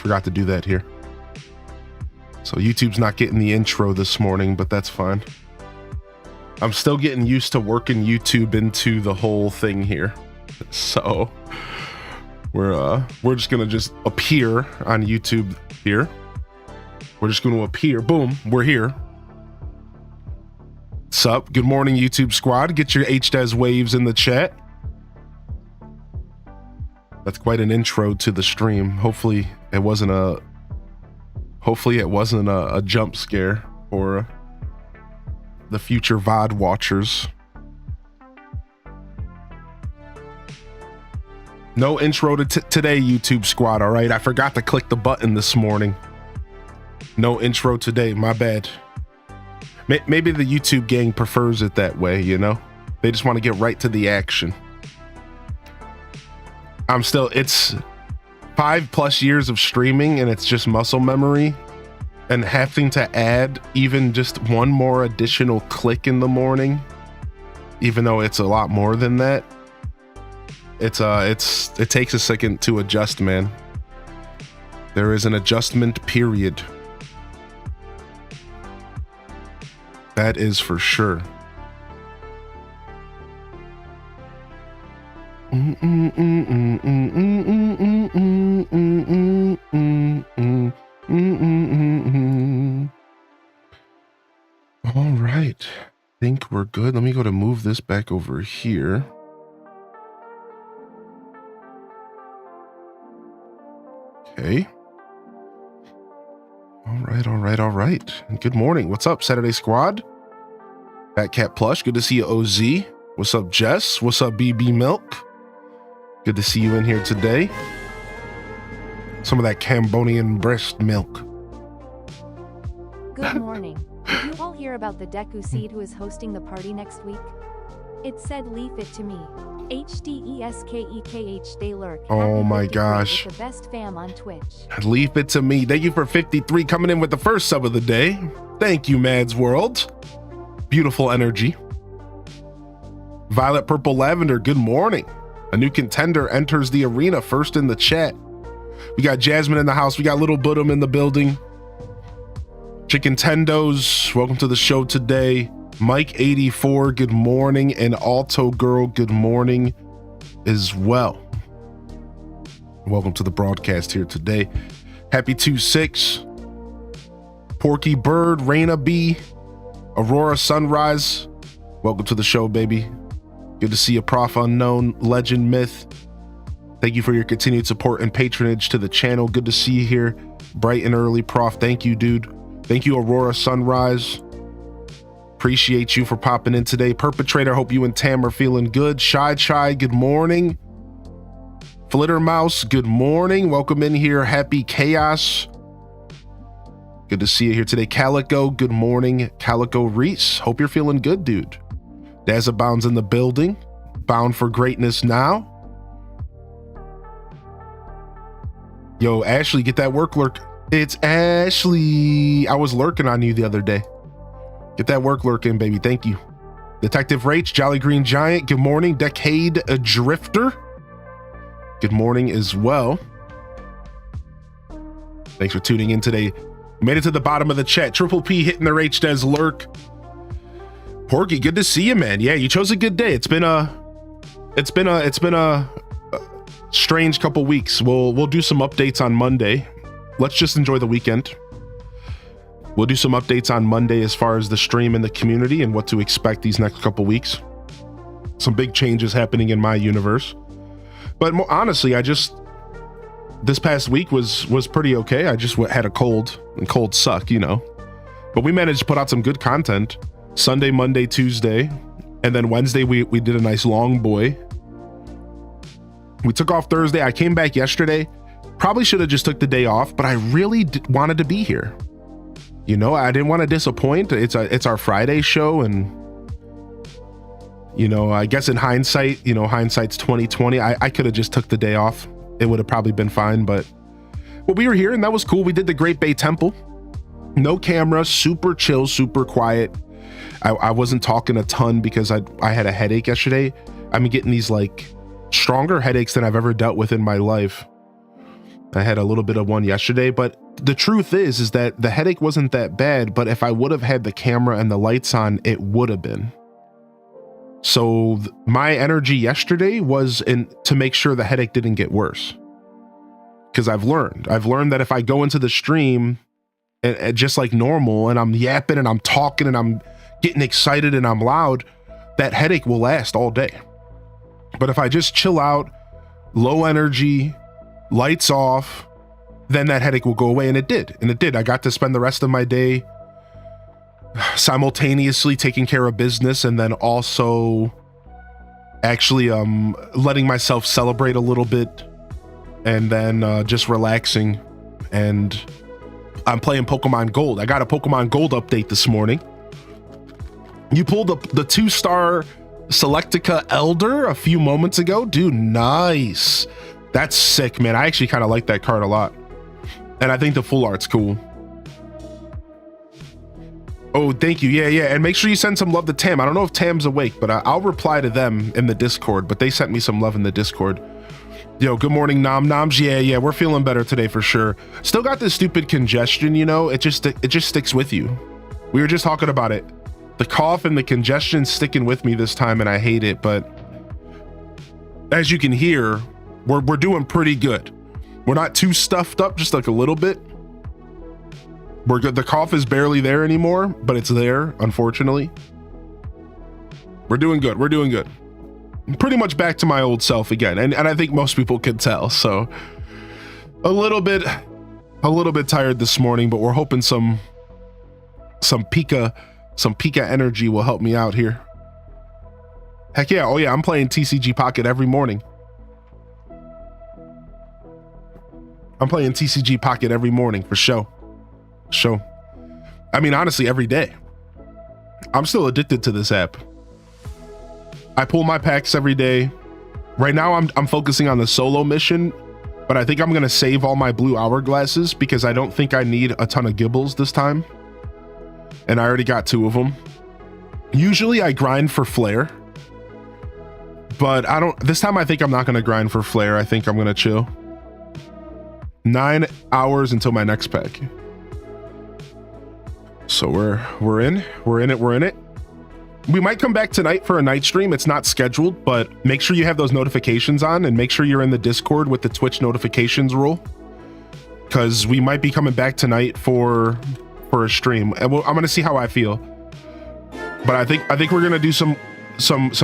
Forgot to do that here. So YouTube's not getting the intro this morning, but that's fine. I'm still getting used to working YouTube into the whole thing here. So we're just gonna just appear on YouTube here. We're just gonna appear. Boom, we're here. Sup? Good morning, YouTube squad. Get your HDES waves in the chat. That's quite an intro to the stream. Hopefully it wasn't a jump scare for the future VOD watchers. No intro to today, YouTube squad, all right? I forgot to click the button this morning. No intro today, my bad. Maybe the YouTube gang prefers it that way, you know? They just want to get right to the action. It's 5+ years of streaming and it's just muscle memory, and having to add even just one more additional click in the morning, even though it's a lot more than that. It takes a second to adjust, man. There is an adjustment period. That is for sure. All right, think we're good. Let me go to move this back over here. Okay. All right. Good morning. What's up, Saturday Squad? Fat Cat Plush, good to see you, OZ. What's up, Jess? What's up, BB Milk? Good to see you in here today. Some of that Cambodian breast milk. Good morning. Did you all hear about the Deku Seed who is hosting the party next week? It said leave it to me. HDESKEKH they lurk. Oh my gosh. The best fam on Twitch. Leave it to me. Thank you for 53 coming in with the first sub of the day. Thank you, Mads World. Beautiful energy. Violet Purple Lavender, good morning. A new contender enters the arena first in the chat. We got Jasmine in the house. We got Little Budum in the building. Chicken Tendos, welcome to the show today. Mike 84, good morning. And Alto Girl, good morning as well. Welcome to the broadcast here today. Happy 2-6. Porky Bird, Raina B, Aurora Sunrise, welcome to the show, baby. Good to see you, Prof Unknown, Legend Myth. Thank you for your continued support and patronage to the channel. Good to see you here bright and early, Prof. Thank you, dude. Thank you, Aurora Sunrise. Appreciate you for popping in today. Perpetrator, hope you and Tam are feeling good. Shy Chai, good morning. Flitter Mouse, good morning. Welcome in here. Happy Chaos. Good to see you here today. Calico, good morning. Calico Reese, hope you're feeling good, dude. Dazabound's in the building. Bound for greatness now. Yo, Ashley, get that work lurk. It's Ashley. I was lurking on you the other day. Get that work lurk in, baby. Thank you. Detective Rach, Jolly Green Giant, good morning. Decade Drifter, good morning as well. Thanks for tuning in today. Made it to the bottom of the chat. Triple P hitting their HDES lurk. Porky, good to see you, man. Yeah, you chose a good day. It's been a strange couple weeks. We'll do some updates on Monday. Let's just enjoy the weekend. We'll do some updates on Monday as far as the stream and the community and what to expect these next couple weeks. Some big changes happening in my universe. But more honestly, this past week was pretty okay. I just had a cold, and colds suck, you know. But we managed to put out some good content. Sunday, Monday, Tuesday, and then Wednesday we did a nice long boy. We took off Thursday. I came back yesterday. Probably should have just took the day off, but I really wanted to be here. You know, I didn't want to disappoint. It's our Friday show, and you know, I guess in hindsight, you know, hindsight's 2020. I could have just took the day off. It would have probably been fine, but we were here and that was cool. We did the Great Bay Temple. No camera, super chill, super quiet. I wasn't talking a ton because I had a headache yesterday. I'm getting these like stronger headaches than I've ever dealt with in my life. I had a little bit of one yesterday, but the truth is that the headache wasn't that bad, but if I would have had the camera and the lights on, it would have been. So my energy yesterday was to make sure the headache didn't get worse. Because I've learned that if I go into the stream and just like normal and I'm yapping and I'm talking and I'm getting excited and I'm loud, that headache will last all day. But if I just chill out, low energy, lights off, then that headache will go away. And it did. I got to spend the rest of my day simultaneously taking care of business and then also actually letting myself celebrate a little bit and then just relaxing. And I'm playing Pokemon Gold. I got a Pokemon Gold update this morning. You pulled the 2-star Selectica Elder a few moments ago. Dude, nice. That's sick, man. I actually kind of like that card a lot. And I think the full art's cool. Oh, thank you. Yeah. And make sure you send some love to Tam. I don't know if Tam's awake, but I'll reply to them in the Discord. But they sent me some love in the Discord. Yo, good morning, Nom Noms. Yeah, we're feeling better today for sure. Still got this stupid congestion, you know? It just sticks with you. We were just talking about it. The cough and the congestion sticking with me this time, and I hate it. But as you can hear, we're doing pretty good. We're not too stuffed up, just like a little bit. We're good. The cough is barely there anymore, but it's there, unfortunately. We're doing good. Pretty much back to my old self again, and I think most people can tell. So a little bit tired this morning, but we're hoping some Pika energy will help me out here. Heck yeah! Oh yeah, I'm playing TCG Pocket every morning. For sure. I mean, honestly, every day. I'm still addicted to this app. I pull my packs every day. Right now, I'm focusing on the solo mission, but I think I'm gonna save all my blue hourglasses because I don't think I need a ton of gibbles this time. And I already got 2 of them. Usually I grind for flare, but this time I think I'm not gonna grind for flare. I think I'm gonna chill. 9 hours until my next pack. So we're in it. We might come back tonight for a night stream. It's not scheduled, but make sure you have those notifications on and make sure you're in the Discord with the Twitch notifications rule, because we might be coming back tonight for a stream, and I'm gonna see how I feel. But I think we're gonna do some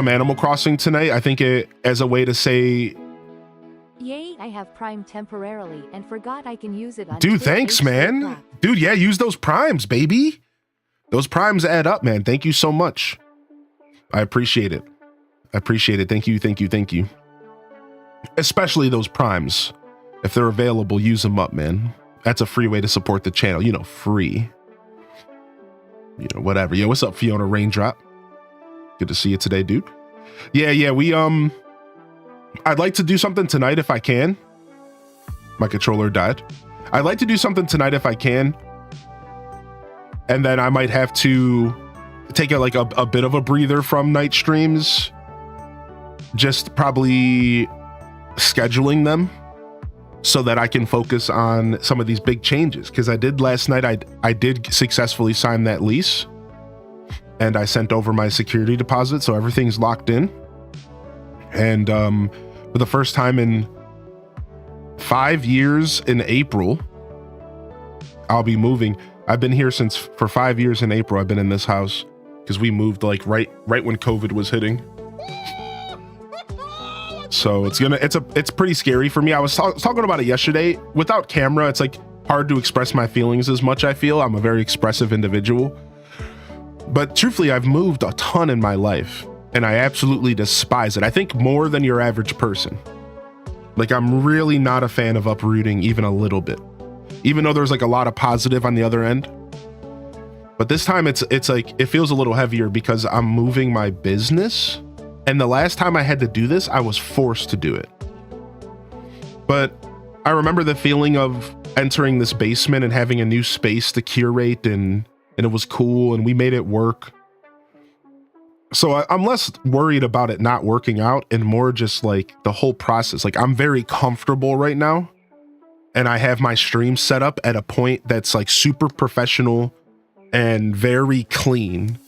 Animal Crossing tonight. I think as a way to say, yay, I have Prime temporarily and forgot I can use it on dude, thanks, man. Dude, yeah, use those Primes, baby. Those Primes add up, man. Thank you so much. I appreciate it. Thank you. Especially those Primes. If they're available, use them up, man. That's a free way to support the channel. You know, free. You know, whatever. Yo, what's up, Fiona Raindrop? Good to see you today, dude. Yeah, we, I'd like to do something tonight if I can. My controller died. I'd like to do something tonight if I can. And then I might have to take a bit of a breather from night streams. Just probably scheduling them so that I can focus on some of these big changes. Because I did last night, I did successfully sign that lease. And I sent over my security deposit, so everything's locked in. And for the first time in 5 years in April, I'll be moving. I've been here for 5 years in April. I've been in this house because we moved like right when COVID was hitting. So it's pretty scary for me. I was talking about it yesterday. Without camera, it's like hard to express my feelings as much. I feel I'm a very expressive individual, but truthfully, I've moved a ton in my life and I absolutely despise it. I think more than your average person. Like, I'm really not a fan of uprooting even a little bit, even though there's like a lot of positive on the other end. But this time it's like, it feels a little heavier because I'm moving my business. And the last time I had to do this, I was forced to do it. But I remember the feeling of entering this basement and having a new space to curate, and it was cool and we made it work. So I'm less worried about it not working out and more just like the whole process. Like, I'm very comfortable right now and I have my stream set up at a point that's like super professional and very clean.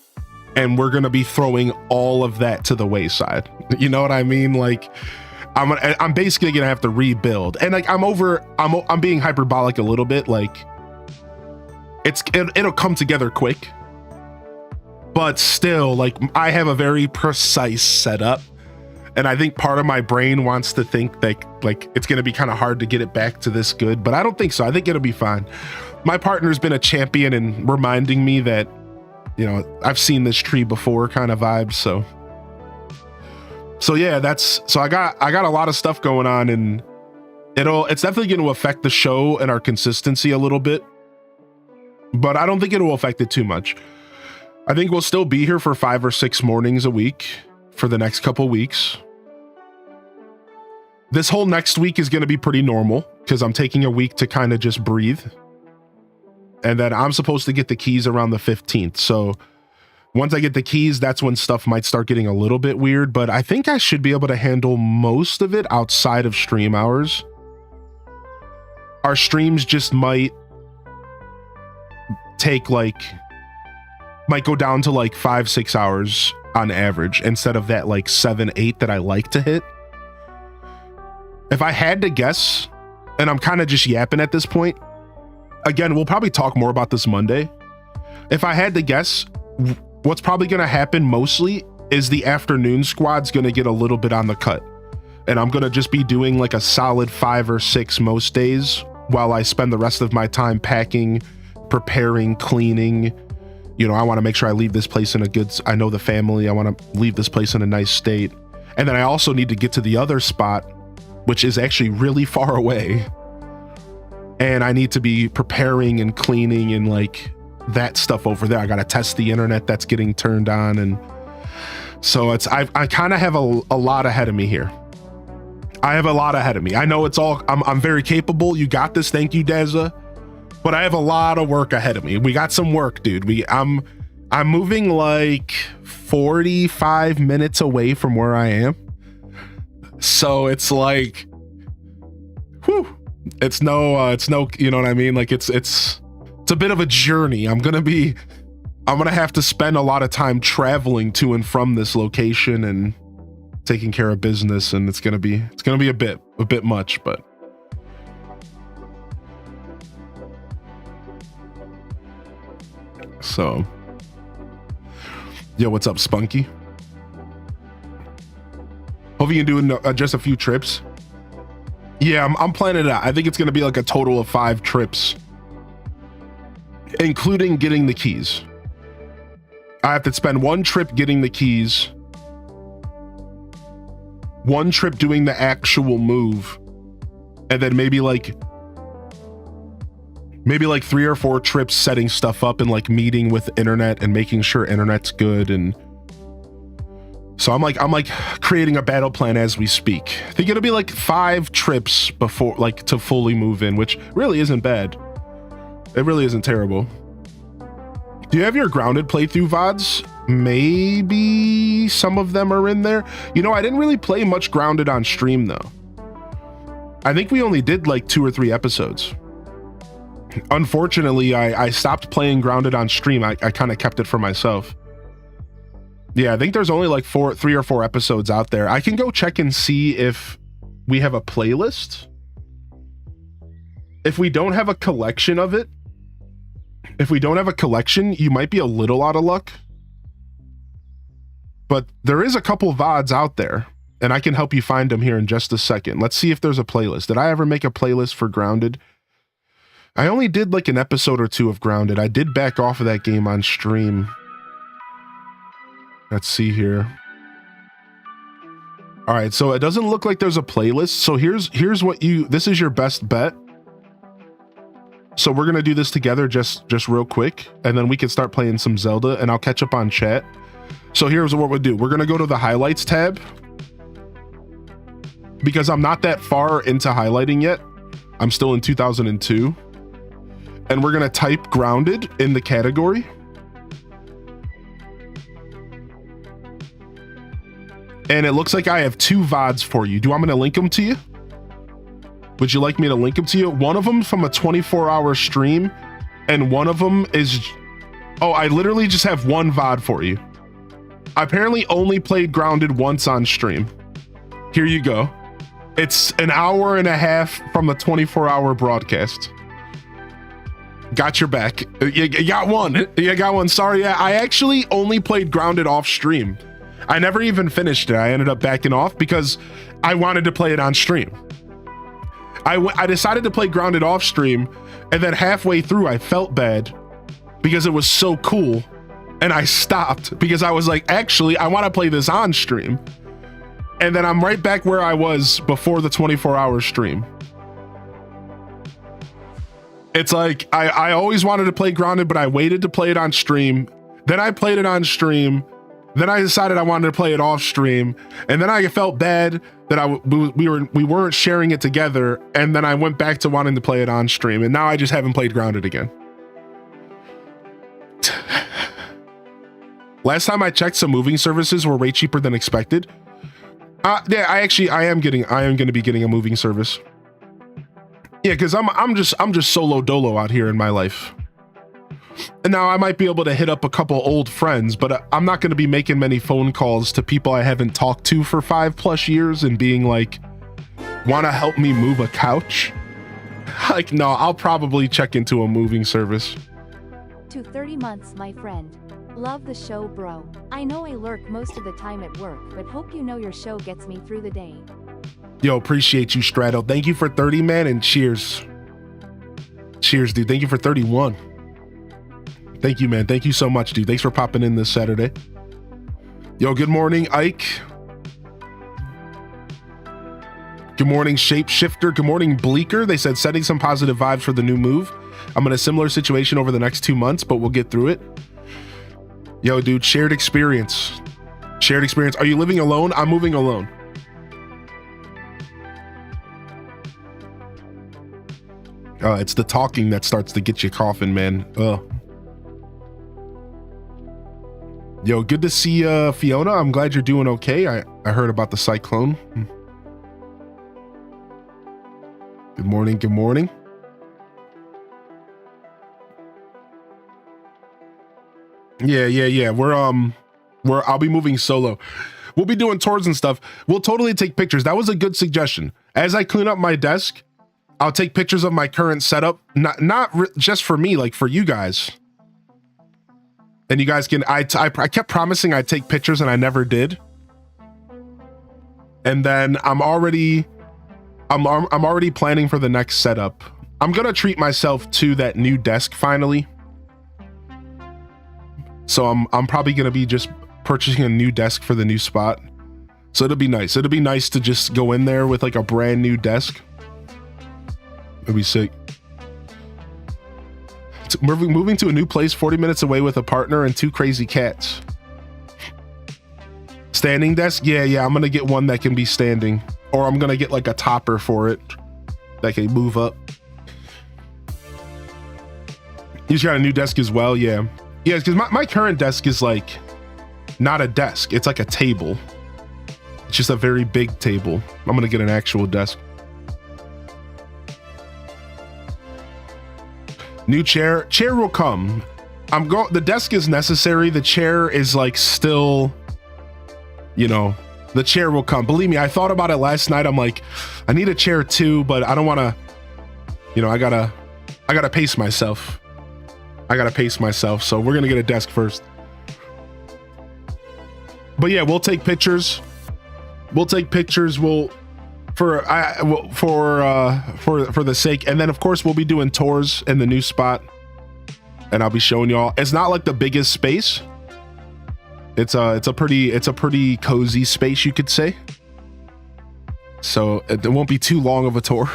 And we're going to be throwing all of that to the wayside. You know what I mean? Like I'm basically going to have to rebuild. And like I'm being hyperbolic a little bit. Like it'll come together quick. But still, like I have a very precise setup. And I think part of my brain wants to think that like it's going to be kind of hard to get it back to this good, but I don't think so. I think it'll be fine. My partner's been a champion in reminding me that, you know, I've seen this tree before kind of vibes. So yeah, I got a lot of stuff going on, and it's definitely going to affect the show and our consistency a little bit, but I don't think it will affect it too much. I think we'll still be here for 5 or 6 mornings a week for the next couple weeks. This whole next week is going to be pretty normal because I'm taking a week to kind of just breathe. And then I'm supposed to get the keys around the 15th. So once I get the keys, that's when stuff might start getting a little bit weird, but I think I should be able to handle most of it outside of stream hours. Our streams just might go down to like 5-6 hours on average instead of that like 7-8 that I like to hit. If I had to guess, and I'm kind of just yapping at this point, again, we'll probably talk more about this Monday. If I had to guess, what's probably going to happen mostly is the afternoon squad's going to get a little bit on the cut. And I'm going to just be doing like a solid 5 or 6 most days while I spend the rest of my time packing, preparing, cleaning. You know, I want to make sure I leave this place in I know the family. I want to leave this place in a nice state. And then I also need to get to the other spot, which is actually really far away. And I need to be preparing and cleaning and like that stuff over there. I got to test the internet that's getting turned on. And so I kind of have a lot ahead of me here. I have a lot ahead of me. I know I'm very capable. You got this. Thank you, Deza. But I have a lot of work ahead of me. We got some work, dude. I'm moving like 45 minutes away from where I am. So it's like, whew, it's no, you know what I mean? Like it's a bit of a journey. I'm going to have to spend a lot of time traveling to and from this location and taking care of business. And it's going to be a bit much, but so, yo, what's up, Spunky? Hope you can do just a few trips. Yeah, I'm planning it out. I think it's going to be like a total of 5 trips, including getting the keys. I have to spend 1 trip getting the keys, 1 trip doing the actual move, and then maybe like 3 or 4 trips setting stuff up and like meeting with internet and making sure internet's good. And so I'm like creating a battle plan as we speak. I think it'll be like 5 trips before like to fully move in, which really isn't bad. It really isn't terrible. Do you have your Grounded playthrough VODs? Maybe some of them are in there. You know, I didn't really play much Grounded on stream though. I think we only did like 2 or 3 episodes. Unfortunately, I stopped playing Grounded on stream. I kind of kept it for myself. Yeah, I think there's only like 3 or 4 episodes out there. I can go check and see if we have a playlist. If we don't have a collection of it, you might be a little out of luck. But there is a couple VODs out there, and I can help you find them here in just a second. Let's see if there's a playlist. Did I ever make a playlist for Grounded? I only did like an episode or 2 of Grounded. I did back off of that game on stream. Let's see here. All right, so it doesn't look like there's a playlist. So here's what this is your best bet. So we're gonna do this together just real quick, and then we can start playing some Zelda, and I'll catch up on chat. So here's what we'll do. We're gonna go to the highlights tab because I'm not that far into highlighting yet. I'm still in 2002. And we're going to type Grounded in the category. And it looks like I have 2 VODs for you. Do you want me to link them to you? Would you like me to link them to you? One of them from a 24-hour stream, and one of them is, oh, I literally just have one VOD for you. I apparently only played Grounded once on stream. Here you go. It's an hour and a half from a 24-hour broadcast. Got your back. You got one. You got one. Sorry, yeah, I actually only played Grounded off stream. I never even finished it. I ended up backing off because I wanted to play it on stream. I decided to play Grounded off stream, and then halfway through I felt bad because it was so cool, and I stopped because I was like, actually, I want to play this on stream. And then I'm right back where I was before the 24-hour stream. It's like, I always wanted to play Grounded, but I waited to play it on stream. Then I played it on stream. Then I decided I wanted to play it off stream. And then I felt bad that we weren't sharing it together. And then I went back to wanting to play it on stream. And now I just haven't played Grounded again. Last time I checked, some moving services were way cheaper than expected. Yeah, I am going to be getting a moving service. Yeah, because I'm just solo dolo out here in my life. And now I might be able to hit up a couple old friends, but I'm not going to be making many phone calls to people I haven't talked to for 5+ years and being like, want to help me move a couch? Like, no, I'll probably check into a moving service. To 30 months, my friend. Love the show, bro. I know I lurk most of the time at work, but hope you know your show gets me through the day. Yo, appreciate you, Strato. Thank you for 30, man, and cheers. Cheers, dude. Thank you for 31. Thank you, man. Thank you so much, dude. Thanks for popping in this Saturday. Yo, good morning, Ike. Good morning, Shapeshifter. Good morning, Bleaker. They said sending some positive vibes for the new move. I'm in a similar situation over the next 2 months, but we'll get through it. Yo, dude, shared experience. Shared experience. Are you living alone? I'm moving alone. It's the talking that starts to get you coughing, man. Yo, good to see Fiona. I'm glad you're doing okay. I heard about the cyclone. Good morning. Good morning. Yeah. I'll be moving solo. We'll be doing tours and stuff. We'll totally take pictures. That was a good suggestion. As I clean up my desk, I'll take pictures of my current setup. Not just for me, like for you guys. And you guys can, I kept promising I'd take pictures and I never did. And then I'm already planning for the next setup. I'm going to treat myself to that new desk finally. So I'm probably going to be just purchasing a new desk for the new spot. So it'll be nice. It'll be nice to just go in there with like a brand new desk. It'll be sick. Moving to a new place 40 minutes away with a partner and 2 crazy cats. Standing desk? Yeah, I'm gonna get one that can be standing. Or I'm gonna get like a topper for it that can move up. You just got a new desk as well, yeah. Yeah, because my current desk is like not a desk, it's like a table. It's just a very big table. I'm gonna get an actual desk. New chair will come. The desk is necessary. The chair is like still, you know, the chair will come. Believe me, I thought about it last night. I'm like, I need a chair too, but I don't want to, you know, I gotta pace myself. So we're going to get a desk first. But yeah, we'll take pictures. For the sake, and then of course we'll be doing tours in the new spot, and I'll be showing y'all. It's not like the biggest space. It's a pretty cozy space, you could say. So it won't be too long of a tour.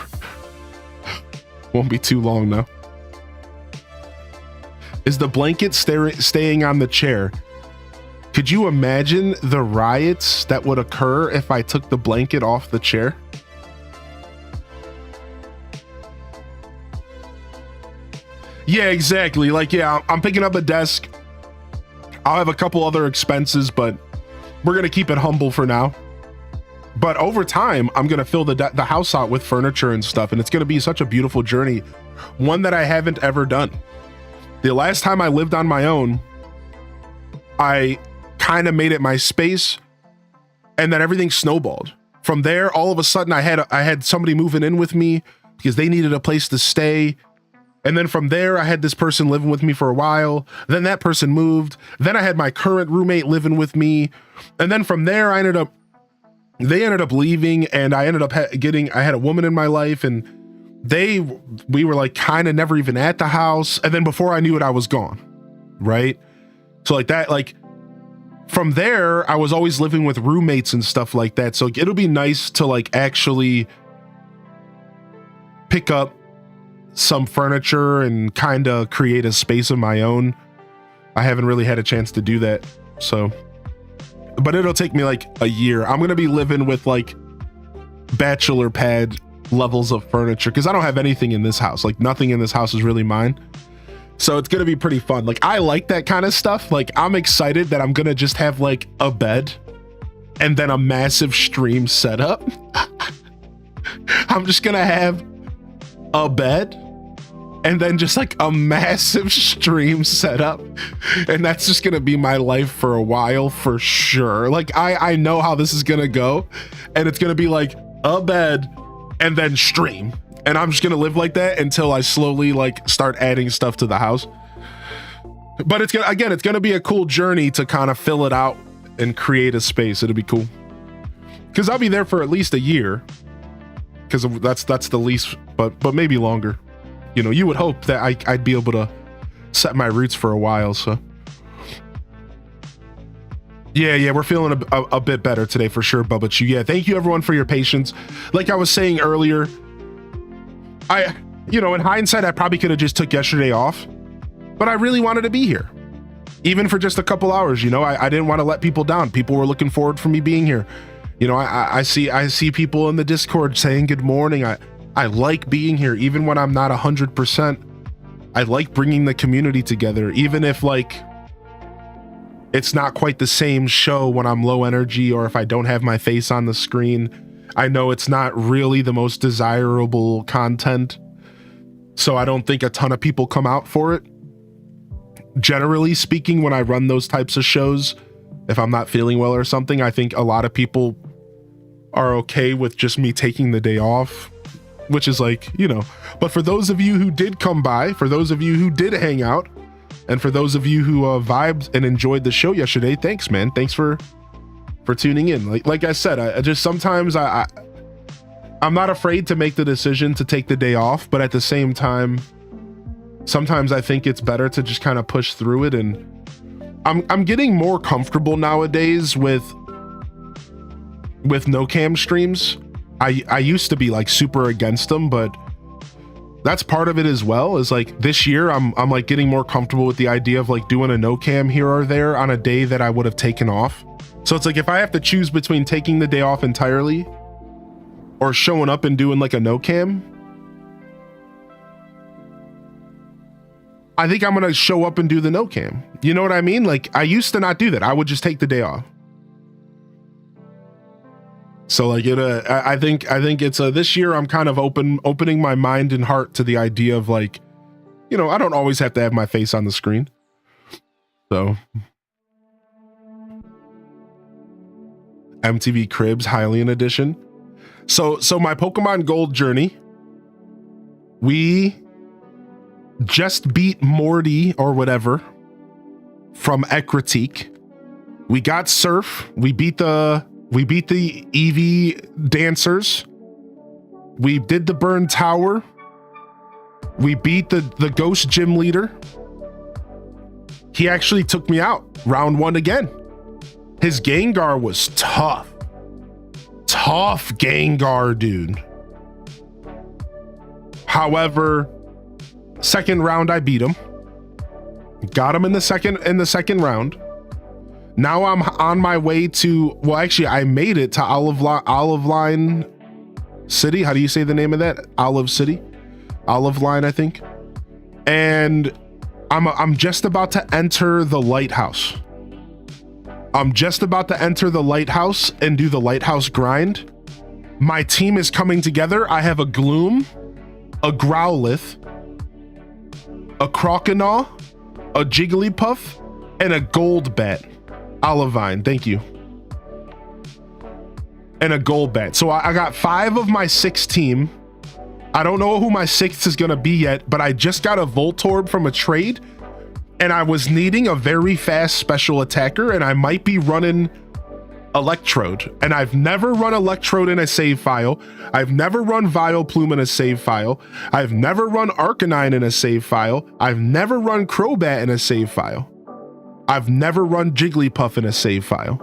Won't be too long though. Is the blanket staying on the chair? Could you imagine the riots that would occur if I took the blanket off the chair? Yeah, exactly. Like, yeah, I'm picking up a desk. I'll have a couple other expenses, but we're going to keep it humble for now. But over time, I'm going to fill the house out with furniture and stuff. And it's going to be such a beautiful journey. One that I haven't ever done. The last time I lived on my own, I kind of made it my space, and then everything snowballed. From there, all of a sudden I had somebody moving in with me because they needed a place to stay. And then from there, I had this person living with me for a while. Then that person moved. Then I had my current roommate living with me. And then from there, they ended up leaving, and I ended up I had a woman in my life, and we were like kind of never even at the house. And then before I knew it, I was gone. Right. So like that, like from there, I was always living with roommates and stuff like that. So it'll be nice to like actually pick up some furniture and kind of create a space of my own. I haven't really had a chance to do that. So, but it'll take me like a year. I'm going to be living with like bachelor pad levels of furniture because I don't have anything in this house. Like nothing in this house is really mine. So it's going to be pretty fun. Like I like that kind of stuff. Like I'm excited that I'm going to just have like a bed and then a massive stream setup. I'm just going to have a bed and then just like a massive stream setup. And that's just going to be my life for a while for sure. Like I know how this is going to go, and it's going to be like a bed and then stream. And I'm just going to live like that until I slowly like start adding stuff to the house. But it's going to be a cool journey to kind of fill it out and create a space. It'll be cool. Cause I'll be there for at least a year. Cause that's the least, but maybe longer. You know, you would hope that I'd be able to set my roots for a while. So yeah, we're feeling a bit better today for sure, Bubba Chew. Yeah, thank you everyone for your patience. Like I was saying earlier, in hindsight, I probably could have just took yesterday off, but I really wanted to be here, even for just a couple hours. I didn't want to let people down. People were looking forward for me being here. I see people in the Discord saying good morning. I like being here, even when I'm not 100%. I like bringing the community together, even if like it's not quite the same show when I'm low energy or if I don't have my face on the screen. I know it's not really the most desirable content, so I don't think a ton of people come out for it. Generally speaking, when I run those types of shows, if I'm not feeling well or something, I think a lot of people are okay with just me taking the day off, which is like, but for those of you who did come by, for those of you who did hang out, and for those of you who vibed and enjoyed the show yesterday, thanks, man. Thanks for tuning in. Like I said, I just sometimes I'm not afraid to make the decision to take the day off, but at the same time, sometimes I think it's better to just kind of push through it. And I'm getting more comfortable nowadays with no cam streams. I used to be like super against them, but that's part of it as well. Is like this year I'm like getting more comfortable with the idea of like doing a no cam here or there on a day that I would have taken off. So it's like if I have to choose between taking the day off entirely or showing up and doing like a no cam, I think I'm gonna show up and do the no cam. You know what I mean? Like I used to not do that. I would just take the day off. So like I think it's this year I'm kind of opening my mind and heart to the idea of like, I don't always have to have my face on the screen. So MTV Cribs Hylian edition. So my Pokemon Gold journey, we just beat Morty or whatever from Ekritique. We got Surf. We beat the Eevee dancers. We did the Burn Tower. We beat the Ghost Gym leader. He actually took me out round 1 again. His Gengar was tough. Tough Gengar, dude. However, second round I beat him. Got him in the second round. Now I'm on my way to, well, actually I made it to Olive Line City. How do you say the name of that? Olive City? Olive Line, I think. And I'm just about to enter the lighthouse. I'm just about to enter the lighthouse and do the lighthouse grind. My team is coming together. I have a Gloom, a Growlithe, a Croconaw, a Jigglypuff, and a Golbat. Olivine, thank you. And a Golbat. So I got 5 of my 6 team. I don't know who my 6th is going to be yet, but I just got a Voltorb from a trade, and I was needing a very fast special attacker, and I might be running Electrode. And I've never run Electrode in a save file. I've never run Vileplume in a save file. I've never run Arcanine in a save file. I've never run Crobat in a save file. I've never run Jigglypuff in a save file.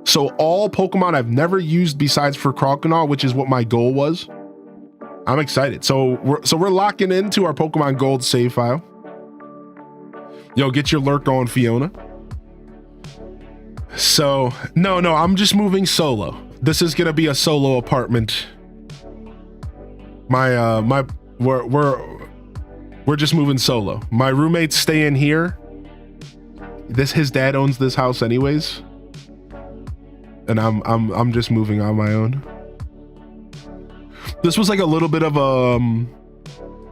So all Pokemon I've never used besides for Croconaw, which is what my goal was. I'm excited. So we're locking into our Pokemon Gold save file. Yo, get your lurk on, Fiona. So no, I'm just moving solo. This is gonna be a solo apartment. We're just moving solo. My roommate's staying here. His dad owns this house anyways. And I'm just moving on my own. This was like a little bit of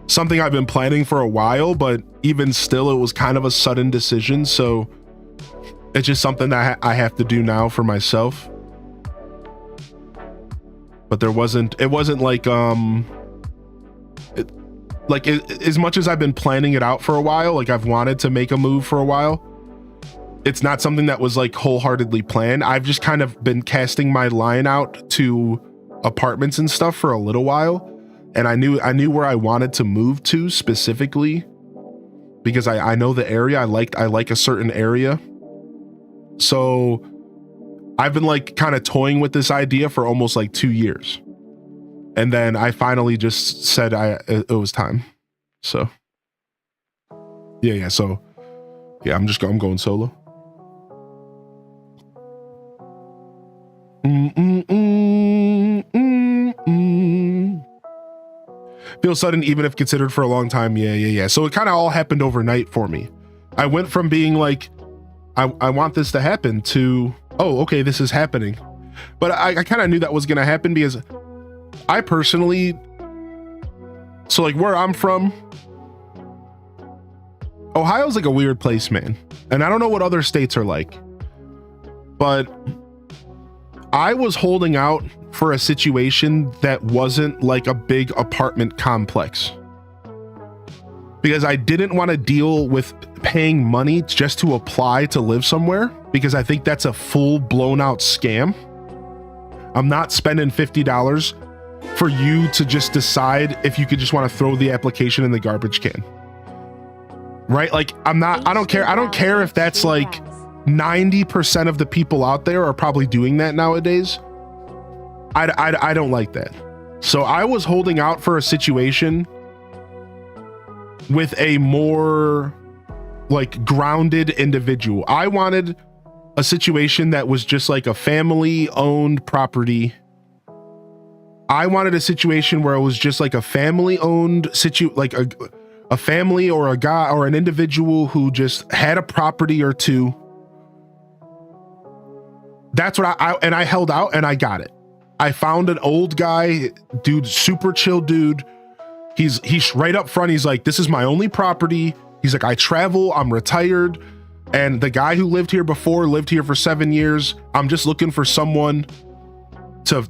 something I've been planning for a while, but even still, it was kind of a sudden decision. So it's just something that I have to do now for myself. But it wasn't like as much as I've been planning it out for a while, like I've wanted to make a move for a while. It's not something that was like wholeheartedly planned. I've just kind of been casting my line out to apartments and stuff for a little while. And I knew where I wanted to move to specifically because I know the area. I like a certain area. So I've been like kind of toying with this idea for almost like 2 years. And then I finally just said it was time. So yeah. So yeah, I'm going solo. Feels sudden even if considered for a long time. Yeah. So it kind of all happened overnight for me. I went from being like, I want this to happen to, oh, okay, this is happening. But I kind of knew that was going to happen because I personally, so like where I'm from, Ohio's like a weird place, man. And I don't know what other states are like, but I was holding out for a situation that wasn't like a big apartment complex because I didn't want to deal with paying money just to apply to live somewhere because I think that's a full blown out scam. I'm not spending $50 for you to just decide if you could just want to throw the application in the garbage can. Right? Like I don't care if that's like 90% of the people out there are probably doing that nowadays. I don't like that. So I was holding out for a situation with a more like grounded individual. I wanted a situation that was just like a family owned property. I wanted a situation where it was just like a family owned like a family or a guy or an individual who just had a property or two. That's what I held out and I got it. I found an old guy, dude, super chill dude. He's right up front. He's like, this is my only property. He's like, I travel, I'm retired. And the guy who lived here before lived here for 7 years. I'm just looking for someone to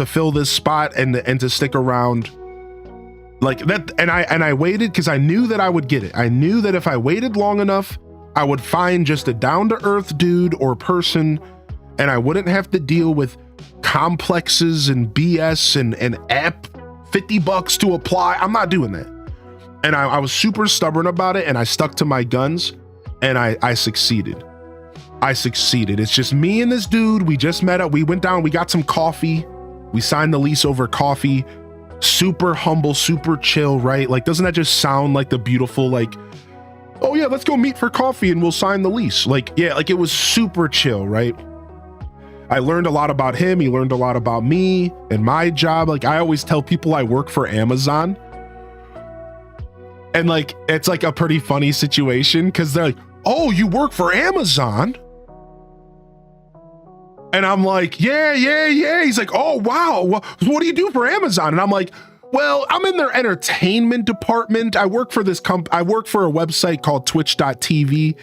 fill this spot and to stick around like that. And I waited because I knew that I would get it. I knew that if I waited long enough, I would find just a down to earth dude or person, and I wouldn't have to deal with complexes and BS and app $50 to apply. I'm not doing that. And I was super stubborn about it, and I stuck to my guns, and I succeeded. It's just me and this dude. We just met up. We went down, we got some coffee. We signed the lease over coffee. Super humble, super chill, right? Like, doesn't that just sound like the beautiful, like, oh yeah, let's go meet for coffee and we'll sign the lease. Like, yeah, like it was super chill, right? I learned a lot about him. He learned a lot about me and my job. Like, I always tell people I work for Amazon. And like, it's like a pretty funny situation because they're like, oh, you work for Amazon? And I'm like, yeah. He's like, oh, wow. What do you do for Amazon? And I'm like, well, I'm in their entertainment department. I work for I work for a website called twitch.tv.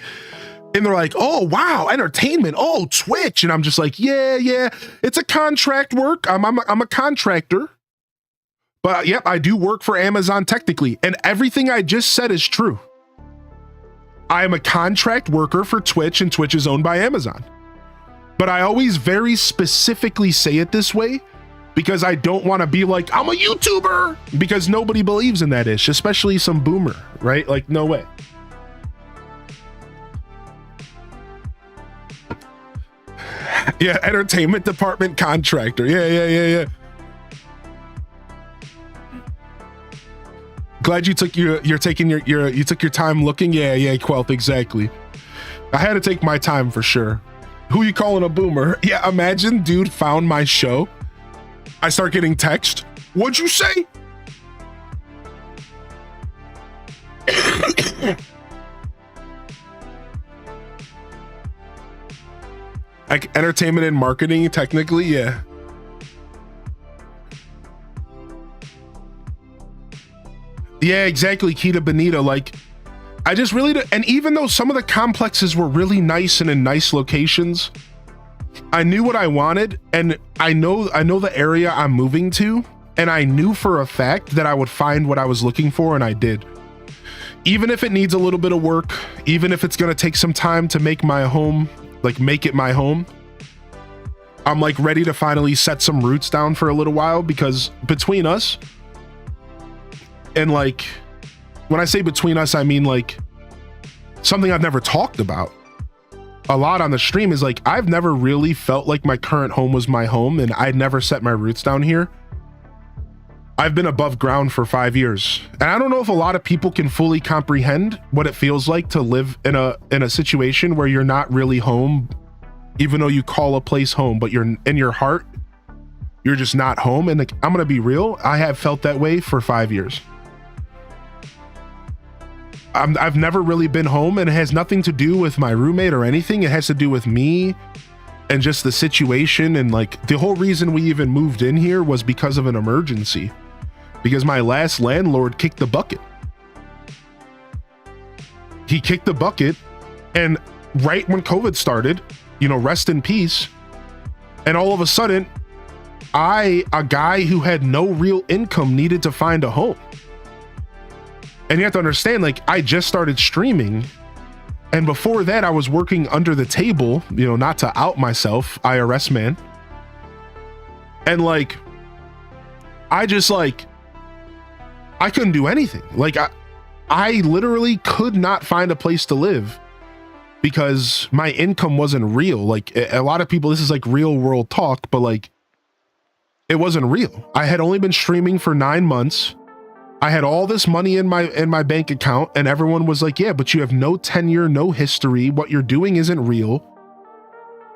And they're like, oh, wow, entertainment. Oh, Twitch. And I'm just like, yeah. It's a contract work. I'm a contractor. But yep, I do work for Amazon technically. And everything I just said is true. I am a contract worker for Twitch, and Twitch is owned by Amazon. But I always very specifically say it this way because I don't want to be like, I'm a YouTuber, because nobody believes in that ish, especially some boomer, right? Like, no way. Yeah, entertainment department contractor. Yeah. Glad you took you took your time looking. Yeah, Quelp, exactly. I had to take my time for sure. Who you calling a boomer? Yeah, imagine dude found my show. I start getting text. What'd you say? Like entertainment and marketing, technically, yeah. Yeah, exactly, Kita Benita. Like, I just really, and even though some of the complexes were really nice and in nice locations, I knew what I wanted, and I know the area I'm moving to, and I knew for a fact that I would find what I was looking for, and I did. Even if it needs a little bit of work, even if it's gonna take some time to make my home, like make it my home, I'm like ready to finally set some roots down for a little while, because between us, and like, when I say between us, I mean like something I've never talked about a lot on the stream is like, I've never really felt like my current home was my home, and I'd never set my roots down here. I've been above ground for 5 years, and I don't know if a lot of people can fully comprehend what it feels like to live in a situation where you're not really home, even though you call a place home, but you're in your heart, you're just not home. And like, I'm gonna be real, I have felt that way for 5 years. I've never really been home, and it has nothing to do with my roommate or anything. It has to do with me and just the situation. And like, the whole reason we even moved in here was because of an emergency, because my last landlord kicked the bucket. He kicked the bucket, and right when COVID started, you know, rest in peace. And all of a sudden, a guy who had no real income, needed to find a home. And you have to understand, like, I just started streaming, and before that I was working under the table, you know, not to out myself, IRS man. And like, I just like, I couldn't do anything. Like, I literally could not find a place to live because my income wasn't real. Like, a lot of people, this is like real world talk, but like, it wasn't real. I had only been streaming for 9 months. I had all this money in my bank account, and everyone was like, yeah, but you have no tenure, no history. What you're doing isn't real.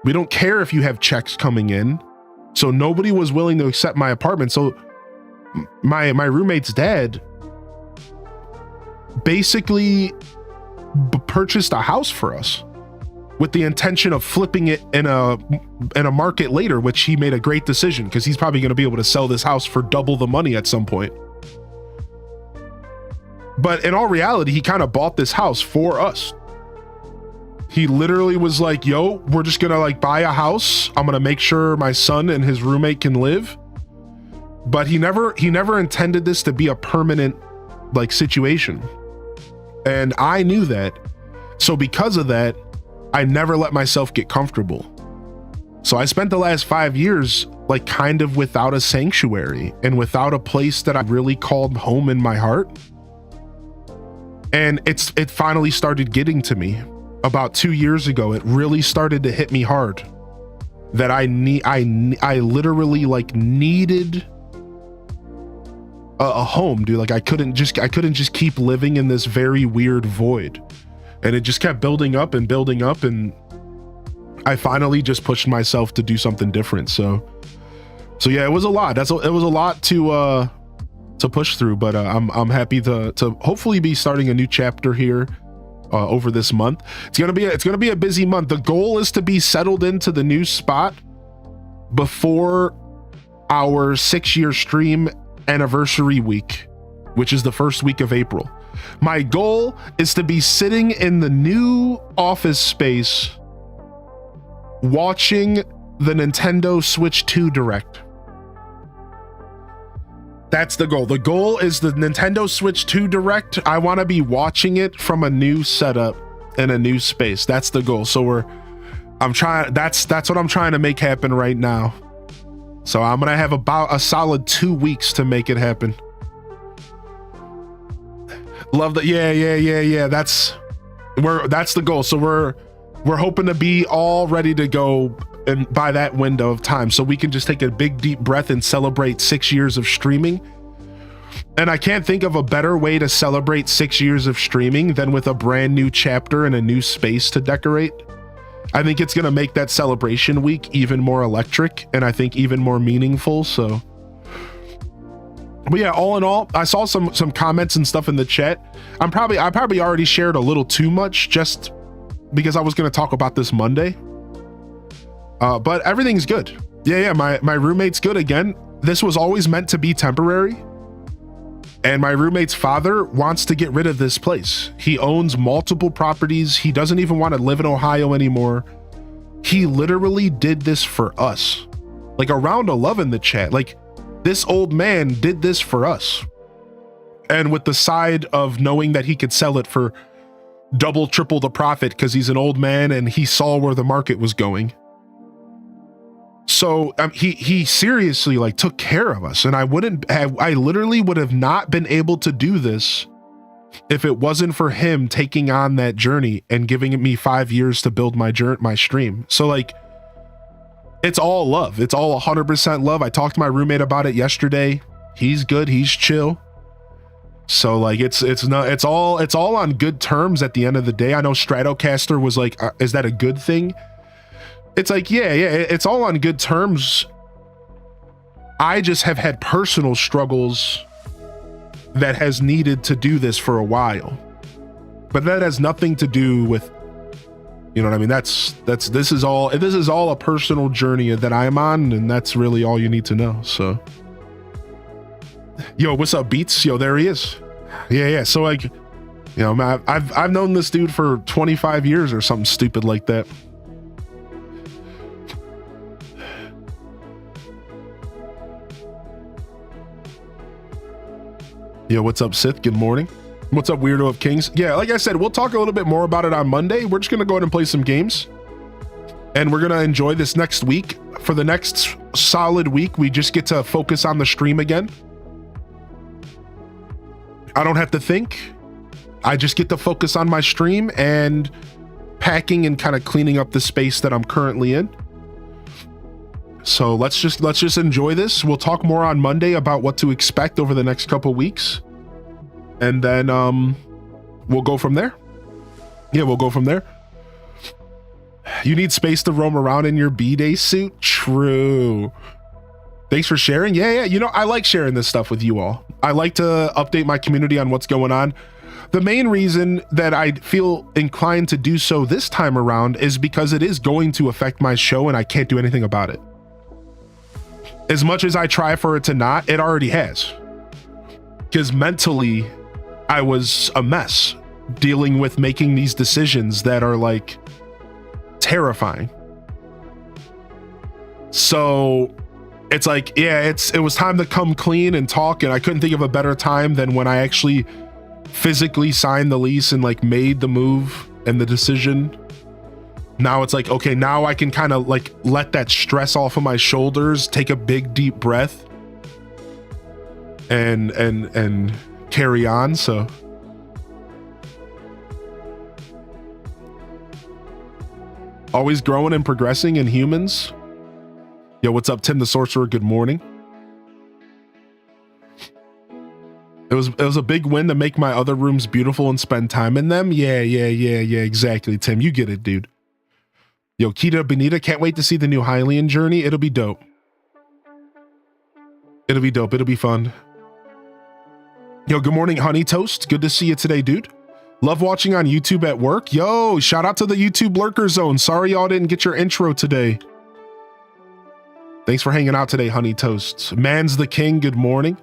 We don't care if you have checks coming in. So nobody was willing to accept my apartment. So my roommate's dad basically purchased a house for us with the intention of flipping it in a market later, which he made a great decision, because he's probably going to be able to sell this house for double the money at some point. But in all reality, he kind of bought this house for us. He literally was like, yo, we're just gonna like buy a house. I'm gonna make sure my son and his roommate can live. But he never intended this to be a permanent like situation. And I knew that. So because of that, I never let myself get comfortable. So I spent the last 5 years like kind of without a sanctuary and without a place that I really called home in my heart. And it finally started getting to me about 2 years ago. It really started to hit me hard that I literally like needed a home, dude. Like I couldn't just keep living in this very weird void, and it just kept building up, and I finally just pushed myself to do something different. So yeah, it was a lot. It was a lot to push through, but I'm happy to hopefully be starting a new chapter here over this month. It's gonna be a busy month. The goal is to be settled into the new spot before our 6-year stream anniversary week, which is the first week of April. My goal is to be sitting in the new office space watching the Nintendo Switch 2 Direct. That's the goal. The goal is the Nintendo Switch 2 Direct. I want to be watching it from a new setup in a new space. That's the goal. So that's what I'm trying to make happen right now. So I'm going to have about a solid 2 weeks to make it happen. Love that. Yeah. That's the goal. So we're hoping to be all ready to go and by that window of time, so we can just take a big deep breath and celebrate 6 years of streaming. And I can't think of a better way to celebrate 6 years of streaming than with a brand new chapter and a new space to decorate. I think it's going to make that celebration week even more electric, and I think even more meaningful. So, but yeah, all in all, I saw some comments and stuff in the chat. I probably already shared a little too much just because I was going to talk about this Monday. But everything's good. Yeah. My roommate's good again. This was always meant to be temporary. And my roommate's father wants to get rid of this place. He owns multiple properties. He doesn't even want to live in Ohio anymore. He literally did this for us. Like, a round of love in the chat. Like, this old man did this for us. And with the side of knowing that he could sell it for double, triple the profit because he's an old man and he saw where the market was going. So he seriously like took care of us, and I literally would have not been able to do this if it wasn't for him taking on that journey and giving me 5 years to build my stream. So like, it's all love. It's all 100% love. I talked to my roommate about it yesterday. He's good. He's chill. So like, it's all on good terms at the end of the day. I know Stratocaster was like, is that a good thing? It's like, yeah, it's all on good terms. I just have had personal struggles that has needed to do this for a while, but that has nothing to do with, you know what I mean? This is all a personal journey that I'm on, and that's really all you need to know. So, yo, what's up, Beats? Yo, there he is. Yeah. So like, you know, I've known this dude for 25 years or something stupid like that. Yo, what's up, Sith? Good morning. What's up, Weirdo of Kings? Yeah, like I said, we'll talk a little bit more about it on Monday. We're just going to go ahead and play some games. And we're going to enjoy this next week. For the next solid week, we just get to focus on the stream again. I don't have to think. I just get to focus on my stream and packing and kind of cleaning up the space that I'm currently in. So let's just enjoy this. We'll talk more on Monday about what to expect over the next couple weeks. And then we'll go from there. Yeah, we'll go from there. You need space to roam around in your B-Day suit? True. Thanks for sharing. Yeah. You know, I like sharing this stuff with you all. I like to update my community on what's going on. The main reason that I feel inclined to do so this time around is because it is going to affect my show and I can't do anything about it. As much as I try for it to not, it already has. Because mentally, I was a mess dealing with making these decisions that are like terrifying. So it's like, yeah, it was time to come clean and talk, and I couldn't think of a better time than when I actually physically signed the lease and like made the move and the decision. Now it's like, okay, now I can kind of like let that stress off of my shoulders, take a big deep breath and carry on. So always growing and progressing in humans. Yo, what's up, Tim the Sorcerer? Good morning. It was a big win to make my other rooms beautiful and spend time in them. Yeah, exactly, Tim. You get it, dude. Yo, Kita Benita, can't wait to see the new Hylian journey. It'll be dope. It'll be fun. Yo, good morning, Honey Toast. Good to see you today, dude. Love watching on YouTube at work. Yo, shout out to the YouTube Lurker Zone. Sorry y'all didn't get your intro today. Thanks for hanging out today, Honey Toasts. Man's the King, good morning.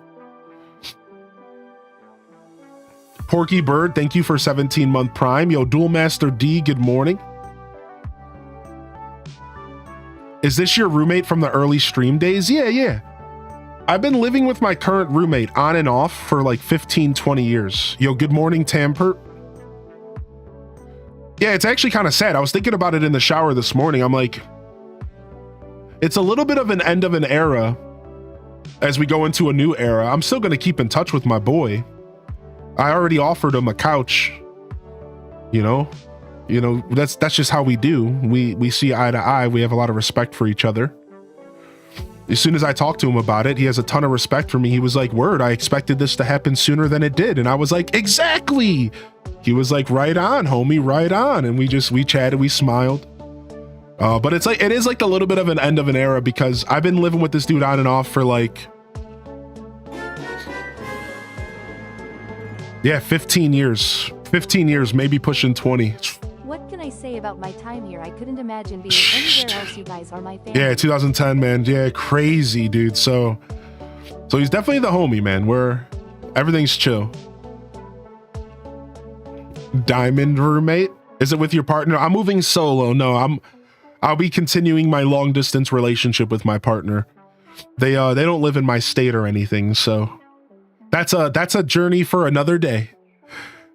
Porky Bird, thank you for 17-month Prime. Yo, Dual Master D, good morning. Is this your roommate from the early stream days? Yeah. I've been living with my current roommate on and off for like 15, 20 years. Yo, good morning, Tampert. Yeah, it's actually kind of sad. I was thinking about it in the shower this morning. I'm like, it's a little bit of an end of an era as we go into a new era. I'm still going to keep in touch with my boy. I already offered him a couch. You know, that's just how we do. We see eye to eye. We have a lot of respect for each other. As soon as I talked to him about it, he has a ton of respect for me. He was like, word, I expected this to happen sooner than it did. And I was like, exactly. He was like, right on, homie, right on. And we chatted, we smiled. But it is like a little bit of an end of an era because I've been living with this dude on and off for like, 15 years, maybe pushing 20. What can I say about my time here? I couldn't imagine being anywhere else. You guys are my family. Yeah, 2010, man. Yeah, crazy, dude. So he's definitely the homie, man. Everything's chill. Diamond roommate? Is it with your partner? I'm moving solo. No, I'll be continuing my long distance relationship with my partner. They don't live in my state or anything, so that's a journey for another day.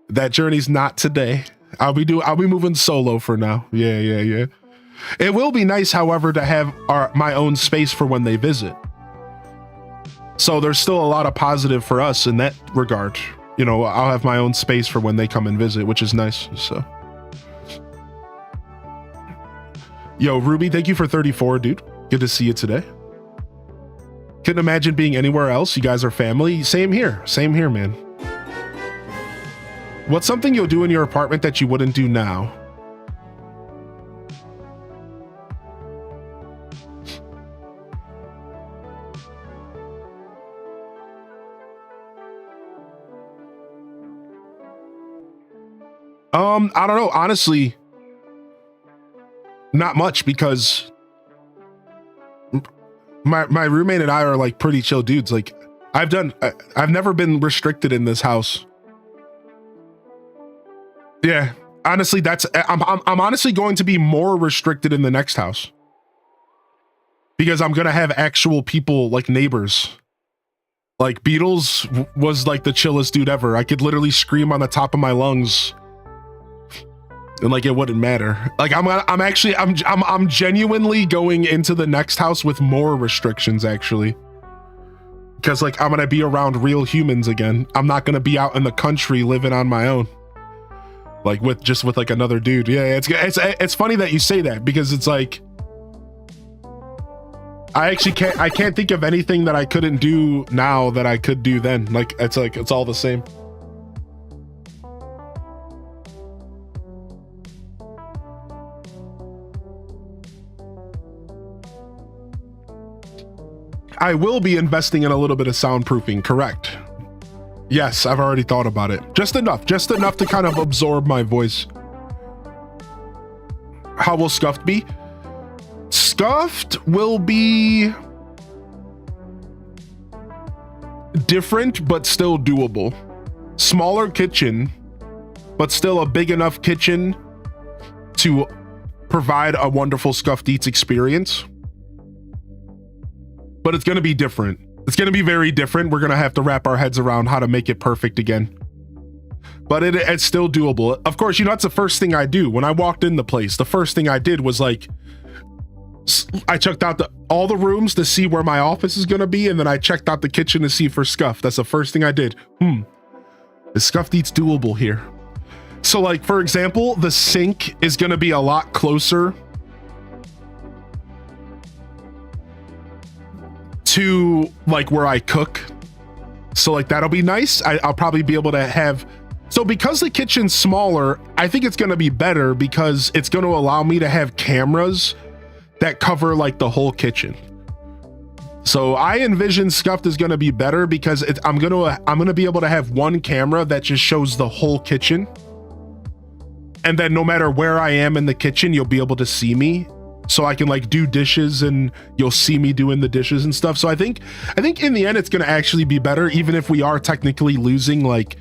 That journey's not today. I'll be moving solo for now. Yeah. It will be nice, however, to have my own space for when they visit. So there's still a lot of positive for us in that regard. You know, I'll have my own space for when they come and visit, which is nice. So, yo, Ruby, thank you for 34, dude. Good to see you today. Couldn't imagine being anywhere else. You guys are family. Same here, man. What's something you'll do in your apartment that you wouldn't do now? I don't know. Honestly, not much because my roommate and I are like pretty chill dudes. Like I've never been restricted in this house. Yeah, honestly, I'm honestly going to be more restricted in the next house because I'm gonna have actual people like neighbors. Like Beatles was like the chillest dude ever. I could literally scream on the top of my lungs, and like it wouldn't matter. Like I'm genuinely going into the next house with more restrictions actually, because like I'm gonna be around real humans again. I'm not gonna be out in the country living on my own. Like with like another dude. Yeah, it's funny that you say that because it's like I can't think of anything that I couldn't do now that I could do then. Like it's all the same. I will be investing in a little bit of soundproofing, correct? Yes, I've already thought about it. Just enough to kind of absorb my voice. How will Scuffed be? Scuffed will be different, but still doable. Smaller kitchen, but still a big enough kitchen to provide a wonderful Scuffed Eats experience. But it's going to be different. It's going to be very different. We're going to have to wrap our heads around how to make it perfect again. But it's still doable. Of course, that's the first thing I do. When I walked in the place, the first thing I did was like, I checked out all the rooms to see where my office is going to be. And then I checked out the kitchen to see for Scuff. That's the first thing I did. Is Scuffed Eats doable here? So like, for example, the sink is going to be a lot closer to like where I cook. So like that'll be nice. I'll probably be able to have, so because the kitchen's smaller, I think it's going to be better because it's going to allow me to have cameras that cover like the whole kitchen. So I envision Scuffed is going to be better because I'm going to be able to have one camera that just shows the whole kitchen. And then no matter where I am in the kitchen, you'll be able to see me. so I can like do dishes and you'll see me doing the dishes and stuff. So I think in the end it's going to actually be better, even if we are technically losing like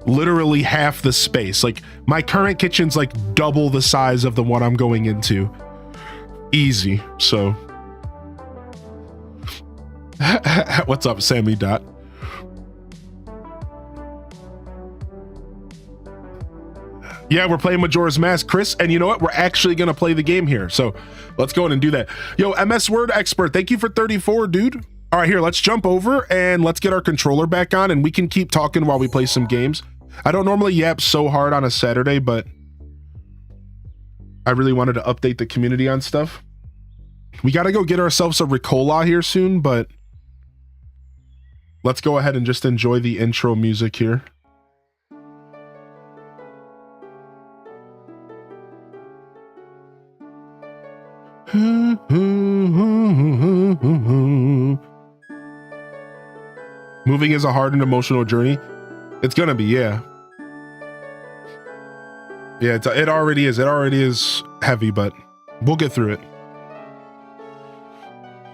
literally half the space. Like my current kitchen's like double the size of the one I'm going into. Easy. So what's up, Sammy Dot? Yeah, we're playing Majora's Mask, Chris, and you know what? We're actually going to play the game here. So let's go in and do that. Yo, MS Word Expert, thank you for 34, dude. All right, here, let's jump over and let's get our controller back on and we can keep talking while we play some games. I don't normally yap so hard on a Saturday, but I really wanted to update the community on stuff. We got to go get ourselves a Ricola here soon, but let's go ahead and just enjoy the intro music here. Moving is a hard and emotional journey. It's gonna be, yeah. Yeah, it already is. It already is heavy, but we'll get through it.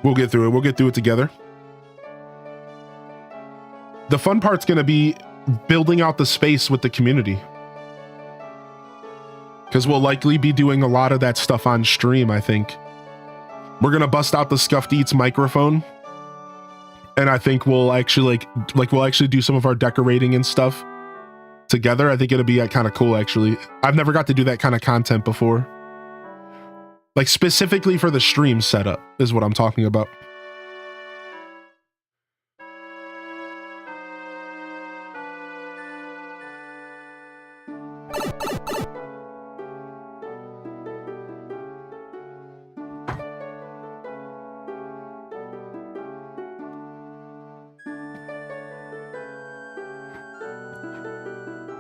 We'll get through it. We'll get through it together. The fun part's gonna be building out the space with the community, because we'll likely be doing a lot of that stuff on stream. I think we're gonna bust out the Scuffed Eats microphone, and I think we'll actually we'll actually do some of our decorating and stuff together. I think it'll be kind of cool. Actually, I've never got to do that kind of content before, like specifically for the stream setup is what I'm talking about.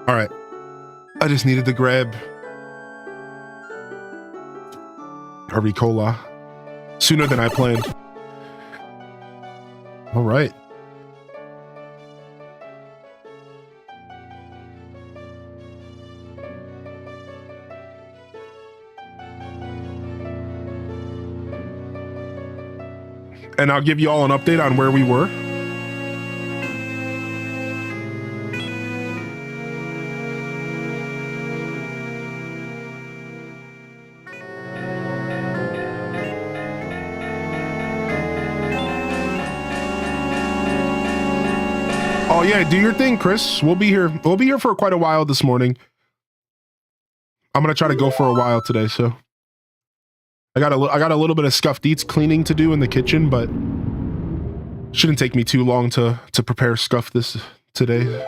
All right, I just needed to grab a Ricola sooner than I planned. All right. And I'll give you all an update on where we were. Oh yeah, do your thing, Chris. We'll be here. We'll be here for quite a while this morning. I'm gonna try to go for a while today, so I got a little bit of Scuffed Eats cleaning to do in the kitchen, but shouldn't take me too long to prepare Scuff this today.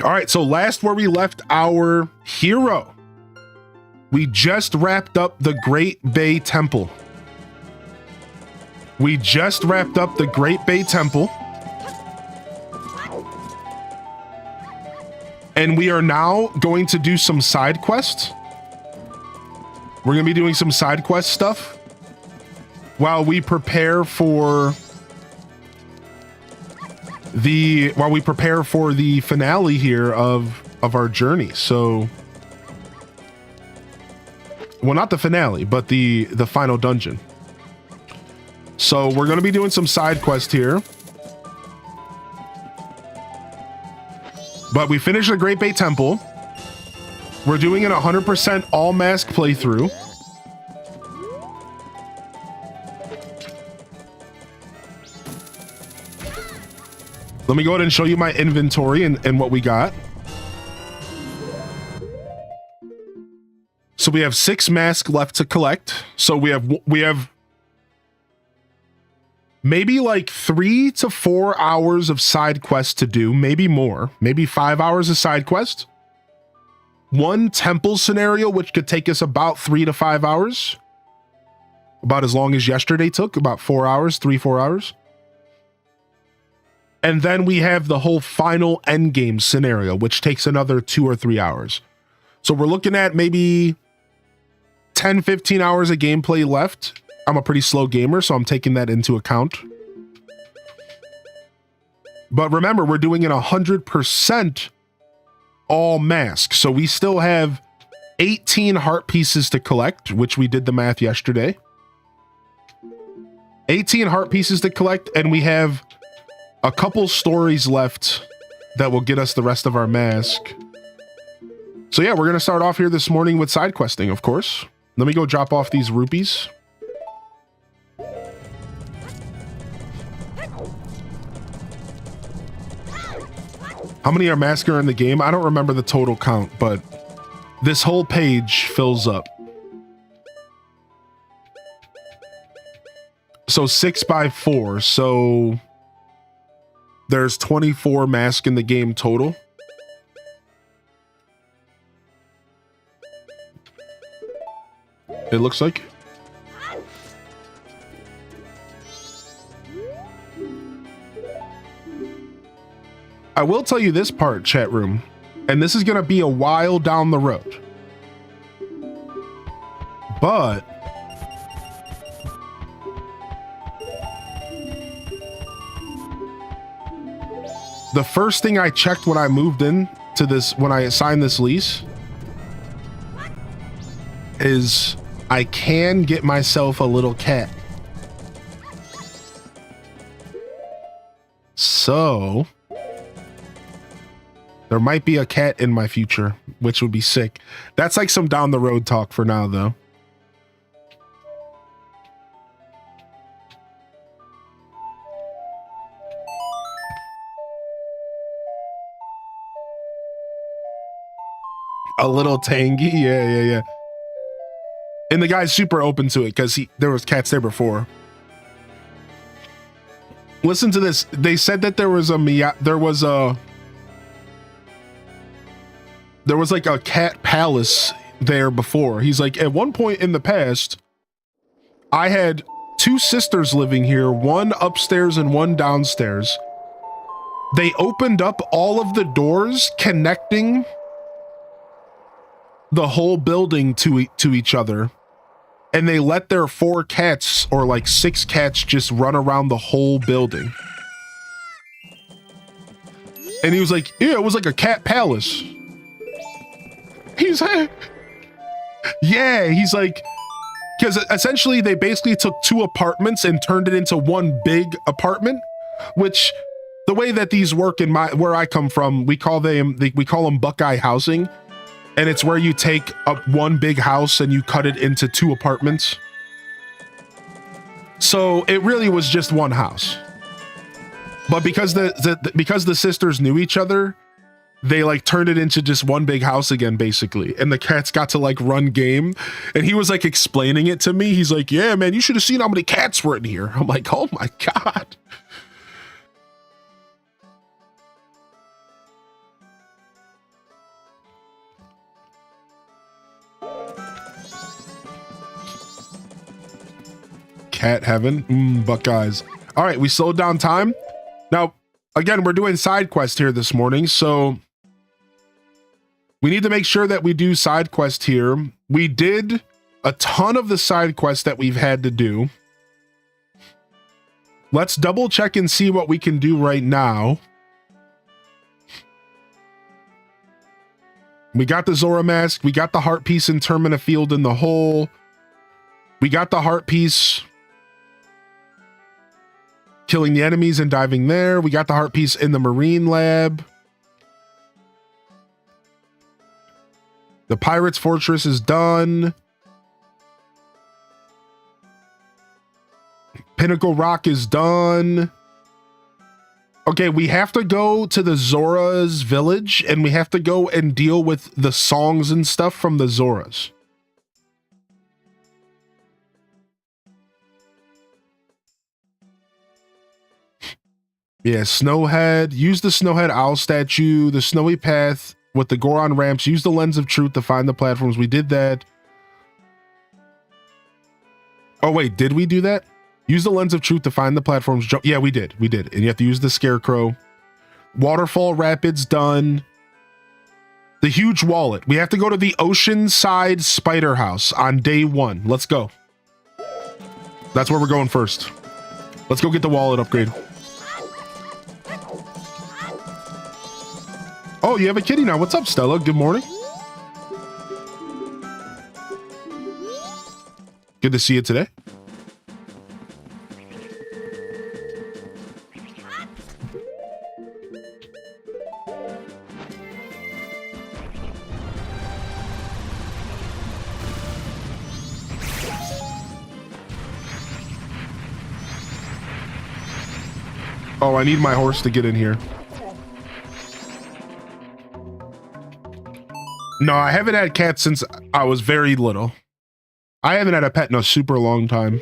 All right, so last where we left our hero, we just wrapped up the Great Bay Temple. We just wrapped up the Great Bay Temple. And we are now going to do some side quests. We're going to be doing some side quest stuff while we prepare for the finale here of our journey. So, well, not the finale, but the final dungeon. So we're going to be doing some side quest here. But we finished the Great Bay Temple. We're doing an 100% all mask playthrough. Let me go ahead and show you my inventory and what we got. So we have 6 masks left to collect. So we have maybe like 3 to 4 hours of side quests to do, maybe more, maybe 5 hours of side quest. 1 temple scenario, which could take us about 3 to 5 hours. About as long as yesterday took, about 4 hours, 3-4 hours. And then we have the whole final endgame scenario, which takes another 2 or 3 hours. So we're looking at maybe 10-15 hours of gameplay left. I'm a pretty slow gamer, so I'm taking that into account. But remember, we're doing it 100% all mask. So we still have 18 heart pieces to collect, which we did the math yesterday. 18 heart pieces to collect, and we have a couple stories left that will get us the rest of our mask. So yeah, we're going to start off here this morning with side questing, of course. Let me go drop off these rupees. How many are masker in the game? I don't remember the total count, but this whole page fills up. So 6 by 4. So there's 24 mask in the game total. It looks like. I will tell you this part, chat room, and this is going to be a while down the road. But the first thing I checked when I moved in to this, when I signed this lease, is I can get myself a little cat. So there might be a cat in my future, which would be sick. That's like some down the road talk for now, though. A little tangy, yeah. And the guy's super open to it because there was cats there before. Listen to this. They said that there was like a cat palace there before. He's like, at one point in the past, I had 2 sisters living here, one upstairs and one downstairs. They opened up all of the doors connecting the whole building to each other, and they let their 4 cats or like 6 cats just run around the whole building. And he was like, yeah, it was like a cat palace. He's like, yeah, he's like, because essentially they basically took 2 apartments and turned it into one big apartment, which the way that these work in where I come from, we call them Buckeye housing. And it's where you take up one big house and you cut it into 2 apartments. So it really was just one house. But because the sisters knew each other, they like turned it into just one big house again, basically. And the cats got to like run game. And he was like explaining it to me. He's like, yeah, man, you should have seen how many cats were in here. I'm like, oh my God. Cat heaven, Buckeyes. All right, we slowed down time. Now, again, we're doing side quest here this morning, so we need to make sure that we do side quest here. We did a ton of the side quests that we've had to do. Let's double check and see what we can do right now. We got the Zora mask. We got the heart piece in Termina Field in the hole. We got the heart piece killing the enemies and diving there. We got the heart piece in the marine lab. The Pirate's Fortress is done. Pinnacle Rock is done. Okay, we have to go to the Zora's village and we have to go and deal with the songs and stuff from the Zoras. Yeah, Snowhead. Use the Snowhead Owl statue, the snowy path with the Goron ramps. Use the lens of truth to find the platforms. We did that. Oh, wait, did we do that? Use the lens of truth to find the platforms. Yeah, we did. We did. And you have to use the scarecrow. Waterfall Rapids done. The huge wallet. We have to go to the Oceanside Spider House on day 1. Let's go. That's where we're going first. Let's go get the wallet upgrade. Oh, you have a kitty now. What's up, Stella? Good morning. Good to see you today. Oh, I need my horse to get in here. No, I haven't had cats since I was very little. I haven't had a pet in a super long time.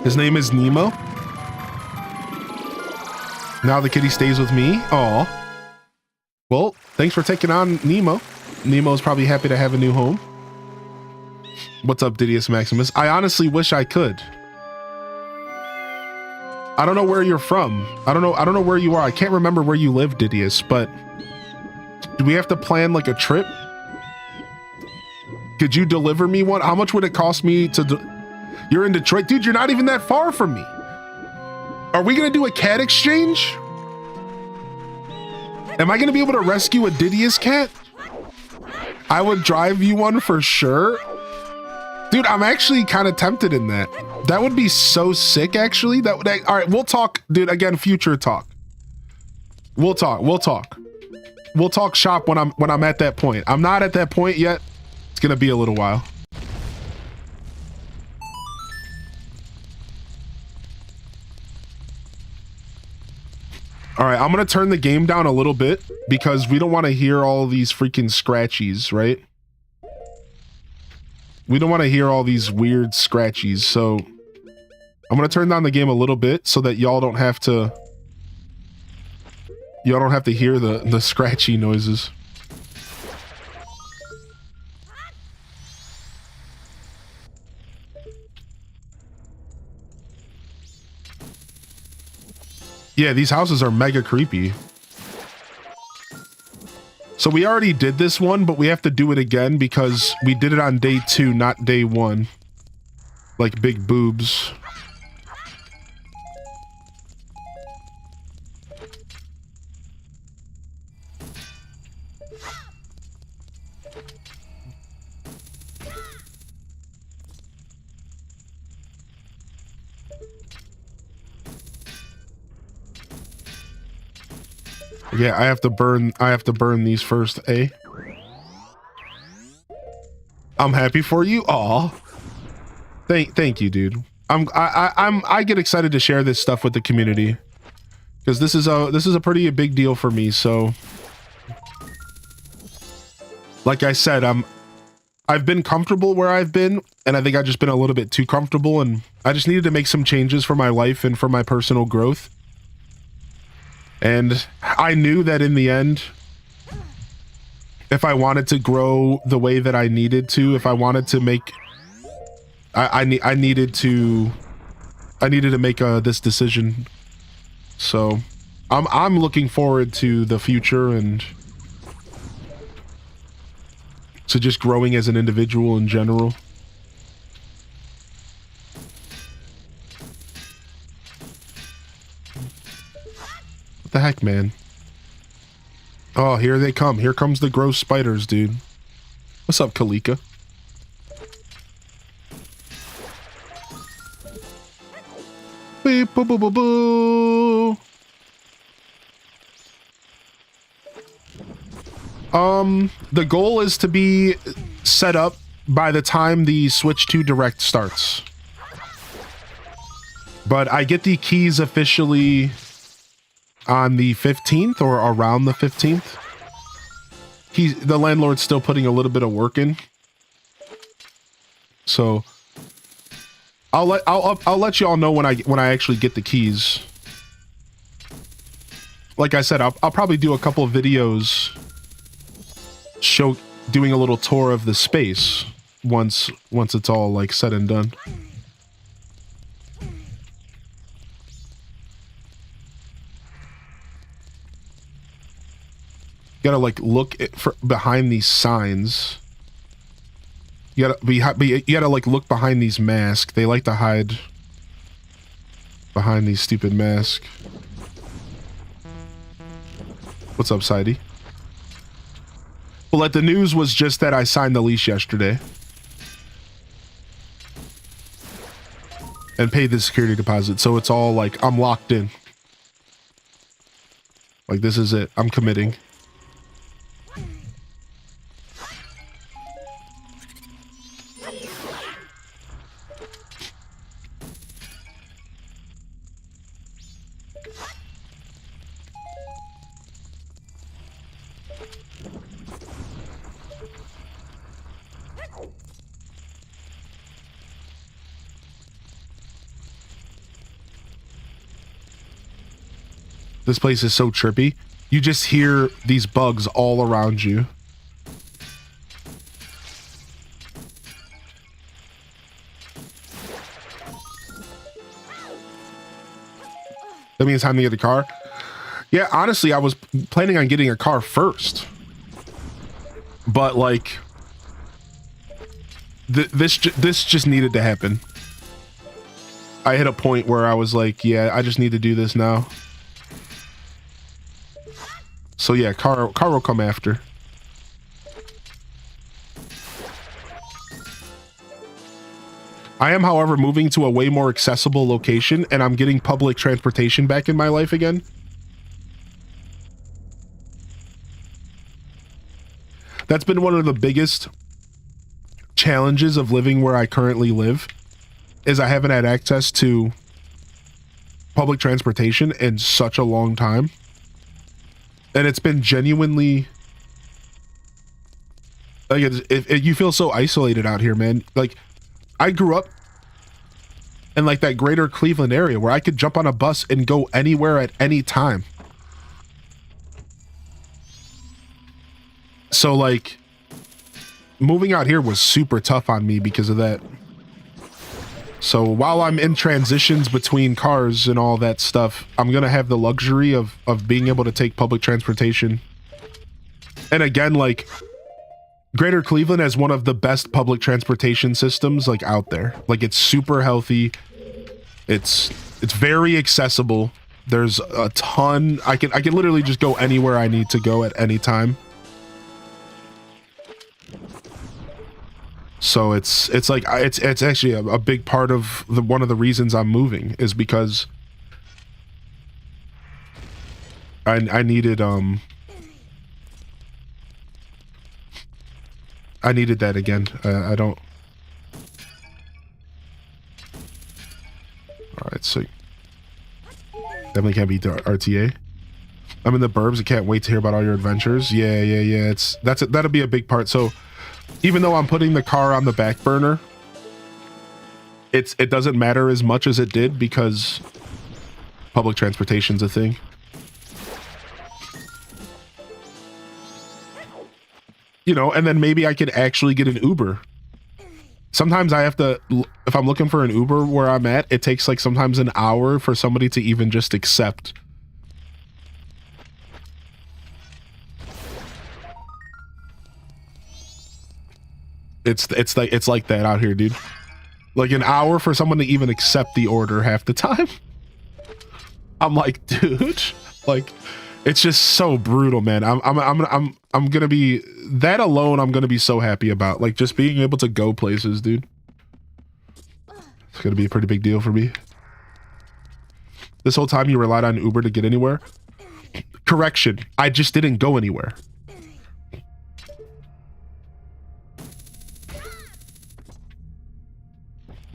His name is Nemo. Now the kitty stays with me. Aw. Well, thanks for taking on Nemo. Nemo's probably happy to have a new home. What's up, Didius Maximus? I honestly wish I could. I don't know where you're from. I don't know where you are. I can't remember where you live, Didius, but do we have to plan like a trip? Could you deliver me one? How much would it cost me to You're in Detroit? Dude, you're not even that far from me. Are we gonna do a cat exchange? Am I gonna be able to rescue a Didius cat? I would drive you one for sure. Dude, I'm actually kind of tempted in that. That would be so sick, actually. All right, we'll talk, dude. Again, future talk. We'll talk. We'll talk shop when I'm at that point. I'm not at that point yet. It's gonna be a little while. All right, I'm gonna turn the game down a little bit because we don't want to hear all these freaking scratchies, right? We don't want to hear all these weird scratchies, so I'm gonna turn down the game a little bit so that y'all don't have to hear the scratchy noises. Yeah, these houses are mega creepy. So we already did this one, but we have to do it again because we did it on day 2, not day 1. Like big boobs. Yeah, I have to burn these first, eh? I'm happy for you. Aw. Thank you, dude. I get excited to share this stuff with the community because this is a pretty big deal for me, so like I said, I've been comfortable where I've been, and I think I've just been a little bit too comfortable, and I just needed to make some changes for my life and for my personal growth. And I knew that in the end, if I wanted to grow the way that I needed to, if I wanted to make, I needed to make this decision. So I'm looking forward to the future and to just growing as an individual in general. What the heck, man? Oh, here they come. Here comes the gross spiders, dude. What's up, Kalika? Beep, boo, boo, boo, boo. The goal is to be set up by the time the Switch 2 Direct starts. But I get the keys officially on the 15th or around the 15th. The landlord's still putting a little bit of work in. So I'll let you all know when I actually get the keys. Like I said, I'll probably do a couple of videos doing a little tour of the space once it's all like said and done. You gotta like look behind these signs. You gotta like look behind these masks. They like to hide behind these stupid masks. What's up, Sidey? Well, like the news was just that I signed the lease yesterday. And paid the security deposit. So it's all like, I'm locked in. Like, this is it. I'm committing. This place is so trippy. You just hear these bugs all around you. That means time to get a car. Yeah, honestly, I was planning on getting a car first. But like, this just needed to happen. I hit a point where I was like, yeah, I just need to do this now. So yeah, car will come after. I am, however, moving to a way more accessible location, and I'm getting public transportation back in my life again. That's been one of the biggest challenges of living where I currently live, is I haven't had access to public transportation in such a long time. And it's been genuinely, like, you feel so isolated out here, man. Like, I grew up in like that greater Cleveland area where I could jump on a bus and go anywhere at any time. So like, moving out here was super tough on me because of that. So while I'm in transitions between cars and all that stuff, I'm gonna have the luxury of being able to take public transportation. And again, like, Greater Cleveland has one of the best public transportation systems like out there. Like, it's super healthy. It's very accessible. There's a ton. I can literally just go anywhere I need to go at any time. So it's actually a big part of one of the reasons I'm moving is because I needed that again. I don't. All right, so definitely can't beat the RTA. I'm in the burbs. I can't wait to hear about all your adventures. Yeah. That'll be a big part. So even though I'm putting the car on the back burner, it doesn't matter as much as it did because public transportation's a thing. You know, and then maybe I could actually get an Uber. Sometimes I have to, if I'm looking for an Uber where I'm at, it takes like sometimes an hour for somebody to even just accept. It's like that out here, dude. Like an hour for someone to even accept the order half the time. I'm like, dude, like, it's just so brutal, man. I'm gonna be that alone. I'm gonna be so happy about, like, just being able to go places, dude. It's gonna be a pretty big deal for me. This whole time you relied on Uber to get anywhere. Correction, I just didn't go anywhere.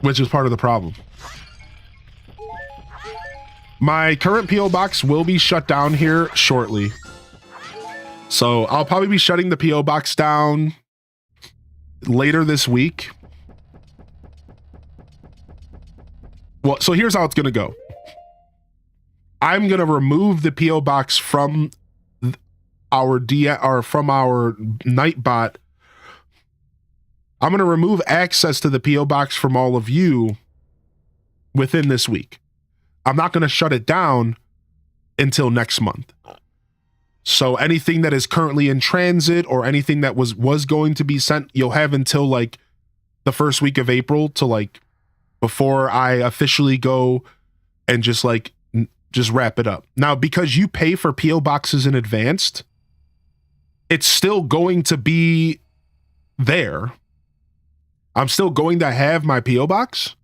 Which is part of the problem. My current P.O. box will be shut down here shortly. So I'll probably be shutting the P.O. box down later this week. Well, so here's how it's going to go. I'm going to remove the P.O. box from our Nightbot. I'm going to remove access to the P.O. box from all of you within this week. I'm not going to shut it down until next month. So anything that is currently in transit or anything that was going to be sent, you'll have until like the first week of April to like before I officially go and just wrap it up. Now, because you pay for P.O. boxes in advance, it's still going to be there. I'm still going to have my P.O. box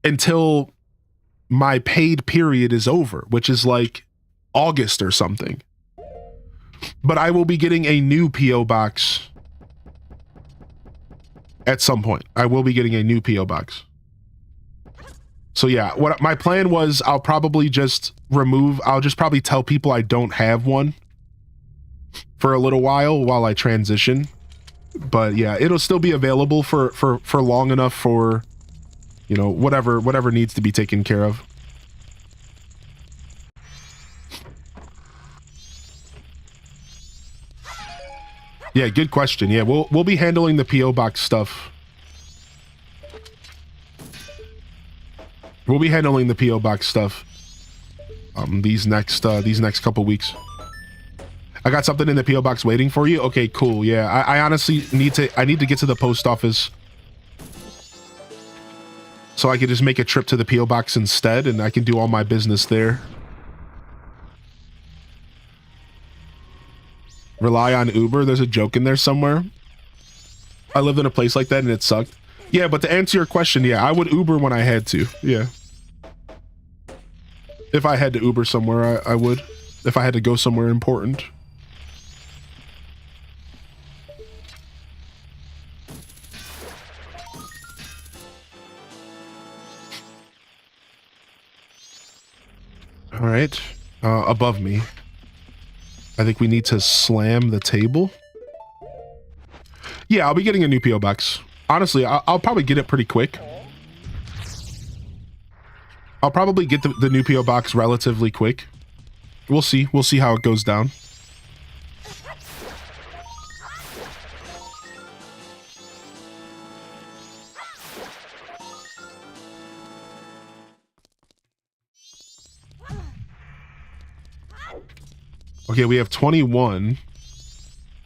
until my paid period is over, which is like August or something. But I will be getting a new P.O. box at some point. I will be getting a new P.O. box. So yeah, what my plan was, I'll probably just probably tell people I don't have one for a little while I transition. But yeah, it'll still be available for long enough for, you know, whatever needs to be taken care of. Yeah, good question. Yeah, we'll be handling the PO box stuff. We'll be handling the PO box stuff these next couple weeks. I got something in the PO box waiting for you. Okay, cool. Yeah, I honestly need to get to the post office so I could just make a trip to the PO box instead, and I can do all my business there. Rely on Uber. There's a joke in there somewhere. I lived in a place like that and it sucked. Yeah, but to answer your question, yeah, I would Uber when I had to. Yeah. If I had to Uber somewhere, I would. If I had to go somewhere important. All right. Above me. I think we need to slam the table. Yeah, I'll be getting a new PO box. Honestly, I'll probably get it pretty quick. I'll probably get the new PO box relatively quick. We'll see. We'll see how it goes down. Okay, we have 21.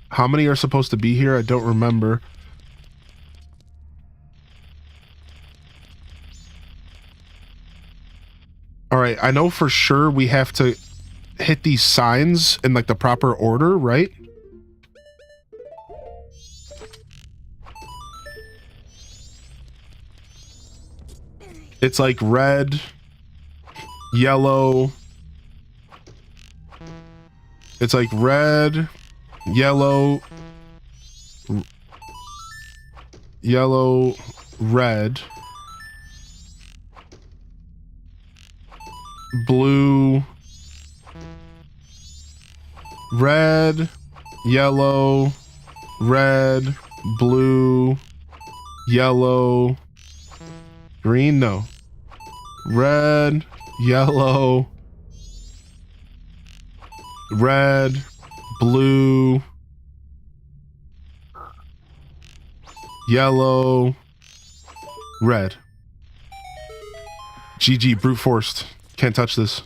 How many are supposed to be here? I don't remember. All right, I know for sure we have to hit these signs in like the proper order, right? It's like red, yellow. It's like red, yellow, red, blue, red, yellow, red, blue, yellow, green, no. Red, yellow, red, blue, yellow, red. GG, brute forced. Can't touch this.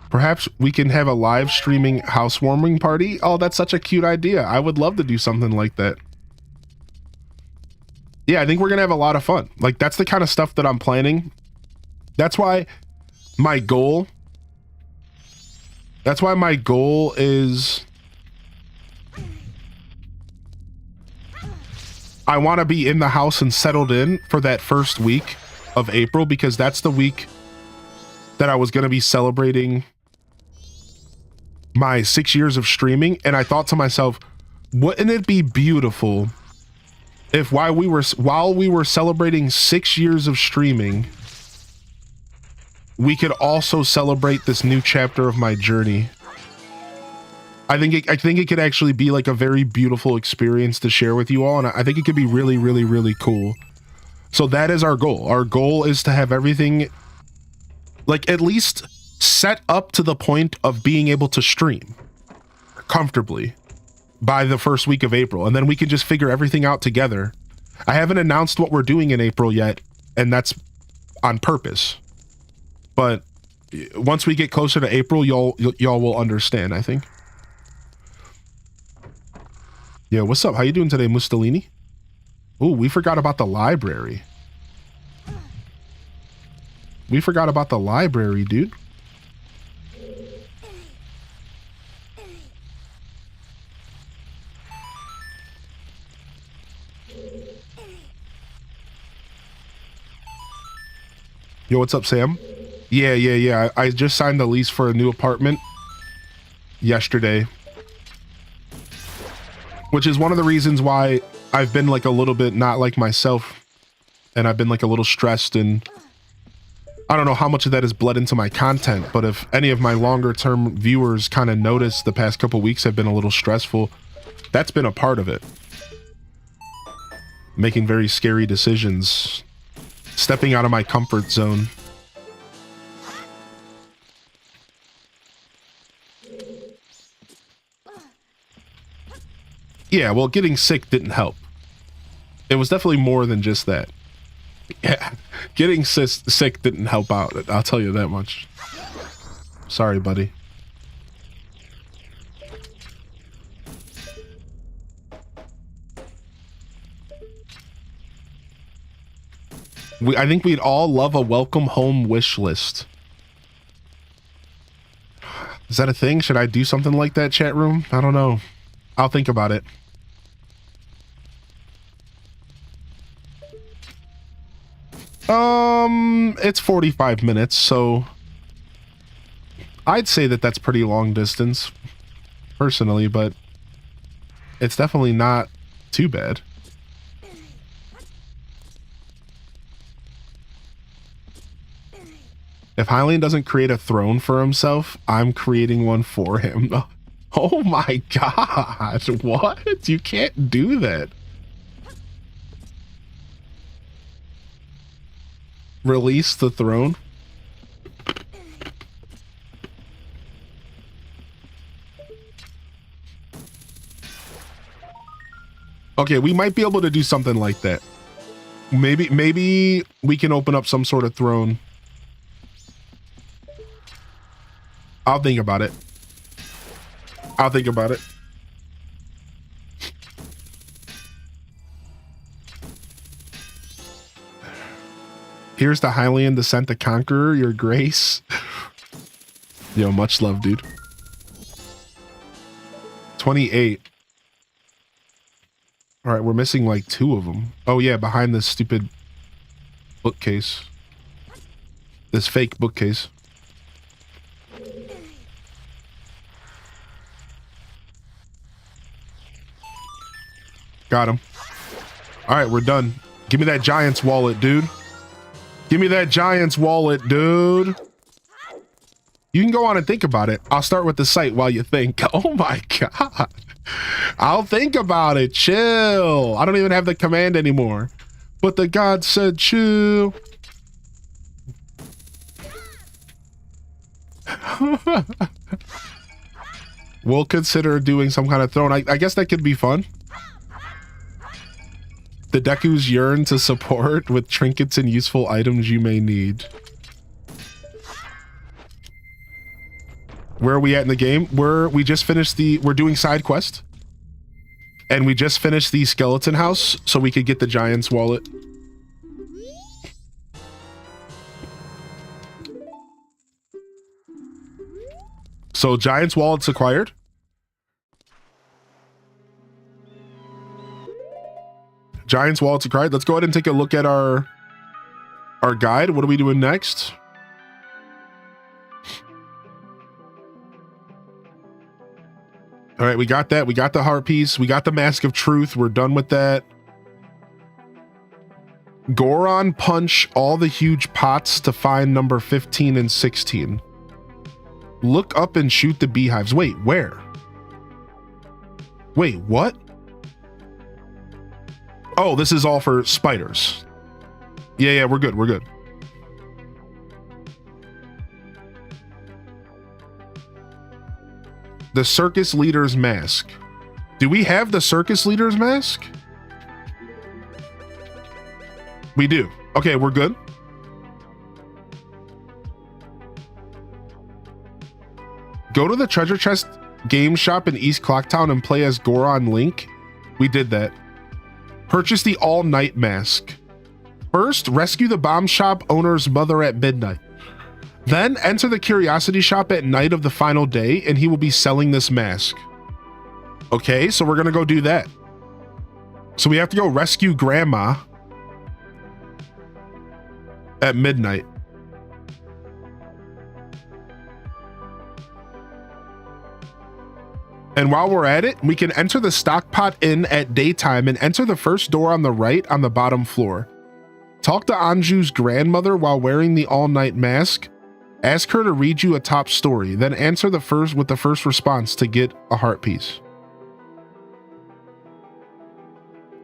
Perhaps we can have a live streaming housewarming party. Oh, that's such a cute idea. I would love to do something like that. Yeah, I think we're going to have a lot of fun. Like, that's the kind of stuff that I'm planning. That's why my goal is I want to be in the house and settled in for that first week of April, because that's the week that I was going to be celebrating my 6 years of streaming. And I thought to myself, wouldn't it be beautiful if while we were celebrating 6 years of streaming, we could also celebrate this new chapter of my journey? I think it could actually be like a very beautiful experience to share with you all, and I think it could be really, really, really cool. So that is our goal. Our goal is to have everything like at least set up to the point of being able to stream comfortably by the first week of April, and then we can just figure everything out together. I haven't announced what we're doing in April yet, and that's on purpose. But once we get closer to April, y'all will understand, I think. Yeah, what's up? How you doing today, Mustalini? Oh, we forgot about the library. We forgot about the library, dude. Yo, what's up, Sam? Yeah. I just signed the lease for a new apartment yesterday. Which is one of the reasons why I've been like a little bit not like myself. And I've been like a little stressed, and I don't know how much of that has bled into my content, but if any of my longer term viewers kind of notice the past couple weeks have been a little stressful, that's been a part of it. Making very scary decisions. Stepping out of my comfort zone. Yeah, well, getting sick didn't help. It was definitely more than just that. Yeah, getting sick didn't help out. I'll tell you that much. Sorry, buddy. I think we'd all love a welcome home wish list. Is that a thing? Should I do something like that, chat room? I don't know. I'll think about it. It's 45 minutes, so I'd say that that's pretty long distance, personally, but it's definitely not too bad. If Hylian doesn't create a throne for himself, I'm creating one for him. Oh my god, what? You can't do that. Release the throne? Okay, we might be able to do something like that. Maybe we can open up some sort of throne. I'll think about it. I'll think about it. Here's the Hylian descent to Conqueror, your grace. Yo, much love, dude. 28. All right, we're missing like 2 of them. Oh yeah, behind this stupid bookcase. This fake bookcase. Got him. All right, we're done. Give me that Giant's wallet, dude. Give me that Giant's wallet, dude. You can go on and think about it. I'll start with the site while you think. Oh my god. I'll think about it. Chill. I don't even have the command anymore. But the god said chill. We'll consider doing some kind of throne. I guess that could be fun. The Dekus yearn to support with trinkets and useful items you may need. Where are we at in the game? We just finished we're doing side quest. And we just finished the skeleton house so we could get the Giant's wallet. So Giant's wallet's acquired. Giant's wallet's acquired. Let's go ahead and take a look at our guide. What are we doing next? All right, we got that. We got the heart piece. We got the Mask of Truth. We're done with that. Goron punch all the huge pots to find number 15 and 16. Look up and shoot the beehives. Wait, where? Wait, what? Oh, this is all for spiders. Yeah, we're good. We're good. The circus leader's mask. Do we have the circus leader's mask? We do. Okay, we're good. Go to the treasure chest game shop in East Clocktown and play as Goron Link. We did that. Purchase the all-night mask. First, rescue the bomb shop owner's mother at midnight. Then enter the curiosity shop at night of the final day and he will be selling this mask. Okay, so we're gonna go do that. So we have to go rescue grandma at midnight. And while we're at it, we can enter the Stockpot Inn at daytime and enter the first door on the right on the bottom floor. Talk to Anju's grandmother while wearing the all-night mask. Ask her to read you a top story, then answer the first response to get a heart piece.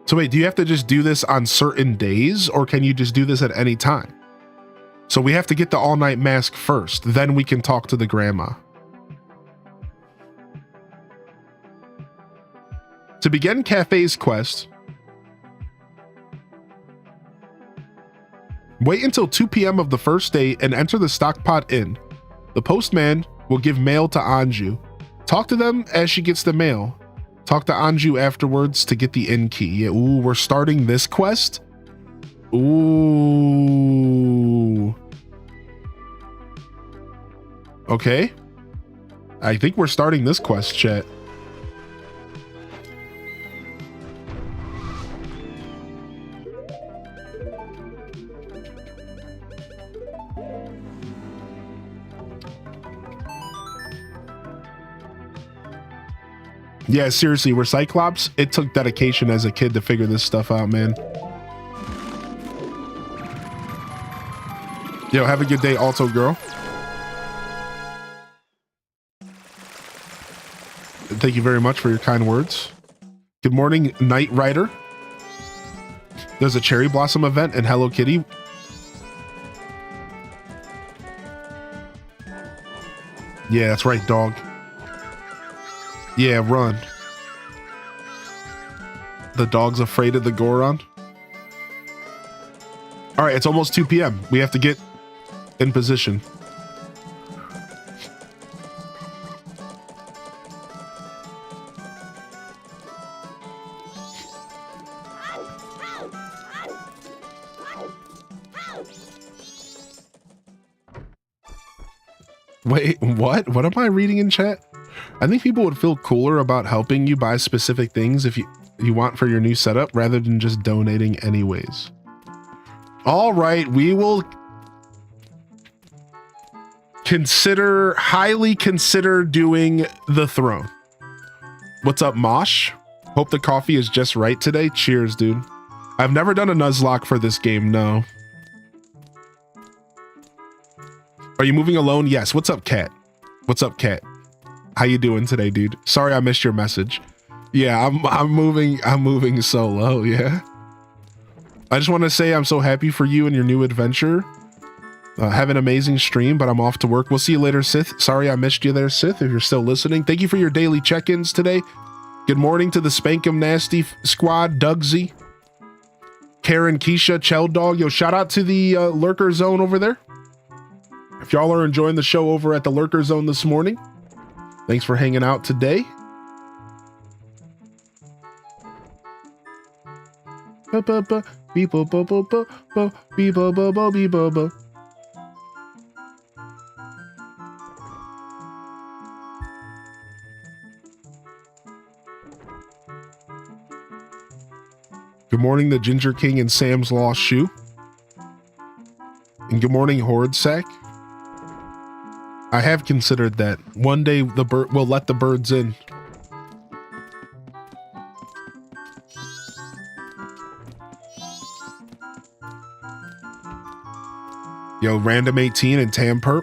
So wait, do you have to just do this on certain days or can you just do this at any time? So we have to get the all-night mask first, then we can talk to the grandma. To begin Cafe's quest, wait until 2 p.m. of the first day and enter the Stockpot Inn. The postman will give mail to Anju. Talk to them as she gets the mail. Talk to Anju afterwards to get the inn key. Yeah, ooh, we're starting this quest? Ooh. Okay. I think we're starting this quest, chat. Yeah, seriously, we're Cyclops. It took dedication as a kid to figure this stuff out, man. Yo, have a good day, Alto girl. Thank you very much for your kind words. Good morning, Knight Rider. There's a cherry blossom event in Hello Kitty. Yeah, that's right, dog. Yeah, run. The dog's afraid of the Goron. All right, it's almost 2 p.m. We have to get in position. Wait, what? What am I reading in chat? I think people would feel cooler about helping you buy specific things if you want for your new setup rather than just donating anyways. All right, we will highly consider doing the throne. What's up, Mosh? Hope the coffee is just right today. Cheers, dude. I've never done a Nuzlocke for this game, no. Are you moving alone? Yes. What's up, Cat? What's up, Cat? How you doing today, dude? Sorry I missed your message. Yeah, I'm moving solo, yeah. I just want to say I'm so happy for you and your new adventure. Have an amazing stream, but I'm off to work. We'll see you later, Sith. Sorry I missed you there, Sith, if you're still listening. Thank you for your daily check-ins today. Good morning to the Spankum Nasty squad, Dugsy, Karen, Keisha, Chell Dog. Yo, shout out to the Lurker Zone over there. If y'all are enjoying the show over at the Lurker Zone this morning, thanks for hanging out today. Good morning, the Ginger King and Sam's Lost Shoe. And good morning, Horde Sack. I have considered that. One day the bird will let the birds in. Yo, Random 18 and Tam Perp.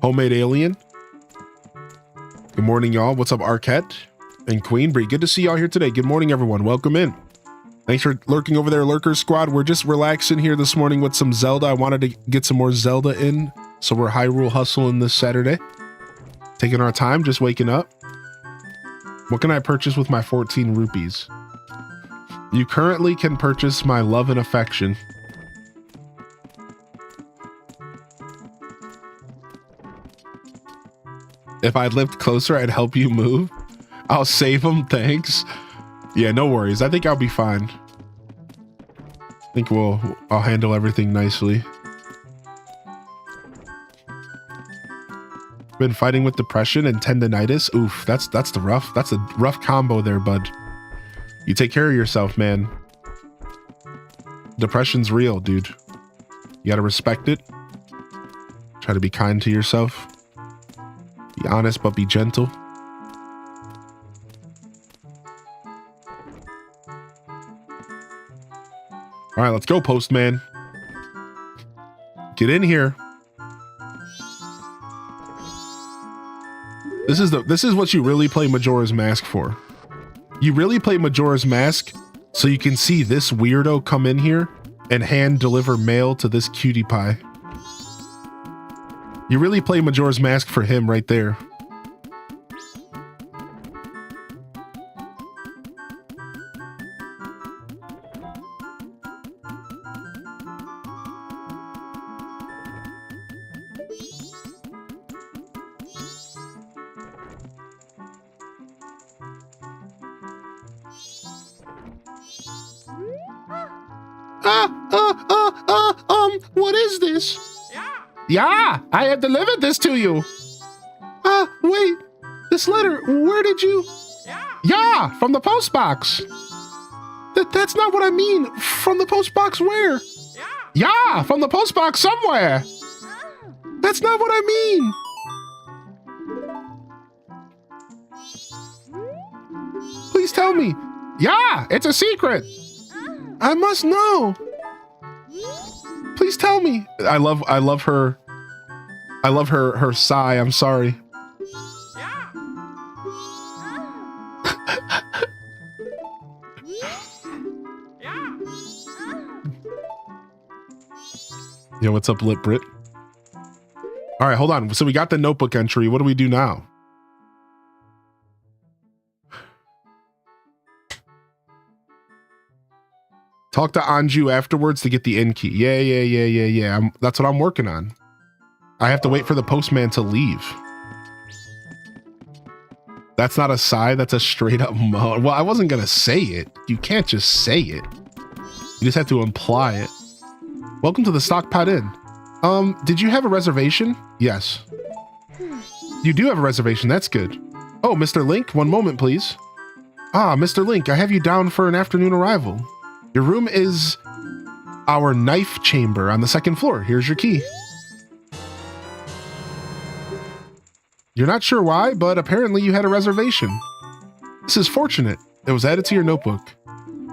Homemade Alien. Good morning, y'all. What's up, Arquette and Queen Bree? Good to see y'all here today. Good morning, everyone. Welcome in. Thanks for lurking over there, Lurker Squad. We're just relaxing here this morning with some Zelda. I wanted to get some more Zelda in, so we're Hyrule hustling this Saturday. Taking our time, just waking up. What can I purchase with my 14 rupees? You currently can purchase my love and affection. If I lived closer, I'd help you move. I'll save them, thanks. Yeah, no worries. I think I'll be fine. think I'll handle everything nicely. Been fighting with depression and tendinitis. Oof, that's a rough combo there, bud. You take care of yourself, man. Depression's real, dude. You gotta respect it. Try to be kind to yourself. Be honest, but be gentle. All right, let's go, Postman. Get in here. This is what you really play Majora's Mask for. You really play Majora's Mask so you can see this weirdo come in here and hand deliver mail to this cutie pie. You really play Majora's Mask for him right there. What is this? Yeah, I have delivered this to you. Wait, this letter, where did you? Yeah, from the post box. That's not what I mean. From the post box where? Yeah, from the post box somewhere. That's not what I mean. Please tell me. Yeah, it's a secret. I must know. Please tell me. I love her. I love her sigh. I'm sorry. Yo, what's up, Lit Brit? All right, hold on. So we got the notebook entry. What do we do now? Talk to Anju afterwards to get the inn key. Yeah. That's what I'm working on. I have to wait for the postman to leave. That's not a sigh. That's a straight up moan. Well, I wasn't going to say it. You can't just say it. You just have to imply it. Welcome to the Stockpot Inn. Did you have a reservation? Yes. You do have a reservation. That's good. Oh, Mr. Link, one moment, please. Ah, Mr. Link, I have you down for an afternoon arrival. Your room is our knife chamber on the second floor. Here's your key. You're not sure why, but apparently you had a reservation. This is fortunate. It was added to your notebook.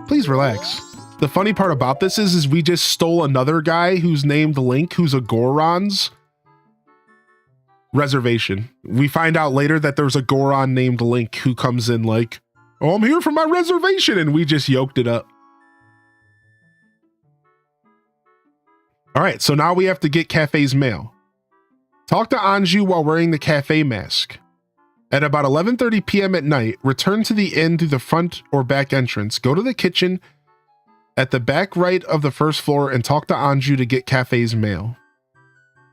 Please relax. The funny part about this is we just stole another guy who's named Link, who's a Goron's reservation. We find out later that there's a Goron named Link who comes in like, oh, I'm here for my reservation, and we just yoked it up. All right, so now we have to get Cafe's mail. Talk to Anju while wearing the cafe mask. At about 11:30 p.m. at night, return to the inn through the front or back entrance. Go to the kitchen at the back right of the first floor and talk to Anju to get Cafe's mail.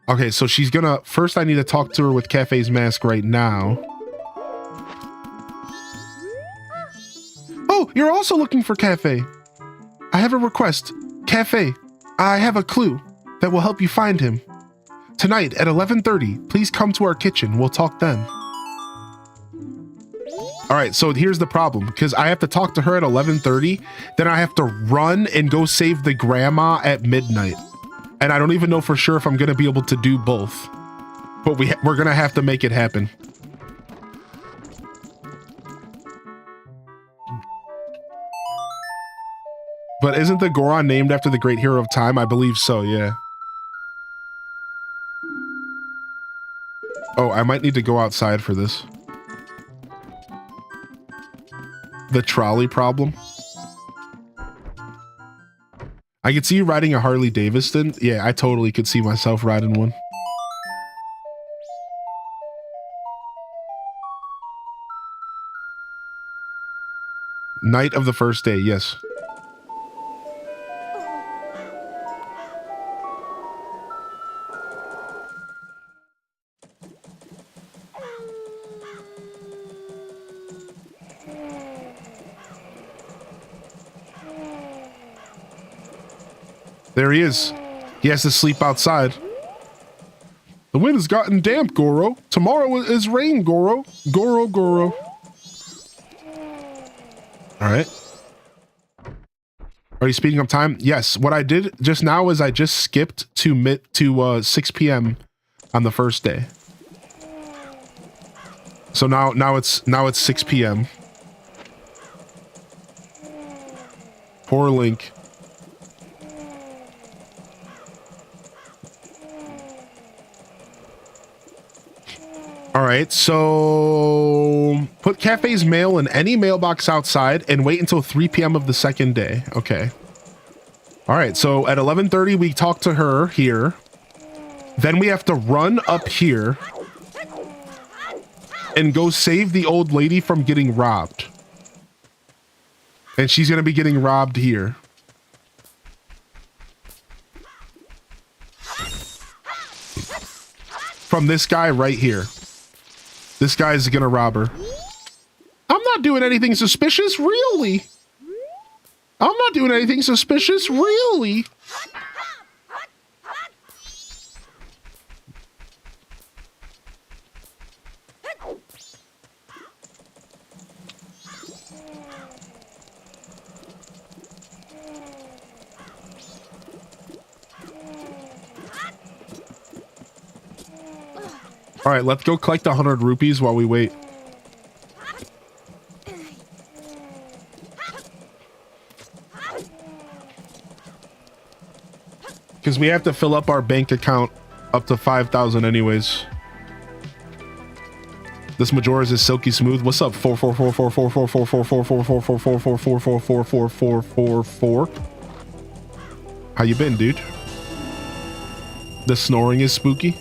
Okay, so she's gonna... First, I need to talk to her with Cafe's mask right now. Oh, you're also looking for Cafe. I have a request. Cafe, I have a clue that will help you find him. Tonight at 11:30, please come to our kitchen. We'll talk then. All right, so here's the problem, because I have to talk to her at 11:30, then I have to run and go save the grandma at midnight. And I don't even know for sure if I'm going to be able to do both. But we're going to have to make it happen. But isn't the Goron named after the great hero of time? I believe so, yeah. Oh, I might need to go outside for this. The trolley problem. I could see you riding a Harley Davidson. Yeah, I totally could see myself riding one. Night of the first day, yes. There he is. He has to sleep outside. The wind has gotten damp, Goro. Tomorrow is rain, Goro. Goro. All right. Are you speeding up time? Yes. What I did just now is I just skipped to 6 p.m. on the first day. So now it's 6 p.m. Poor Link. All right, so put Cafe's mail in any mailbox outside and wait until 3 p.m. of the second day. Okay. All right, so at 11:30 we talk to her here. Then we have to run up here and go save the old lady from getting robbed. And she's going to be getting robbed here. From this guy right here. This guy's gonna rob her. I'm not doing anything suspicious, really. I'm not doing anything suspicious, really. All right, let's go collect 100 rupees while we wait. Because we have to fill up our bank account up to 5,000 anyways. This Majora's is silky smooth. What's up? 4444444444444444444. How you been, dude? The snoring is spooky.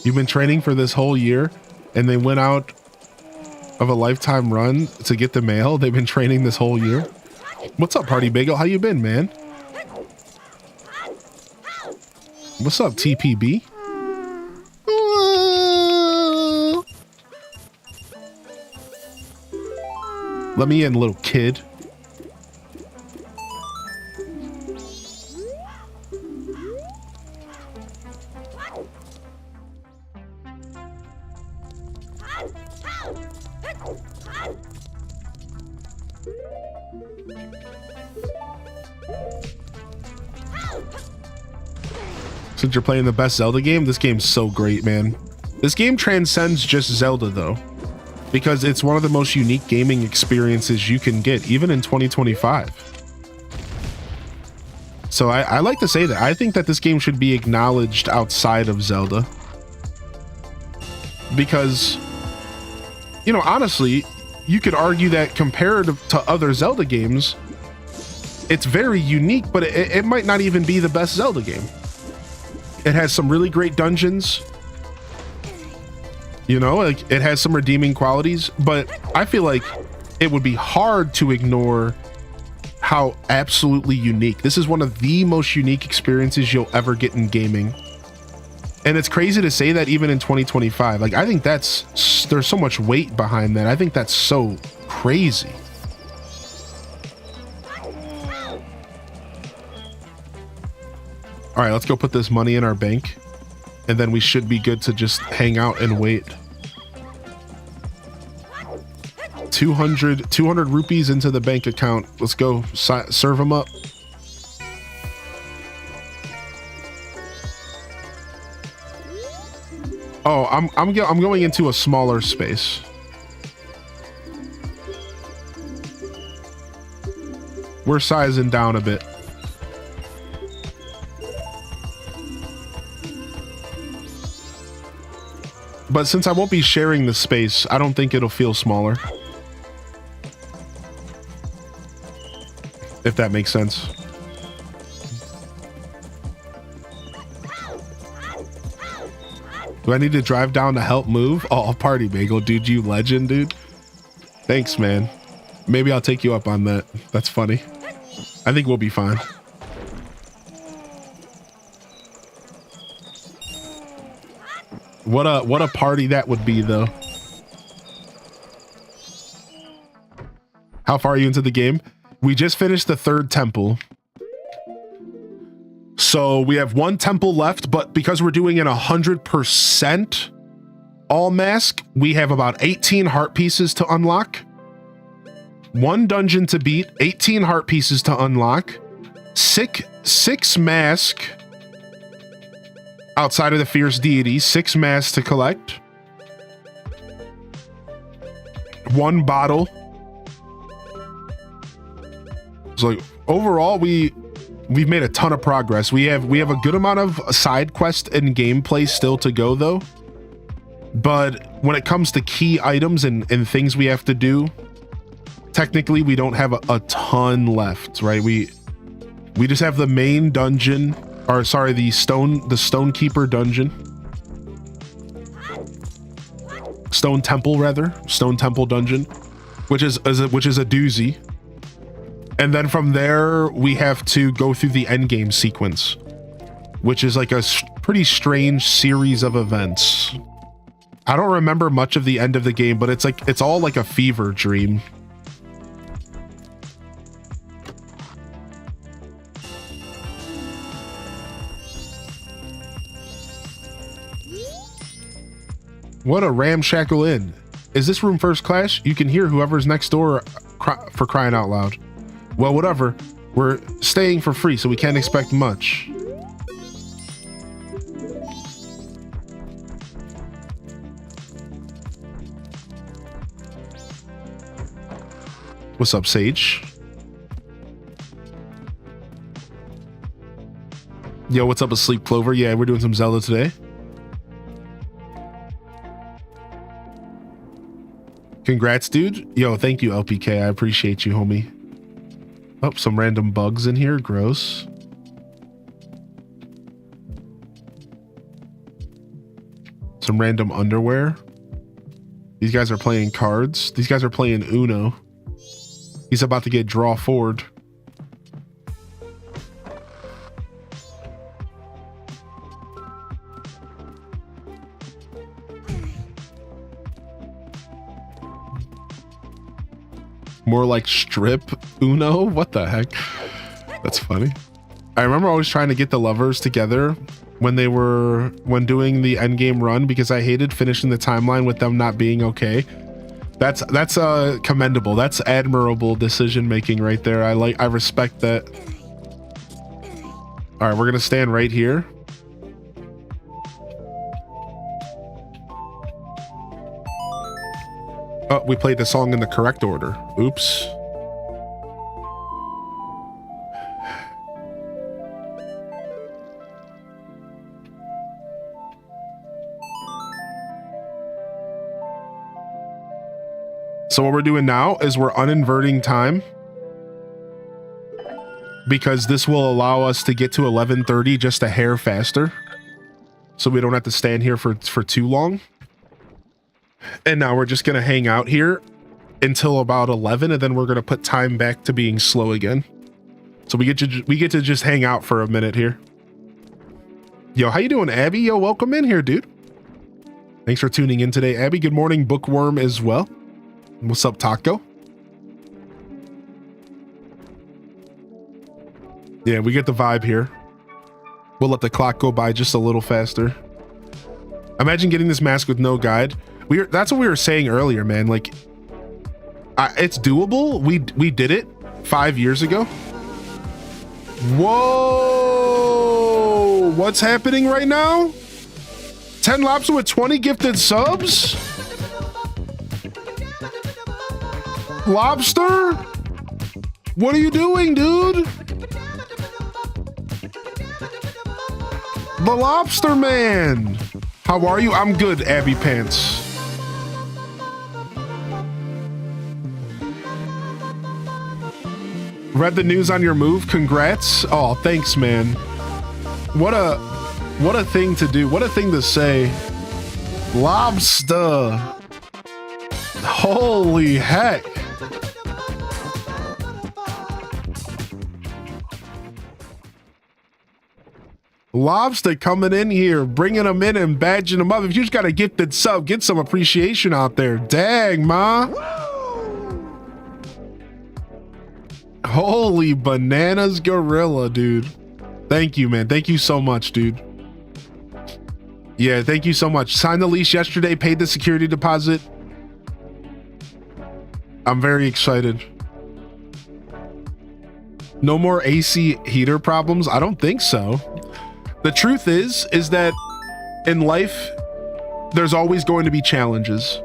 You've been training for this whole year, and they went out of a lifetime run to get the mail. They've been training this whole year. What's up, Party Bagel? How you been, man? What's up, TPB? Let me in, little kid. Since you're playing the best Zelda game, this game's so great, man. This game transcends just Zelda, though, because it's one of the most unique gaming experiences you can get, even in 2025. So I like to say that. I think that this game should be acknowledged outside of Zelda. Because, you know, honestly, you could argue that compared to other Zelda games, it's very unique, but it might not even be the best Zelda game. It has some really great dungeons. You know, like it has some redeeming qualities, but I feel like it would be hard to ignore how absolutely unique. This is one of the most unique experiences you'll ever get in gaming. And it's crazy to say that even in 2025. Like, I think there's so much weight behind that. I think that's so crazy. All right, let's go put this money in our bank, and then we should be good to just hang out and wait. 200 rupees into the bank account. Let's go serve them up. Oh, I'm going into a smaller space. We're sizing down a bit. But since I won't be sharing the space, I don't think it'll feel smaller. If that makes sense. Do I need to drive down to help move? Oh, Party Bagel, dude, you legend, dude. Thanks, man. Maybe I'll take you up on that. That's funny. I think we'll be fine. What a party that would be, though. How far are you into the game? We just finished the 3rd temple. So we have 1 temple left, but because we're doing an 100% all mask, we have about 18 heart pieces to unlock. 1 dungeon to beat, 18 heart pieces to unlock, 6 mask outside of the fierce deity, 6 masks to collect, 1 bottle. So overall, we've made a ton of progress. We have a good amount of side quest and gameplay still to go, though. But when it comes to key items and things we have to do, technically we don't have a ton left, right? We just have the main dungeon, or sorry, the Stonekeeper dungeon. Stone Temple dungeon, which is a doozy. And then from there, we have to go through the endgame sequence, which is like a pretty strange series of events. I don't remember much of the end of the game, but it's all like a fever dream. What a ramshackle inn. Is this room first class? You can hear whoever's next door for crying out loud. Well, whatever. We're staying for free, so we can't expect much. What's up, Sage? Yo, what's up, Asleep Clover? Yeah, we're doing some Zelda today. Congrats, dude. Yo, thank you, LPK. I appreciate you, homie. Oh, some random bugs in here. Gross. Some random underwear. These guys are playing cards. These guys are playing Uno. He's about to get draw forward. More like strip Uno? What the heck? That's funny. I remember always trying to get the lovers together when doing the endgame run because I hated finishing the timeline with them not being okay. That's commendable. That's admirable decision making right there. I respect that. All right, we're gonna stand right here. Oh, we played the song in the correct order. Oops. So what we're doing now is we're uninverting time because this will allow us to get to 11:30 just a hair faster. So we don't have to stand here for too long. And now we're just going to hang out here until about 11, and then we're going to put time back to being slow again. So we get to just hang out for a minute here. Yo, how you doing, Abby? Yo, welcome in here, dude. Thanks for tuning in today, Abby. Good morning, Bookworm, as well. What's up, Taco? Yeah, we get the vibe here. We'll let the clock go by just a little faster. Imagine getting this mask with no guide. That's what we were saying earlier, man. Like, it's doable. We did it 5 years ago. Whoa! What's happening right now? 10 Lobster with 20 gifted subs? Lobster? What are you doing, dude? The Lobster Man. How are you? I'm good, Abby Pants. Read the news on your move. Congrats. Oh, thanks, man. What a thing to do. What a thing to say. Lobster. Holy heck. Lobster coming in here, bringing them in and badging them up. If you just got a gifted sub, get some appreciation out there. Dang, ma. Holy bananas gorilla, dude. Thank you, man. Thank you so much, dude. Yeah, thank you so much. Signed the lease yesterday, paid the security deposit. I'm very excited. No more AC heater problems? I don't think so. The truth is that in life, there's always going to be challenges.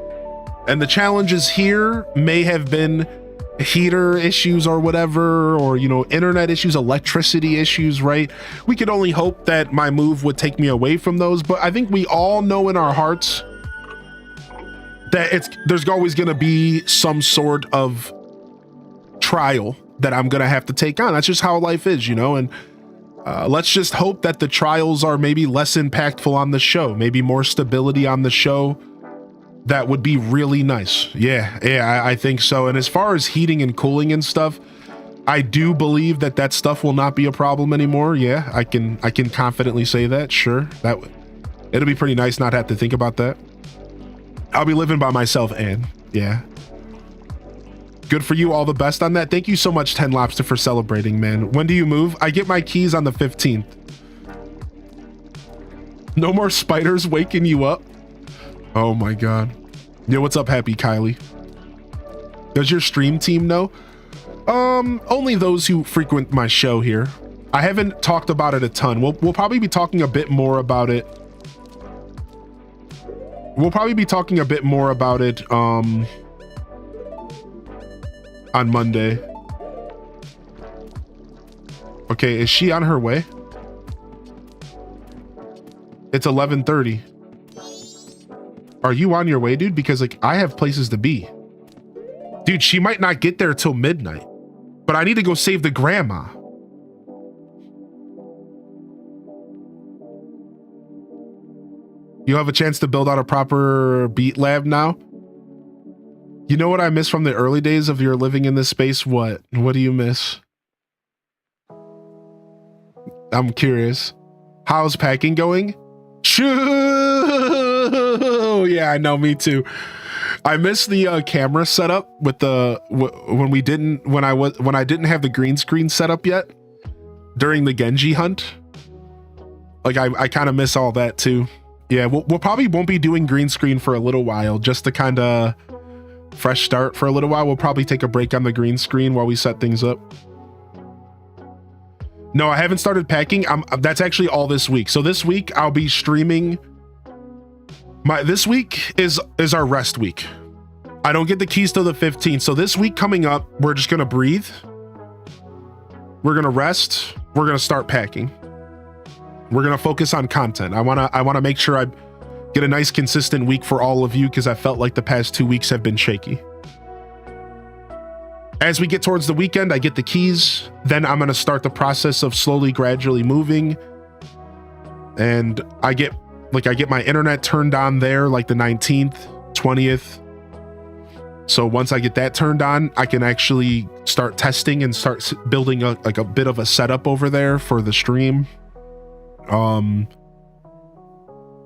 And the challenges here may have been heater issues or whatever, or, you know, internet issues, electricity issues, right? We could only hope that my move would take me away from those. But I think we all know in our hearts that there's always going to be some sort of trial that I'm going to have to take on. That's just how life is, you know? And let's just hope that the trials are maybe less impactful on the show, maybe more stability on the show. That would be really nice. Yeah, I think so. And as far as heating and cooling and stuff, I do believe that stuff will not be a problem anymore. Yeah, I can confidently say that. Sure, it'll be pretty nice not have to think about that. I'll be living by myself, and yeah. Good for you. All the best on that. Thank you so much, 10 Lobster, for celebrating, man. When do you move? I get my keys on the 15th. No more spiders waking you up. Oh my God. Yo, what's up, Happy Kylie? Does your stream team know? Only those who frequent my show here. I haven't talked about it a ton. We'll probably be talking a bit more about it. On Monday. Okay, is she on her way? It's 11:30. Are you on your way, dude? Because like I have places to be. Dude, she might not get there till midnight. But I need to go save the grandma. You have a chance to build out a proper beat lab now? You know what I miss from the early days of your living in this space? What? What do you miss? I'm curious. How's packing going? Shoo! Yeah, I know, me too. I miss the camera setup with when I didn't have the green screen set up yet during the Genji hunt. Like I kind of miss all that too. Yeah, we'll probably won't be doing green screen for a little while, just to kind of fresh start for a little while. We'll probably take a break on the green screen while we set things up. No, I haven't started packing. That's actually all this week. So this week I'll be streaming. This week is our rest week. I don't get the keys till the 15th. So this week coming up, we're just gonna breathe. We're gonna rest. We're gonna start packing. We're gonna focus on content. I wanna make sure I get a nice consistent week for all of you, because I felt like the past 2 weeks have been shaky. As we get towards the weekend, I get the keys. Then I'm gonna start the process of slowly, gradually moving. And I get my internet turned on there like the 19th, 20th. So once I get that turned on, I can actually start testing and start building a bit of a setup over there for the stream.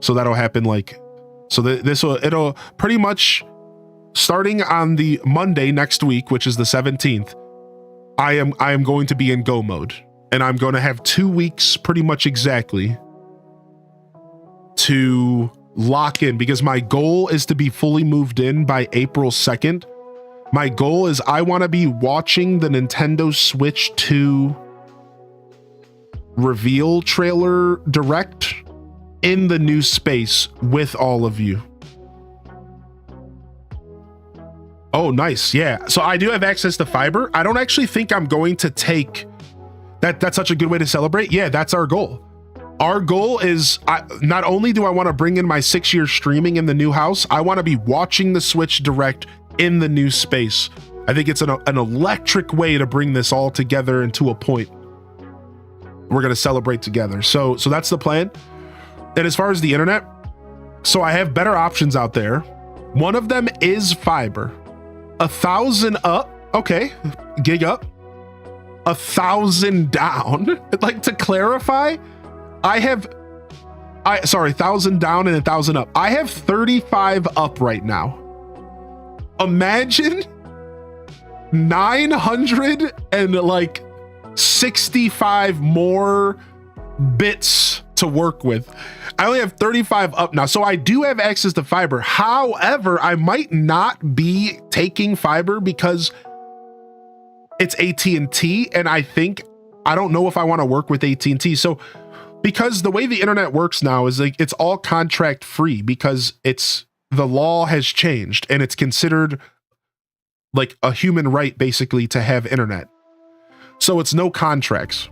So that'll happen it'll pretty much, starting on the Monday next week, which is the 17th, I am going to be in go mode, and I'm going to have 2 weeks pretty much exactly to lock in, because my goal is to be fully moved in by April 2nd. My goal is I want to be watching the Nintendo Switch 2 reveal trailer direct in the new space with all of you. Oh, nice. Yeah. So I do have access to fiber. I don't actually think I'm going to take that. That's such a good way to celebrate. Yeah, that's our goal. Our goal is, not only do I want to bring in my 6-year streaming in the new house, I want to be watching the Switch direct in the new space. I think it's an electric way to bring this all together into a point. We're going to celebrate together. So that's the plan. And as far as the internet, so I have better options out there. One of them is fiber. 1,000 up. Okay. Gig up. 1,000 down. Like, to clarify, sorry, 1,000 down and 1,000 up. I have 35 up right now. Imagine 965 more bits to work with. I only have 35 up now, so I do have access to fiber. However, I might not be taking fiber because it's AT&T, and I don't know if I want to work with AT&T. So because the way the internet works now is like it's all contract free because the law has changed and it's considered like a human right basically to have internet. So it's no contracts.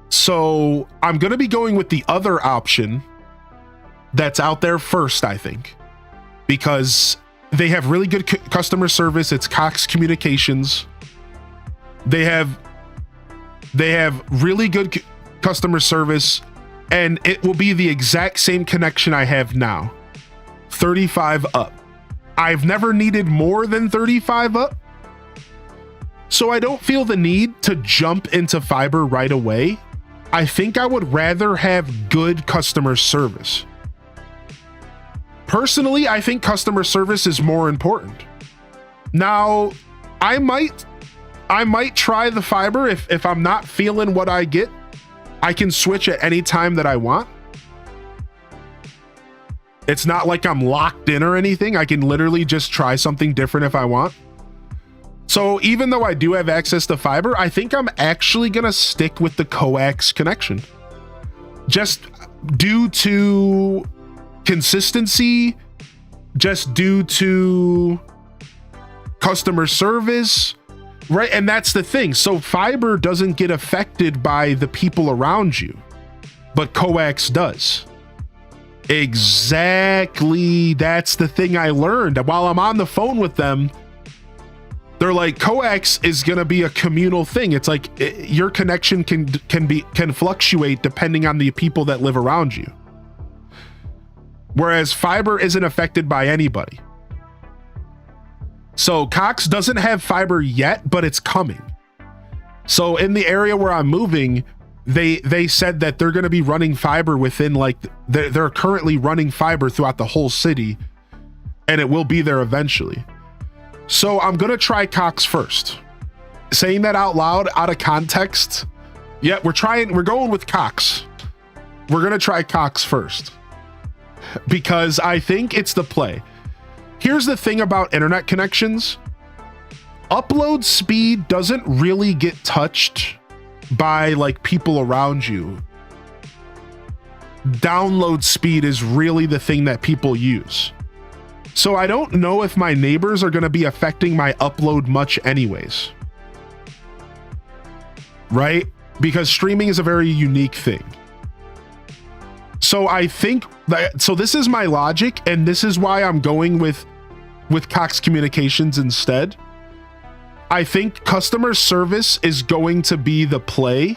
So I'm going to be going with the other option that's out there first, I think, because they have really good customer service. It's Cox Communications. They have really good customer service, and it will be the exact same connection I have now. 35 up. I've never needed more than 35 up, so I don't feel the need to jump into fiber right away. I think I would rather have good customer service. Personally, I think customer service is more important. Now, I might try the fiber if I'm not feeling what I get. I can switch at any time that I want. It's not like I'm locked in or anything. I can literally just try something different if I want. So even though I do have access to fiber, I think I'm actually gonna stick with the coax connection. Just due to consistency, just due to customer service, right? And that's the thing. So fiber doesn't get affected by the people around you, but coax does. Exactly. That's the thing I learned while I'm on the phone with them. They're like, coax is going to be a communal thing. It's like your connection can fluctuate depending on the people that live around you. Whereas fiber isn't affected by anybody. So Cox doesn't have fiber yet, but it's coming. So in the area where I'm moving, they said that they're going to be running fiber within like they're currently running fiber throughout the whole city, and it will be there eventually. So I'm going to try Cox first. Saying that out loud, out of context. Yeah, we're going with Cox. We're going to try Cox first because I think it's the play. Here's the thing about internet connections. Upload speed doesn't really get touched by like people around you. Download speed is really the thing that people use. So I don't know if my neighbors are going to be affecting my upload much anyways. Right? Because streaming is a very unique thing. So I think that, so this is my logic, and this is why I'm going with Cox Communications instead. I think customer service is going to be the play.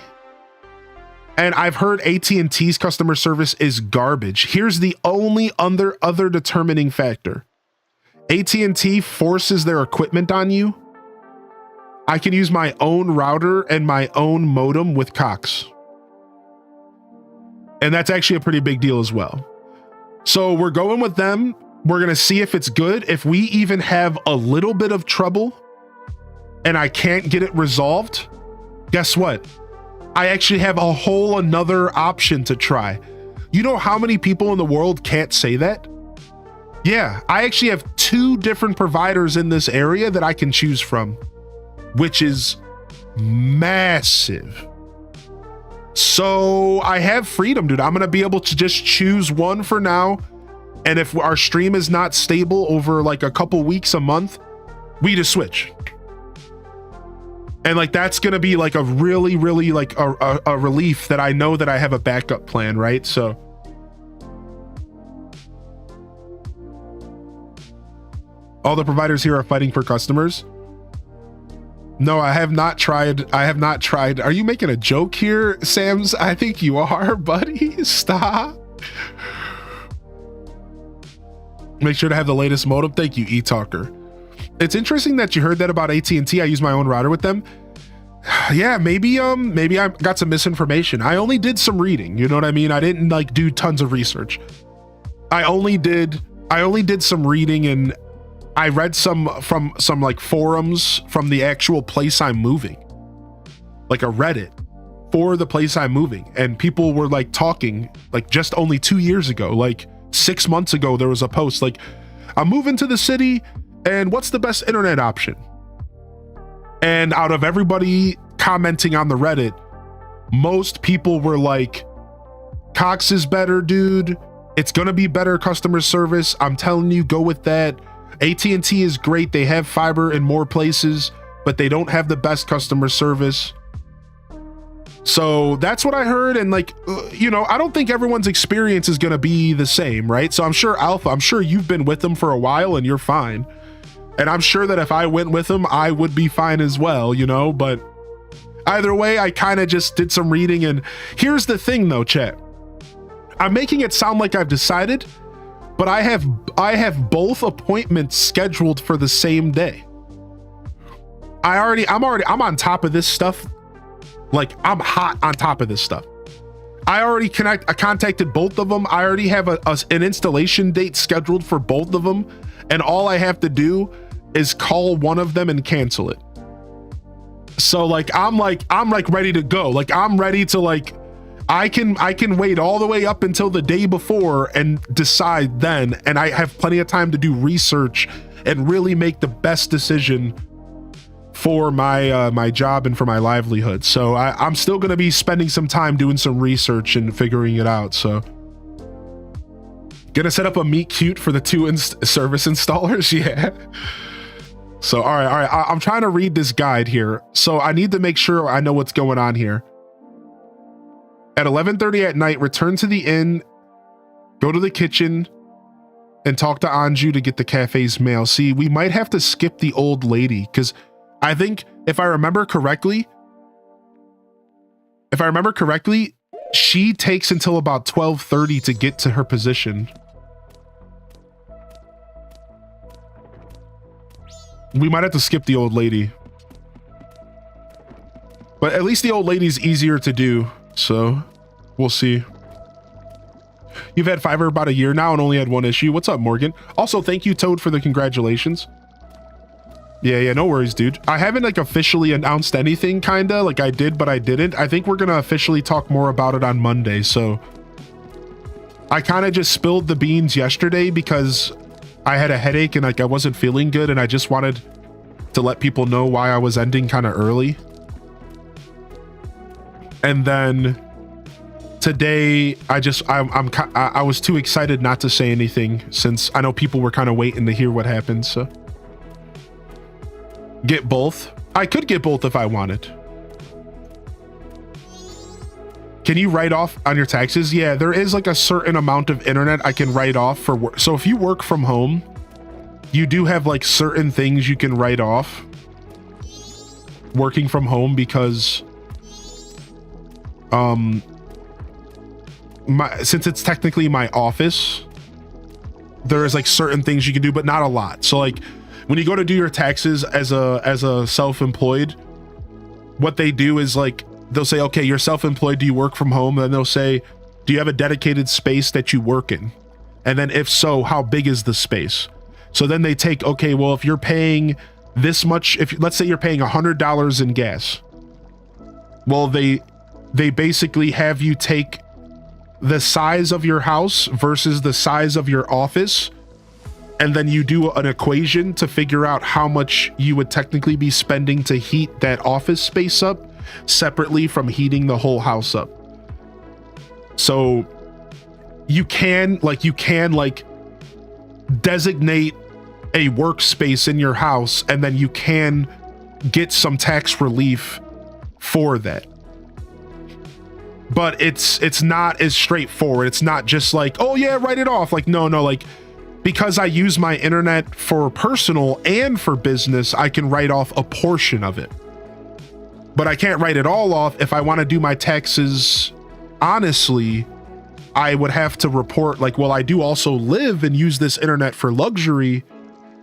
And I've heard AT&T's customer service is garbage. Here's the only other determining factor. AT&T forces their equipment on you. I can use my own router and my own modem with Cox. And that's actually a pretty big deal as well. So we're going with them. We're going to see if it's good. If we even have a little bit of trouble and I can't get it resolved, guess what? I actually have a whole another option to try. You know how many people in the world can't say that? Yeah, I actually have 2 different providers in this area that I can choose from, which is massive. So I have freedom, dude. I'm going to be able to just choose one for now. And if our stream is not stable over like a couple weeks, a month, we just switch. And like, that's going to be like a really, really like a relief that I know that I have a backup plan, right? So all the providers here are fighting for customers. No, I have not tried. Are you making a joke here, Sams? I think you are, buddy. Stop. Make sure to have the latest modem. Thank you, eTalker. It's interesting that you heard that about AT&T. I use my own router with them. yeah, maybe I got some misinformation. I only did some reading, you know what I mean? I didn't like do tons of research. I only did some reading, and I read some from some like forums from the actual place I'm moving, like a Reddit for the place I'm moving. And people were like talking like just only 2 years ago, like 6 months ago, there was a post like, I'm moving to the city and what's the best internet option? And out of everybody commenting on the Reddit, most people were like, Cox is better, dude. It's gonna be better customer service. I'm telling you, go with that. AT&T is great. They have fiber in more places, but they don't have the best customer service. So that's what I heard. And like, you know, I don't think everyone's experience is gonna be the same, right? So I'm sure Alpha, I'm sure you've been with them for a while and you're fine. And I'm sure that if I went with them, I would be fine as well, you know, but either way, I kind of just did some reading. And here's the thing though, chat. I'm making it sound like I've decided, but I have both appointments scheduled for the same day. I'm on top of this stuff. Like I'm hot on top of this stuff. I contacted both of them. I already have an installation date scheduled for both of them. And all I have to do is call one of them and cancel it. So like, I'm ready to go. Like I'm ready to like, I can wait all the way up until the day before and decide then. And I have plenty of time to do research and really make the best decision for my job and for my livelihood. So I'm still going to be spending some time doing some research and figuring it out. So gonna set up a meet cute for the two service installers. Yeah. So, all right. I'm trying to read this guide here. So I need to make sure I know what's going on here. At 11:30 at night, return to the inn, go to the kitchen, and talk to Anju to get the cafe's mail. See, we might have to skip the old lady, because I think if I remember correctly, she takes until about 12:30 to get to her position. We might have to skip the old lady. But at least the old lady's easier to do. So we'll see. You've had fiber about a year now and only had one issue. What's up, Morgan? Also, thank you, Toad, for the congratulations. Yeah, no worries, dude. I haven't like officially announced anything, kinda. Like I did, but I didn't. I think we're gonna officially talk more about it on Monday. So I kind of just spilled the beans yesterday because I had a headache and like I wasn't feeling good, and I just wanted to let people know why I was ending kind of early. And then today I was too excited not to say anything, since I know people were kind of waiting to hear what happened. So get both. I could get both if I wanted. Can you write off on your taxes? Yeah, there is like a certain amount of internet I can write off for work. So if you work from home, you do have like certain things you can write off working from home, because since it's technically my office, there is like certain things you can do, but not a lot. So like when you go to do your taxes as a self-employed, what they do is like, they'll say, okay, you're self-employed, do you work from home? And then they'll say, do you have a dedicated space that you work in? And then if so, how big is the space? So then they take, okay, well, if you're paying this much, if let's say you're paying $100 in gas, well, they basically have you take the size of your house versus the size of your office, and then you do an equation to figure out how much you would technically be spending to heat that office space up, separately from heating the whole house up. So you can designate a workspace in your house, and then you can get some tax relief for that. But it's not as straightforward. It's not just like, oh yeah, write it off. Like, no, like, because I use my internet for personal and for business, I can write off a portion of it. But I can't write it all off. If I want to do my taxes honestly, I would have to report like, well, I do also live and use this internet for luxury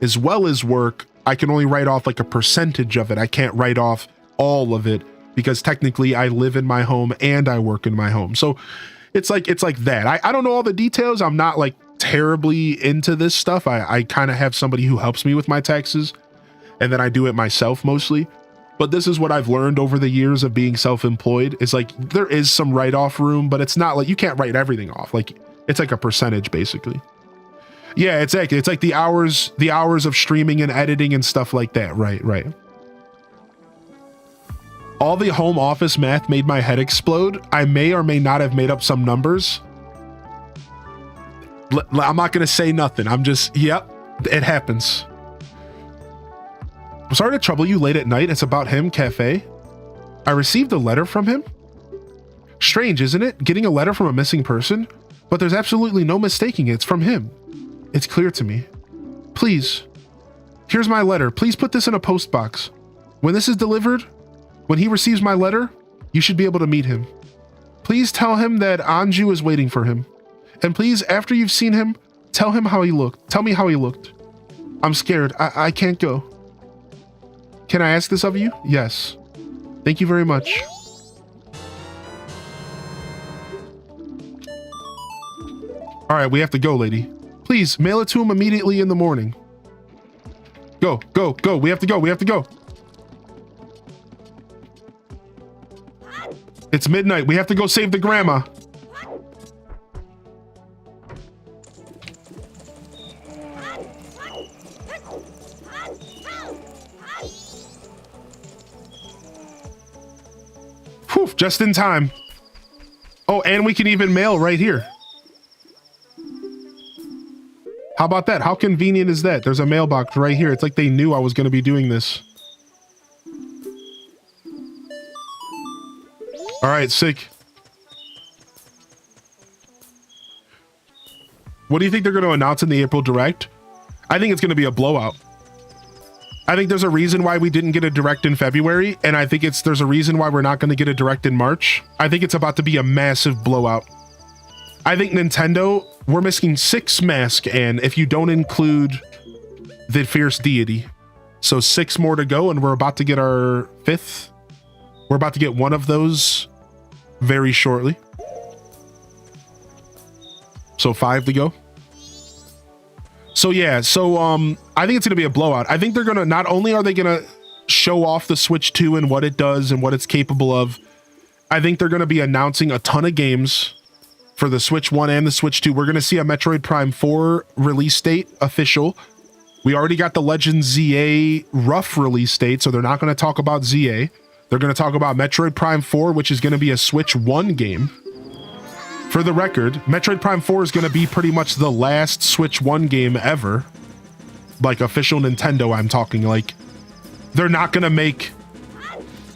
as well as work. I can only write off like a percentage of it. I can't write off all of it because technically I live in my home and I work in my home. So it's like that. I don't know all the details. I'm not like terribly into this stuff. I kind of have somebody who helps me with my taxes, and then I do it myself mostly. But this is what I've learned over the years of being self-employed. It's like there is some write-off room, but it's not like you can't write everything off. Like it's like a percentage basically. Yeah, it's like the hours of streaming and editing and stuff like that. Right. All the home office math made my head explode. I may or may not have made up some numbers. I'm not going to say nothing. I'm just, yep, it happens. I'm sorry to trouble you late at night. It's about him, Cafe. I received a letter from him. Strange, isn't it? Getting a letter from a missing person? But there's absolutely no mistaking it. It's from him. It's clear to me. Please. Here's my letter. Please put this in a post box. When this is delivered, when he receives my letter, you should be able to meet him. Please tell him that Anju is waiting for him. And please, after you've seen him, tell him how he looked. Tell me how he looked. I'm scared. I can't go. Can I ask this of you? Yes. Thank you very much. All right, we have to go, lady. Please, mail it to him immediately in the morning. Go. We have to go. It's midnight. We have to go save the grandma. Whew, just in time. Oh, and we can even mail right here. How about that? How convenient is that? There's a mailbox right here. It's like they knew I was going to be doing this. All right, sick. What do you think they're going to announce in the April Direct? I think it's going to be a blowout. I think there's a reason why we didn't get a Direct in February, and I think there's a reason why we're not going to get a Direct in March. I think it's about to be a massive blowout. I think Nintendo, we're missing 6 masks, and if you don't include the Fierce Deity. So 6 more to go, and we're about to get our 5th. We're about to get one of those very shortly. So 5 to go. So yeah, I think it's gonna be a blowout. I think they're gonna, not only are they gonna show off the Switch 2 and what it does and what it's capable of, I think they're gonna be announcing a ton of games for the Switch 1 and the Switch 2. We're gonna see a Metroid Prime 4 release date official. We already got the Legend ZA rough release date, so they're not gonna talk about ZA. They're gonna talk about Metroid Prime 4, which is gonna be a Switch 1 game. For the record, Metroid Prime 4 is going to be pretty much the last Switch 1 game ever. Like official Nintendo, I'm talking. Like they're not going to make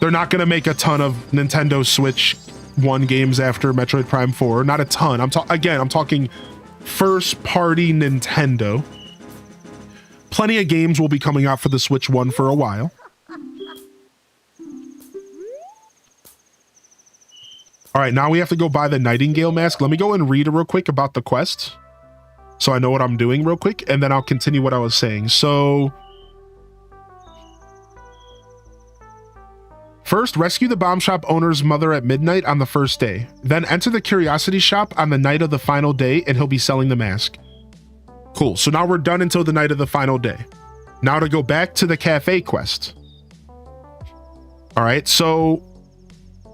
a ton of Nintendo Switch 1 games after Metroid Prime 4. Not a ton. I'm talking first party Nintendo. Plenty of games will be coming out for the Switch 1 for a while. All right, now we have to go buy the Nightingale mask. Let me go and read real quick about the quests, so I know what I'm doing real quick, and then I'll continue what I was saying. So, first, rescue the bomb shop owner's mother at midnight on the first day. Then enter the curiosity shop on the night of the final day, and he'll be selling the mask. Cool, so now we're done until the night of the final day. Now to go back to the cafe quest. All right, so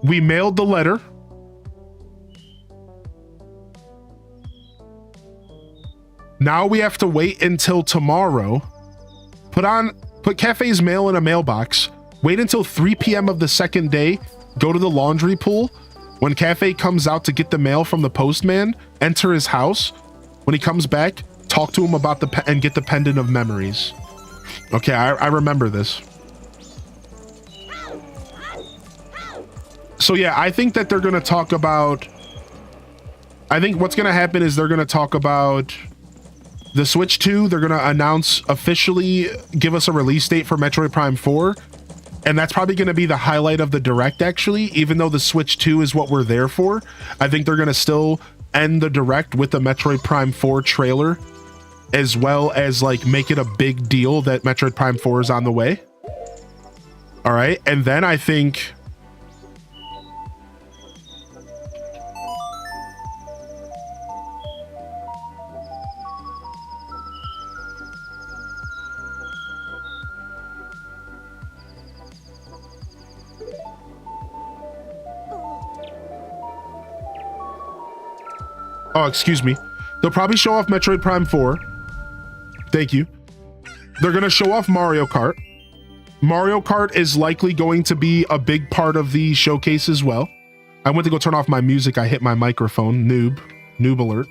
we mailed the letter. Now we have to wait until tomorrow. Put Cafe's mail in a mailbox. Wait until 3 p.m. of the second day. Go to the laundry pool. When Cafe comes out to get the mail from the postman, enter his house. When he comes back, talk to him about and get the pendant of memories. Okay, I remember this. So yeah, I think that they're going to talk about... I think what's going to happen is they're going to talk about the Switch 2. They're going to announce officially, give us a release date for Metroid Prime 4. And that's probably going to be the highlight of the Direct, actually. Even though the Switch 2 is what we're there for, I think they're going to still end the Direct with the Metroid Prime 4 trailer, as well as like make it a big deal that Metroid Prime 4 is on the way. All right. And then I think Oh, excuse me. They'll probably show off Metroid Prime 4. Thank you. They're going to show off Mario Kart. Mario Kart is likely going to be a big part of the showcase as well. I went to go turn off my music. I hit my microphone. Noob alert.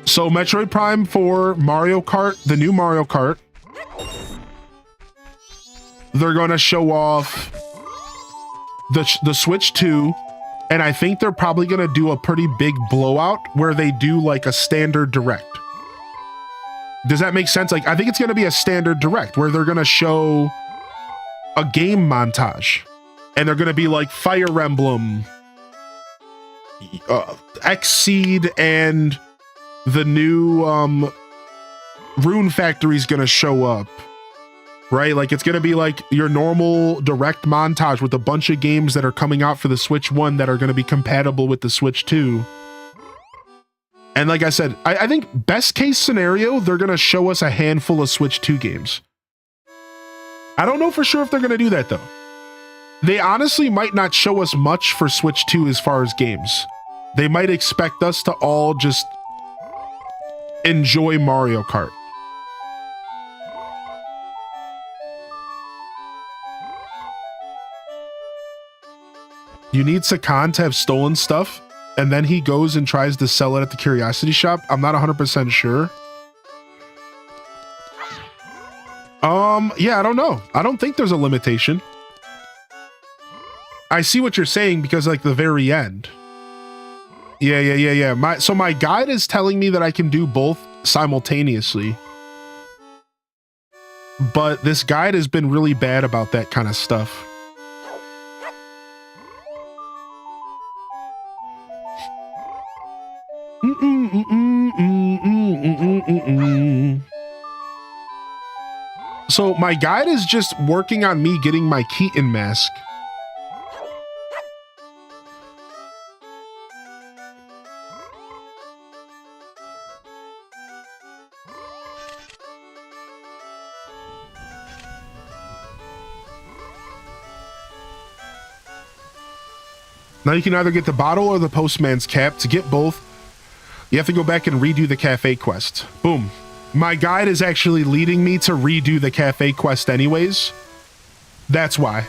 So Metroid Prime 4, Mario Kart, the new Mario Kart. They're going to show off the Switch 2. And I think they're probably going to do a pretty big blowout where they do like a standard direct. Does that make sense? Like, I think it's going to be a standard direct where they're going to show a game montage. And they're going to be like Fire Emblem, Xseed, and the new Rune Factory is going to show up. Right? Like, it's going to be like your normal direct montage with a bunch of games that are coming out for the Switch 1 that are going to be compatible with the Switch 2. And like I said, I think best case scenario, they're going to show us a handful of Switch 2 games. I don't know for sure if they're going to do that, though. They honestly might not show us much for Switch 2 as far as games. They might expect us to all just enjoy Mario Kart. You need Sakan to have stolen stuff, and then he goes and tries to sell it at the Curiosity Shop. I'm not 100% sure. Yeah, I don't know. I don't think there's a limitation. I see what you're saying because like the very end. Yeah. My guide is telling me that I can do both simultaneously. But this guide has been really bad about that kind of stuff. So my guide is just working on me getting my Keaton mask. Now you can either get the bottle or the postman's cap. To get both, you have to go back and redo the cafe quest. Boom. My guide is actually leading me to redo the cafe quest anyways. That's why.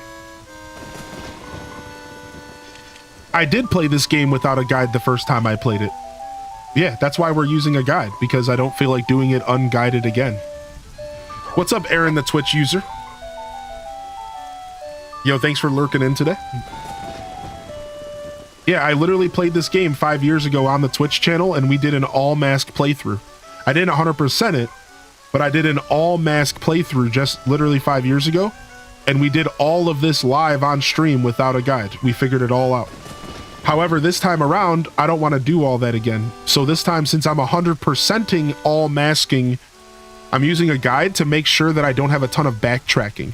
I did play this game without a guide the first time I played it. Yeah, that's why we're using a guide, because I don't feel like doing it unguided again. What's up, Aaron, the Twitch user? Yo, thanks for lurking in today. Yeah, I literally played this game 5 years ago on the Twitch channel, and we did an all-mask playthrough. I didn't 100% it, but I did an all-mask playthrough just literally 5 years ago, and we did all of this live on stream without a guide. We figured it all out. However, this time around, I don't want to do all that again. So this time, since I'm 100%ing all masking, I'm using a guide to make sure that I don't have a ton of backtracking.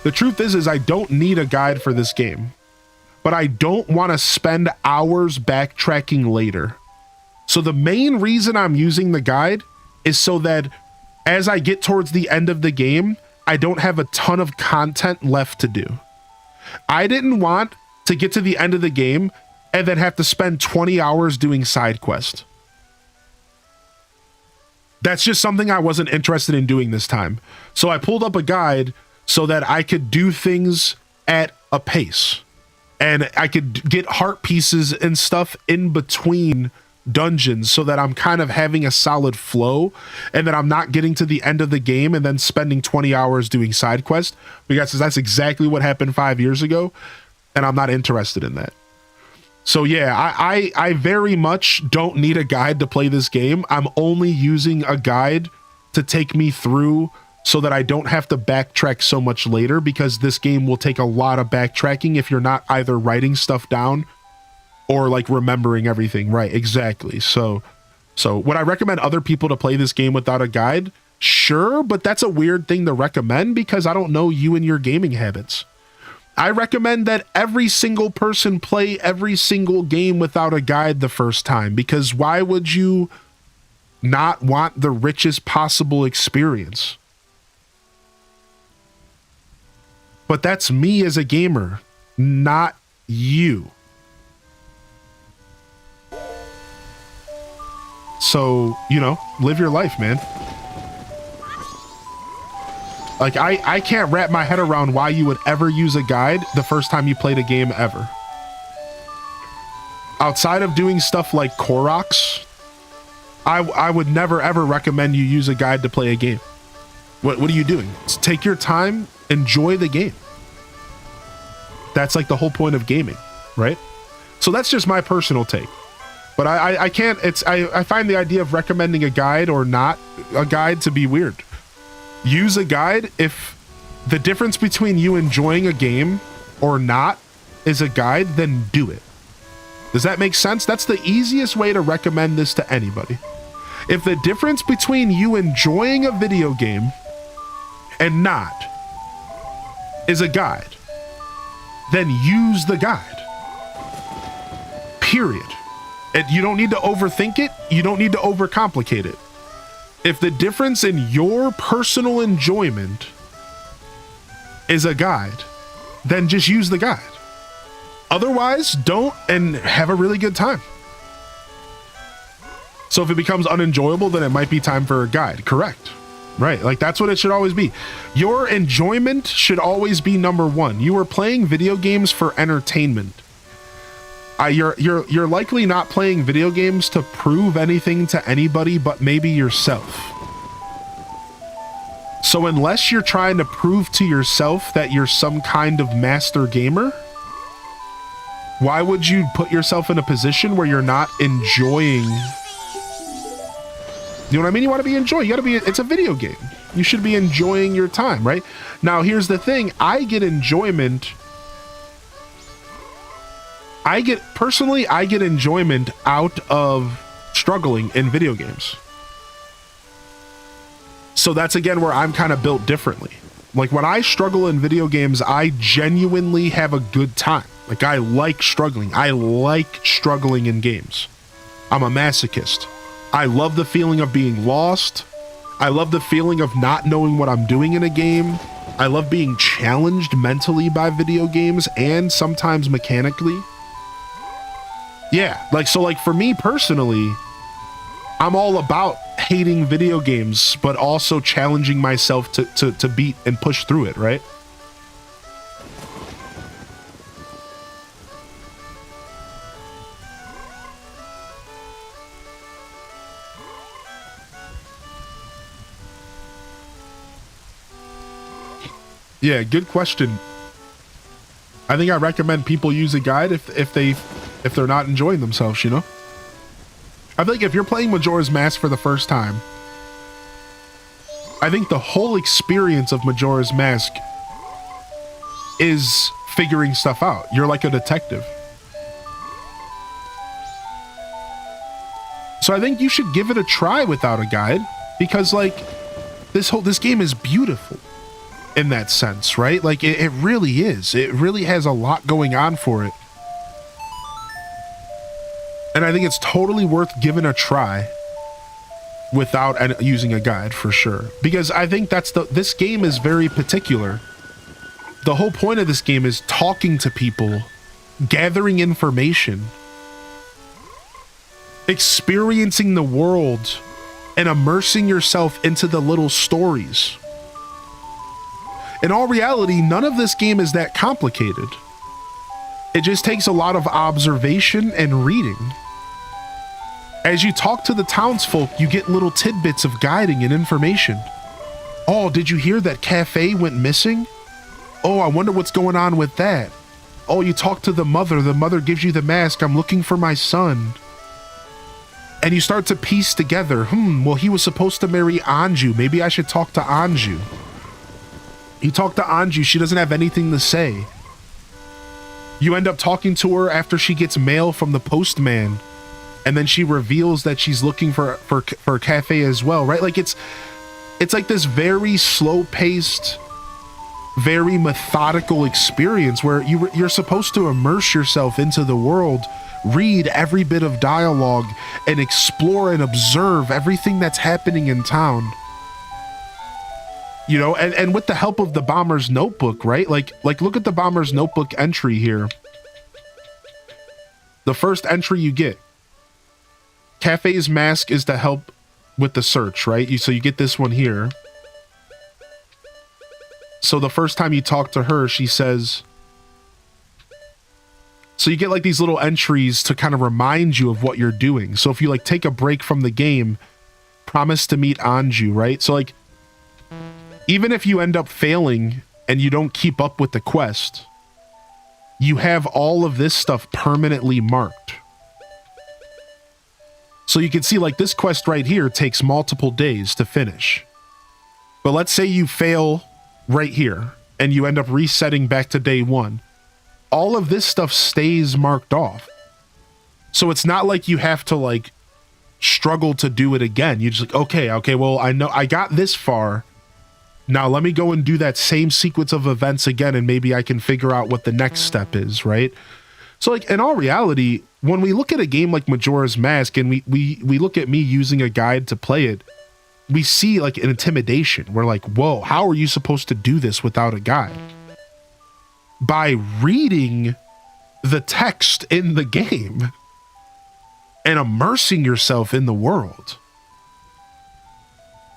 The truth is I don't need a guide for this game, but I don't want to spend hours backtracking later. So the main reason I'm using the guide is so that as I get towards the end of the game, I don't have a ton of content left to do. I didn't want to get to the end of the game and then have to spend 20 hours doing side quest. That's just something I wasn't interested in doing this time. So I pulled up a guide so that I could do things at a pace. And I could get heart pieces and stuff in between dungeons so that I'm kind of having a solid flow and that I'm not getting to the end of the game and then spending 20 hours doing side quest, because that's exactly what happened 5 years ago, and I'm not interested in that. So yeah, I very much don't need a guide to play this game. I'm only using a guide to take me through so that I don't have to backtrack so much later, because this game will take a lot of backtracking if you're not either writing stuff down or like remembering everything. Right, exactly. So would I recommend other people to play this game without a guide? Sure, but that's a weird thing to recommend because I don't know you and your gaming habits. I recommend that every single person play every single game without a guide the first time, because why would you not want the richest possible experience? But that's me as a gamer, not you. So, you know, live your life, man. Like, I can't wrap my head around why you would ever use a guide the first time you played a game ever. Outside of doing stuff like Koroks, I would never ever recommend you use a guide to play a game. What are you doing? Just take your time, enjoy the game. That's like the whole point of gaming, right? So that's just my personal take. But I can't, I find the idea of recommending a guide or not a guide to be weird. Use a guide if the difference between you enjoying a game or not is a guide, then do it. Does that make sense? That's the easiest way to recommend this to anybody. If the difference between you enjoying a video game and not is a guide, then use the guide. Period. And you don't need to overthink it. You don't need to overcomplicate it. If the difference in your personal enjoyment is a guide, then just use the guide. Otherwise, don't, and have a really good time. So if it becomes unenjoyable, then it might be time for a guide. Correct. Right. Like, that's what it should always be. Your enjoyment should always be number one. You are playing video games for entertainment. You're likely not playing video games to prove anything to anybody but maybe yourself. So unless you're trying to prove to yourself that you're some kind of master gamer, why would you put yourself in a position where you're not enjoying? You know what I mean? You want to be enjoying. You got to be. It's a video game. You should be enjoying your time, right? Now, here's the thing. I get enjoyment out of struggling in video games. So that's again where I'm kind of built differently. Like, when I struggle in video games, I genuinely have a good time. Like, I like struggling. I like struggling in games. I'm a masochist. I love the feeling of being lost. I love the feeling of not knowing what I'm doing in a game. I love being challenged mentally by video games and sometimes mechanically. Yeah, like, so like for me personally, I'm all about hating video games, but also challenging myself to beat and push through it, right? Yeah, good question. I think I recommend people use a guide if they're not enjoying themselves, you know? I think if you're playing Majora's Mask for the first time, I think the whole experience of Majora's Mask is figuring stuff out. You're like a detective. So I think you should give it a try without a guide, because like this game is beautiful in that sense, right? Like it really is. It really has a lot going on for it. And I think it's totally worth giving a try without using a guide, for sure. Because I think this game is very particular. The whole point of this game is talking to people, gathering information, experiencing the world, and immersing yourself into the little stories. In all reality, none of this game is that complicated. It just takes a lot of observation and reading. As you talk to the townsfolk, you get little tidbits of guiding and information. Oh, did you hear that cafe went missing? Oh, I wonder what's going on with that. Oh, you talk to the mother gives you the mask. I'm looking for my son. And you start to piece together, well, he was supposed to marry Anju. Maybe I should talk to Anju. You talk to Anju, she doesn't have anything to say. You end up talking to her after she gets mail from the postman, and then she reveals that she's looking for a cafe as well, right? Like it's like this very slow-paced, very methodical experience where you're supposed to immerse yourself into the world, read every bit of dialogue, and explore and observe everything that's happening in town. You know, and with the help of the Bomber's Notebook, right? Like look at the Bomber's Notebook entry here. The first entry you get. Cafe's mask is to help with the search, right? So you get this one here. So the first time you talk to her, she says... So you get like these little entries to kind of remind you of what you're doing. So if you like take a break from the game, promise to meet Anju, right? So like, even if you end up failing and you don't keep up with the quest, you have all of this stuff permanently marked. So you can see like this quest right here takes multiple days to finish. But let's say you fail right here and you end up resetting back to day 1. All of this stuff stays marked off. So it's not like you have to like struggle to do it again. You're just like, okay, well, I know I got this far. Now let me go and do that same sequence of events again, and maybe I can figure out what the next step is, right? So like in all reality, when we look at a game like Majora's Mask and we look at me using a guide to play it, we see like an intimidation. We're like, whoa, how are you supposed to do this without a guide? By reading the text in the game and immersing yourself in the world.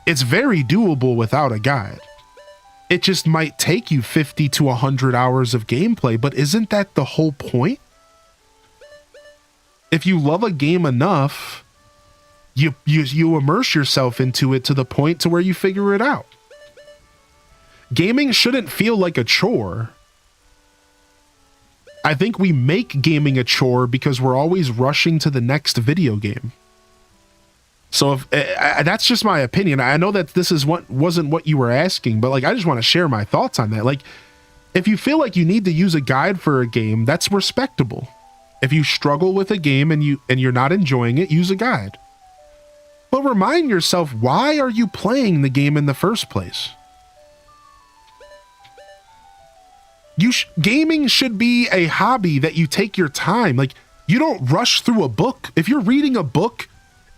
It's very doable without a guide. It just might take you 50 to 100 hours of gameplay, but isn't that the whole point? If you love a game enough, you immerse yourself into it to the point to where you figure it out. Gaming shouldn't feel like a chore. I think we make gaming a chore because we're always rushing to the next video game. So if that's just my opinion. I know that this is wasn't what you were asking, but like I just want to share my thoughts on that. Like if you feel like you need to use a guide for a game, that's respectable. If you struggle with a game and you're not enjoying it, use a guide. But remind yourself, why are you playing the game in the first place? Gaming should be a hobby that you take your time. Like, you don't rush through a book. If you're reading a book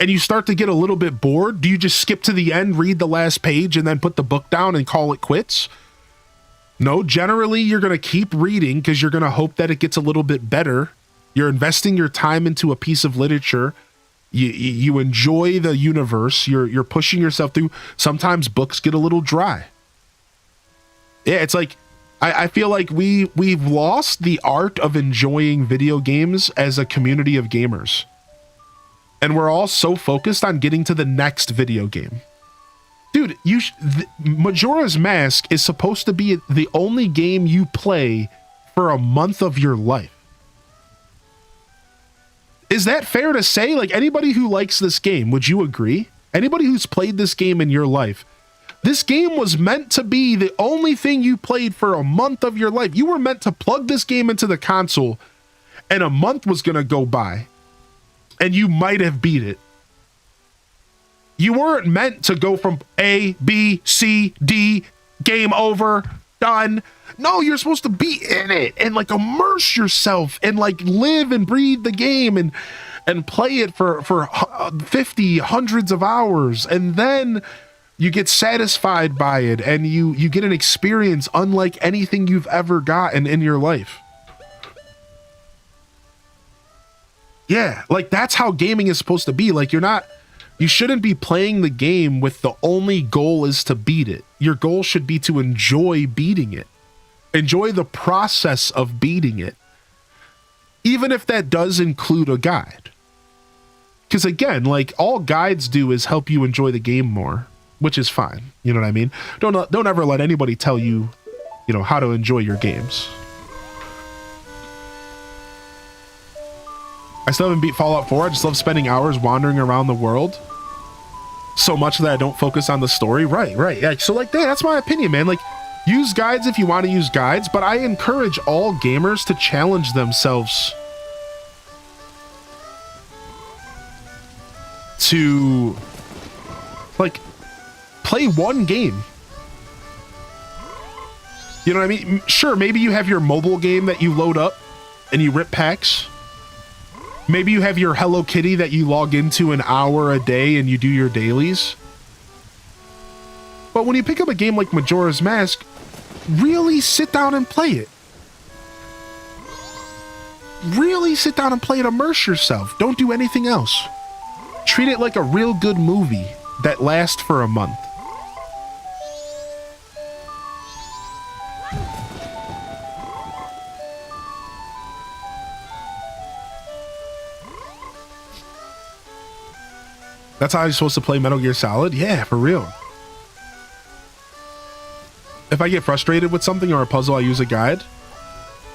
and you start to get a little bit bored, do you just skip to the end, read the last page, and then put the book down and call it quits? No, generally you're going to keep reading because you're going to hope that it gets a little bit better. You're investing your time into a piece of literature. You enjoy the universe. You're pushing yourself through. Sometimes books get a little dry. Yeah, it's like, I feel like we've lost the art of enjoying video games as a community of gamers. And we're all so focused on getting to the next video game. Dude, Majora's Mask is supposed to be the only game you play for a month of your life. Is that fair to say? Like, anybody who likes this game, would you agree? Anybody who's played this game in your life, this game was meant to be the only thing you played for a month of your life. You were meant to plug this game into the console, and a month was going to go by, and you might have beat it. You weren't meant to go from A, B, C, D, game over, done. No, you're supposed to be in it and like immerse yourself and like live and breathe the game and play it for 50, hundreds of hours. And then you get satisfied by it and you get an experience unlike anything you've ever gotten in your life. Yeah, like that's how gaming is supposed to be. Like you shouldn't be playing the game with the only goal is to beat it. Your goal should be to enjoy beating it. Enjoy the process of beating it. Even if that does include a guide. Because again, like all guides do is help you enjoy the game more, which is fine. You know what I mean? Don't ever let anybody tell you, how to enjoy your games. I still haven't beat Fallout 4. I just love spending hours wandering around the world. So much that I don't focus on the story. Right. Yeah, so like that's my opinion, man. Like, use guides if you want to use guides, but I encourage all gamers to challenge themselves to like play one game. You know what I mean? Sure, maybe you have your mobile game that you load up and you rip packs. Maybe you have your Hello Kitty that you log into an hour a day and you do your dailies. But when you pick up a game like Majora's Mask, really sit down and play it. Really sit down and play it. Immerse yourself. Don't do anything else. treat it like a real good movie that lasts for a month. That's how you're supposed to play Metal Gear Solid? Yeah, for real. If I get frustrated with something or a puzzle, I use a guide.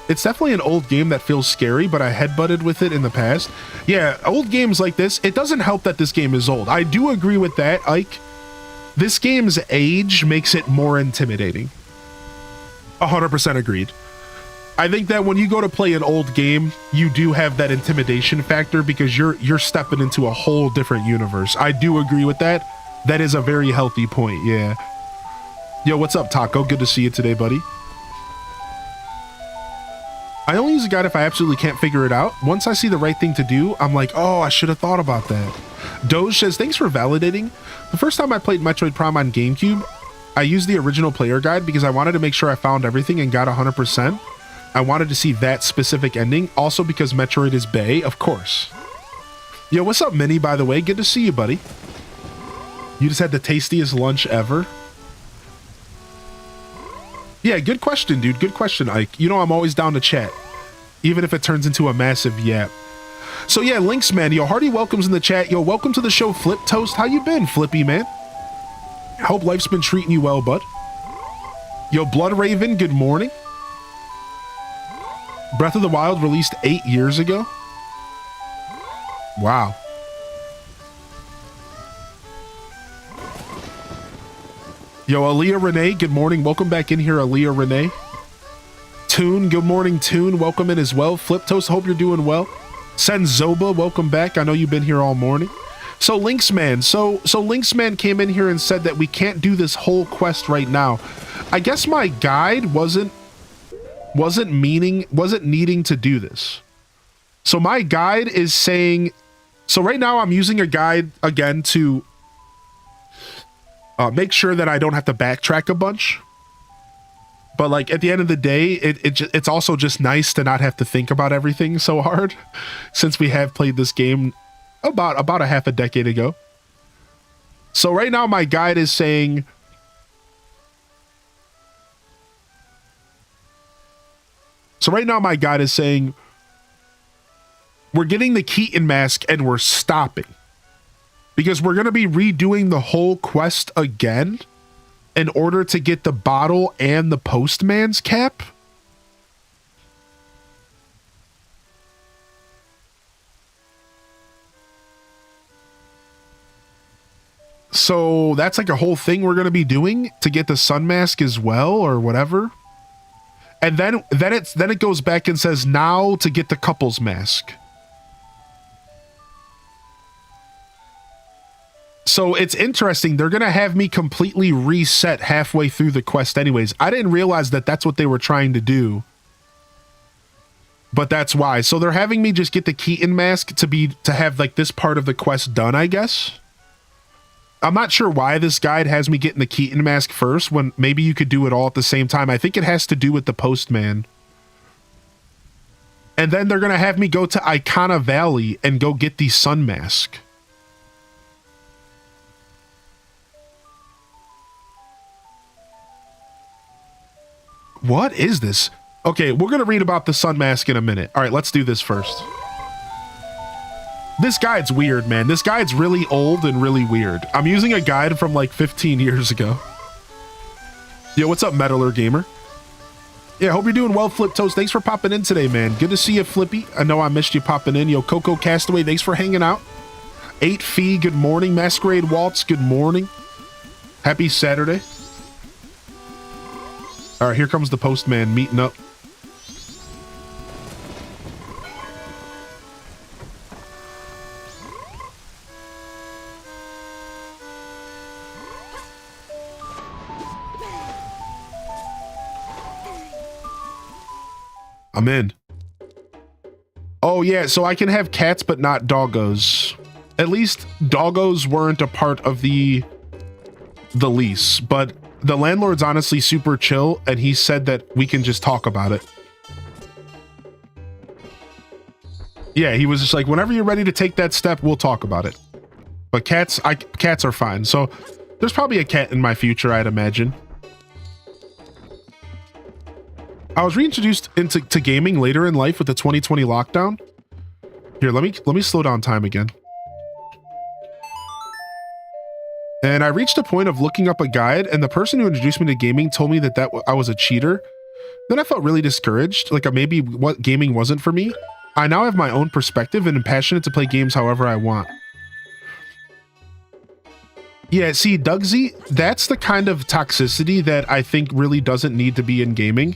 It's definitely an old game that feels scary, but I headbutted with it in the past. Yeah, old games like this, it doesn't help that this game is old. I do agree with that, Ike. This game's age makes it more intimidating. 100% agreed. I think that when you go to play an old game, you do have that intimidation factor because you're stepping into a whole different universe. I do agree with that. That is a very healthy point, yeah. Yo, what's up, Taco? Good to see you today, buddy. I only use a guide if I absolutely can't figure it out. Once I see the right thing to do, I'm like, oh, I should have thought about that. Doge says, thanks for validating. The first time I played Metroid Prime on GameCube, I used the original player guide because I wanted to make sure I found everything and got 100%. I wanted to see that specific ending. Also because Metroid is bae, of course. Yo, what's up, Minnie, by the way? Good to see you, buddy. You just had the tastiest lunch ever. Yeah, good question, dude. Good question, Ike. You know I'm always down to chat, even if it turns into a massive yap. So yeah, Links, man. Yo, hearty welcomes in the chat. Yo, welcome to the show, Flip Toast. How you been, Flippy, man? Hope life's been treating you well, bud. Yo, Blood Raven, good morning. Breath of the Wild released 8 years ago. Wow. Yo, Aaliyah Renee, good morning. Welcome back in here, Aaliyah Renee. Toon, good morning, Toon. Welcome in as well. Flip Toast, hope you're doing well. Senzoba, welcome back. I know you've been here all morning. So Linksman, so Linksman came in here and said that we can't do this whole quest right now. I guess my guide wasn't needing to do this. So my guide is saying, so right now I'm using a guide again to make sure that I don't have to backtrack a bunch. But like at the end of the day, it's also just nice to not have to think about everything so hard, since we have played this game about a half a decade ago. So right now my guide is saying, we're getting the Keaton mask and we're stopping. Because we're going to be redoing the whole quest again in order to get the bottle and the postman's cap. So that's like a whole thing we're going to be doing to get the sun mask as well, or whatever. And then it goes back and says now to get the couple's mask. So it's interesting. They're going to have me completely reset halfway through the quest anyways. I didn't realize that that's what they were trying to do. But that's why. So they're having me just get the Keaton mask to have like this part of the quest done, I guess. I'm not sure why this guide has me getting the Keaton mask first when maybe you could do it all at the same time. I think it has to do with the postman. And then they're going to have me go to Icona Valley and go get the sun mask. What is this? Okay, we're going to read about the sun mask in a minute. All right, let's do this first. This guide's weird, man. This guide's really old and really weird. I'm using a guide from like 15 years ago. Yo, what's up, Metaler Gamer? Yeah, hope you're doing well, Flip Toast. Thanks for popping in today, man. Good to see you, Flippy. I know I missed you popping in. Yo, Coco Castaway, thanks for hanging out. 8 Fee, good morning. Masquerade Waltz, good morning. Happy Saturday. All right, here comes the postman meeting up. I'm in. Oh yeah, so I can have cats but not doggos. At least doggos weren't a part of the lease, but the landlord's honestly super chill, and he said that we can just talk about it. Yeah, he was just like, whenever you're ready to take that step, we'll talk about it. But cats are fine. So there's probably a cat in my future, I'd imagine. I was reintroduced into gaming later in life with the 2020 lockdown. Here, let me slow down time again. And I reached a point of looking up a guide, and the person who introduced me to gaming told me that I was a cheater. Then I felt really discouraged, like maybe what gaming wasn't for me. I now have my own perspective and am passionate to play games however I want. Yeah, see, Dugsy, that's the kind of toxicity that I think really doesn't need to be in gaming.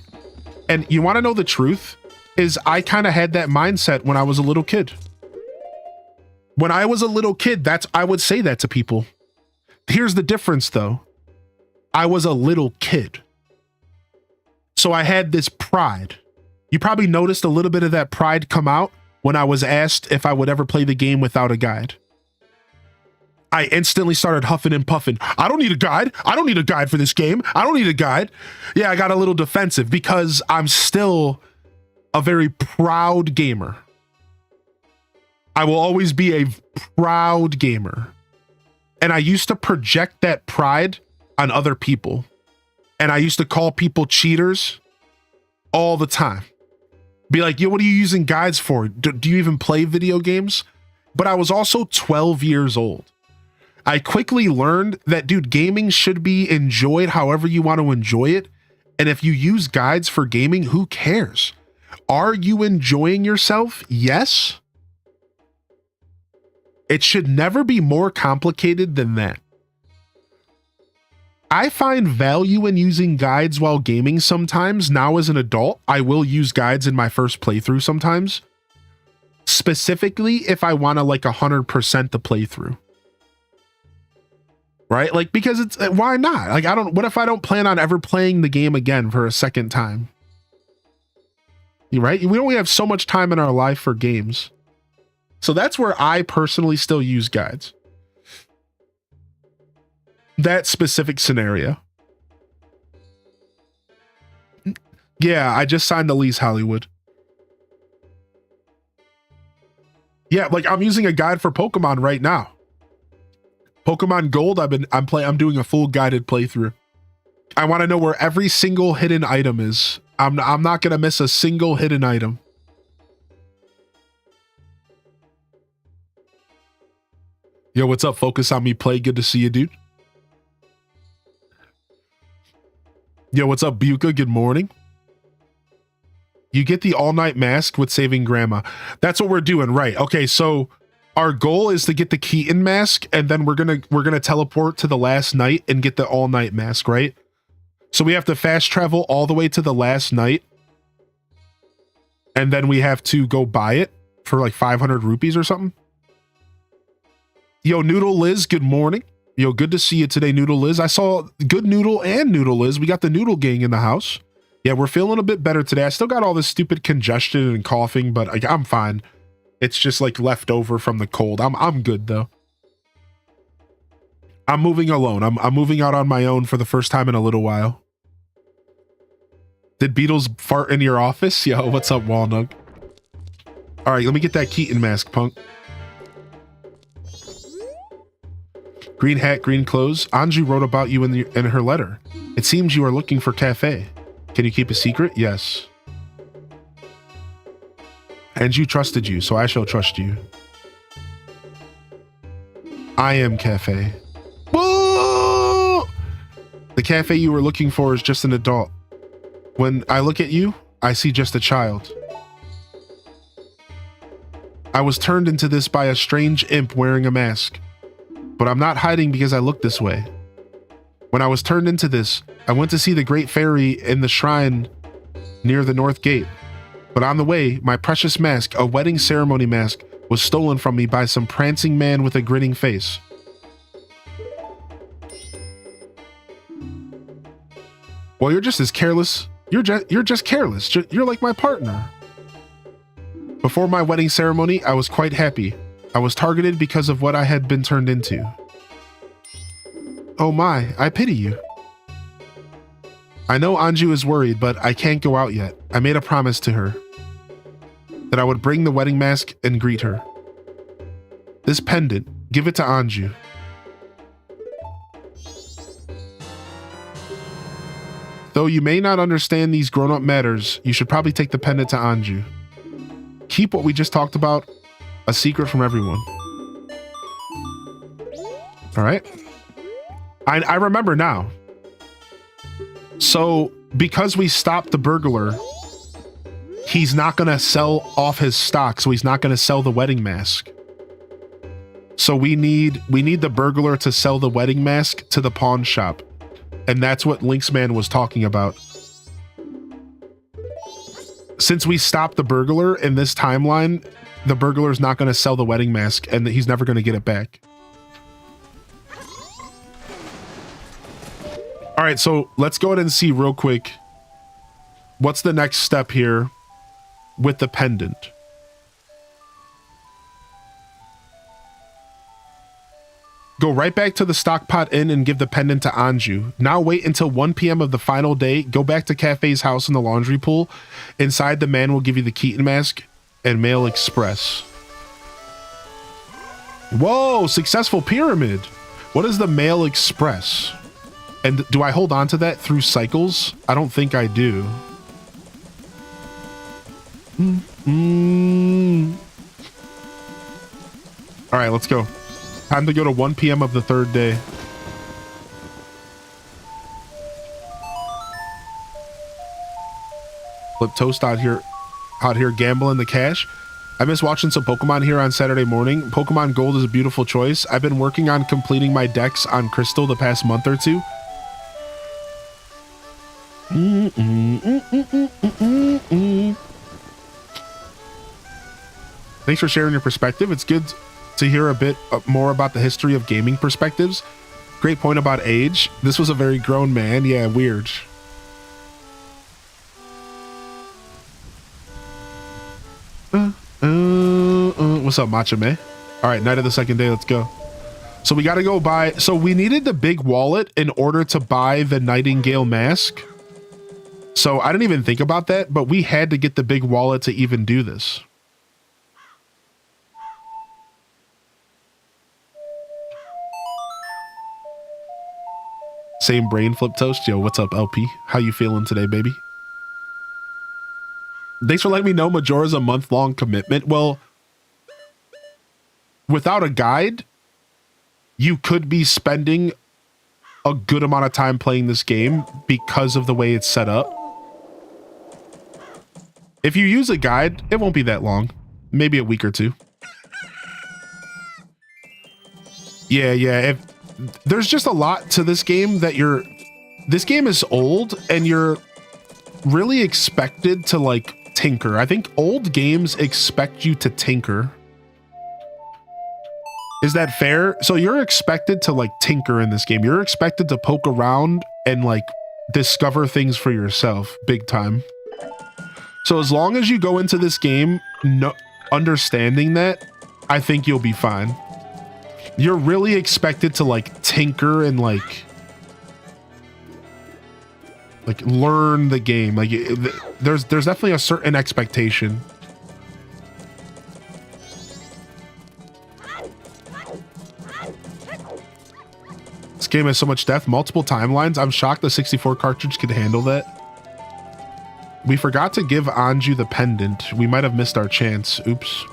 And you want to know the truth? Is I kind of had that mindset when I was a little kid. When I was a little kid, I would say that to people. Here's the difference, though. I was a little kid. So I had this pride. You probably noticed a little bit of that pride come out when I was asked if I would ever play the game without a guide. I instantly started huffing and puffing. I don't need a guide. I don't need a guide for this game. I don't need a guide. Yeah, I got a little defensive because I'm still a very proud gamer. I will always be a proud gamer. And I used to project that pride on other people. And I used to call people cheaters all the time. Be like, yo, what are you using guides for? Do you even play video games? But I was also 12 years old. I quickly learned that, dude, gaming should be enjoyed however you want to enjoy it. And if you use guides for gaming, who cares? Are you enjoying yourself? Yes. It should never be more complicated than that. I find value in using guides while gaming sometimes. Now as an adult, I will use guides in my first playthrough sometimes. Specifically if I want to like 100% the playthrough. Right? Like, because it's, why not? Like, what if I don't plan on ever playing the game again for a second time? Right? We only have so much time in our life for games. So that's where I personally still use guides. That specific scenario. Yeah, I just signed the lease, Hollywood. Yeah, like I'm using a guide for Pokemon right now. Pokemon Gold, I'm doing a full guided playthrough. I want to know where every single hidden item is. I'm not going to miss a single hidden item. Yo, what's up? Focus on me, play. Good to see you, dude. Yo, what's up, Buka? Good morning. You get the all-night mask with saving grandma. That's what we're doing, right? Okay, so our goal is to get the Keaton mask, and then we're gonna teleport to the last night and get the all-night mask, right? So we have to fast travel all the way to the last night, and then we have to go buy it for like 500 rupees or something. Yo, Noodle Liz, good morning. Yo, good to see you today, Noodle Liz. I saw Good Noodle and Noodle Liz. We got the Noodle gang in the house. Yeah, we're feeling a bit better today. I still got all this stupid congestion and coughing, but I'm fine. It's just like left over from the cold. I'm good though. I'm moving alone. I'm moving out on my own for the first time in a little while. Did Beatles fart in your office? Yo, what's up, Walnut? All right, let me get that Keaton mask, punk. Green hat, green clothes. Anju wrote about you in her letter. It seems you are looking for cafe. Can you keep a secret? Yes. Anju trusted you, so I shall trust you. I am cafe. Whoa! The cafe you were looking for is just an adult. When I look at you, I see just a child. I was turned into this by a strange imp wearing a mask. But I'm not hiding because I look this way. When I was turned into this, I went to see the great fairy in the shrine near the north gate. But on the way, my precious mask, a wedding ceremony mask, was stolen from me by some prancing man with a grinning face. Well, you're just as careless. You're just careless. You're like my partner. Before my wedding ceremony, I was quite happy. I was targeted because of what I had been turned into. Oh my, I pity you. I know Anju is worried, but I can't go out yet. I made a promise to her that I would bring the wedding mask and greet her. This pendant, Give it to Anju. Though you may not understand these grown-up matters, you should probably take the pendant to Anju. Keep what we just talked about a secret from everyone. All right. I remember now. So, because we stopped the burglar, he's not going to sell off his stock, so he's not going to sell the wedding mask. So we need the burglar to sell the wedding mask to the pawn shop. And that's what Lynxman was talking about. Since we stopped the burglar in this timeline, the burglar is not going to sell the wedding mask and he's never going to get it back. All right, so let's go ahead and see real quick. What's the next step here with the pendant? Go right back to the Stockpot Inn and give the pendant to Anju. Now wait until 1 p.m. of the final day. Go back to Cafe's house in the laundry pool. Inside, the man will give you the Keaton mask and Mail Express. Whoa, successful pyramid. What is the Mail Express? And do I hold on to that through cycles? I don't think I do. All right, let's go. Time to go to 1 p.m. of the third day. Flip Toast out here gambling the cash. I miss watching some Pokemon here on Saturday morning. Pokemon Gold is a beautiful choice. I've been working on completing my decks on Crystal the past month or two. Thanks for sharing your perspective. It's good to hear a bit more about the history of gaming perspectives. Great point about age. This was a very grown man. Yeah, weird. What's up, Machame? All right, night of the second day. Let's go. So we got to go buy. So we needed the big wallet in order to buy the Nightingale mask. So I didn't even think about that, but we had to get the big wallet to even do this. Same brain, Flip Toast. Yo, what's up, LP? How you feeling today, baby? Thanks for letting me know Majora's a month-long commitment. Well, without a guide, you could be spending a good amount of time playing this game because of the way it's set up. If you use a guide, it won't be that long. Maybe a week or two. Yeah. There's just a lot to this game that this game is old and you're really expected to like tinker. I think old games expect you to tinker. Is that fair? So you're expected to like tinker in this game. You're expected to poke around and like discover things for yourself big time. So as long as you go into this game understanding that, I think you'll be fine. You're really expected to like tinker and like learn the game. Like there's definitely a certain expectation. This game has so much depth, multiple timelines. I'm shocked the 64 cartridge could handle that. We forgot to give Anju the pendant. We might have missed our chance. Oops.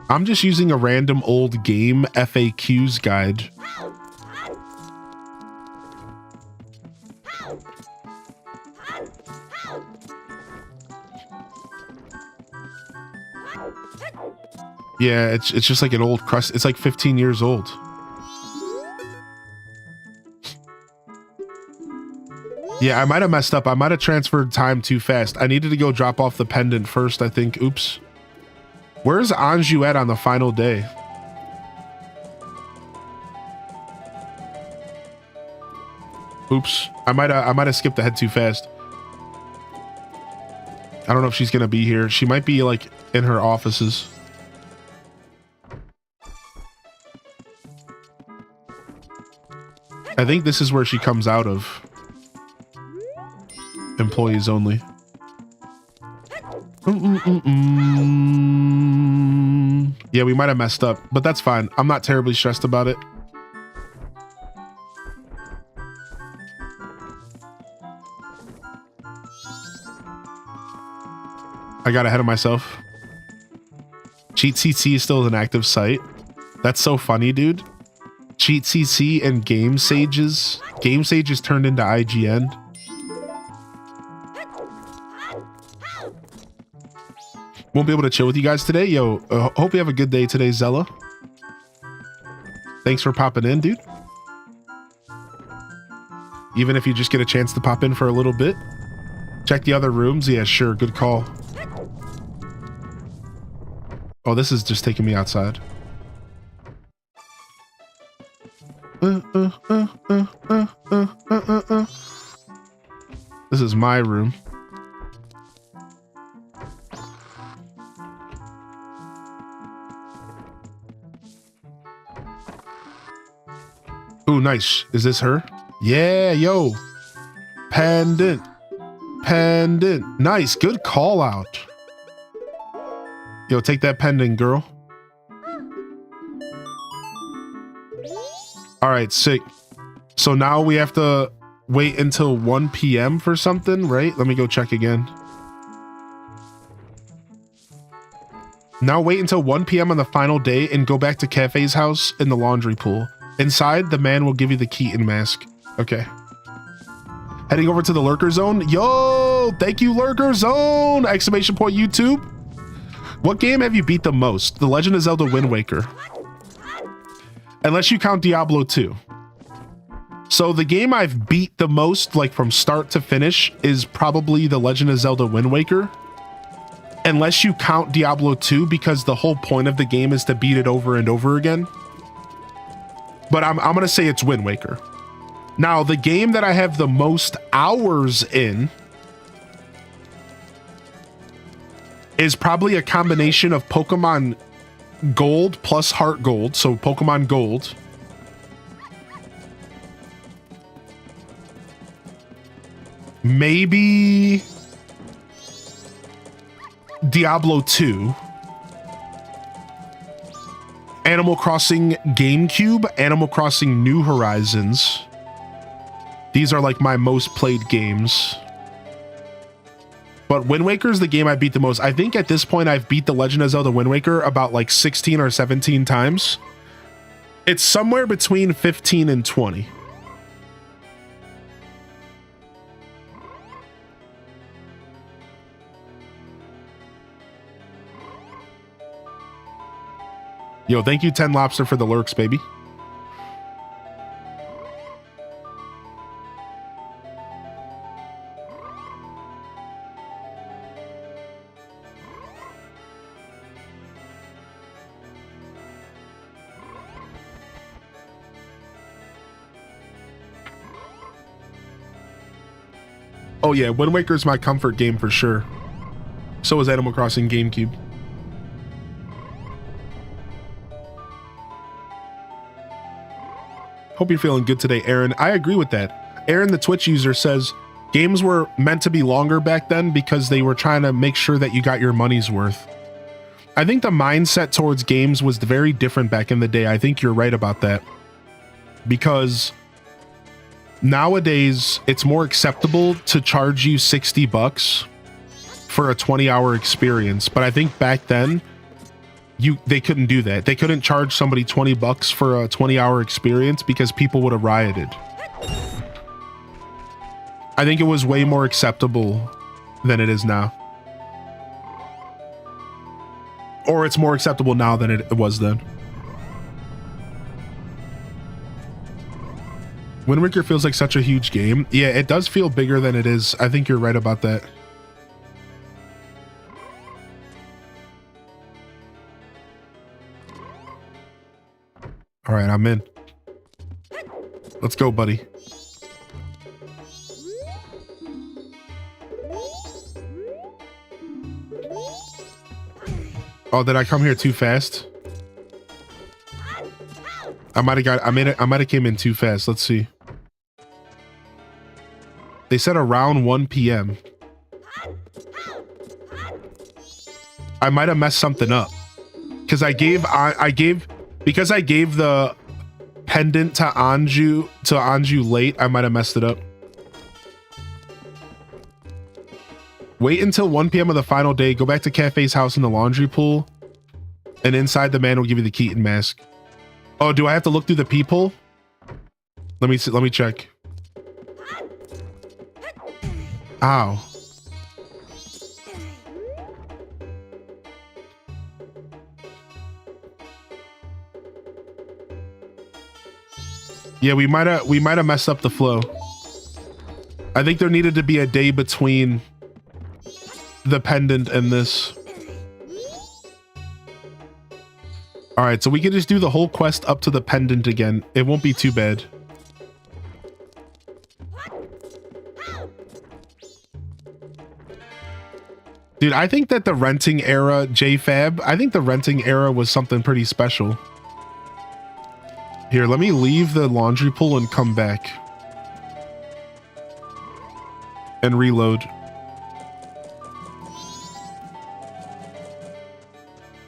I'm just using a random old game FAQs guide. Yeah, it's just like an old crust. It's like 15 years old. Yeah, I might have messed up. I might have transferred time too fast. I needed to go drop off the pendant first, I think. Oops. Where's Anju at on the final day? Oops. I might have skipped ahead too fast. I don't know if she's gonna be here. She might be like in her offices. I think this is where she comes out of. employees only. Yeah, we might have messed up, but that's fine. I'm not terribly stressed about it. I got ahead of myself. Cheat CC is still an active site. That's so funny, dude. Cheat CC and Game Sages. Game Sages turned into IGN. Won't be able to chill with you guys today. Yo, hope you have a good day today, Zella. Thanks for popping in, dude. Even if you just get a chance to pop in for a little bit. Check the other rooms. Yeah, sure. Good call. Oh, this is just taking me outside. This is my room. Ooh, nice. Is this her? Yeah, yo. Pendant. Pendant. Nice. Good call out. Yo, take that pendant, girl. All right, sick. So now we have to wait until 1 p.m. for something, right? Let me go check again. Now wait until 1 p.m. on the final day and go back to Cafe's house in the laundry pool. Inside, the man will give you the Keaton mask. Okay. Heading over to the Lurker Zone. Yo, thank you, Lurker Zone! Exclamation point YouTube. What game have you beat the most? The Legend of Zelda Wind Waker. Unless you count Diablo 2. So the game I've beat the most, like from start to finish, is probably The Legend of Zelda Wind Waker. Unless you count Diablo 2, because the whole point of the game is to beat it over and over again. But I'm gonna say it's Wind Waker. Now, the game that I have the most hours in is probably a combination of Pokemon Gold plus Heart Gold, so Pokemon Gold. Maybe Diablo 2. Animal Crossing GameCube, Animal Crossing New Horizons. These are like my most played games. But Wind Waker is the game I beat the most. I think at this point I've beat The Legend of Zelda Wind Waker about like 16 or 17 times. It's somewhere between 15 and 20. Yo, thank you 10 Lobster for the lurks, baby. Oh yeah, Wind Waker is my comfort game for sure. So is Animal Crossing GameCube. Hope you're feeling good today, Aaron. I agree with that. Aaron, the Twitch user, says games were meant to be longer back then because they were trying to make sure that you got your money's worth. I think the mindset towards games was very different back in the day. I think you're right about that. Because nowadays, it's more acceptable to charge you $60 for a 20-hour experience. But I think back then, they couldn't do that. They couldn't charge somebody $20 for a 20-hour experience because people would have rioted. I think it was way more acceptable than it is now. Or it's more acceptable now than it was then. Wind Waker feels like such a huge game. Yeah, it does feel bigger than it is. I think you're right about that. All right, I'm in. Let's go, buddy. Oh, did I come here too fast? I might have came in too fast. Let's see. They said around 1 p.m. I might have messed something up because I gave the pendant to Anju late. I might have messed it up. Wait until 1 p.m. of the final day. Go back to Cafe's house in the laundry pool, and inside the man will give you the Keaton mask. Oh, do I have to look through the peephole? Let me see. Let me check. Ow. Yeah, we might have messed up the flow. I think there needed to be a day between the pendant and this. All right, so we can just do the whole quest up to the pendant again. It won't be too bad. Dude, I think that the renting era, JFab, I think the renting era was something pretty special. Here, let me leave the laundry pool and come back. And reload.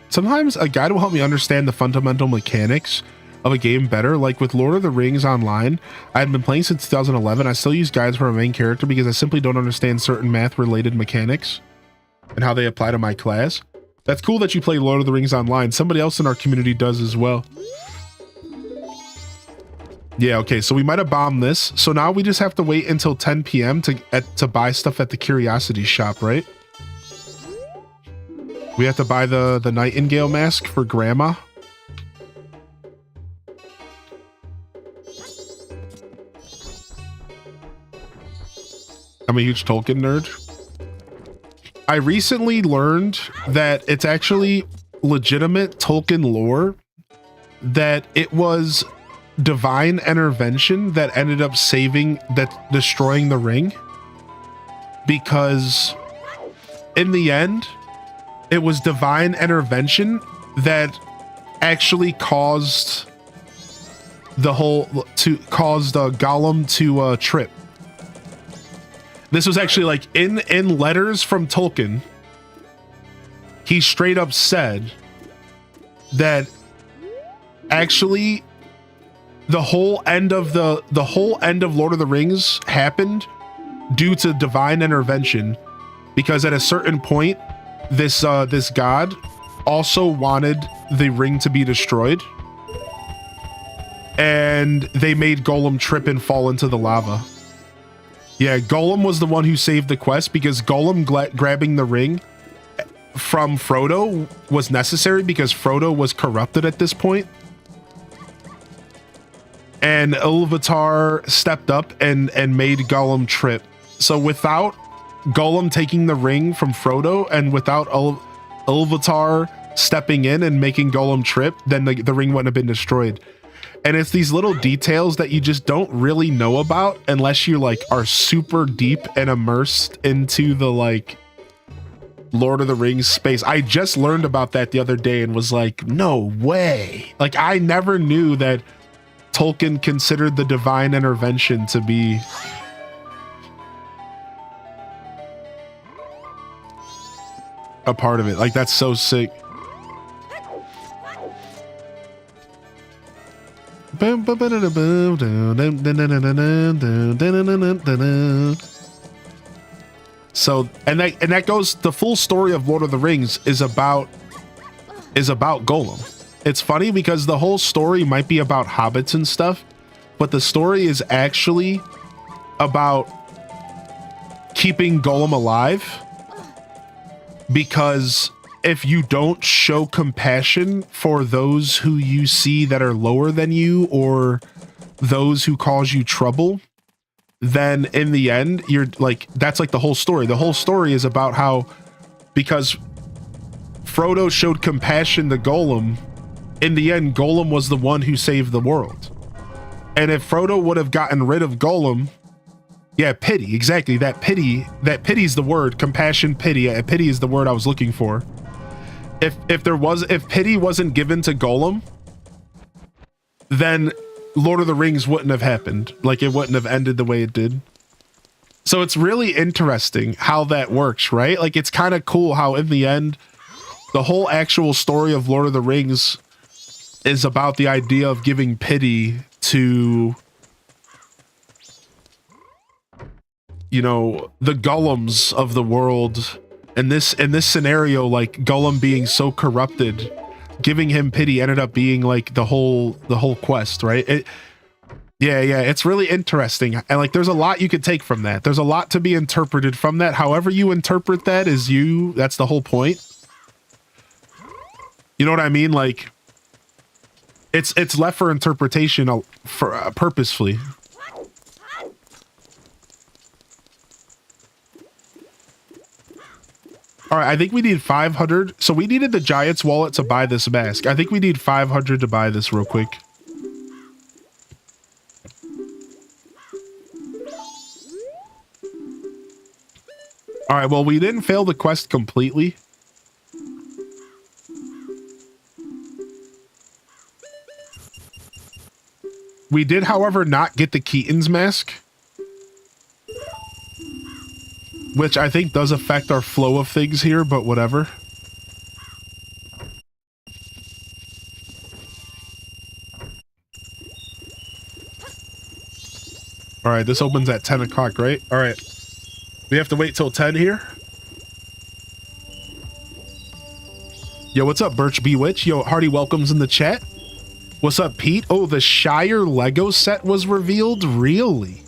Sometimes a guide will help me understand the fundamental mechanics of a game better. Like with Lord of the Rings Online, I had been playing since 2011. I still use guides for my main character because I simply don't understand certain math-related mechanics and how they apply to my class. That's cool that you play Lord of the Rings Online. Somebody else in our community does as well. Yeah, okay, so we might have bombed this. So now we just have to wait until 10 p.m. to buy stuff at the Curiosity Shop, right? We have to buy the Nightingale mask for Grandma. I'm a huge Tolkien nerd. I recently learned that it's actually legitimate Tolkien lore, that it was divine intervention that ended up destroying the ring, because in the end it was divine intervention that actually caused Gollum to trip. This was actually like in letters from Tolkien. He straight up said that actually the whole end of Lord of the Rings happened due to divine intervention, because at a certain point this god also wanted the ring to be destroyed, and they made Gollum trip and fall into the lava. Yeah, Gollum was the one who saved the quest, because Gollum grabbing the ring from Frodo was necessary because Frodo was corrupted at this point. And Ilúvatar stepped up and made Gollum trip. So without Gollum taking the ring from Frodo, and without Ilúvatar stepping in and making Gollum trip, then the ring wouldn't have been destroyed. And it's these little details that you just don't really know about unless you like are super deep and immersed into the like Lord of the Rings space. I just learned about that the other day and was like, no way. Like, I never knew that Tolkien considered the divine intervention to be a part of it. Like, that's so sick. So, and that goes, the full story of Lord of the Rings is about Gollum. It's funny because the whole story might be about hobbits and stuff, but the story is actually about keeping Gollum alive, because if you don't show compassion for those who you see that are lower than you or those who cause you trouble, then in the end, you're like, that's like the whole story. The whole story is about how, because Frodo showed compassion to Gollum, in the end, Gollum was the one who saved the world. And if Frodo would have gotten rid of Gollum, yeah, pity, exactly. That pity's the word. Compassion, pity. Pity is the word I was looking for. If pity wasn't given to Gollum, then Lord of the Rings wouldn't have happened. Like, it wouldn't have ended the way it did. So it's really interesting how that works, right? Like, it's kind of cool how in the end, the whole actual story of Lord of the Rings is about the idea of giving pity to, you know, the Gollums of the world. In this scenario, like Gollum being so corrupted, giving him pity ended up being like the whole quest, right? Yeah, it's really interesting. And like there's a lot you could take from that. There's a lot to be interpreted from that. However you interpret that is you, that's the whole point. You know what I mean? Like it's left for interpretation for purposefully. All right, I think we need 500. So we needed the Giant's wallet to buy this mask. I think we need 500 to buy this real quick. All right, well, we didn't fail the quest completely. We did, however, not get the Keaton's mask, which I think does affect our flow of things here, but whatever. All right, this opens at 10 o'clock, right? All right. We have to wait till 10 here. Yo, what's up, Birch Bewitch? Yo, Hardy welcomes in the chat. What's up, Pete? Oh, the Shire Lego set was revealed? Really?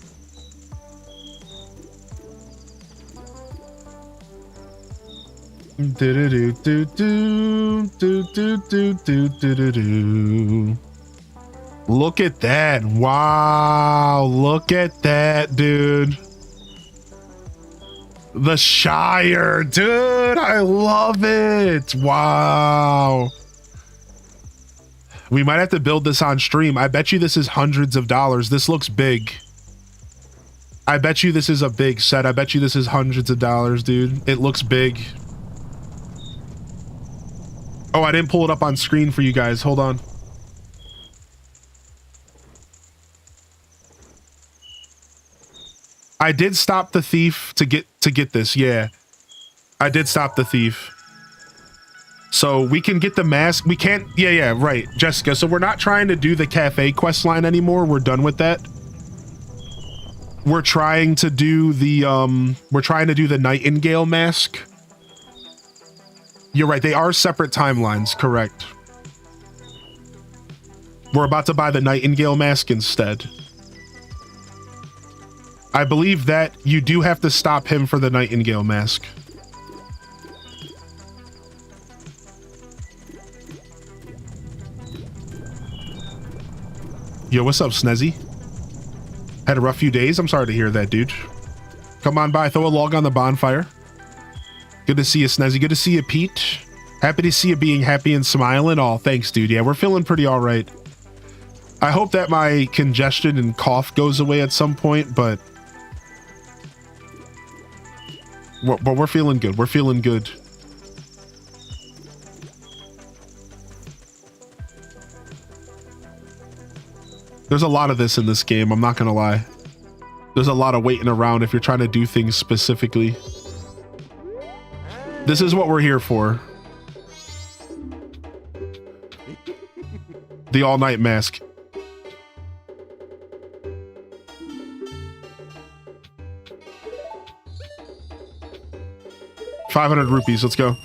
Look at that. Wow, look at that, dude. The Shire, dude, I love it. Wow. We might have to build this on stream. I bet you this is hundreds of dollars. This looks big. I bet you this is a big set. I bet you this is hundreds of dollars, dude. It looks big. Oh, I didn't pull it up on screen for you guys. Hold on. I did stop the thief to get this. Yeah. I did stop the thief. So we can get the mask. We can't. Yeah, right, Jessica. So we're not trying to do the cafe quest line anymore. We're done with that. We're trying to do the Nightingale mask. You're right. They are separate timelines. Correct. We're about to buy the Nightingale mask instead. I believe that you do have to stop him for the Nightingale mask. Yo, what's up, Snezzy? Had a rough few days. I'm sorry to hear that, dude. Come on by, throw a log on the bonfire. Good to see you, Snezzy. Good to see you, Pete. Happy to see you being happy and smiling. Oh, thanks, dude. Yeah, we're feeling pretty all right. I hope that my congestion and cough goes away at some point, but we're feeling good. We're feeling good. There's a lot of this in this game, I'm not gonna lie. There's a lot of waiting around if you're trying to do things specifically. This is what we're here for. The all-night mask. ₹500, let's go.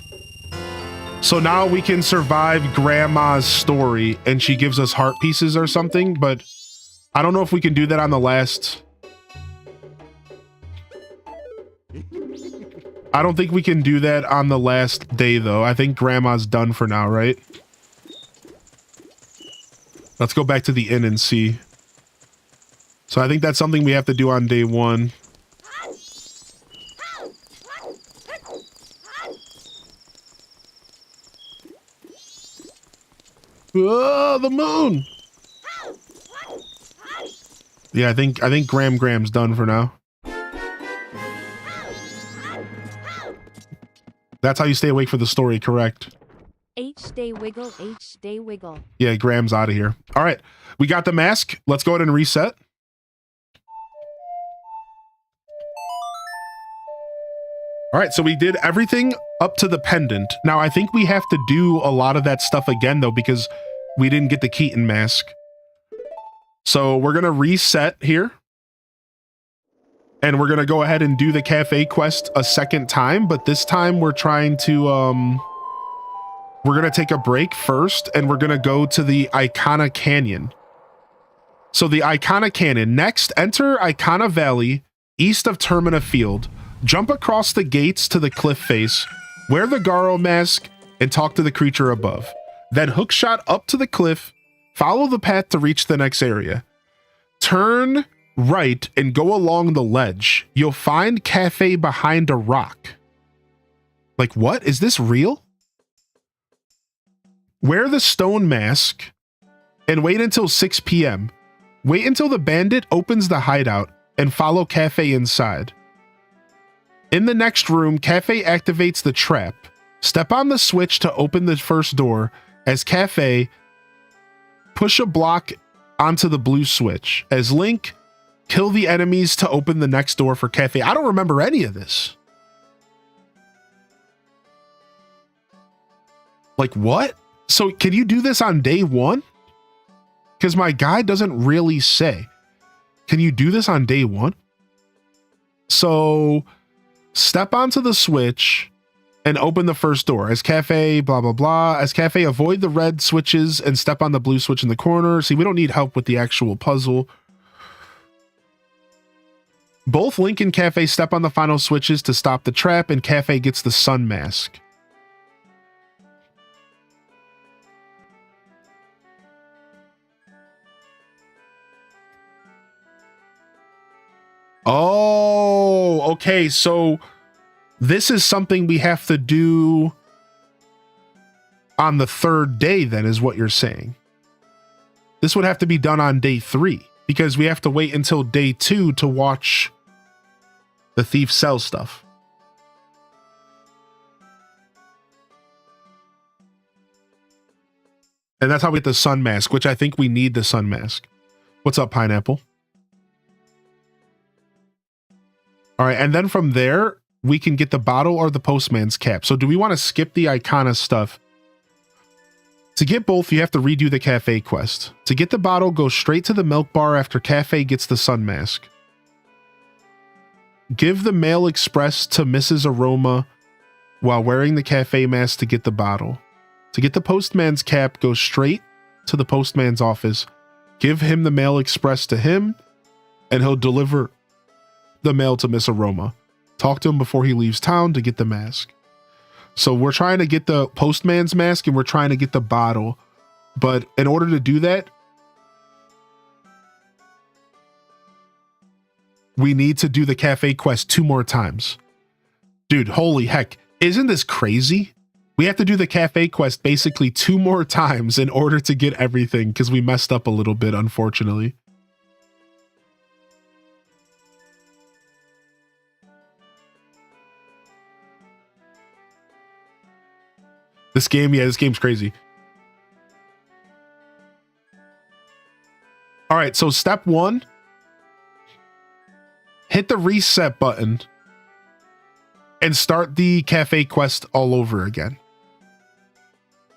So now we can survive Grandma's story and she gives us heart pieces or something, but I don't know if we can do that on the last. I don't think we can do that on the last day though. I think Grandma's done for now, right? Let's go back to the inn and see. So I think that's something we have to do on day one. Oh, the moon. Yeah, I think Graham's done for now. That's how you stay awake for the story, correct? H-day wiggle, H-day wiggle. Yeah, Graham's out of here. All right, we got the mask. Let's go ahead and reset. All right, so we did everything up to the pendant. Now, I think we have to do a lot of that stuff again, though, because we didn't get the Keaton mask. So we're going to reset here. And we're going to go ahead and do the cafe quest a second time. But this time we're trying to... we're going to take a break first, and we're going to go to the Icona Canyon. So the Icona Canyon. Next, enter Icona Valley, east of Termina Field. Jump across the gates to the cliff face, wear the Garo mask, and talk to the creature above. Then hookshot up to the cliff, follow the path to reach the next area. Turn right and go along the ledge. You'll find cafe behind a rock. Like, what? Is this real? Wear the stone mask and wait until 6 p.m. Wait until the bandit opens the hideout and follow cafe inside. In the next room, cafe activates the trap. Step on the switch to open the first door. As cafe, push a block onto the blue switch. As Link, kill the enemies to open the next door for cafe. I don't remember any of this. Like, what? So can you do this on day one? Because my guide doesn't really say. Can you do this on day one? So step onto the switch and open the first door. As cafe, blah, blah, blah. As cafe, avoid the red switches and step on the blue switch in the corner. See, we don't need help with the actual puzzle. Both Link and Cafe step on the final switches to stop the trap, and Cafe gets the sun mask. Oh, okay. So this is something we have to do on the third day, then, is what you're saying. This would have to be done on day 3 because we have to wait until day 2 to watch the thief sell stuff. And that's how we get the sun mask, which I think we need the sun mask. What's up, Pineapple? All right, and then from there, we can get the bottle or the postman's cap. So do we want to skip the Icona stuff? To get both, you have to redo the cafe quest. To get the bottle, go straight to the milk bar after Cafe gets the sun mask. Give the mail express to Mrs. Aroma while wearing the cafe mask to get the bottle. To get the postman's cap, go straight to the postman's office. Give him the mail express to him, and he'll deliver the mail to Miss Aroma. Talk to him before he leaves town to get the mask. So we're trying to get the postman's mask and we're trying to get the bottle. But in order to do that, we need to do the cafe quest 2 more times. Dude, holy heck. Isn't this crazy? We have to do the cafe quest basically 2 more times in order to get everything because we messed up a little bit, unfortunately. This game's crazy. All right, so step 1, hit the reset button and start the cafe quest all over again.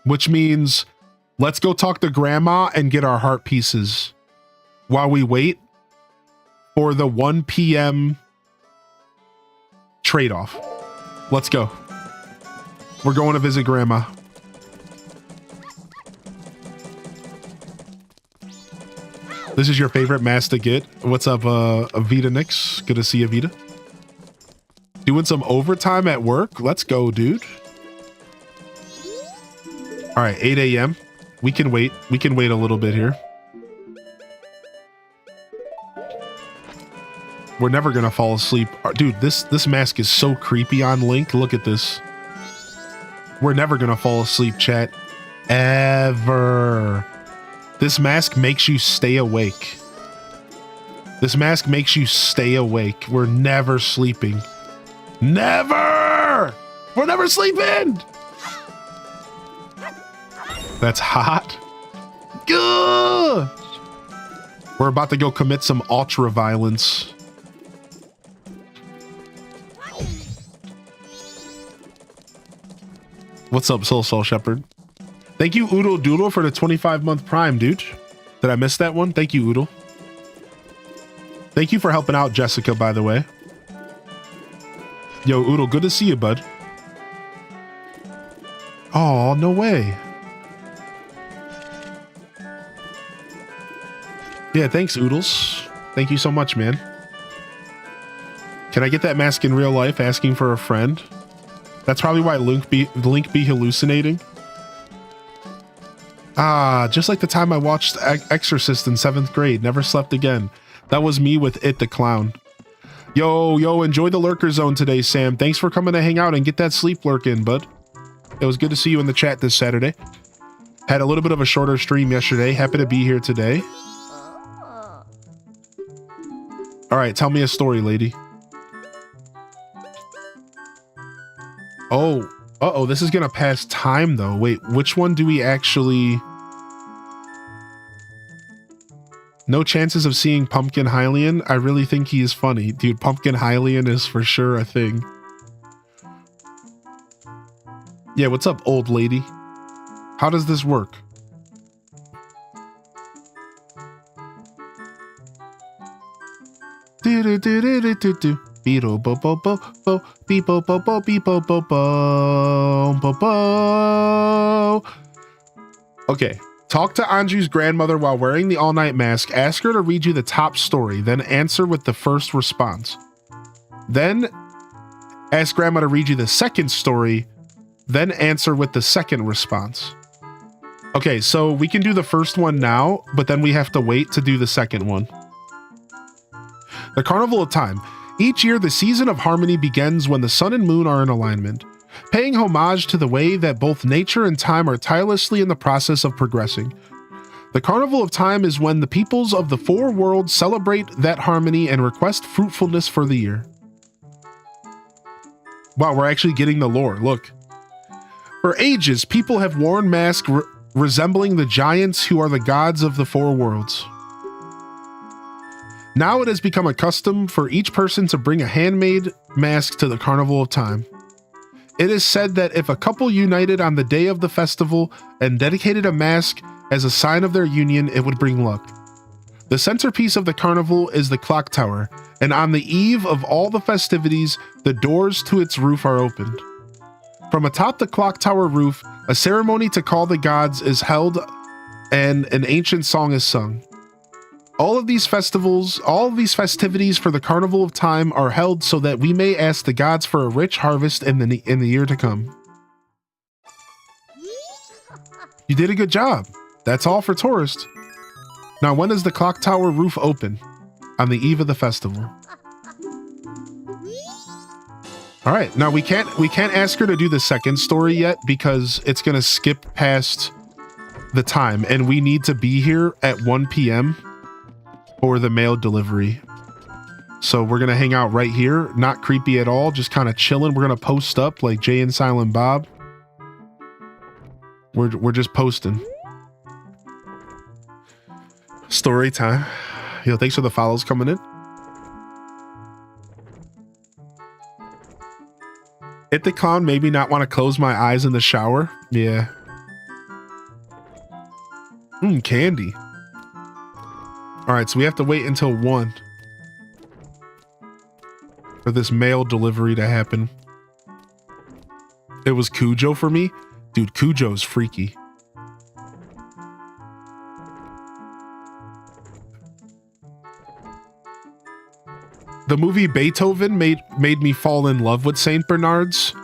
Which means let's go talk to Grandma and get our heart pieces while we wait for the 1 p.m. trade-off. Let's go. We're going to visit Grandma. This is your favorite mask to get. What's up, Avita Nix? Good to see you, Avita. Doing some overtime at work? Let's go, dude. All right, 8 a.m. We can wait. We can wait a little bit here. We're never going to fall asleep. Dude, this mask is so creepy on Link. Look at this. We're never going to fall asleep, chat. Ever. This mask makes you stay awake. This mask makes you stay awake. We're never sleeping. Never! We're never sleeping! That's hot. Good! We're about to go commit some ultra violence. What's up, Soul Shepherd? Thank you, Oodle Doodle, for the 25-month Prime, dude. Did I miss that one? Thank you, Oodle. Thank you for helping out, Jessica, by the way. Yo, Oodle, good to see you, bud. Oh, no way. Yeah, thanks, Oodles. Thank you so much, man. Can I get that mask in real life? Asking for a friend. That's probably why Link be hallucinating. Ah, just like the time I watched Exorcist in 7th grade. Never slept again. That was me with It the Clown. Yo, enjoy the lurker zone today, Sam. Thanks for coming to hang out and get that sleep lurk in, bud. It was good to see you in the chat this Saturday. Had a little bit of a shorter stream yesterday. Happy to be here today. All right, tell me a story, lady. Oh, uh-oh, this is gonna pass time, though. Wait, which one do we actually... No chances of seeing Pumpkin Hylian? I really think he is funny. Dude, Pumpkin Hylian is for sure a thing. Yeah, what's up, old lady? How does this work? Do-do-do-do-do-do-do. Beetle bo bo bo bo beep bo bo bo beep bo bo bo bo bo. Okay. Talk to Anju's grandmother while wearing the all-night mask. Ask her to read you the top story, then answer with the first response. Then ask grandma to read you the second story, then answer with the second response. Okay, so we can do the first one now, but then we have to wait to do the second one. The Carnival of Time. Each year, the season of harmony begins when the sun and moon are in alignment, paying homage to the way that both nature and time are tirelessly in the process of progressing. The Carnival of Time is when the peoples of the 4 worlds celebrate that harmony and request fruitfulness for the year. Wow, we're actually getting the lore. Look. For ages, people have worn masks resembling the giants who are the gods of the 4 worlds. Now it has become a custom for each person to bring a handmade mask to the Carnival of Time. It is said that if a couple united on the day of the festival and dedicated a mask as a sign of their union, it would bring luck. The centerpiece of the carnival is the clock tower, and on the eve of all the festivities, the doors to its roof are opened. From atop the clock tower roof, a ceremony to call the gods is held and an ancient song is sung. All of these festivities for the Carnival of Time are held so that we may ask the gods for a rich harvest in the year to come. You did a good job. That's all for tourists. Now, when does the clock tower roof open? On the eve of the festival. All right, now we can't ask her to do the second story yet because it's gonna skip past the time, and we need to be here at 1 p.m. for the mail delivery. So we're gonna hang out right here, not creepy at all, just kind of chilling. We're gonna post up like Jay and Silent Bob. We're just posting. Story time. Yo, thanks for the follows coming in. It the Clown made me not want to close my eyes in the shower. Yeah. Candy. All right, so we have to wait until 1 for this mail delivery to happen. It was Cujo for me. Dude, Cujo's freaky. The movie Beethoven made me fall in love with Saint Bernards.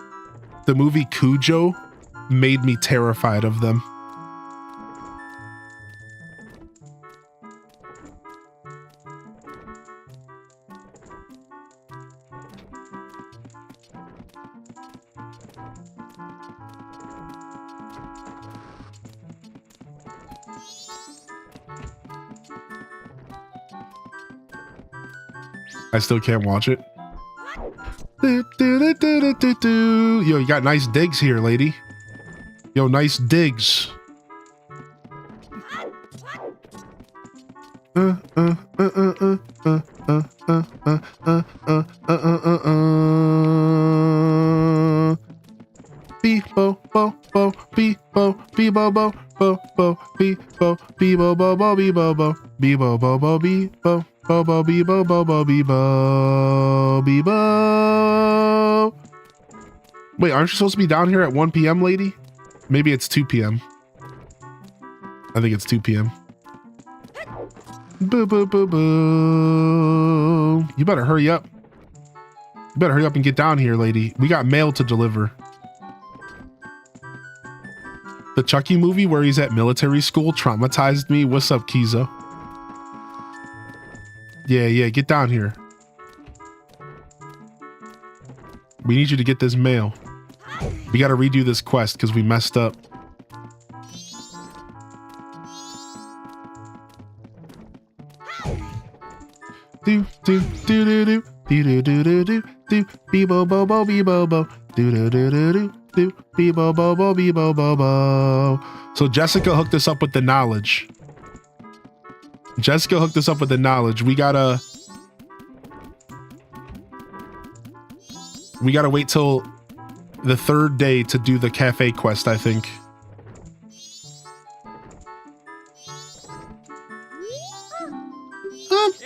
The movie Cujo made me terrified of them. I still can't watch it. Yo, you got nice digs here, lady. Yo, nice digs. Beep bo bo bo beep bo beep bo bo bo bo beep bo beep bo bo bo beep bo bo beep bo bo bo beep bo bo bo beep bo bo bo beep bo beep bo. Wait, aren't you supposed to be down here at 1 p.m., lady? Maybe it's 2 p.m. I think it's 2 p.m. Boo boo boo boo. You better hurry up. You better hurry up and get down here, lady. We got mail to deliver. The Chucky movie where he's at military school traumatized me. What's up, Kizo? Yeah, get down here. We need you to get this mail. We got to redo this quest because we messed up. Do do do do do do do do do do be bo bo bo be bo bo do do do do do do be bo bo bo be bo bo bo. So Jessica hooked us up with the knowledge. We gotta wait till the 3rd day to do the cafe quest, I think.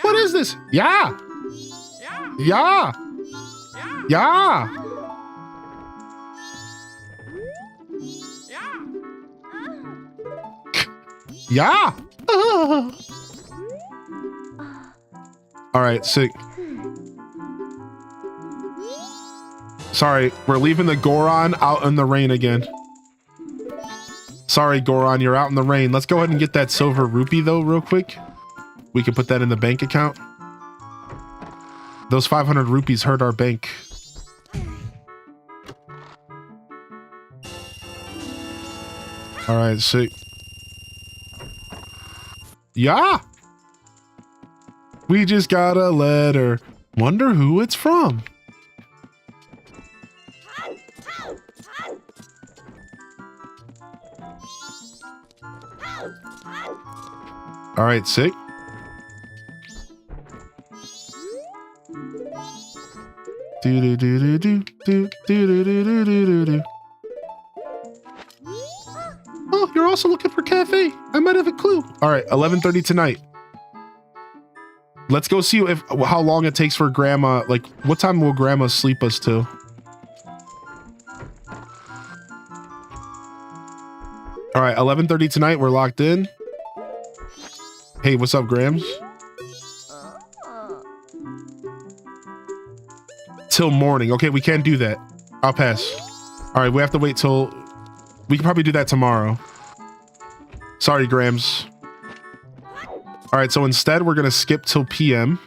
What is this? Yeah. Yeah. Yeah. All right, sick. Sorry, we're leaving the Goron out in the rain again. Sorry, Goron, you're out in the rain. Let's go ahead and get that silver rupee, though, real quick. We can put that in the bank account. Those 500 rupees hurt our bank. All right, sick. Yeah. We just got a letter. Wonder who it's from. All right, sick. Do do do do do do do do do do do. Oh, you're also looking for cafe. I might have a clue. All right, 11:30 tonight. Let's go see how long it takes for Grandma. Like, what time will Grandma sleep us to? All right, 11:30 tonight. We're locked in. Hey, what's up, Grams? Till morning. Okay, we can't do that. I'll pass. All right, we have to wait till... We can probably do that tomorrow. Sorry, Grams. All right, so instead, we're going to skip till PM.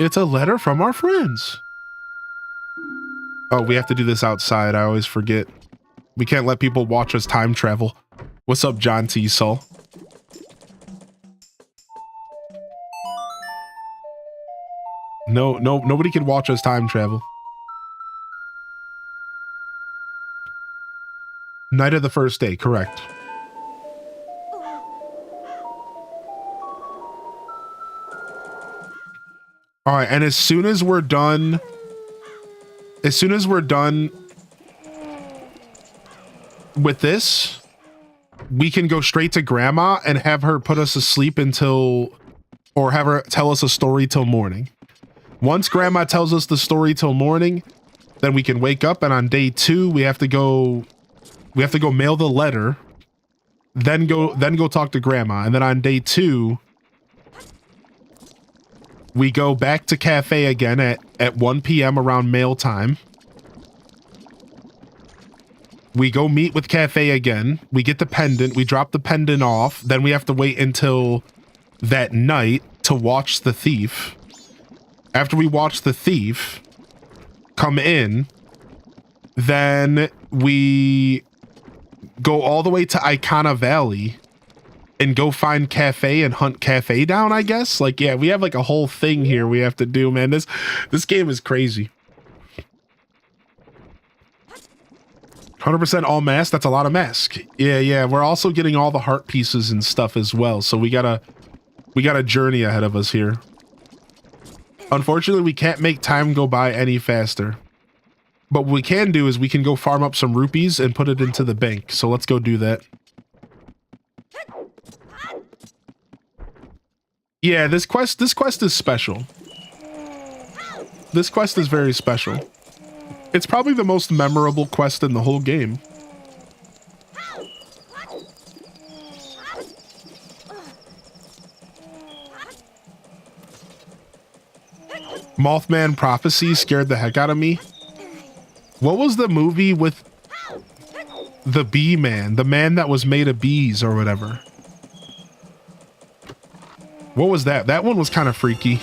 It's a letter from our friends. Oh, we have to do this outside. I always forget. We can't let people watch us time travel. What's up, John T. Sol? No, nobody can watch us time travel. Night of the first day, correct. All right, and as soon as we're done with this, we can go straight to Grandma and have her put us to sleep or have her tell us a story till morning. Once Grandma tells us the story till morning, then we can wake up, and on day 2 we have to go mail the letter, then go talk to Grandma, and then on day 2 we go back to cafe again at 1 p.m. around mail time. We go meet with cafe again. We get the pendant. We drop the pendant off. Then we have to wait until that night to watch the thief. After we watch the thief come in, then we go all the way to Icona Valley and go find cafe and hunt cafe down, I guess. Like, yeah, we have like a whole thing here we have to do, man. This game is crazy. 100% all mask. That's a lot of mask. Yeah. We're also getting all the heart pieces and stuff as well. So we got a journey ahead of us here. Unfortunately, we can't make time go by any faster. But what we can do is we can go farm up some rupees and put it into the bank. So let's go do that. Yeah, this quest is special. This quest is very special. It's probably the most memorable quest in the whole game. Mothman Prophecy scared the heck out of me. What was the movie with the bee man? The man that was made of bees or whatever. What was that? That one was kind of freaky.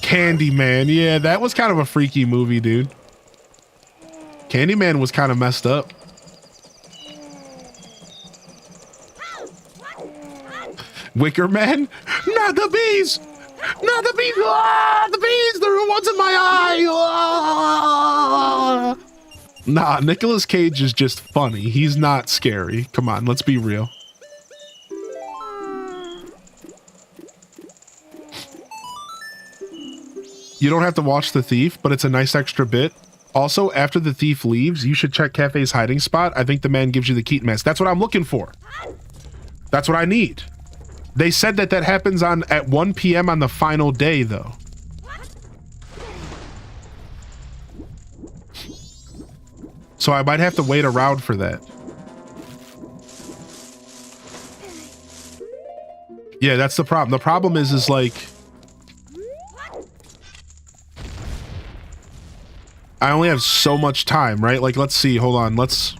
Candyman. Yeah, that was kind of a freaky movie, dude. Candyman was kind of messed up. Wicker Man? Not the bees! Not the bees! Ah, the bees! There are ones in my eye! Ah! Nah, Nicolas Cage is just funny. He's not scary. Come on, let's be real. You don't have to watch The Thief, but it's a nice extra bit. Also, after the thief leaves, you should check Cafe's hiding spot. I think the man gives you the Keaton mask. That's what I'm looking for. That's what I need. They said that that happens at 1 p.m. on the final day, though. So I might have to wait around for that. Yeah, that's the problem. The problem is like... I only have so much time, right? Like, let's see. Hold on. Let's...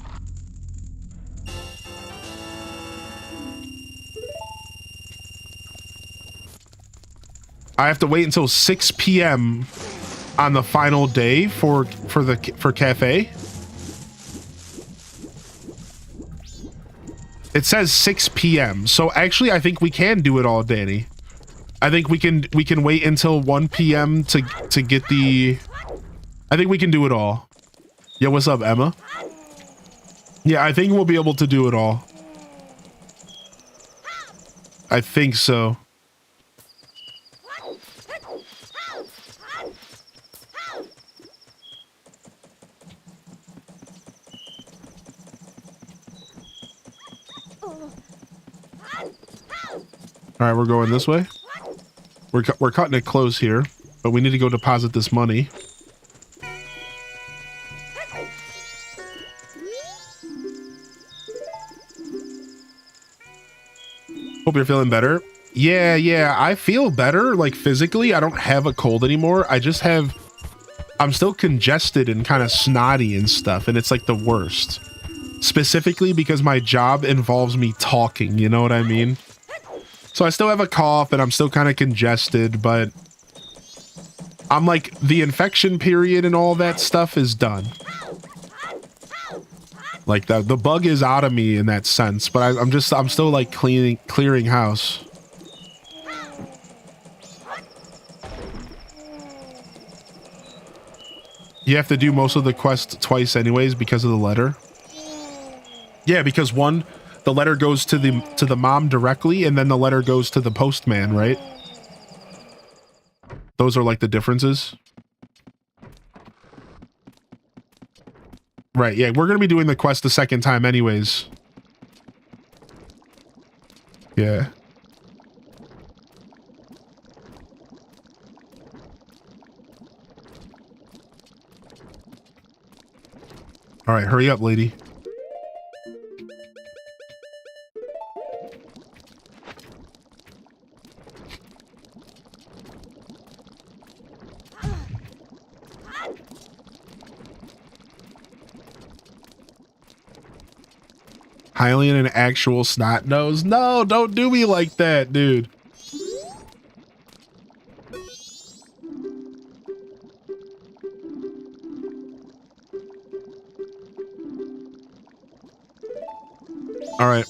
I have to wait until 6 p.m. on the final day for Cafe. It says 6 p.m. So actually, I think we can do it all, Danny. I think we can wait until 1 p.m. to get the... I think we can do it all. Yo, what's up, Emma? Yeah, I think we'll be able to do it all. I think so. All right, we're going this way. We're cutting it close here, but we need to go deposit this money. Hope you're feeling better. Yeah, I feel better, like physically. I don't have a cold anymore. I'm still congested and kind of snotty and stuff, and it's like the worst. Specifically because my job involves me talking, you know what I mean? So I still have a cough and I'm still kind of congested, but I'm like, the infection period and all that stuff is done. Like the bug is out of me in that sense, but I'm still like clearing house. You have to do most of the quest twice anyways because of the letter. Yeah, because the letter goes to the mom directly, and then the letter goes to the postman, right? Those are like the differences. Right, yeah, we're gonna be doing the quest the second time anyways. Yeah. All right, hurry up, lady. Hylian an actual snot nose? No, don't do me like that, dude. All right.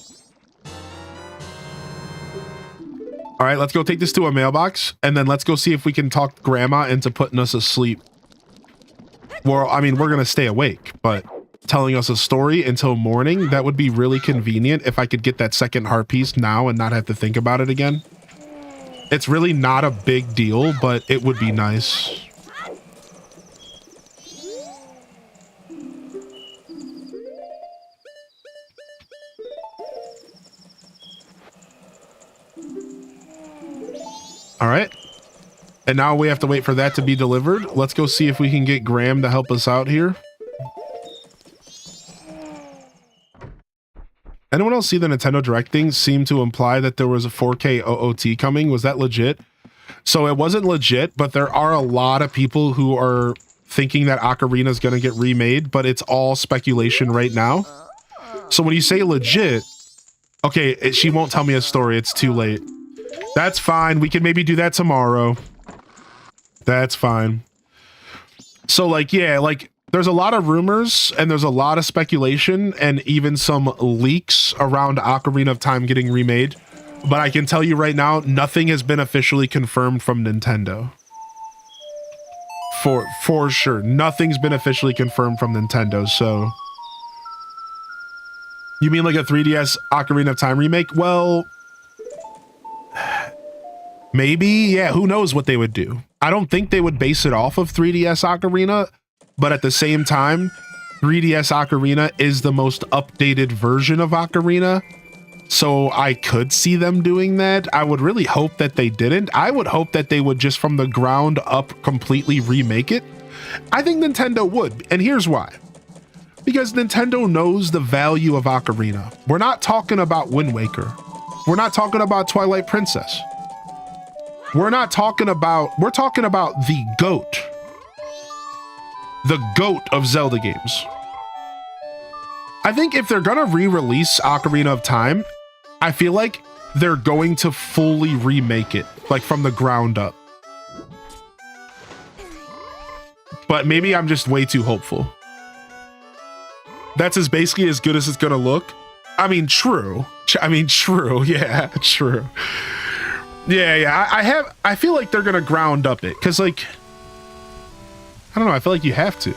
All right, let's go take this to a mailbox, and then let's go see if we can talk Grandma into putting us asleep. Well, I mean, we're going to stay awake, but telling us a story until morning, that would be really convenient if I could get that second heart piece now and not have to think about it again. It's really not a big deal, but it would be nice. All right. And now we have to wait for that to be delivered. Let's go see if we can get Graham to help us out here. Anyone else see the Nintendo Direct thing seem to imply that there was a 4K OOT coming? Was that legit? So it wasn't legit, but there are a lot of people who are thinking that Ocarina is going to get remade, but it's all speculation right now. So when you say legit, okay, she won't tell me a story. It's too late. That's fine. We can maybe do that tomorrow. That's fine. So like, yeah, like there's a lot of rumors and there's a lot of speculation and even some leaks around Ocarina of Time getting remade. But I can tell you right now, nothing has been officially confirmed from Nintendo. For sure. Nothing's been officially confirmed from Nintendo, so... You mean like a 3DS Ocarina of Time remake? Well... Maybe, yeah, who knows what they would do. I don't think they would base it off of 3DS Ocarina, but at the same time, 3DS Ocarina is the most updated version of Ocarina, so I could see them doing that. I would really hope that they didn't. I would hope that they would just from the ground up completely remake it. I think Nintendo would, and here's why. Because Nintendo knows the value of Ocarina. We're not talking about Wind Waker. We're not talking about Twilight Princess. We're talking about the GOAT. The GOAT of Zelda games. I think if they're gonna re-release Ocarina of Time, I feel like they're going to fully remake it, like from the ground up. But maybe I'm just way too hopeful. That's basically as good as it's gonna look. I mean, true. Yeah, true. Yeah. I feel like they're gonna ground up it, because like, I don't know, I feel like you have to.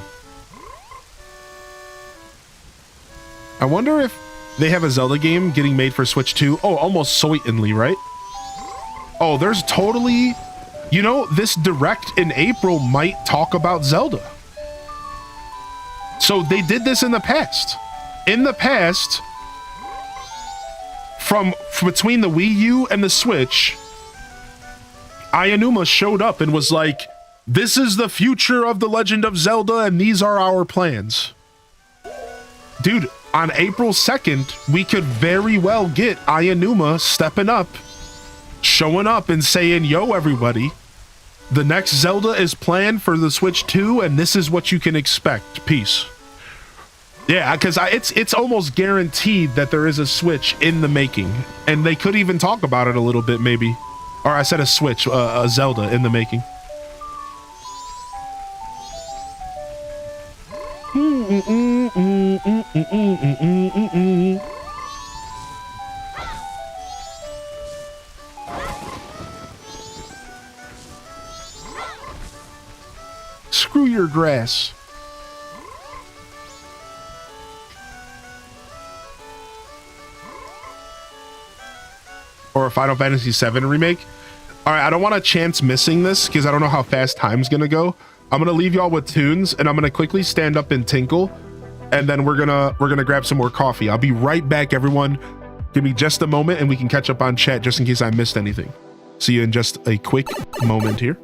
I wonder if they have a Zelda game getting made for Switch 2. Oh, almost certainly, right? Oh, there's totally... You know, this Direct in April might talk about Zelda. So they did this in the past. In the past, from between the Wii U and the Switch, Aonuma showed up and was like, this is the future of The Legend of Zelda and these are our plans. Dude, on April 2nd, we could very well get Aonuma stepping up, showing up and saying, yo, everybody, the next Zelda is planned for the Switch 2, and this is what you can expect. Peace. Yeah, because it's almost guaranteed that there is a Switch in the making, and they could even talk about it a little bit, maybe. Or I said a Switch, a Zelda in the making. Screw your grass. Or a Final Fantasy VII remake. All right, I don't want to chance missing this because I don't know how fast time's gonna go. I'm gonna leave y'all with tunes, and I'm gonna quickly stand up and tinkle, and then we're gonna grab some more coffee. I'll be right back, everyone. Give me just a moment, and we can catch up on chat just in case I missed anything. See you in just a quick moment here.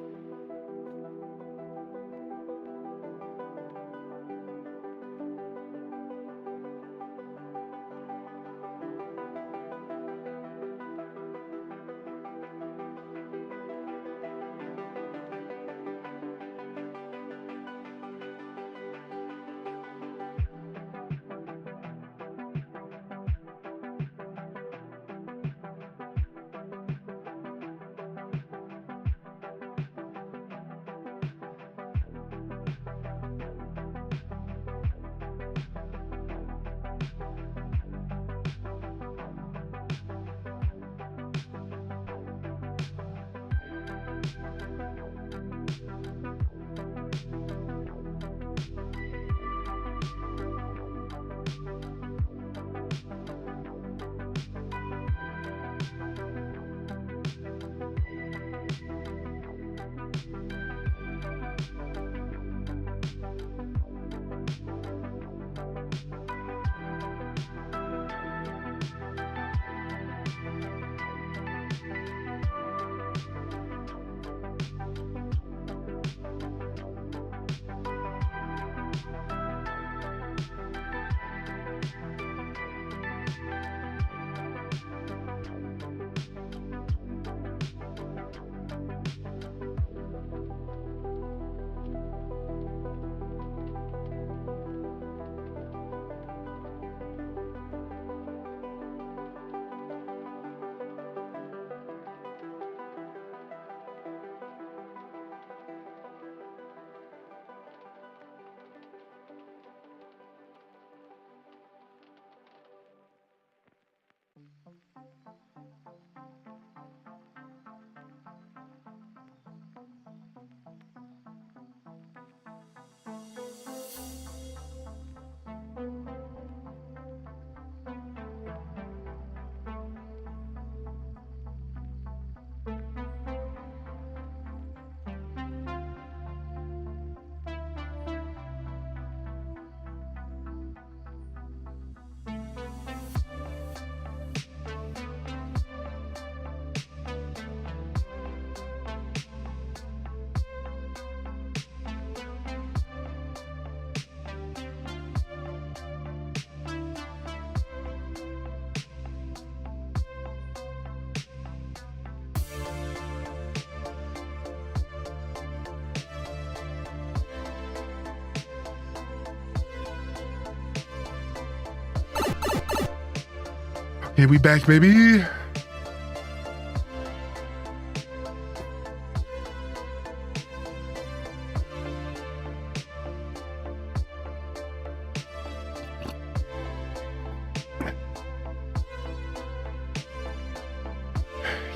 Okay, we back, baby.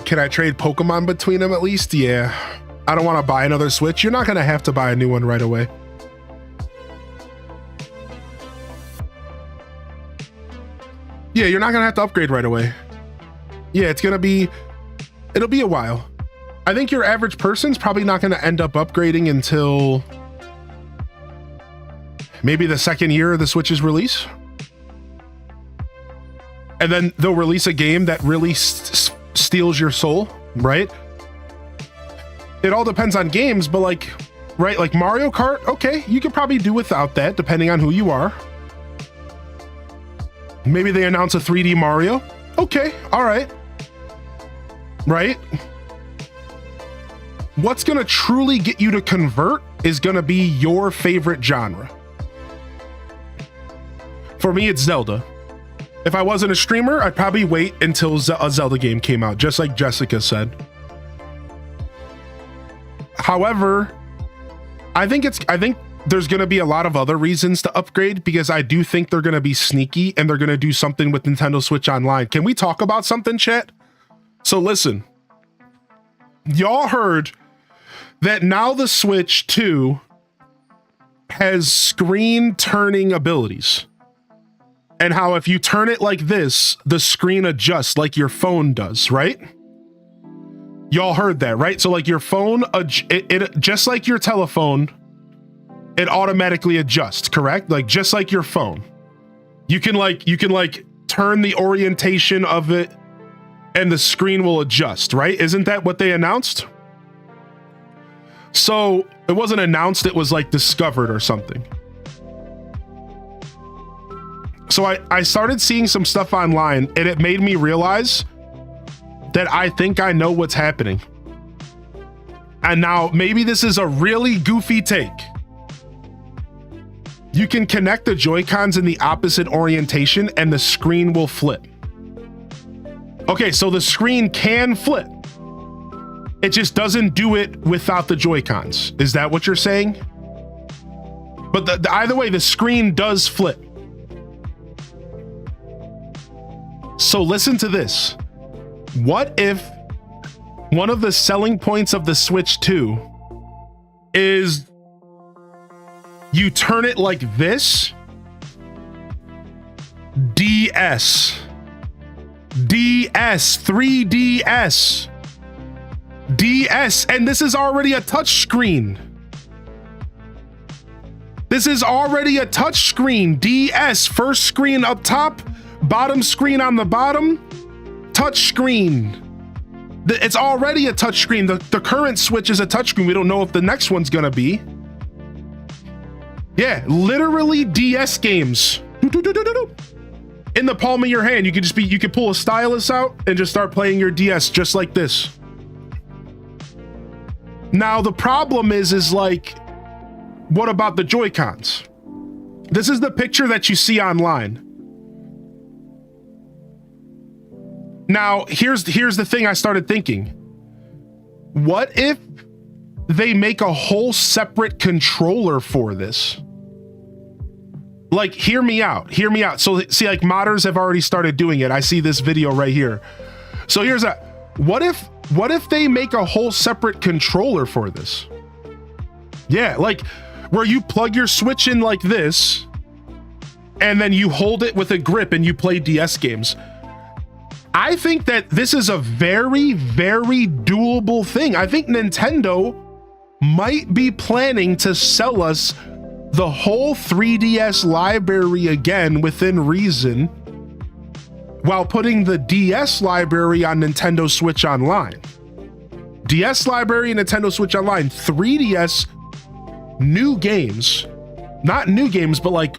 Can I trade Pokemon between them at least? Yeah. I don't want to buy another Switch. You're not going to have to buy a new one right away. Yeah, you're not going to have to upgrade right away. Yeah, it'll be a while. I think your average person's probably not going to end up upgrading until maybe the second year of the Switch's release. And then they'll release a game that really steals your soul, right? It all depends on games, but like, right, like Mario Kart, okay, you could probably do without that depending on who you are. Maybe they announce a 3D Mario. Okay, all right. Right? What's gonna truly get you to convert is gonna be your favorite genre. For me, it's Zelda. If I wasn't a streamer, I'd probably wait until a Zelda game came out, just like Jessica said. However, I think there's going to be a lot of other reasons to upgrade, because I do think they're going to be sneaky and they're going to do something with Nintendo Switch Online. Can we talk about something, chat? So listen, y'all heard that now the Switch 2 has screen turning abilities. And how if you turn it like this, the screen adjusts like your phone does, right? Y'all heard that, right? So like your phone, it just like your telephone, it automatically adjusts, correct? Like just like your phone. You can turn the orientation of it and the screen will adjust, right? Isn't that what they announced? So it wasn't announced, it was like discovered or something. So I started seeing some stuff online and it made me realize that I think I know what's happening. And now maybe this is a really goofy take. You can connect the Joy-Cons in the opposite orientation and the screen will flip. Okay, so the screen can flip. It just doesn't do it without the Joy-Cons. Is that what you're saying? But either way, the screen does flip. So listen to this. What if one of the selling points of the Switch 2 is you turn it like this? DS. DS. 3DS. DS. And this is already a touch screen. This is already a touch screen. DS. First screen up top. Bottom screen on the bottom, touch screen. It's already a touch screen. The current Switch is a touch screen. We don't know if the next one's gonna be. Yeah, literally DS games. In the palm of your hand. You could pull a stylus out and just start playing your DS just like this. Now the problem is like, what about the Joy-Cons? This is the picture that you see online. Now, here's the thing I started thinking. What if they make a whole separate controller for this? Like, hear me out. So see, like modders have already started doing it. I see this video right here. So here's what if they make a whole separate controller for this? Yeah, like where you plug your Switch in like this and then you hold it with a grip and you play DS games. I think that this is a very, very doable thing. I think Nintendo might be planning to sell us the whole 3DS library again within reason, while putting the DS library on Nintendo Switch Online. DS library and Nintendo Switch Online, 3DS new games, not new games, but like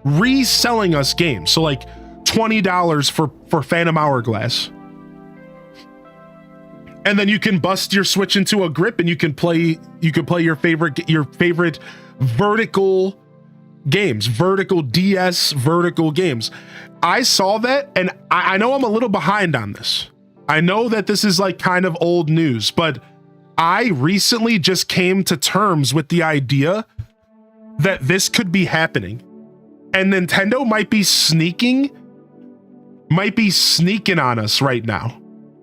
reselling us games. So like $20 for Phantom Hourglass. And then you can bust your Switch into a grip and you can play your favorite vertical games, vertical DS, vertical games. I saw that, and I know I'm a little behind on this. I know that this is like kind of old news, but I recently just came to terms with the idea that this could be happening. And Nintendo might be sneaking on us right now.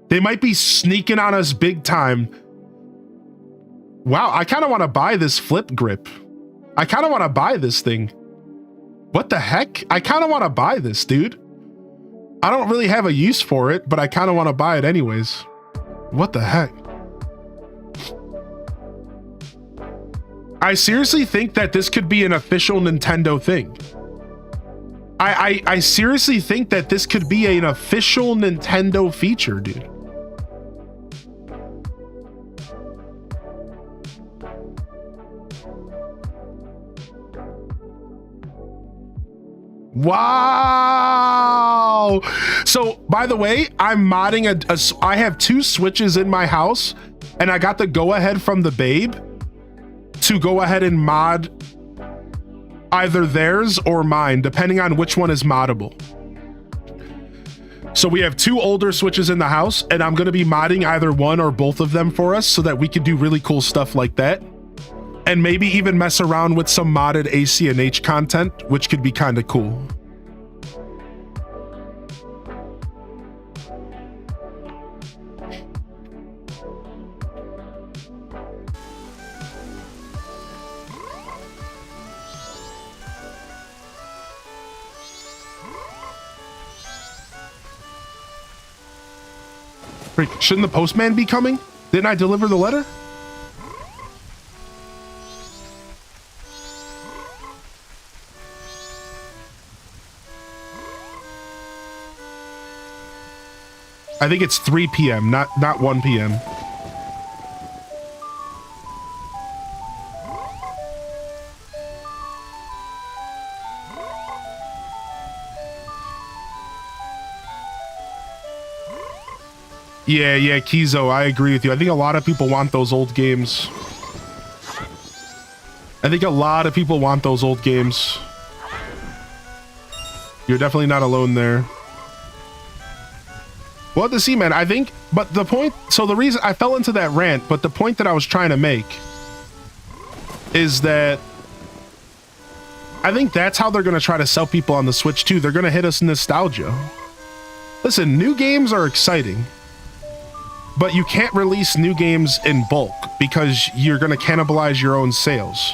They might be sneaking on us big time. Wow, I kind of want to buy this flip grip. I kind of want to buy this thing. What the heck? I kind of want to buy this, dude. I don't really have a use for it, but I kind of want to buy it anyways. What the heck? I seriously think that this could be an official Nintendo thing. I seriously think that this could be an official Nintendo feature, dude. Wow. So by the way, I'm modding I have 2 Switches in my house, and I got the go ahead from the babe to go ahead and mod either theirs or mine, depending on which one is moddable. So we have 2 older Switches in the house, and I'm going to be modding either one or both of them for us so that we could do really cool stuff like that. And maybe even mess around with some modded AC and H content, which could be kind of cool. Freak, shouldn't the postman be coming? Didn't I deliver the letter? I think it's 3 p.m., not 1 p.m. Yeah, Kizo, I agree with you. I think a lot of people want those old games. You're definitely not alone there. We'll have to see, man. I think, but the point, so the reason I fell into that rant, but the point that I was trying to make is that I think that's how they're going to try to sell people on the Switch too. They're going to hit us nostalgia. Listen, new games are exciting, but you can't release new games in bulk because you're going to cannibalize your own sales.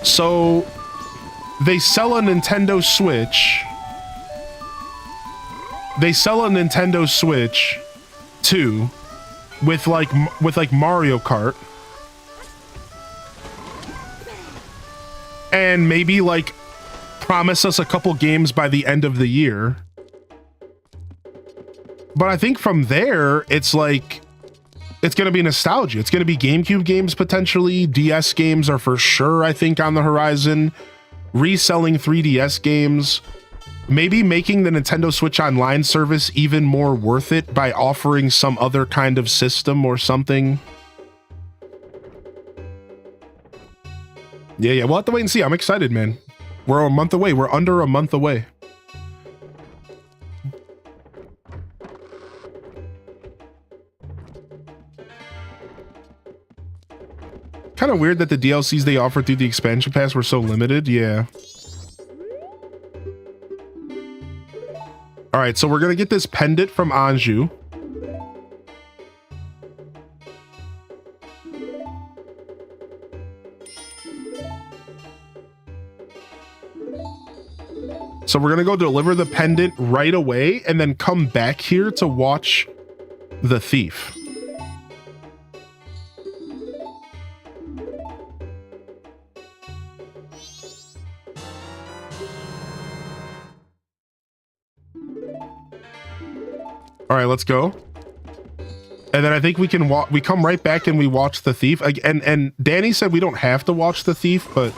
So they sell a Nintendo Switch. They sell a Nintendo Switch 2 with like Mario Kart, and maybe like promise us a couple games by the end of the year. But I think from there, it's like, it's going to be nostalgia. It's going to be GameCube games potentially. DS games are for sure, I think, on the horizon. Reselling 3DS games. Maybe making the Nintendo Switch Online service even more worth it by offering some other kind of system or something. Yeah, we'll have to wait and see. I'm excited, man. We're a month away. We're under a month away. Kind of weird that the DLCs they offered through the expansion pass were so limited. Yeah. All right, so we're going to get this pendant from Anju. So we're going to go deliver the pendant right away and then come back here to watch the thief. All right, let's go. And then I think we can we come right back and we watch the thief. And Danny said we don't have to watch the thief, but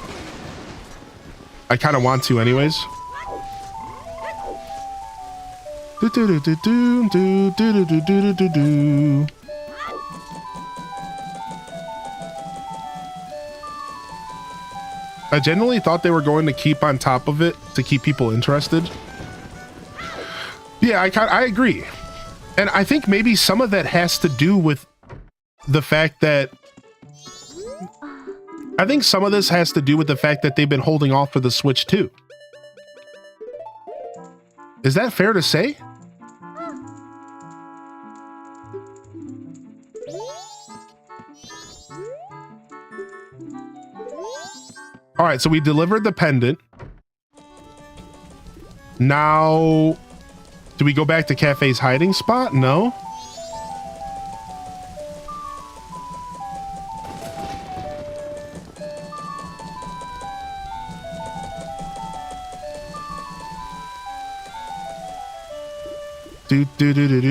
I kind of want to anyways. I genuinely thought they were going to keep on top of it to keep people interested. Yeah, I agree. And I think maybe some of that has to do with the fact that I think some of this has to do with the fact that they've been holding off for the Switch too. Is that fair to say? All right, so we delivered the pendant. Now, do we go back to Cafe's hiding spot? No.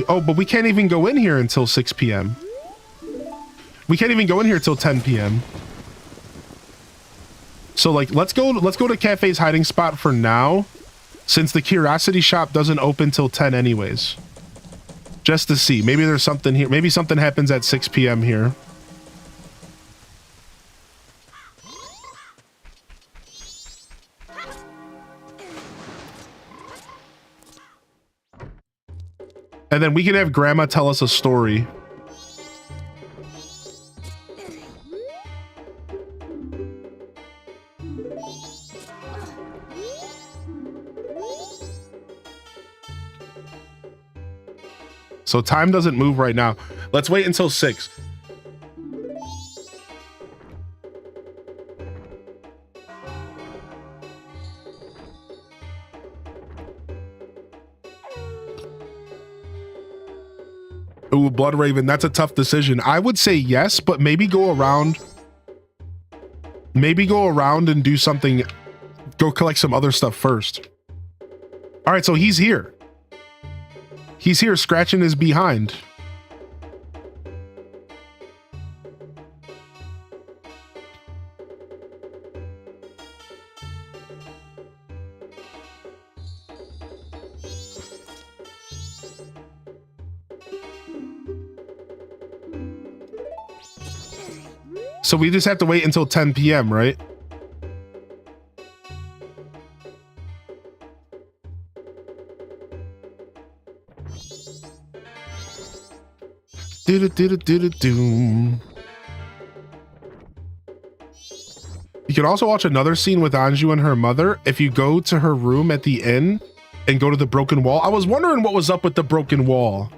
Oh, but we can't even go in here until 6 p.m. We can't even go in here till 10 p.m. So like, let's go to Cafe's hiding spot for now, since the Curiosity Shop doesn't open till 10 anyways. Just to see, maybe there's something here. Maybe something happens at 6 p.m. here. And then we can have Grandma tell us a story. So time doesn't move right now. Let's wait until 6. Ooh, Blood Raven, that's a tough decision. I would say yes, but maybe go around. Maybe go around and do something. Go collect some other stuff first. All right, so he's here. He's here scratching his behind. So we just have to wait until 10 p.m., right? Do-do-do-do-do-do. You can also watch another scene with Anju and her mother if you go to her room at the inn and go to the broken wall. I was wondering what was up with the broken wall.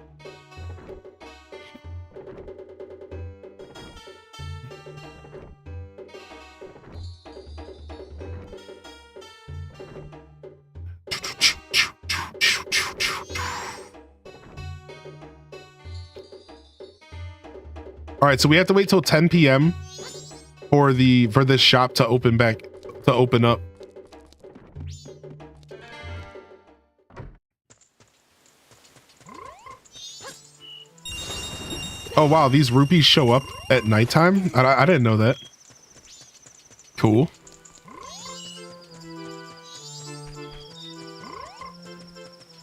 All right, so we have to wait till 10 p.m. for this shop to open up. Oh wow, these rupees show up at nighttime? I didn't know that. Cool.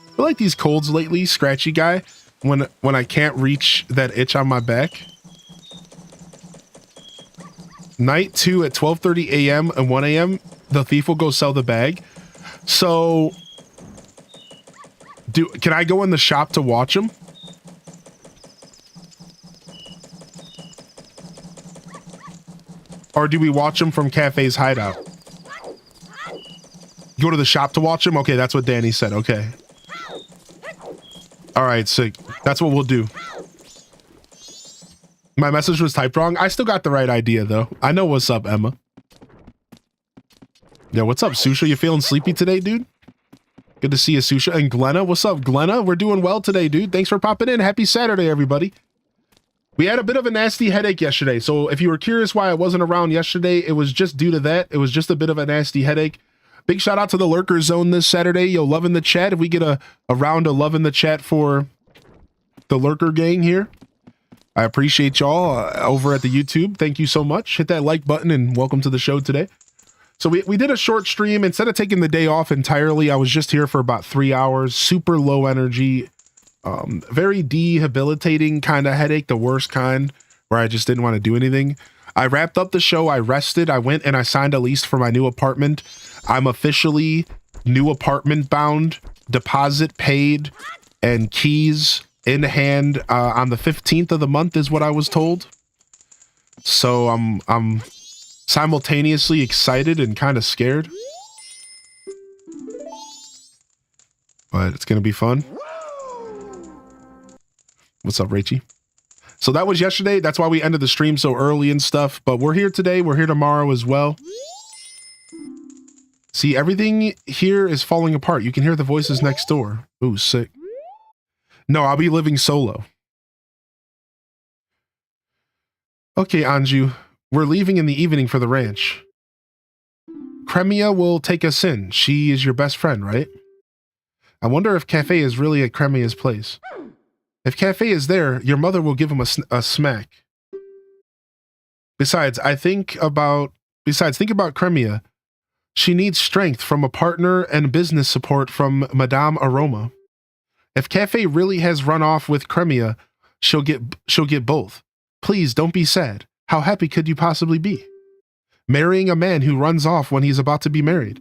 I feel like these colds lately, Scratchy Guy, when I can't reach that itch on my back. Night 2 at 12:30 a.m. and 1 a.m. the thief will go sell the bag. So can I go in the shop to watch him? Or do we watch him from Cafe's hideout? Go to the shop to watch him? Okay, that's what Danny said. Okay. All right, sick. That's what we'll do. My message was typed wrong. I still got the right idea, though. I know what's up, Emma. Yeah, what's up, Susha? You feeling sleepy today, dude? Good to see you, Susha. And Glenna, what's up, Glenna? We're doing well today, dude. Thanks for popping in. Happy Saturday, everybody. We had a bit of a nasty headache yesterday. So if you were curious why I wasn't around yesterday, it was just due to that. It was just a bit of a nasty headache. Big shout out to the Lurker Zone this Saturday. Yo, love in the chat. If we get a round of love in the chat for the Lurker gang here. I appreciate y'all over at the YouTube. Thank you so much. Hit that like button and welcome to the show today. So we did a short stream. Instead of taking the day off entirely, I was just here for about 3 hours. Super low energy, very debilitating kind of headache, the worst kind, where I just didn't want to do anything. I wrapped up the show. I rested. I went and I signed a lease for my new apartment. I'm officially new apartment bound, deposit paid, and keys in hand on the 15th of the month is what I was told. So I'm simultaneously excited and kind of scared. But it's going to be fun. What's up, Rachie? So that was yesterday. That's why we ended the stream so early and stuff. But we're here today. We're here tomorrow as well. See, everything here is falling apart. You can hear the voices next door. Ooh, sick. No, I'll be living solo. Okay, Anju. We're leaving in the evening for the ranch. Cremia will take us in. She is your best friend, right? I wonder if Cafe is really at Cremia's place. If Cafe is there, your mother will give him a smack. Besides, think about Cremia. She needs strength from a partner and business support from Madame Aroma. If Cafe really has run off with Cremia, she'll get both. Please don't be sad. How happy could you possibly be? Marrying a man who runs off when he's about to be married.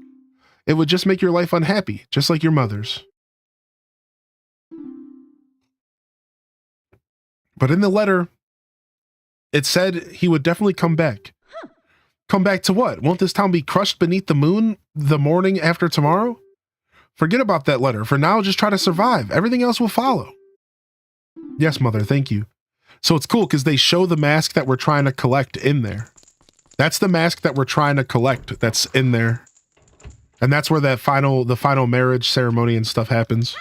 It would just make your life unhappy, just like your mother's. But in the letter, it said he would definitely come back. Come back to what? Won't this town be crushed beneath the moon the morning after tomorrow? Forget about that letter. For now, just try to survive. Everything else will follow. Yes, Mother, thank you. So it's cool because they show the mask that we're trying to collect in there. That's the mask that we're trying to collect that's in there. And that's where the final marriage ceremony and stuff happens.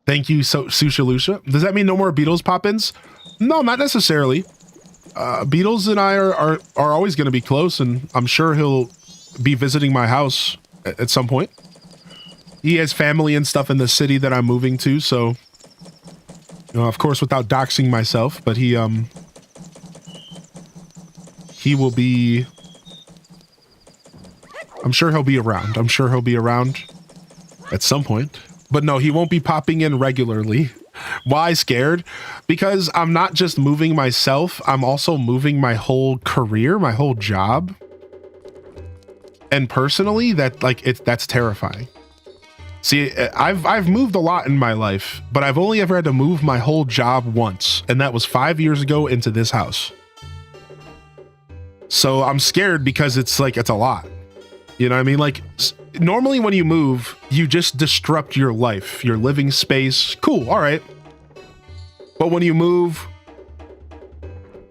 Thank you, Susha Lucia. Does that mean no more Beatles pop-ins? No, not necessarily. Beatles and I are always going to be close, and I'm sure he'll be visiting my house at some point. He has family and stuff in the city that I'm moving to, so of course without doxing myself, but he will be. I'm sure he'll be around. I'm sure he'll be around at some point. But no, he won't be popping in regularly. Why scared? Because I'm not just moving myself, I'm also moving my whole career, my whole job. And personally, that's terrifying. See, I've moved a lot in my life, but I've only ever had to move my whole job once, and that was 5 years ago into this house. So I'm scared because it's a lot. You know what I mean? Like, normally when you move, you just disrupt your life, your living space. Cool, all right. But when you move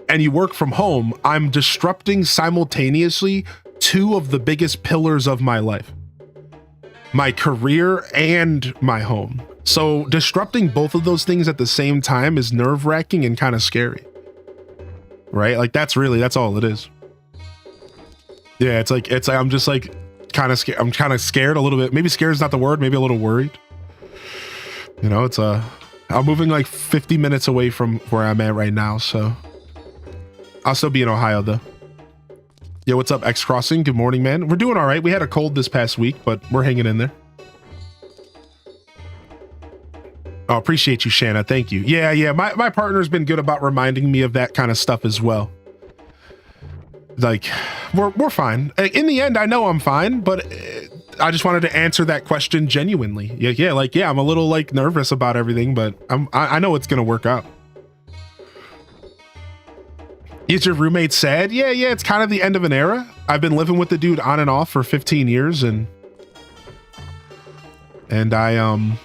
and you work from home, I'm disrupting simultaneously two of the biggest pillars of my life. My career and my home. So disrupting both of those things at the same time is nerve-wracking and kind of scary. Right? Like that's all it is. Yeah, it's like I'm just like kind of scared. I'm kind of scared a little bit. Maybe scared is not the word, maybe a little worried. You know, I'm moving like 50 minutes away from where I'm at right now, so I'll still be in Ohio though. Yo, what's up, X Crossing? Good morning, man. We're doing all right. We had a cold this past week, but we're hanging in there. Oh, appreciate you, Shanna. Thank you. Yeah. My partner's been good about reminding me of that kind of stuff as well. Like, we're fine. In the end, I know I'm fine, but I just wanted to answer that question genuinely. Yeah, I'm a little like nervous about everything, but I know it's gonna work out. Is your roommate sad? Yeah, it's kind of the end of an era. I've been living with the dude on and off for 15 years, and I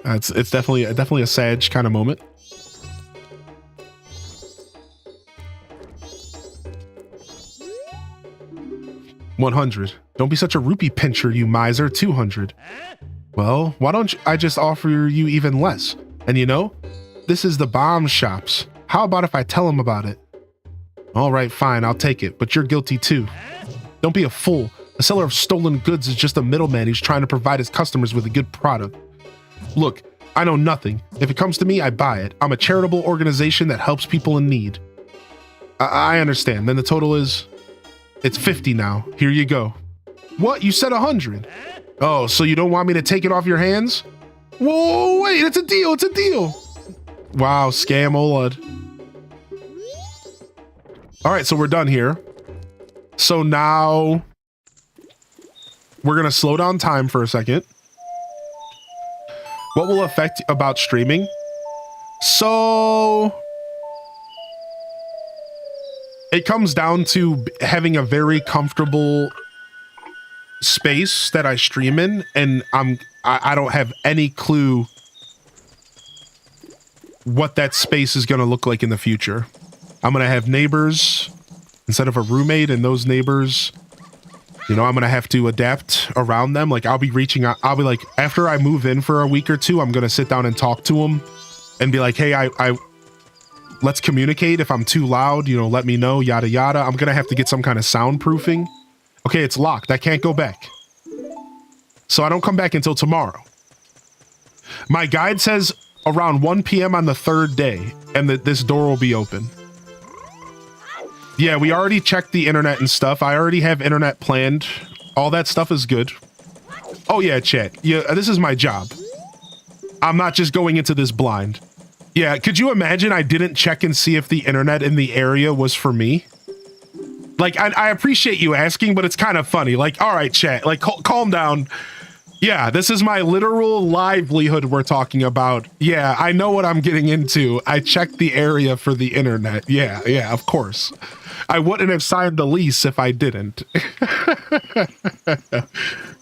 it's definitely a sad kind of moment. $100. Don't be such a rupee pincher, you miser. $200. Well, why don't I just offer you even less? And you know, this is the bomb shops. How about if I tell him about it? All right, fine, I'll take it, but you're guilty too. Don't be a fool. A seller of stolen goods is just a middleman who's trying to provide his customers with a good product. Look, I know nothing. If it comes to me, I buy it. I'm a charitable organization that helps people in need. I understand. Then the total is... It's 50 now. Here you go. What? You said 100. Oh, so you don't want me to take it off your hands? Whoa, wait, it's a deal. It's a deal. Wow, scam Olud. All right, so we're done here. So now we're going to slow down time for a second. What will affect about streaming? So it comes down to having a very comfortable space that I stream in, and I don't have any clue what that space is going to look like in the future. I'm going to have neighbors instead of a roommate, and those neighbors, you know, I'm going to have to adapt around them. Like I'll be reaching out. I'll be like, after I move in for a week or two, I'm going to sit down and talk to them and be like, hey, let's communicate. If I'm too loud, you know, let me know, yada, yada. I'm going to have to get some kind of soundproofing. Okay, it's locked. I can't go back. So I don't come back until tomorrow. My guide says around 1 p.m. on the third day, and that this door will be open. Yeah, we already checked the internet and stuff. I already have internet planned. All that stuff is good. Oh yeah, chat. Yeah, this is my job. I'm not just going into this blind. Yeah, could you imagine I didn't check and see if the internet in the area was for me? Like, I appreciate you asking, but it's kind of funny. Like, all right, chat, like, calm down. Yeah, this is my literal livelihood we're talking about. Yeah, I know what I'm getting into. I checked the area for the internet. Yeah, of course. I wouldn't have signed the lease if I didn't.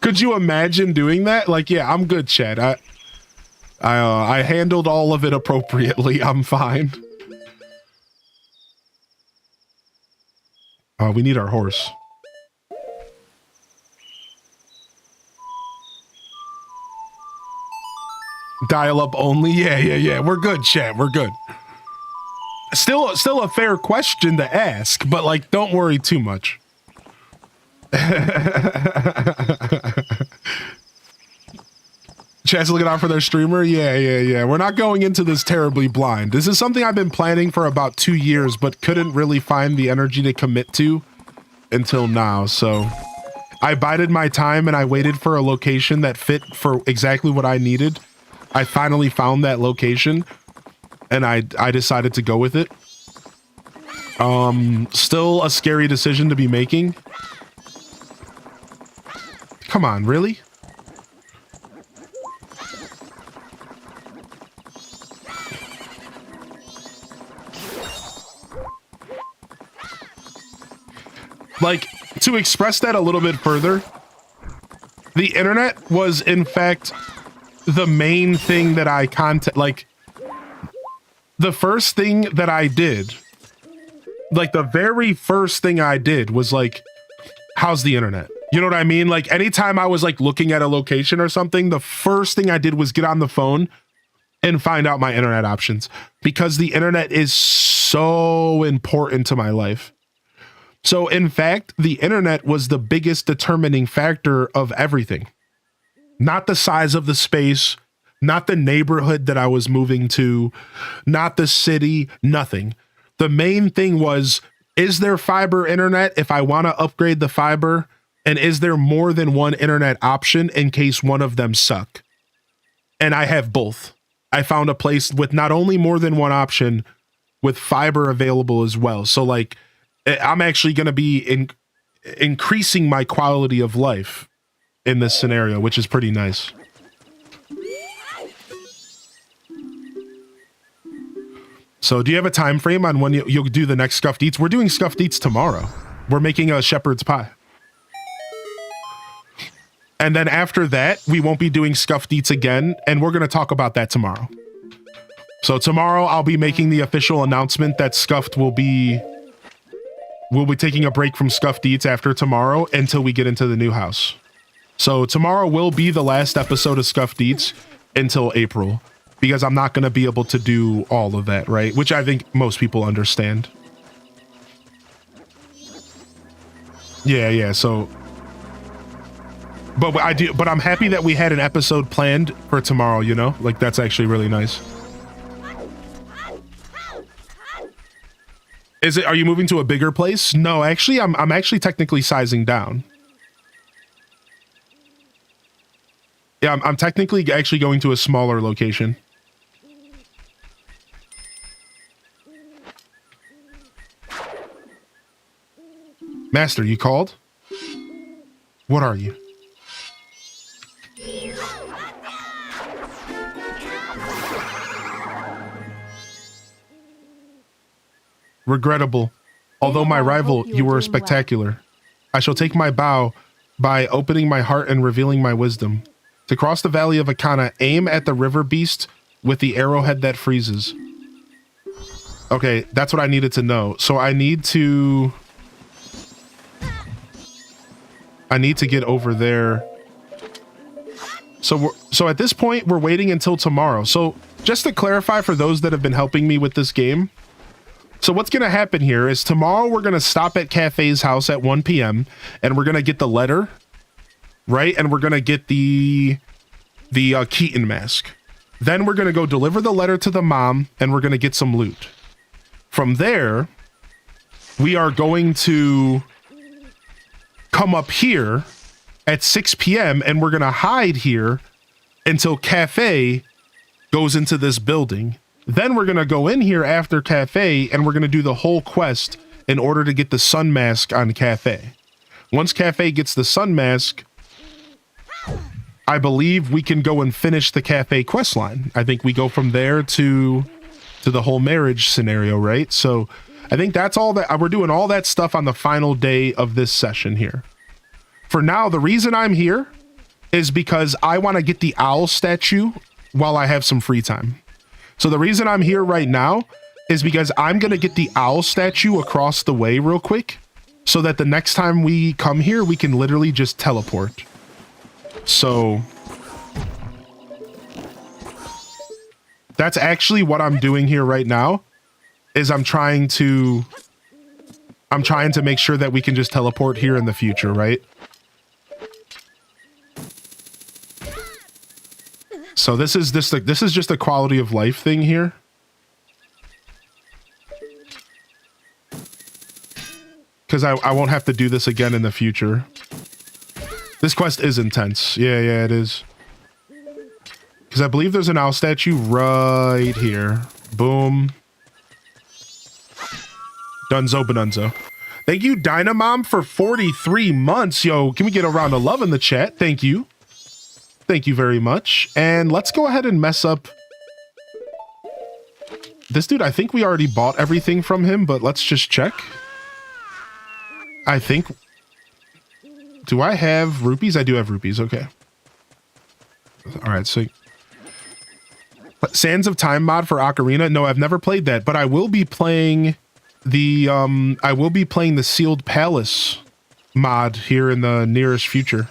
Could you imagine doing that? Like, yeah, I'm good, chat. I handled all of it appropriately. I'm fine. We need our horse. Dial up only? Yeah. We're good, chat. We're good. Still a fair question to ask, but like, don't worry too much. Chat's looking out for their streamer? Yeah. We're not going into this terribly blind. This is something I've been planning for about 2 years, but couldn't really find the energy to commit to until now. So I bided my time and I waited for a location that fit for exactly what I needed. I finally found that location and I decided to go with it. Still a scary decision to be making. Come on, really? Like, to express that a little bit further, the internet was, in fact, the main thing that I like, the first thing that I did, like, the very first thing I did was, like, how's the internet? You know what I mean? Like, anytime I was, like, looking at a location or something, the first thing I did was get on the phone and find out my internet options, because the internet is so important to my life. So, in fact, the internet was the biggest determining factor of everything. Not the size of the space, not the neighborhood that I was moving to, not the city, nothing. The main thing was, is there fiber internet if I want to upgrade the fiber? And is there more than one internet option in case one of them suck? And I have both. I found a place with not only more than one option, with fiber available as well. So, like, I'm actually going to be increasing my quality of life in this scenario, which is pretty nice. So do you have a time frame on when you'll do the next Scuffed Eats? We're doing Scuffed Eats tomorrow. We're making a shepherd's pie. And then after that, we won't be doing Scuffed Eats again, and we're going to talk about that tomorrow. So tomorrow, I'll be making the official announcement that Scuffed will be... We'll be taking a break from Scuffed Eats after tomorrow until we get into the new house. So tomorrow will be the last episode of Scuffed Eats until April, because I'm not going to be able to do all of that, right? Which I think most people understand. Yeah. So, but I'm happy that we had an episode planned for tomorrow. You know, like, that's actually really nice. Are you moving to a bigger place? No, actually, I'm actually technically sizing down. Yeah, I'm technically actually going to a smaller location. Master, you called? What are you? Regrettable. Although my rival, you were spectacular. I shall take my bow by opening my heart and revealing my wisdom. To cross the valley of Akana, aim at the river beast with the arrowhead that freezes. Okay, that's what I needed to know. So I need to get over there. So at this point, we're waiting until tomorrow. So just to clarify for those that have been helping me with this game, so what's going to happen here is tomorrow we're going to stop at Cafe's house at 1 p.m. and we're going to get the letter, right? And we're going to get the Keaton mask. Then we're going to go deliver the letter to the mom and we're going to get some loot. From there, we are going to come up here at 6 p.m. and we're going to hide here until Cafe goes into this building. Then we're going to go in here after Cafe and we're going to do the whole quest in order to get the sun mask on Cafe. Once Cafe gets the sun mask, I believe we can go and finish the Cafe quest line. I think we go from there to the whole marriage scenario, right? So I think that's all that we're doing, all that stuff on the final day of this session here. For now, the reason I'm here is because I want to get the owl statue while I have some free time. So the reason I'm here right now is because I'm going to get the owl statue across the way real quick so that the next time we come here, we can literally just teleport. So that's actually what I'm doing here right now is I'm trying to make sure that we can just teleport here in the future, right? So this is just a quality of life thing here. Because I won't have to do this again in the future. This quest is intense. Yeah, it is. Because I believe there's an owl statue right here. Boom. Dunzo Benunzo. Thank you, Dynamom, for 43 months. Yo, can we get a round of love in the chat? Thank you. Thank you very much. And let's go ahead and mess up. This dude, I think we already bought everything from him, but let's just check. I think... Do I have rupees? I do have rupees. Okay. All right, so... Sands of Time mod for Ocarina? No, I've never played that, but I will be playing the Sealed Palace mod here in the nearest future.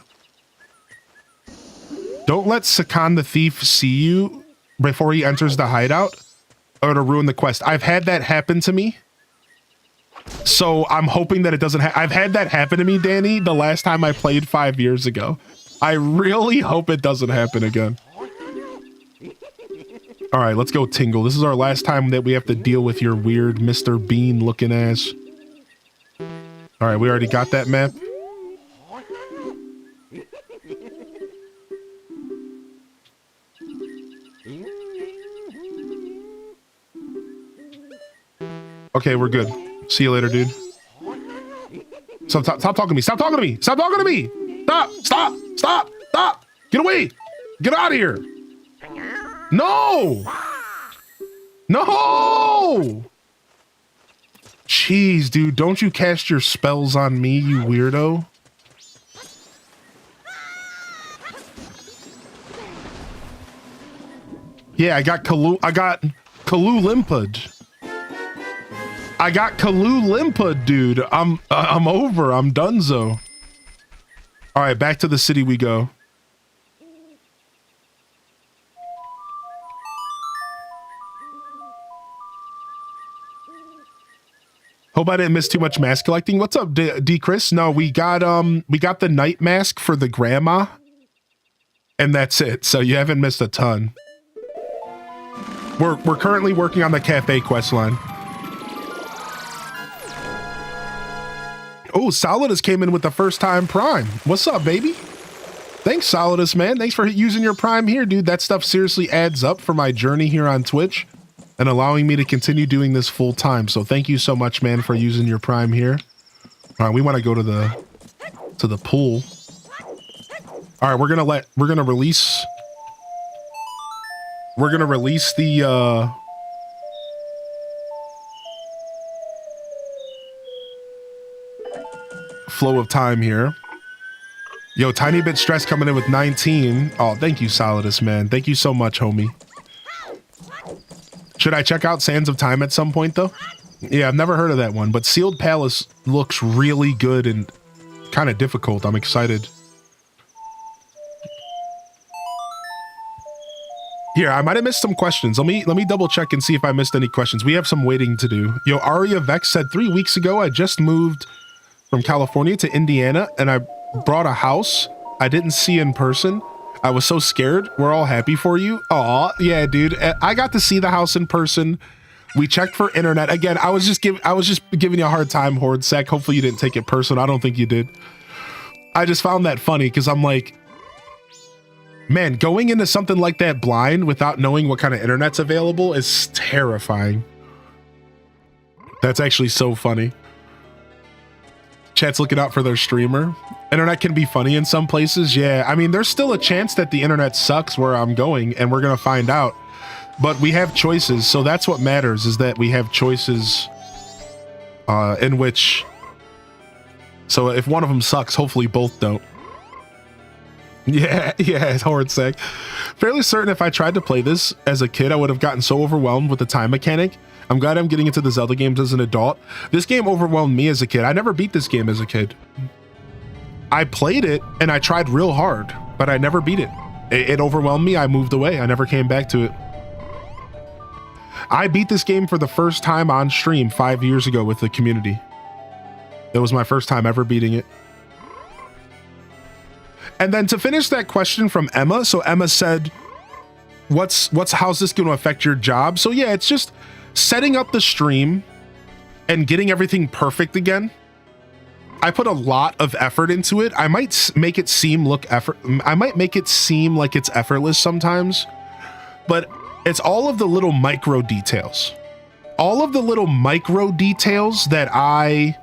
Don't let Sakan the Thief see you before he enters the hideout or to ruin the quest. I've had that happen to me. So I'm hoping that it doesn't I've had that happen to me, Danny, the last time I played 5 years ago. I really hope it doesn't happen again. All right, let's go Tingle. This is our last time that we have to deal with your weird Mr. Bean looking ass. All right, we already got that map. Okay, we're good. See you later, dude. Stop talking to me. Stop talking to me. Stop talking to me. Stop. Get away. Get out of here. No. Jeez, dude. Don't you cast your spells on me, you weirdo. Yeah, I got Kalu-Limpud. I got Kalu-Limpud, dude. I'm over. I'm donezo. All right, back to the city we go. Hope I didn't miss too much mask collecting. What's up, D Chris? No, we got the night mask for the grandma, and that's it. So you haven't missed a ton. We're currently working on the cafe quest line. Oh, Solidus came in with the first time Prime. What's up, baby? Thanks, Solidus, man. Thanks for using your Prime here, dude. That stuff seriously adds up for my journey here on Twitch and allowing me to continue doing this full time. So thank you so much, man, for using your Prime here. All right, we want to go to the pool. All right, we're gonna release the flow of time here. Yo, tiny bit stress coming in with 19. Oh, thank you, Solidus, man. Thank you so much, homie. Should I check out Sands of Time at some point, though? Yeah, I've never heard of that one, but Sealed Palace looks really good and kind of difficult. I'm excited. Here, I might have missed some questions. Let me double check and see if I missed any questions. We have some waiting to do. Yo, Aria Vex said 3 weeks ago, I just moved from California to Indiana and I brought a house I didn't see in person. I was so scared. We're all happy for you. Aw, yeah, dude. I got to see the house in person. We checked for internet. Again, I was just giving you a hard time, Horde Sec. Hopefully you didn't take it personal. I don't think you did. I just found that funny because I'm like, man, going into something like that blind without knowing what kind of internet's available is terrifying. That's actually so funny. Chat's looking out for their streamer. Internet can be funny in some places. Yeah, I mean, there's still a chance that the internet sucks where I'm going, and we're going to find out. But we have choices, so that's what matters, is that we have choices in which... So if one of them sucks, hopefully both don't. Yeah, it's hard sec. Fairly certain if I tried to play this as a kid, I would have gotten so overwhelmed with the time mechanic. I'm glad I'm getting into the Zelda games as an adult. This game overwhelmed me as a kid. I never beat this game as a kid. I played it and I tried real hard, but I never beat it. It overwhelmed me. I moved away. I never came back to it. I beat this game for the first time on stream 5 years ago with the community. That was my first time ever beating it. And then to finish that question from Emma, so Emma said, how's this going to affect your job? So yeah, it's just setting up the stream and getting everything perfect again. I put a lot of effort into it. I might make it seem like it's effortless sometimes, but it's all of the little micro details. All of the little micro details that I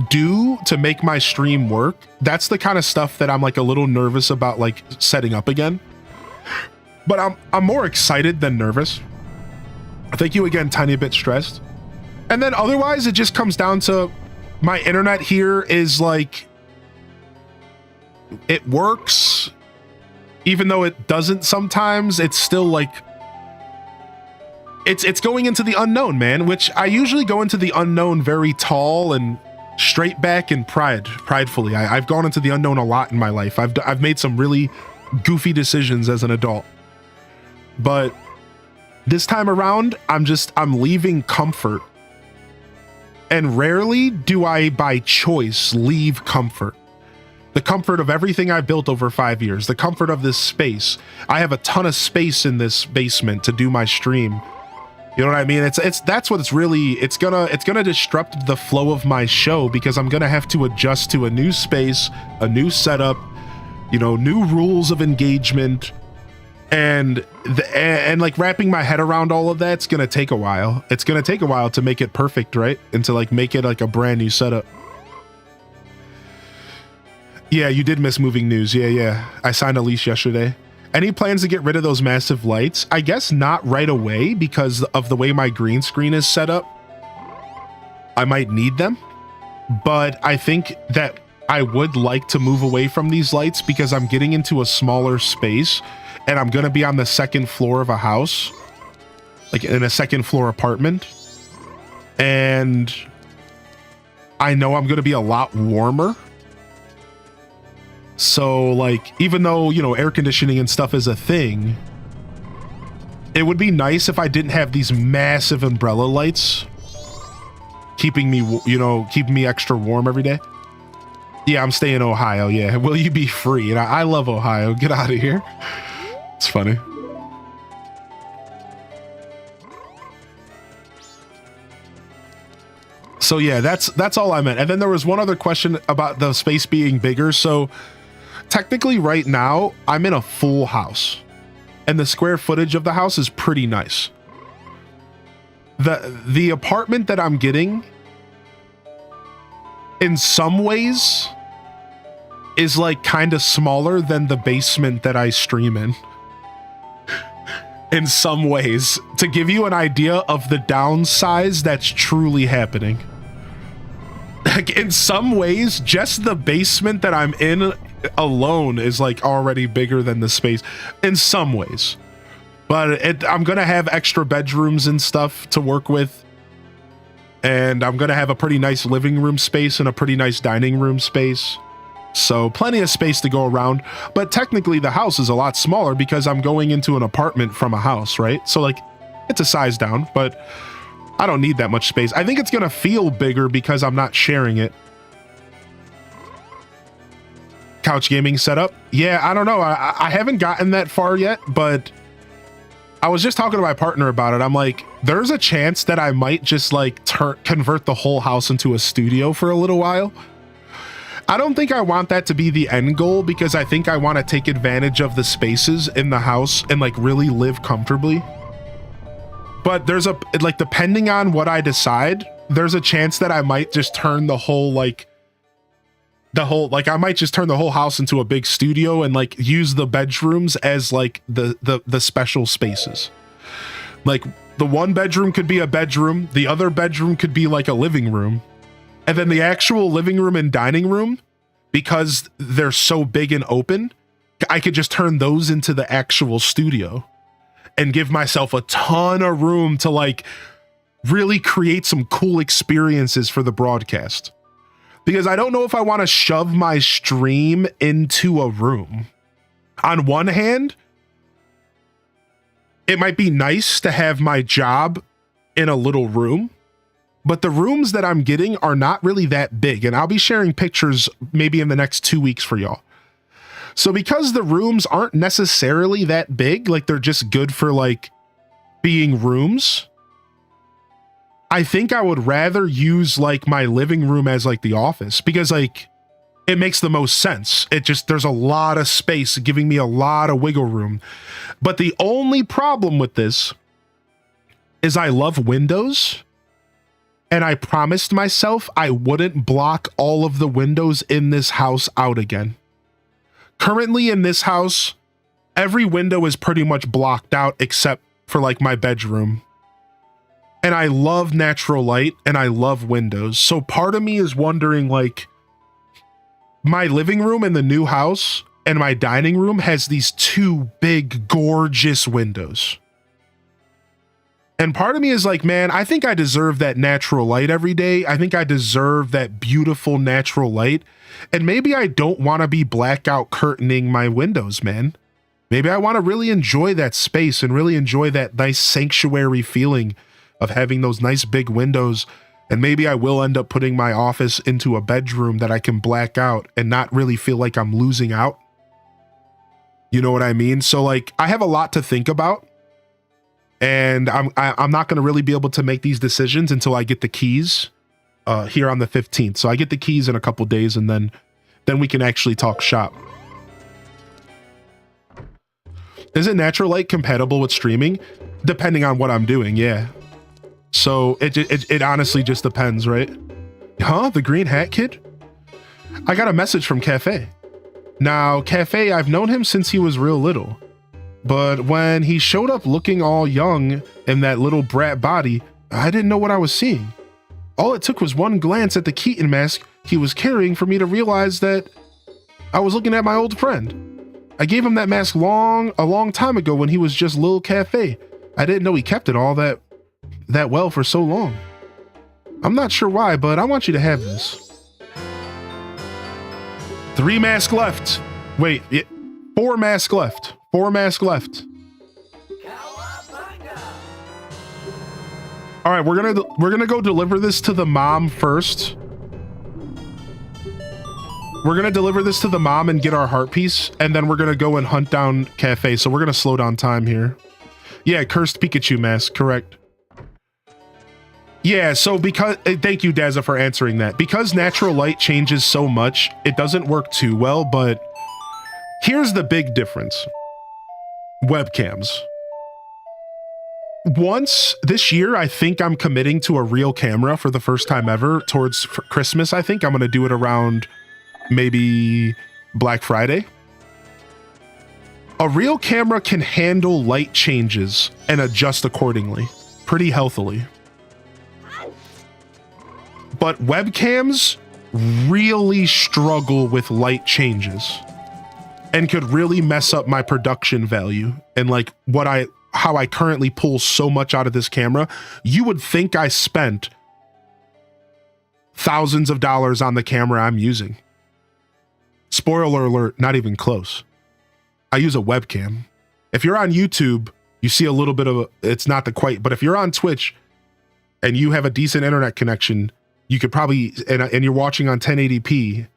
do to make my stream work. That's the kind of stuff that I'm like a little nervous about, like setting up again. But I'm more excited than nervous. Thank you again, tiny bit stressed. And then otherwise it just comes down to my internet here is like, it works, even though it doesn't sometimes. It's still like, it's going into the unknown, man, which I usually go into the unknown very tall and straight back and pridefully. I've gone into the unknown a lot in my life. I've made some really goofy decisions as an adult, but this time around, I'm leaving comfort. And rarely do I, by choice, leave comfort. The comfort of everything I built over 5 years, the comfort of this space. I have a ton of space in this basement to do my stream. You know what I mean? That's what it's really, it's gonna disrupt the flow of my show because I'm gonna have to adjust to a new space, a new setup, you know, new rules of engagement. And like wrapping my head around all of that's gonna take a while. It's gonna take a while to make it perfect, right? And to like make it like a brand new setup. Yeah, you did miss moving news. Yeah. I signed a lease yesterday. Any plans to get rid of those massive lights? I guess not right away because of the way my green screen is set up. I might need them, but I think that I would like to move away from these lights because I'm getting into a smaller space. And I'm gonna be on the second floor of a house, like in a second floor apartment. And I know I'm gonna be a lot warmer. So like, even though, you know, air conditioning and stuff is a thing, it would be nice if I didn't have these massive umbrella lights keeping me, you know, keeping me extra warm every day. Yeah, I'm staying in Ohio. Yeah. Will you be free? And I love Ohio. Get out of here. It's funny. So yeah, that's all I meant. And then there was one other question about the space being bigger. So technically right now, I'm in a full house. And the square footage of the house is pretty nice. The apartment that I'm getting, in some ways, is like kind of smaller than the basement that I stream in. In some ways, to give you an idea of the downsize that's truly happening. Like in some ways, just the basement that I'm in alone is like already bigger than the space in some ways. But I'm gonna have extra bedrooms and stuff to work with. And I'm gonna have a pretty nice living room space and a pretty nice dining room space. So plenty of space to go around. But technically the house is a lot smaller because I'm going into an apartment from a house, right? So like it's a size down, but I don't need that much space. I think it's gonna feel bigger because I'm not sharing it. Couch gaming setup. Yeah, I don't know. I haven't gotten that far yet, but I was just talking to my partner about it. I'm like, there's a chance that I might just like convert the whole house into a studio for a little while. I don't think I want that to be the end goal because I think I want to take advantage of the spaces in the house and like really live comfortably. But there's like, depending on what I decide, there's a chance that I might just turn the whole I might just turn the whole house into a big studio and like use the bedrooms as like the special spaces. Like the one bedroom could be a bedroom, the other bedroom could be like a living room, and then the actual living room and dining room, because they're so big and open, I could just turn those into the actual studio and give myself a ton of room to like really create some cool experiences for the broadcast. Because I don't know if I want to shove my stream into a room. On one hand, it might be nice to have my job in a little room, but the rooms that I'm getting are not really that big, and I'll be sharing pictures maybe in the next 2 weeks for y'all. So because the rooms aren't necessarily that big, like they're just good for like being rooms, I think I would rather use like my living room as like the office because like it makes the most sense. There's a lot of space giving me a lot of wiggle room. But the only problem with this is I love windows, and I promised myself I wouldn't block all of the windows in this house out again. Currently in this house, every window is pretty much blocked out except for like my bedroom. And I love natural light and I love windows. So part of me is wondering, like, my living room in the new house and my dining room has these two big, gorgeous windows. And part of me is like, man, I think I deserve that natural light every day. I think I deserve that beautiful natural light. And maybe I don't want to be blackout curtaining my windows, man. Maybe I want to really enjoy that space and really enjoy that nice sanctuary feeling of having those nice big windows. And maybe I will end up putting my office into a bedroom that I can black out and not really feel like I'm losing out. You know what I mean? So like, I have a lot to think about, and I'm not going to really be able to make these decisions until I get the keys here on the 15th. So I get the keys in a couple days, and then we can actually talk shop. Is it natural light compatible with streaming? Depending on what I'm doing, yeah. So it honestly just depends, right? Huh? The green hat kid? I got a message from Cafe. Now, Cafe, I've known him since he was real little. But when he showed up looking all young in that little brat body, I didn't know what I was seeing. All it took was one glance at the Keaton mask he was carrying for me to realize that I was looking at my old friend. I gave him that mask a long time ago when he was just Lil Cafe. I didn't know he kept it all that well for so long. I'm not sure why, but I want you to have this. 3 masks left. Wait, 4 masks left. 4 masks left. All right, we're gonna go deliver this to the mom first. We're gonna deliver this to the mom and get our heart piece, and then we're gonna go and hunt down Cafe. So we're gonna slow down time here. Yeah, cursed Pikachu mask, correct. Yeah, so because, thank you, Dazza, for answering that. Because natural light changes so much, it doesn't work too well, but Here's the big difference. Webcams. Once this year, I think I'm committing to a real camera for the first time ever towards Christmas. I think I'm going to do it around maybe Black Friday. A real camera can handle light changes and adjust accordingly pretty healthily. But webcams really struggle with light changes and could really mess up my production value and like how I currently pull so much out of this camera. You would think I spent thousands of dollars on the camera I'm using. Spoiler alert, not even close. I use a webcam. If you're on YouTube, you see a little bit of it's not the quite, but if you're on Twitch and you have a decent internet connection, you could probably, and you're watching on 1080p,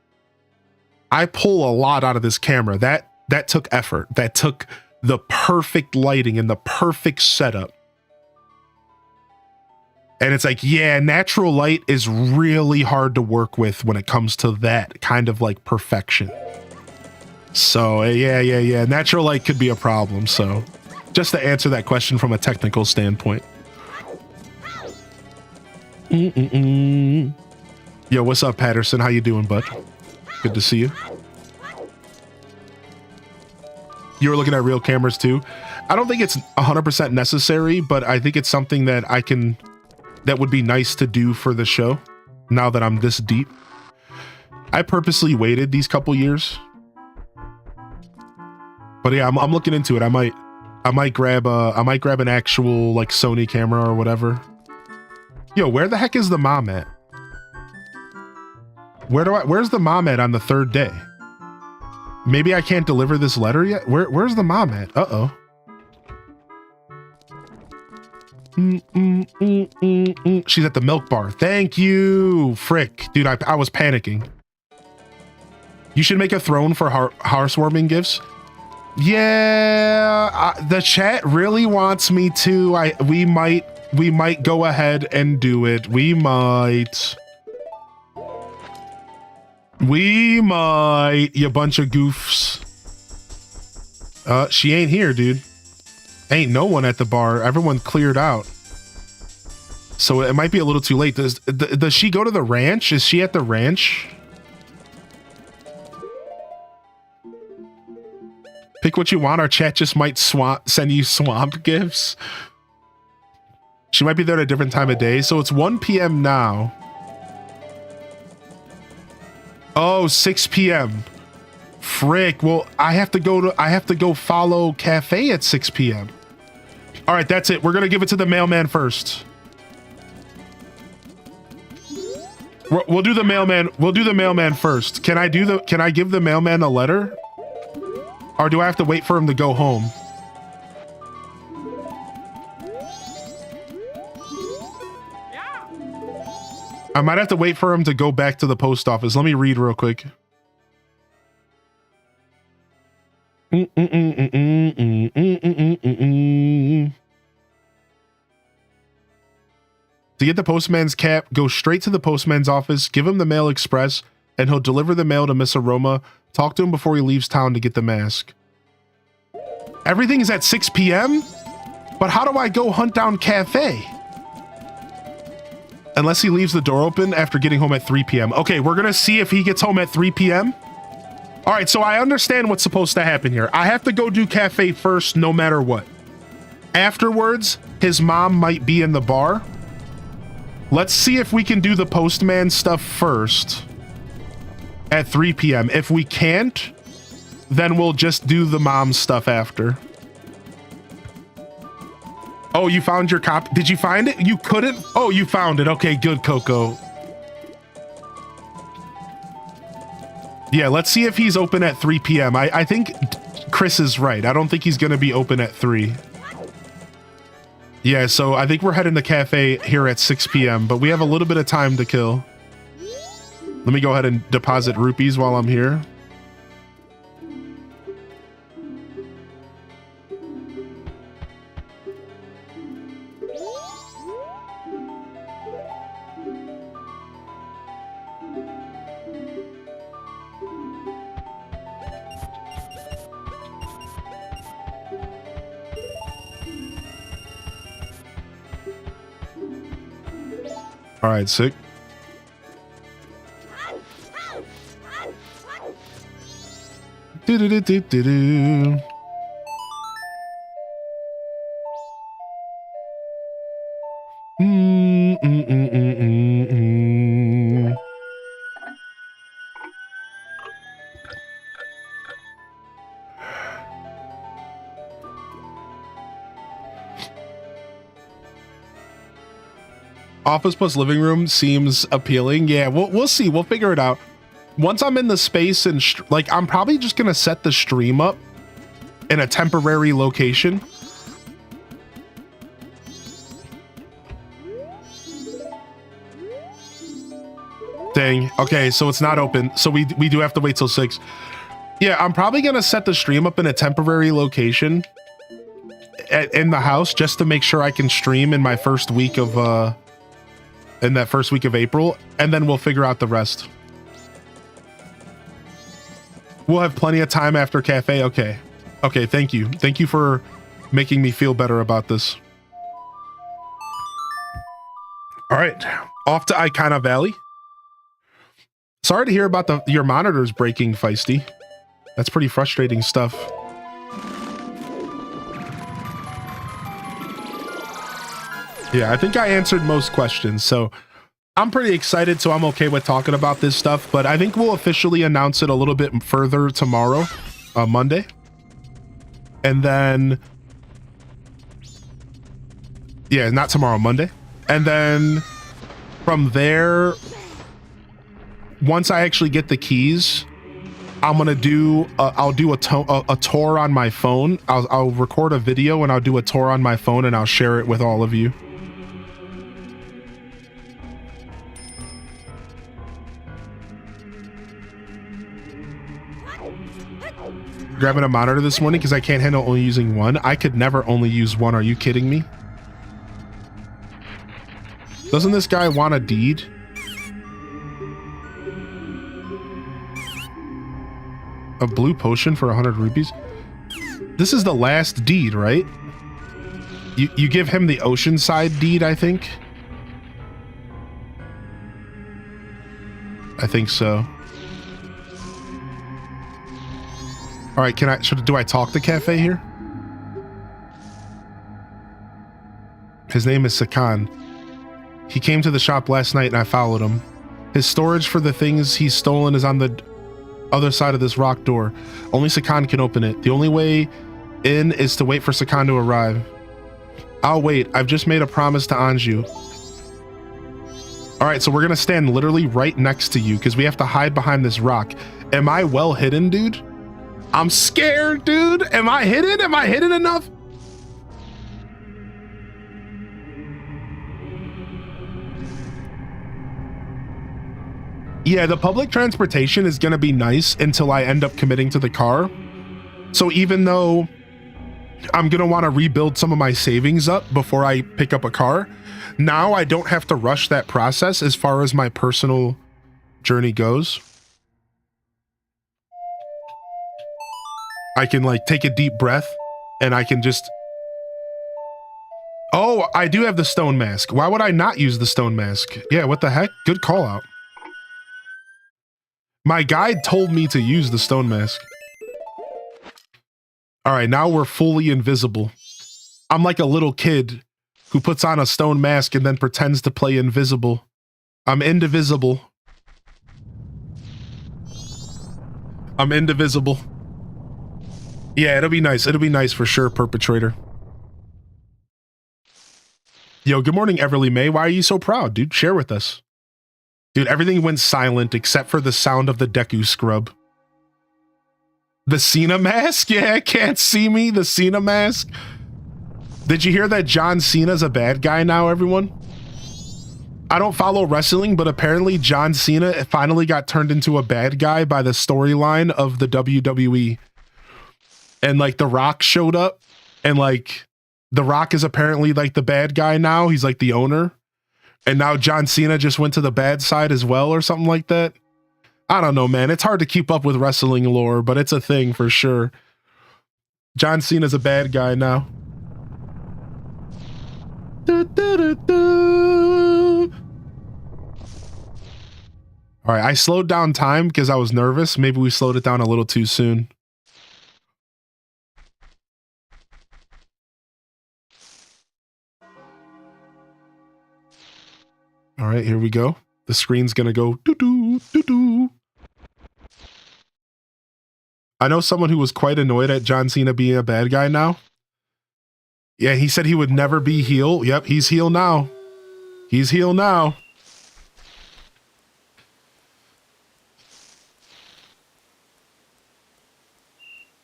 I pull a lot out of this camera. That took effort. That took the perfect lighting and the perfect setup. And it's like, yeah, natural light is really hard to work with when it comes to that kind of like perfection. So yeah. Natural light could be a problem. So just to answer that question from a technical standpoint. Yo, what's up, Patterson? How you doing, bud? Good to see you. You were looking at real cameras too. I don't think it's 100% necessary, but I think it's something that that would be nice to do for the show now that I'm this deep. I purposely waited these couple years. But yeah, I'm looking into it. I might grab an actual like Sony camera or whatever. Yo, where the heck is the mom at? Where's the mom at on the third day? Maybe I can't deliver this letter yet? Where's the mom at? Uh-oh. She's at the milk bar. Thank you. Frick. Dude, I was panicking. You should make a throne for housewarming gifts. Yeah, the chat really wants me to. We might go ahead and do it. We might, you bunch of goofs. She ain't here, dude. Ain't no one at the bar. Everyone cleared out. So it might be a little too late. Does she go to the ranch? Is she at the ranch? Pick what you want. Our chat just might send you swamp gifts. She might be there at a different time of day. So it's 1 p.m. now. Oh, 6 p.m. Frick. Well, I have to go follow Cafe at 6 p.m. All right, that's it. We're going to give it to the mailman first. We'll do the mailman. We'll do the mailman first. Can I give the mailman a letter? Or do I have to wait for him to go home? I might have to wait for him to go back to the post office. Let me read real quick. To get the postman's cap, go straight to the postman's office, give him the mail express, and he'll deliver the mail to Miss Aroma. Talk to him before he leaves town to get the mask. Everything is at 6 p.m.? But how do I go hunt down Cafe? Unless he leaves the door open after getting home at 3 p.m. Okay, we're gonna see if he gets home at 3 p.m. All right, so I understand what's supposed to happen here. I have to go do Cafe first no matter what. Afterwards, his mom might be in the bar. Let's see if we can do the postman stuff first at 3 p.m. If we can't, then we'll just do the mom stuff after. Oh, you found your copy? Did you find it? You couldn't? Oh, you found it. Okay, good, Coco. Yeah, let's see if he's open at 3 p.m. I think Chris is right. I don't think he's going to be open at 3. Yeah, so I think we're heading to Cafe here at 6 p.m., but we have a little bit of time to kill. Let me go ahead and deposit rupees while I'm here. All right, sick. Do do do do do do. Office plus living room seems appealing. Yeah, we'll see. We'll figure it out. Once I'm in the space and like, I'm probably just gonna set the stream up in a temporary location. Dang. Okay, so it's not open. So we do have to wait till 6. Yeah, I'm probably gonna set the stream up in a temporary location in the house just to make sure I can stream in my first week of in that first week of April, and then we'll figure out the rest. We'll have plenty of time after cafe. Okay. Okay, thank you. Thank you for making me feel better about this. All right, off to Icona Valley. Sorry to hear about your monitors breaking, Feisty. That's pretty frustrating stuff. Yeah, I think I answered most questions, so I'm pretty excited, so I'm okay with talking about this stuff, but I think we'll officially announce it a little bit further tomorrow, Monday. And then, yeah, not tomorrow, Monday. And then from there, once I actually get the keys, I'm gonna do I'll do a tour on my phone. I'll record a video and I'll do a tour on my phone and I'll share it with all of you. Grabbing a monitor this morning because I can't handle only using one. I could never only use one. Are you kidding me? Doesn't this guy want a deed? A blue potion for 100 rupees? This is the last deed, right? You give him the Oceanside deed, I think. I think so. All right, do I talk to Cafe here? His name is Sakan. He came to the shop last night and I followed him. His storage for the things he's stolen is on the other side of this rock door. Only Sakan can open it. The only way in is to wait for Sakan to arrive. I'll wait. I've just made a promise to Anju. All right, so we're gonna stand literally right next to you because we have to hide behind this rock. Am I well hidden, dude? I'm scared, dude. Am I hidden? Am I hidden enough? Yeah, the public transportation is going to be nice until I end up committing to the car. So even though I'm going to want to rebuild some of my savings up before I pick up a car, now I don't have to rush that process as far as my personal journey goes. I can like take a deep breath and I can just... Oh, I do have the stone mask. Why would I not use the stone mask? Yeah, what the heck? Good call out. My guide told me to use the stone mask. All right, now we're fully invisible. I'm like a little kid who puts on a stone mask and then pretends to play invisible. I'm indivisible. I'm indivisible. Yeah, it'll be nice. It'll be nice for sure, perpetrator. Yo, good morning, Everly May. Why are you so proud, dude? Share with us. Dude, everything went silent except for the sound of the Deku scrub. The Cena mask? Yeah, can't see me. The Cena mask. Did you hear that John Cena's a bad guy now, everyone? I don't follow wrestling, but apparently John Cena finally got turned into a bad guy by the storyline of the WWE. And like The Rock showed up and like The Rock is apparently like the bad guy now. He's like the owner. And now John Cena just went to the bad side as well or something like that. I don't know, man. It's hard to keep up with wrestling lore, but it's a thing for sure. John Cena's a bad guy now. All right, I slowed down time because I was nervous. Maybe we slowed it down a little too soon. All right, here we go. The screen's gonna go doo-doo, doo-doo. I know someone who was quite annoyed at John Cena being a bad guy now. Yeah, he said he would never be heel. Yep, he's heel now. He's heel now.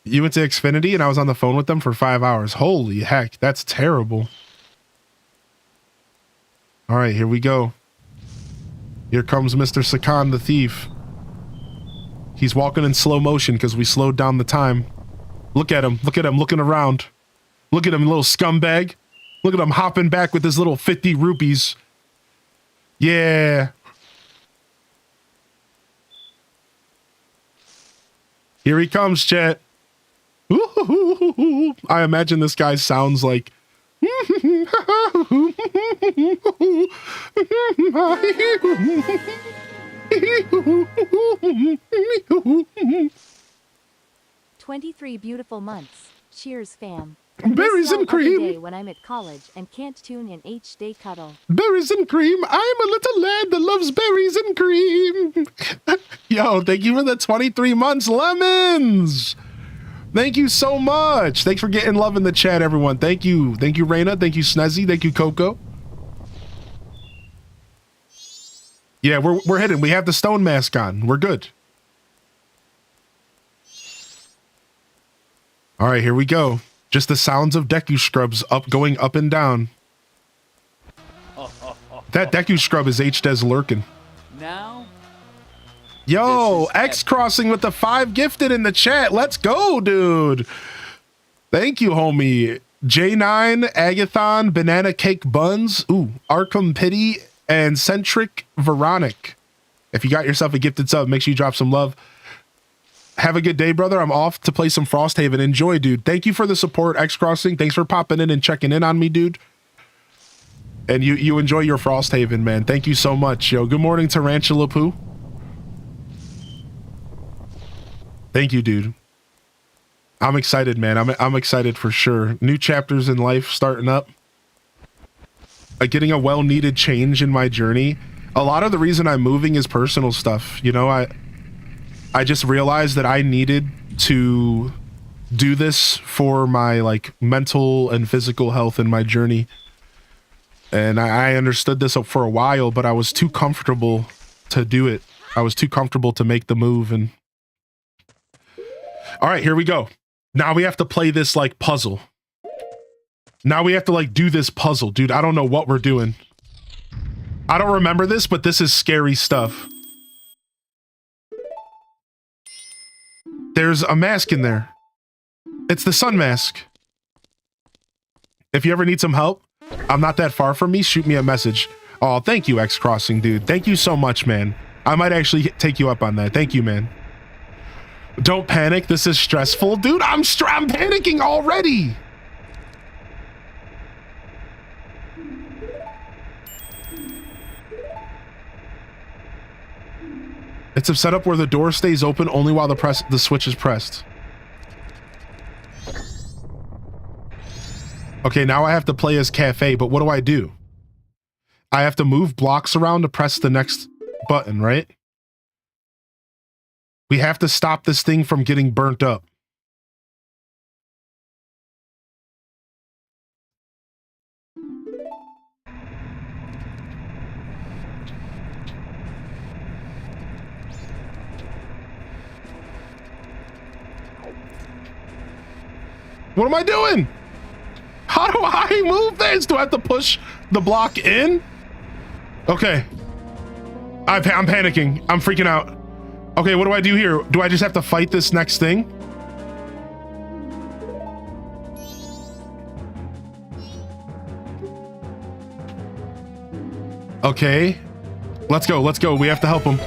You went to Xfinity and I was on the phone with them for 5 hours. Holy heck, that's terrible. All right, here we go. Here comes Mr. Sakan the thief. He's walking in slow motion because we slowed down the time. Look at him looking around. Look at him, little scumbag. Look at him hopping back with his little 50 rupees. Yeah. Here he comes, chat. I imagine this guy sounds like 23 beautiful months. Cheers, fam. Berries and cream. Day when I'm at college and can't tune in each day cuddle. Berries and cream. I'm a little lad that loves berries and cream. Yo, thank you for the 23 months, lemons. Thank you so much. Thanks for getting love in the chat, everyone. Thank you. Thank you, Raina. Thank you, Snezzy. Thank you, Coco. Yeah, we're hitting. We have the stone mask on. We're good. All right, here we go. Just the sounds of Deku scrubs going up and down. That Deku scrub is H-Des lurking. Now? Yo, X crossing with the 5 gifted in the chat. Let's go, dude. Thank you, homie. J9, Agathon, Banana Cake Buns, ooh, Arkham Pity, and Centric Veronic. If you got yourself a gifted sub, make sure you drop some love. Have a good day, brother. I'm off to play some Frosthaven. Enjoy, dude. Thank you for the support, X Crossing. Thanks for popping in and checking in on me, dude. And you enjoy your Frosthaven, man. Thank you so much. Yo, good morning, Tarantula Poo. Thank you, dude. I'm excited, man. I'm excited for sure. New chapters in life starting up. Getting a well-needed change in my journey. A lot of the reason I'm moving is personal stuff. You know, I just realized that I needed to do this for my like mental and physical health in my journey. And I understood this for a while, but I was too comfortable to do it. I was too comfortable to make the move. And all right, here we go. Now we have to play this like puzzle. Now we have to like do this puzzle, dude. I don't know what we're doing. I don't remember this, but this is scary stuff. There's a mask in there. It's the sun mask. If you ever need some help, I'm not that far from me. Shoot me a message. Oh, thank you, X Crossing, dude. Thank you so much, man. I might actually take you up on that. Thank you, man. Don't panic. This is stressful. Dude, I'm panicking already. It's a setup where the door stays open only while the switch is pressed. Okay, now I have to play as Cafe, but what do? I have to move blocks around to press the next button, right? We have to stop this thing from getting burnt up. What am I doing? How do I move this? Do I have to push the block in? Okay. I'm panicking. I'm freaking out. Okay, what do I do here? Do I just have to fight this next thing? Okay. Let's go. Let's go. We have to help him.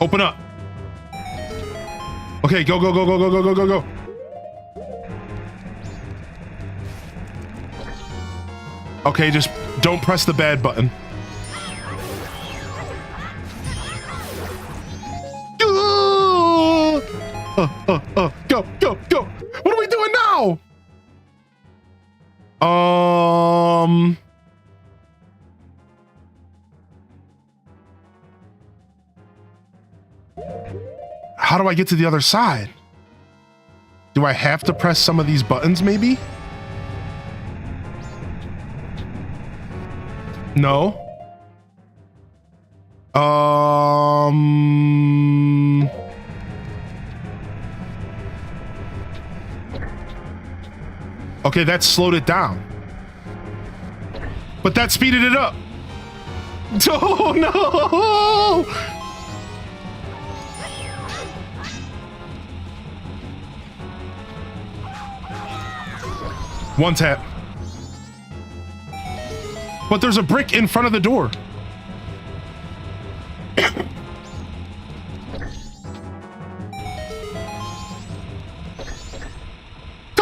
Open up. Okay, go, go, go, go, go, go, go, go, go. Okay, just don't press the bad button. Go, go, go. What are we doing now? How do I get to the other side? Do I have to press some of these buttons maybe? No. Okay, that slowed it down. But that speeded it up. Oh no! One tap. But there's a brick in front of the door.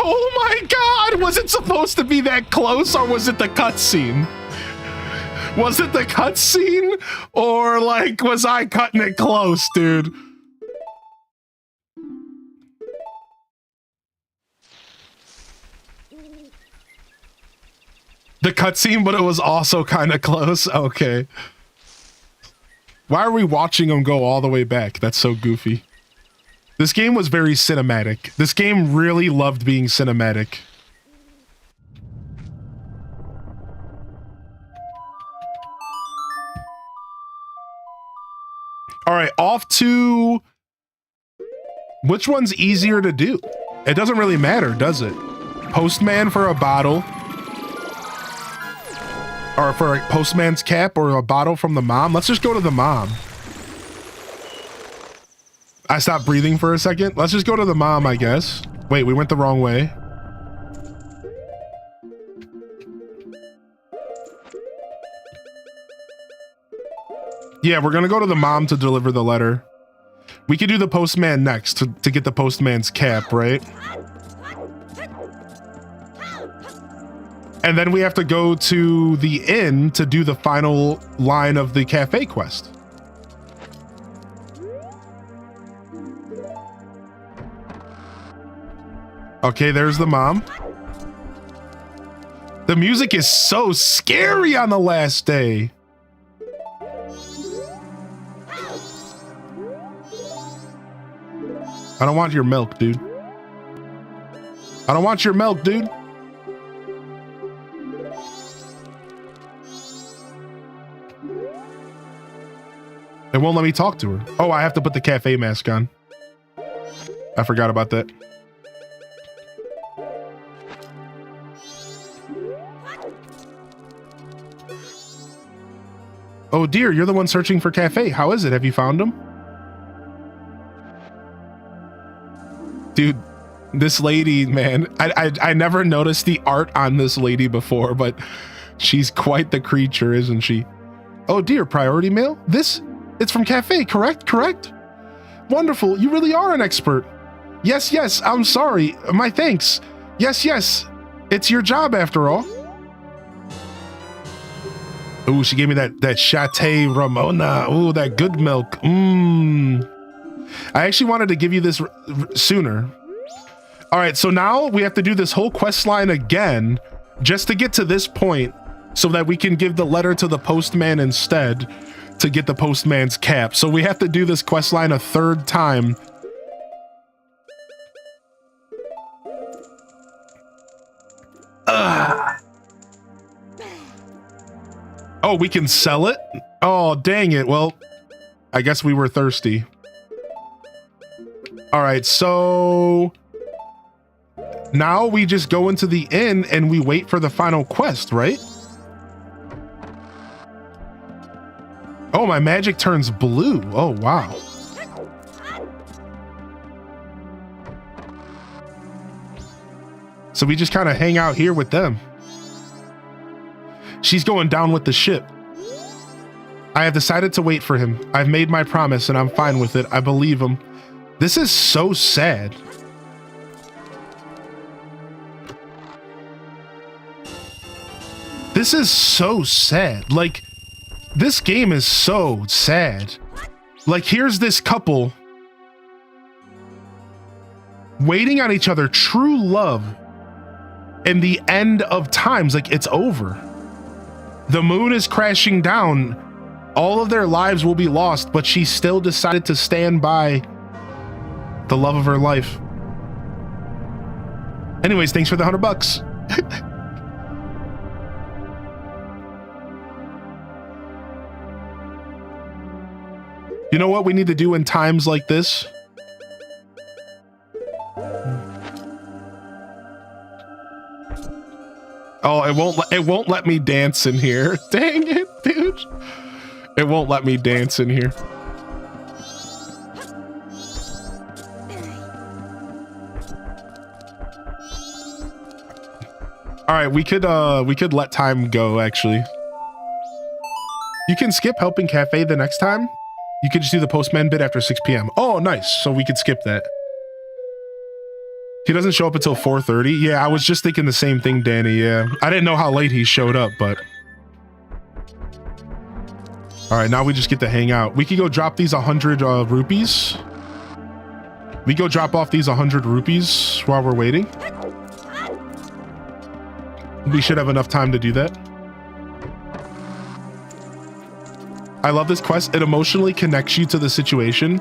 Oh my god! Was it supposed to be that close, or was it the cutscene? Was it the cutscene, or like was I cutting it close, dude? The cutscene, but it was also kind of close. Okay. Why are we watching him go all the way back? That's so goofy. This game was very cinematic. This game really loved being cinematic. All right, off to... Which one's easier to do? It doesn't really matter, does it? Postman for a bottle. Or for a postman's cap or a bottle from the mom. Let's just go to the mom. I stopped breathing for a second. Let's just go to the mom, I guess. Wait, we went the wrong way. Yeah, we're gonna go to the mom to deliver the letter. We could do the postman next to get the postman's cap, right? And then we have to go to the inn to do the final line of the cafe quest. Okay, there's the mom. The music is so scary on the last day. I don't want your milk, dude. I don't want your milk, dude. It won't let me talk to her. Oh, I have to put the cafe mask on. I forgot about that. Oh dear, you're the one searching for cafe. How is it? Have you found him? Dude, this lady, man, I never noticed the art on this lady before, but she's quite the creature, isn't she? Oh dear, priority mail? It's from cafe, correct? Correct? Wonderful, you really are an expert. Yes, yes, I'm sorry. My thanks. Yes, yes, it's your job after all. Ooh, she gave me that Chate Ramona. Ooh, that good milk. I actually wanted to give you this sooner. All right, so now we have to do this whole quest line again just to get to this point so that we can give the letter to the postman instead to get the postman's cap. So we have to do this quest line a third time. Oh, we can sell it? Oh, dang it. Well, I guess we were thirsty. All right, so now we just go into the inn and we wait for the final quest, right? Oh, my magic turns blue. Oh, wow. So we just kind of hang out here with them. She's going down with the ship. I have decided to wait for him. I've made my promise and I'm fine with it. I believe him. This is so sad. This is so sad. Like, this game is so sad. Like, here's this couple waiting on each other, true love. And the end of times, like it's over. The moon is crashing down. All of their lives will be lost, but she still decided to stand by the love of her life. Anyways, thanks for the $100. You know what we need to do in times like this? Oh, it won't let me dance in here. Dang it, dude. It won't let me dance in here. All right, we could let time go actually. You can skip helping Cafe the next time. You could just do the postman bit after 6 p.m. Oh, nice. So we could skip that. He doesn't show up until 4:30. Yeah, I was just thinking the same thing, Danny. Yeah, I didn't know how late he showed up, but. All right, now we just get to hang out. We could go drop these 100 rupees. We go drop off these 100 rupees while we're waiting. We should have enough time to do that. I love this quest. It emotionally connects you to the situation.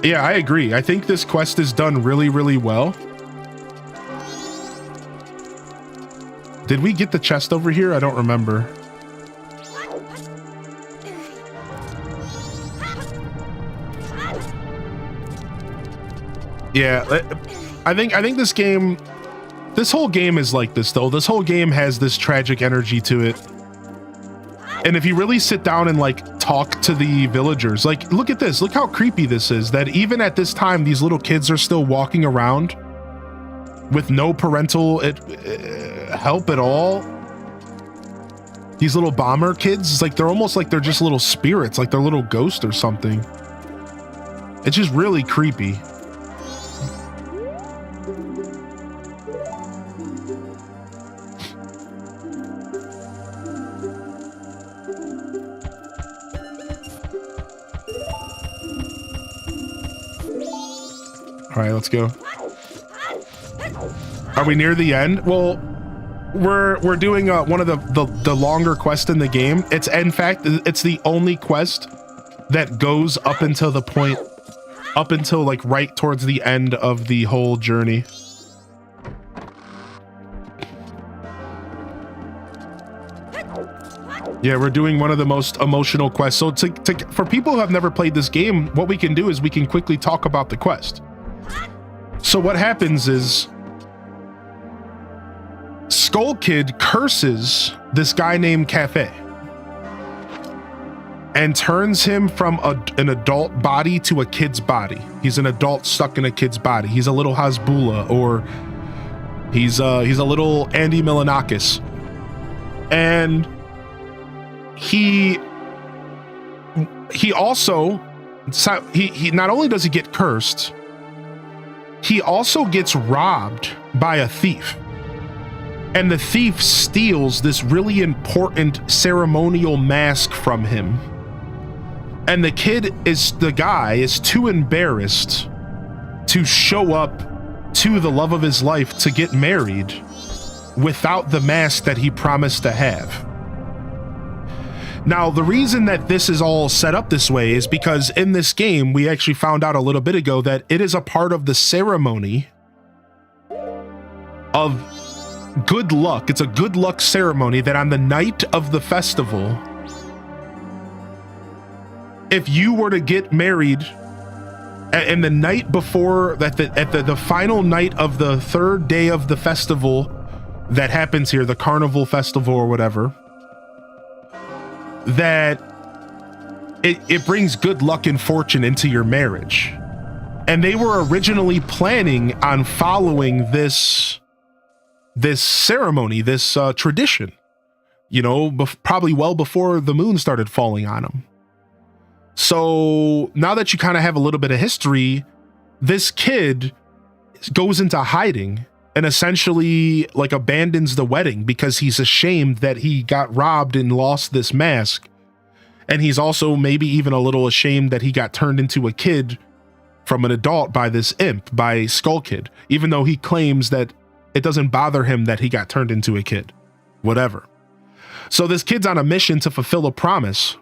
Yeah, I agree. I think this quest is done really, really well. Did we get the chest over here? I don't remember. Yeah, I think this game, this whole game is like this though. This whole game has this tragic energy to it. And if you really sit down and like talk to the villagers, like look at this, look how creepy this is, that even at this time, these little kids are still walking around with no parental help at all. These little bomber kids, it's like they're almost like they're just little spirits, like they're little ghosts or something. It's just really creepy. All right, let's go. Are we near the end? Well, we're doing one of the longer quests in the game. It's in fact it's the only quest that goes up until the point, up until like right towards the end of the whole journey. Yeah, we're doing one of the most emotional quests. So for people who have never played this game, what we can do is we can quickly talk about the quest. So what happens is Skull Kid curses this guy named Cafe and turns him from an adult body to a kid's body. He's an adult stuck in a kid's body. He's a little Hasbula, or he's a little Andy Milonakis. And he also, he not only does he get cursed, he also gets robbed by a thief. And the thief steals this really important ceremonial mask from him. And the guy is too embarrassed to show up to the love of his life to get married without the mask that he promised to have. Now, the reason that this is all set up this way is because in this game, we actually found out a little bit ago that it is a part of the ceremony of good luck. It's a good luck ceremony that on the night of the festival, if you were to get married and the night before that, at the final night of the third day of the festival that happens here, the carnival festival or whatever, that it brings good luck and fortune into your marriage. And they were originally planning on following this ceremony, this tradition, you know, probably well before the moon started falling on them. So now that you kind of have a little bit of history, this kid goes into hiding and essentially like abandons the wedding because he's ashamed that he got robbed and lost this mask. And he's also maybe even a little ashamed that he got turned into a kid from an adult by this imp, by Skull Kid, even though he claims that it doesn't bother him that he got turned into a kid. Whatever. So this kid's on a mission to fulfill a promise,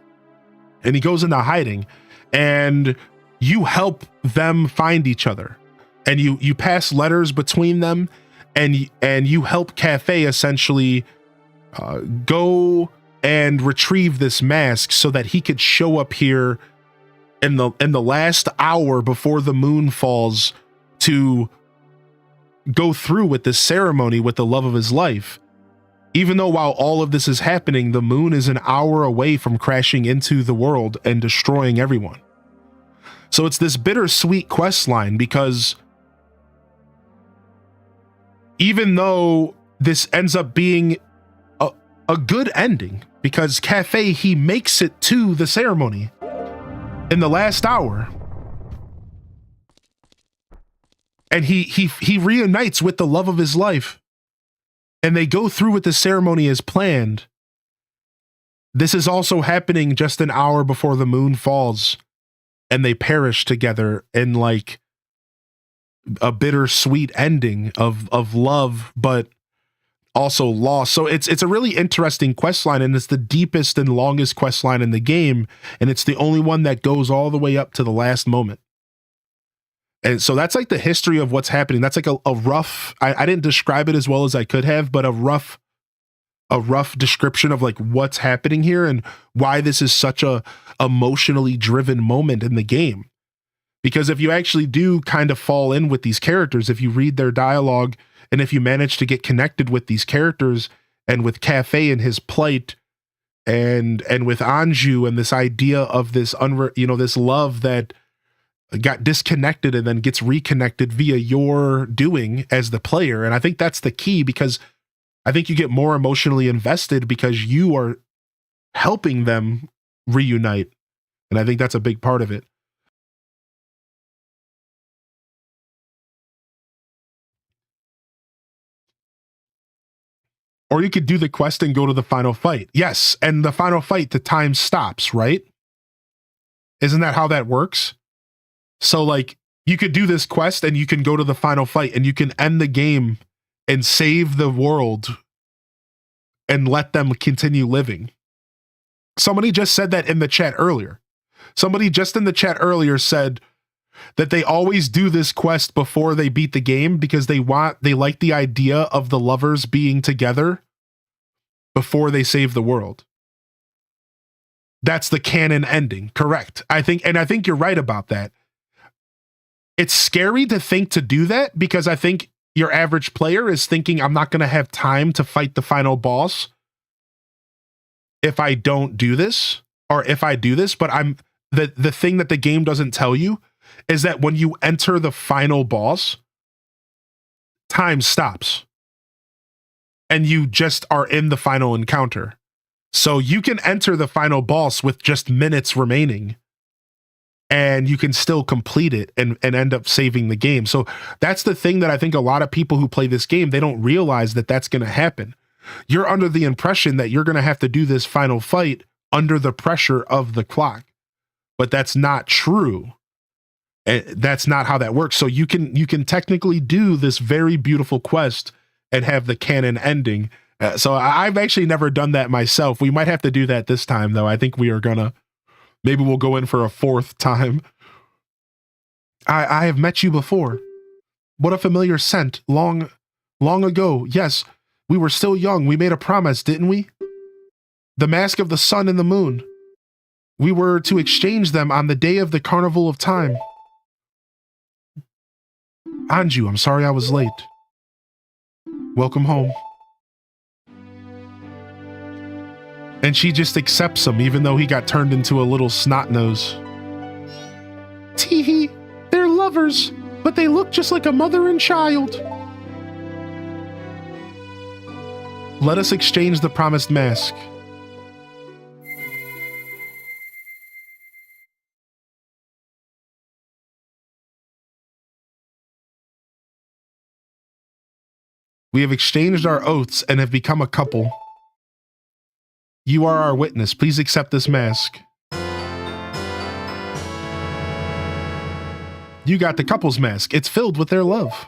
and he goes into hiding, and you help them find each other, and you pass letters between them, and you help Cafe essentially go and retrieve this mask so that he could show up here in the last hour before the moon falls to go through with this ceremony with the love of his life. Even though while all of this is happening, the moon is an hour away from crashing into the world and destroying everyone. So it's this bittersweet quest line, because even though this ends up being a good ending, because Cafe, he makes it to the ceremony in the last hour, and he reunites with the love of his life, and they go through with the ceremony as planned. This is also happening just an hour before the moon falls, and they perish together in like a bittersweet ending of love, but also loss. So it's a really interesting quest line, and it's the deepest and longest quest line in the game, and it's the only one that goes all the way up to the last moment. And so that's like the history of what's happening. That's like a rough, I didn't describe it as well as I could have, but a rough description of like what's happening here and why this is such a emotionally driven moment in the game. Because if you actually do kind of fall in with these characters, if you read their dialogue, and if you manage to get connected with these characters and with Cafe and his plight, and with Anju and this idea of this this love that got disconnected and then gets reconnected via your doing as the player. And I think that's the key, because I think you get more emotionally invested because you are helping them reunite. And I think that's a big part of it. Or you could do the quest and go to the final fight. Yes, and the final fight, the time stops, right? Isn't that how that works? So like you could do this quest and you can go to the final fight and you can end the game and save the world and let them continue living. Somebody just said that in the chat earlier. Somebody just in the chat earlier said that they always do this quest before they beat the game because they like the idea of the lovers being together before they save the world. That's the canon ending, correct? I think you're right about that. It's scary to think to do that because I think your average player is thinking, I'm not going to have time to fight the final boss if I don't do this, or if I do this. But the thing that the game doesn't tell you is that when you enter the final boss, time stops and you just are in the final encounter. So you can enter the final boss with just minutes remaining and you can still complete it and end up saving the game. So that's the thing that I think a lot of people who play this game, they don't realize that that's going to happen. You're under the impression that you're going to have to do this final fight under the pressure of the clock, but that's not true. That's not how that works. So you can technically do this very beautiful quest and have the canon ending. So I've actually never done that myself. We might have to do that this time, though. I think we are gonna. Maybe we'll go in for a fourth time. I have met you before. What a familiar scent. Long ago. Yes, we were still young. We made a promise, didn't we? The mask of the sun and the moon. We were to exchange them on the day of the carnival of time. Anju, I'm sorry I was late. Welcome home. And she just accepts him, even though he got turned into a little snot nose. Teehee, they're lovers, but they look just like a mother and child. Let us exchange the promised mask. We have exchanged our oaths and have become a couple. You are our witness. Please accept this mask. You got the couple's mask. It's filled with their love.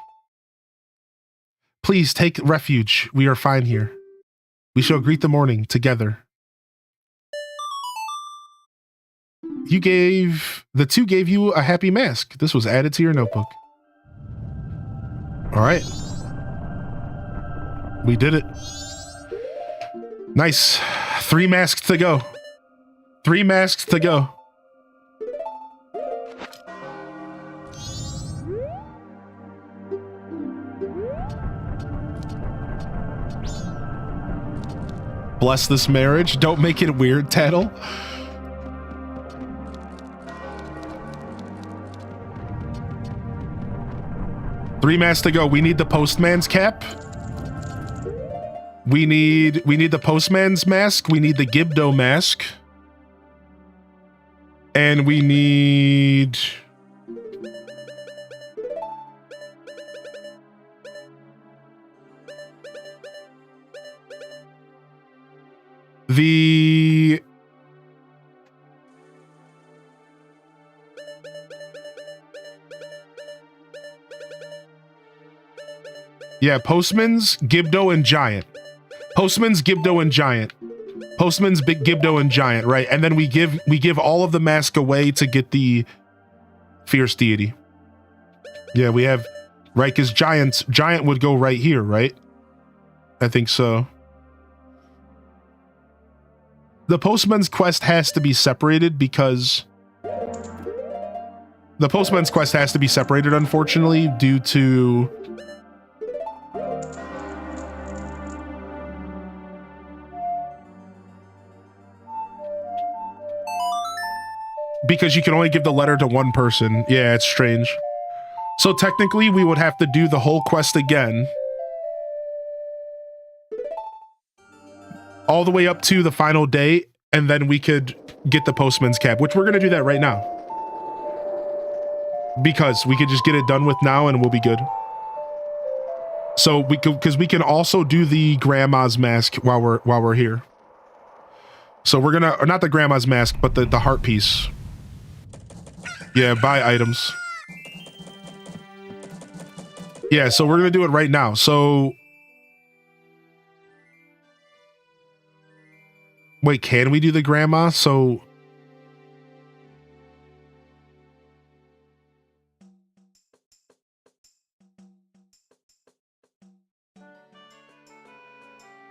Please take refuge. We are fine here. We shall greet the morning together. The two gave you a happy mask. This was added to your notebook. All right. We did it. Nice. 3 masks to go. 3 masks to go. Bless this marriage. Don't make it weird, Tattle. Three masks to go. We need the postman's cap. We need the postman's mask. We need the Gibdo mask. And we need... the... Yeah, Postman's, Gibdo, and Giant. Postman's, Gibdo, and Giant. Postman's, Big Gibdo, and Giant, right? And then we give all of the mask away to get the Fierce Deity. Yeah, we have, right, because Giant would go right here, right? I think so. The Postman's quest has to be separated because... The Postman's quest has to be separated, unfortunately, due to... Because you can only give the letter to one person. Yeah, it's strange. So technically, we would have to do the whole quest again. All the way up to the final day, and then we could get the Postman's cap, which we're going to do that right now. Because we could just get it done with now and we'll be good. So we could, because we can also do the grandma's mask while we're here. So we're gonna, or not the grandma's mask, but the heart piece. Yeah, buy items. Yeah, so we're gonna do it right now. So wait, can we do the grandma? So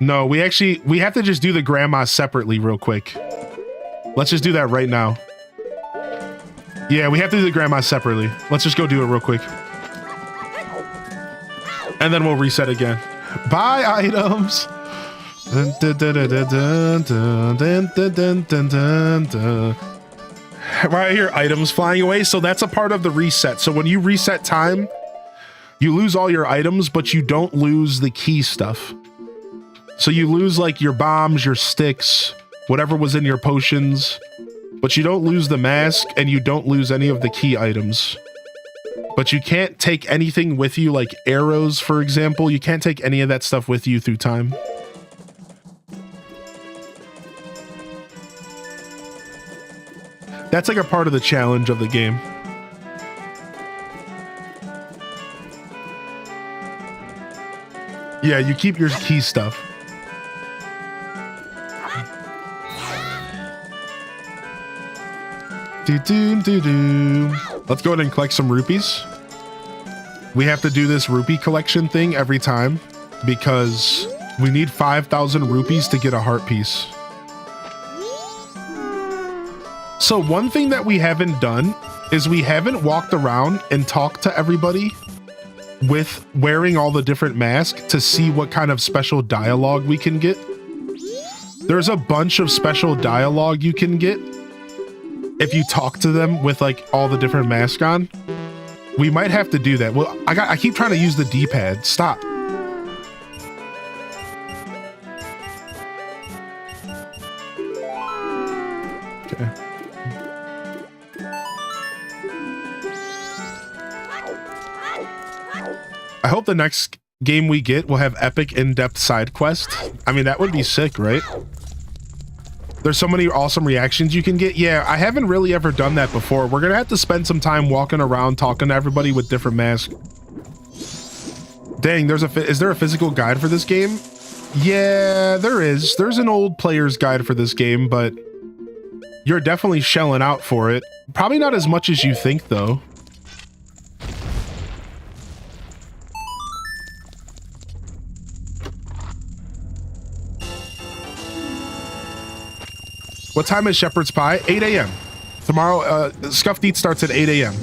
no, we have to just do the grandma separately real quick. Let's just do that right now. Yeah, we have to do the grandma separately. Let's just go do it real quick. And then we'll reset again. Buy items. Right here, items flying away. So that's a part of the reset. So when you reset time, you lose all your items, but you don't lose the key stuff. So you lose like your bombs, your sticks, whatever was in your potions, but you don't lose the mask and you don't lose any of the key items. But you can't take anything with you, like arrows, for example. You can't take any of that stuff with you through time. That's like a part of the challenge of the game. Yeah, you keep your key stuff. Let's go ahead and collect some rupees. We have to do this rupee collection thing every time because we need 5,000 rupees to get a heart piece. So one thing that we haven't done is we haven't walked around and talked to everybody with wearing all the different masks to see what kind of special dialogue we can get. There's a bunch of special dialogue you can get if you talk to them with like all the different masks on. We might have to do that. Well, I keep trying to use the D-pad. Stop. Okay. I hope the next game we get will have epic in-depth side quest. I mean, that would be sick, right? There's so many awesome reactions you can get. Yeah, I haven't really ever done that before. We're gonna have to spend some time walking around talking to everybody with different masks. Dang, is there a physical guide for this game? Yeah, there is. There's an old player's guide for this game, but you're definitely shelling out for it. Probably not as much as you think, though. What time is Shepherd's Pie? 8 a.m. Tomorrow, Scuffed Eats starts at 8 a.m.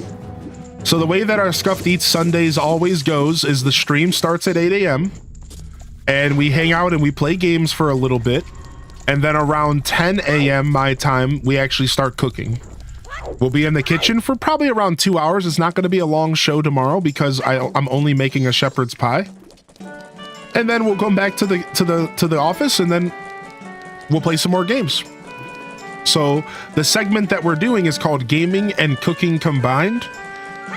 So the way that our Scuffed Eats Sundays always goes is the stream starts at 8 a.m. and we hang out and we play games for a little bit. And then around 10 a.m. my time, we actually start cooking. We'll be in the kitchen for probably around 2 hours. It's not going to be a long show tomorrow because I'm only making a shepherd's pie. And then we'll come back to the office and then we'll play some more games. So the segment that we're doing is called Gaming and Cooking Combined.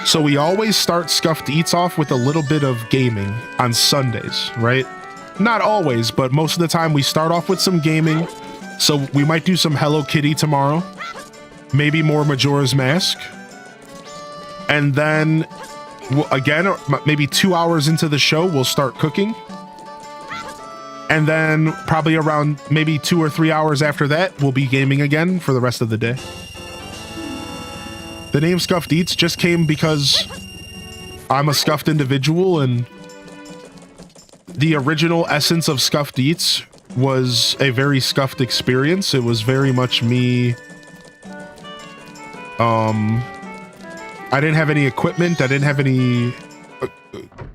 So we always start Scuffed Eats off with a little bit of gaming on Sundays, right? Not always, but most of the time we start off with some gaming. So we might do some Hello Kitty tomorrow. Maybe more Majora's Mask. And then, again, maybe 2 hours into the show, we'll start cooking. And then probably around maybe 2 or 3 hours after that, we'll be gaming again for the rest of the day. The name Scuffed Eats just came because I'm a scuffed individual, and the original essence of Scuffed Eats was a very scuffed experience. It was very much me. I didn't have any equipment. I didn't have any...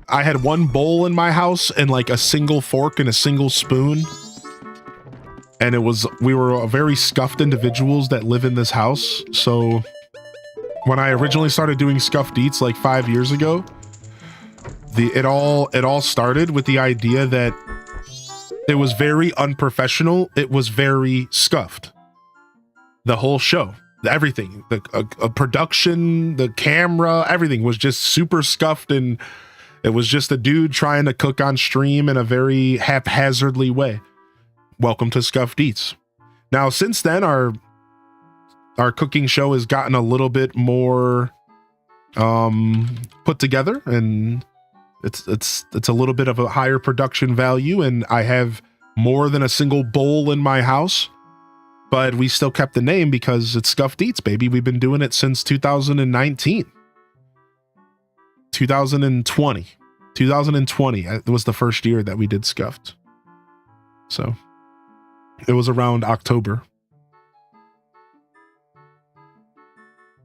I had one bowl in my house and like a single fork and a single spoon. And we were very scuffed individuals that live in this house. So when I originally started doing Scuffed Eats like 5 years ago, it all started with the idea that it was very unprofessional. It was very scuffed. The whole show, everything, the production, the camera, everything was just super scuffed, and it was just a dude trying to cook on stream in a very haphazardly way. Welcome to Scuffed Eats. Now, since then, our cooking show has gotten a little bit more put together, and it's a little bit of a higher production value, and I have more than a single bowl in my house, but we still kept the name because it's Scuffed Eats, baby. We've been doing it since 2019. 2020 it was the first year that we did Scuffed. So it was around October.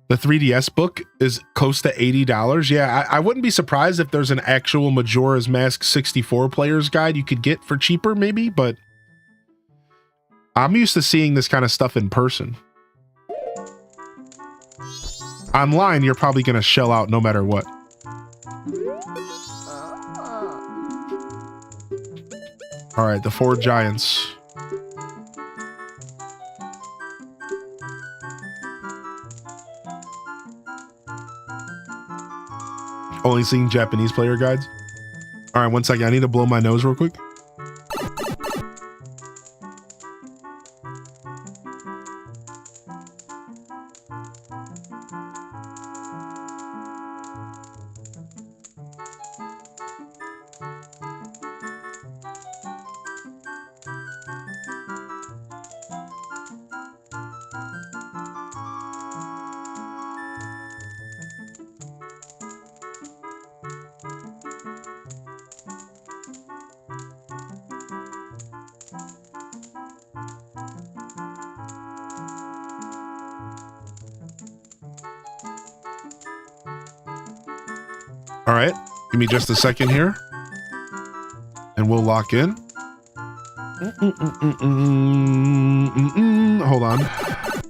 The 3DS book is close to $80. Yeah, I wouldn't be surprised if there's an actual Majora's Mask 64 players guide you could get for cheaper, maybe, but I'm used to seeing this kind of stuff in person. Online, you're probably going to shell out no matter what. All right, the 4 giants. Only seeing Japanese player guides. All right, 1 second. I need to blow my nose real quick. All right, give me just a second here, and we'll lock in. Hold on.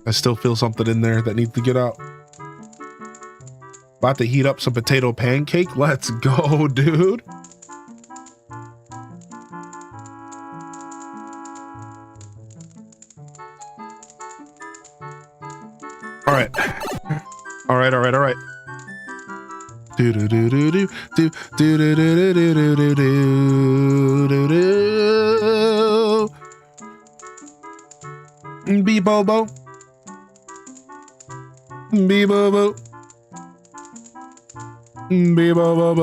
I still feel something in there that needs to get out. About to heat up some potato pancake. Let's go, dude. All right. All right, all right, all right. Do do do do do do do do do do do do do do. Be-bo-bo. Be-bo-bo. Be-bo-bo-bo.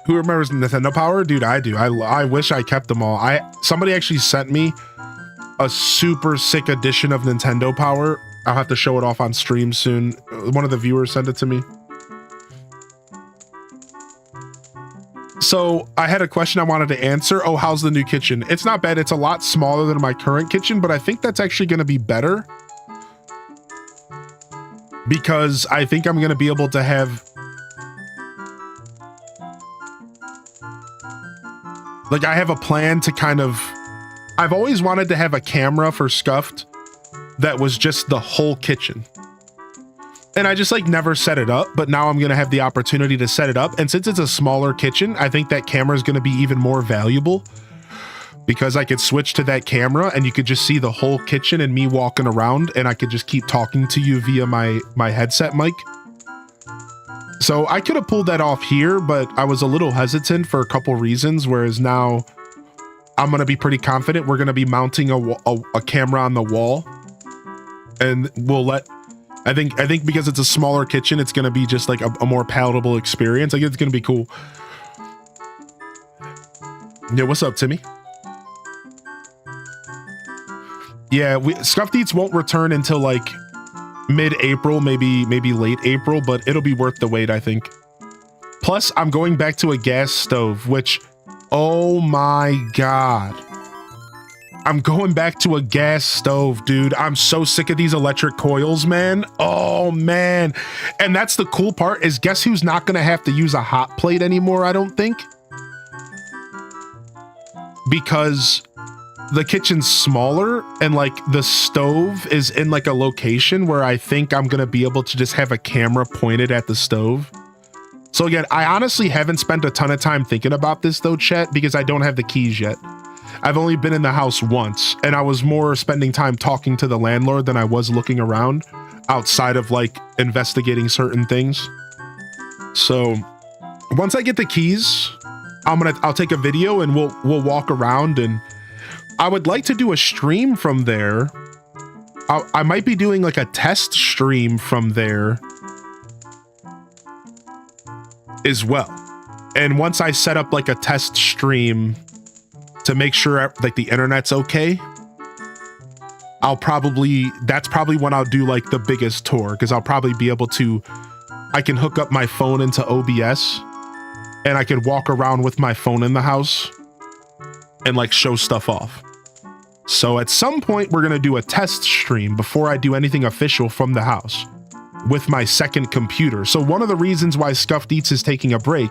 Who remembers Nintendo Power? Dude, I do. I wish I kept them all. Somebody actually sent me a super sick edition of Nintendo Power. I'll have to show it off on stream soon. One of the viewers sent it to me. So I had a question I wanted to answer. Oh, how's the new kitchen? It's not bad. It's a lot smaller than my current kitchen, but I think that's actually going to be better because I think I'm going to be able to have, like, I have a plan to kind of, I've always wanted to have a camera for Scuffed that was just the whole kitchen. And I just like never set it up, but now I'm going to have the opportunity to set it up. And since it's a smaller kitchen, I think that camera is going to be even more valuable because I could switch to that camera and you could just see the whole kitchen and me walking around and I could just keep talking to you via my headset mic. So I could have pulled that off here, but I was a little hesitant for a couple reasons. Whereas now I'm going to be pretty confident. We're going to be mounting a camera on the wall and we'll let, I think because it's a smaller kitchen, it's going to be just like a more palatable experience. I think it's going to be cool. Yeah, what's up, Timmy? Yeah, Scuffed Eats won't return until like mid-April, maybe late April, but it'll be worth the wait, I think. Plus, I'm going back to a gas stove, which, oh my God. I'm going back to a gas stove, dude. I'm so sick of these electric coils, man. Oh, man. And that's the cool part is guess who's not going to have to use a hot plate anymore, I don't think. Because the kitchen's smaller and like the stove is in like a location where I think I'm going to be able to just have a camera pointed at the stove. So again, I honestly haven't spent a ton of time thinking about this though, chat, because I don't have the keys yet. I've only been in the house once and I was more spending time talking to the landlord than I was looking around outside of like investigating certain things. So once I get the keys, I'll take a video and we'll walk around, and I would like to do a stream from there. I might be doing like a test stream from there as well. And once I set up like a test stream to make sure like the internet's okay, that's probably when I'll do like the biggest tour, because I'll probably be able to, I can hook up my phone into OBS and I could walk around with my phone in the house and like show stuff off. So at some point we're going to do a test stream before I do anything official from the house with my second computer. So one of the reasons why Scuffed Eats is taking a break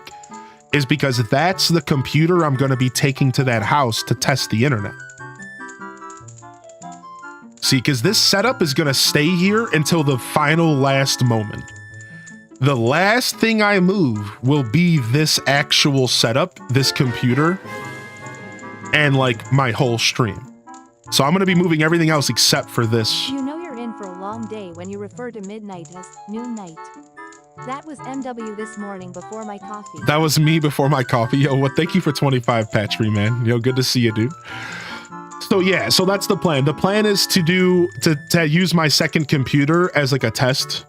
is because that's the computer I'm going to be taking to that house to test the internet. See, because this setup is going to stay here until the final last moment. The last thing I move will be this actual setup, this computer, and like my whole stream. So I'm going to be moving everything else except for this. You know you're in for a long day when you refer to midnight as noon night. That was MW this morning before my coffee. That was me before my coffee. Yo, what? Thank you for 25, Patry, man. Yo, good to see you, dude. So yeah, so that's the plan. The plan is to use my second computer as like a test,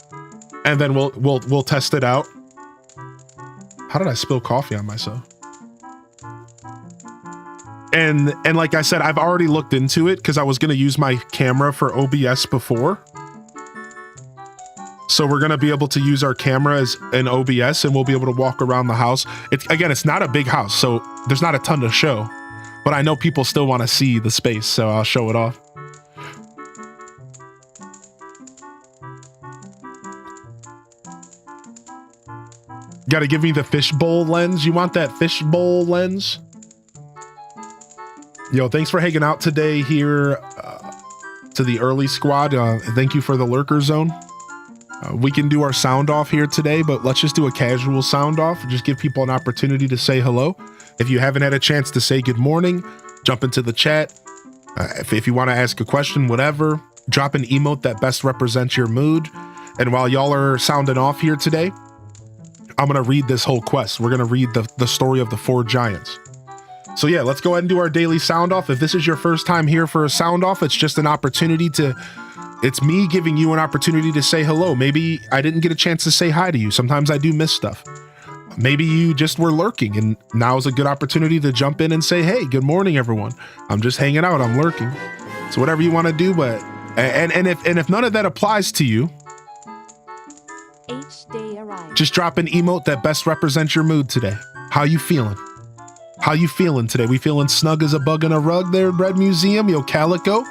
and then we'll test it out. How did I spill coffee on myself? And like I said, I've already looked into it because I was going to use my camera for OBS before. So we're going to be able to use our camera as an OBS and we'll be able to walk around the house. It's not a big house, so there's not a ton to show, but I know people still want to see the space, so I'll show it off. Got to give me the fishbowl lens. You want that fishbowl lens? Yo, thanks for hanging out today here to the early squad. Thank you for the lurker zone. We can do our sound off here today, but let's just do a casual sound off. Just give people an opportunity to say hello. If you haven't had a chance to say good morning, jump into the chat. If you want to ask a question, whatever, drop an emote that best represents your mood. And while y'all are sounding off here today, I'm going to read this whole quest. We're going to read the story of the 4 giants. So yeah, let's go ahead and do our daily sound off. If this is your first time here for a sound off, it's just an opportunity it's me giving you an opportunity to say hello. Maybe I didn't get a chance to say hi to you. Sometimes I do miss stuff. Maybe you just were lurking and now is a good opportunity to jump in and say, hey, good morning, everyone. I'm just hanging out. I'm lurking. So whatever you want to do, but and if none of that applies to you, Day arrived. just drop an emote that best represents your mood today. How you feeling? How you feeling today? We feeling snug as a bug in a rug there at Red Museum? Yo, Calico.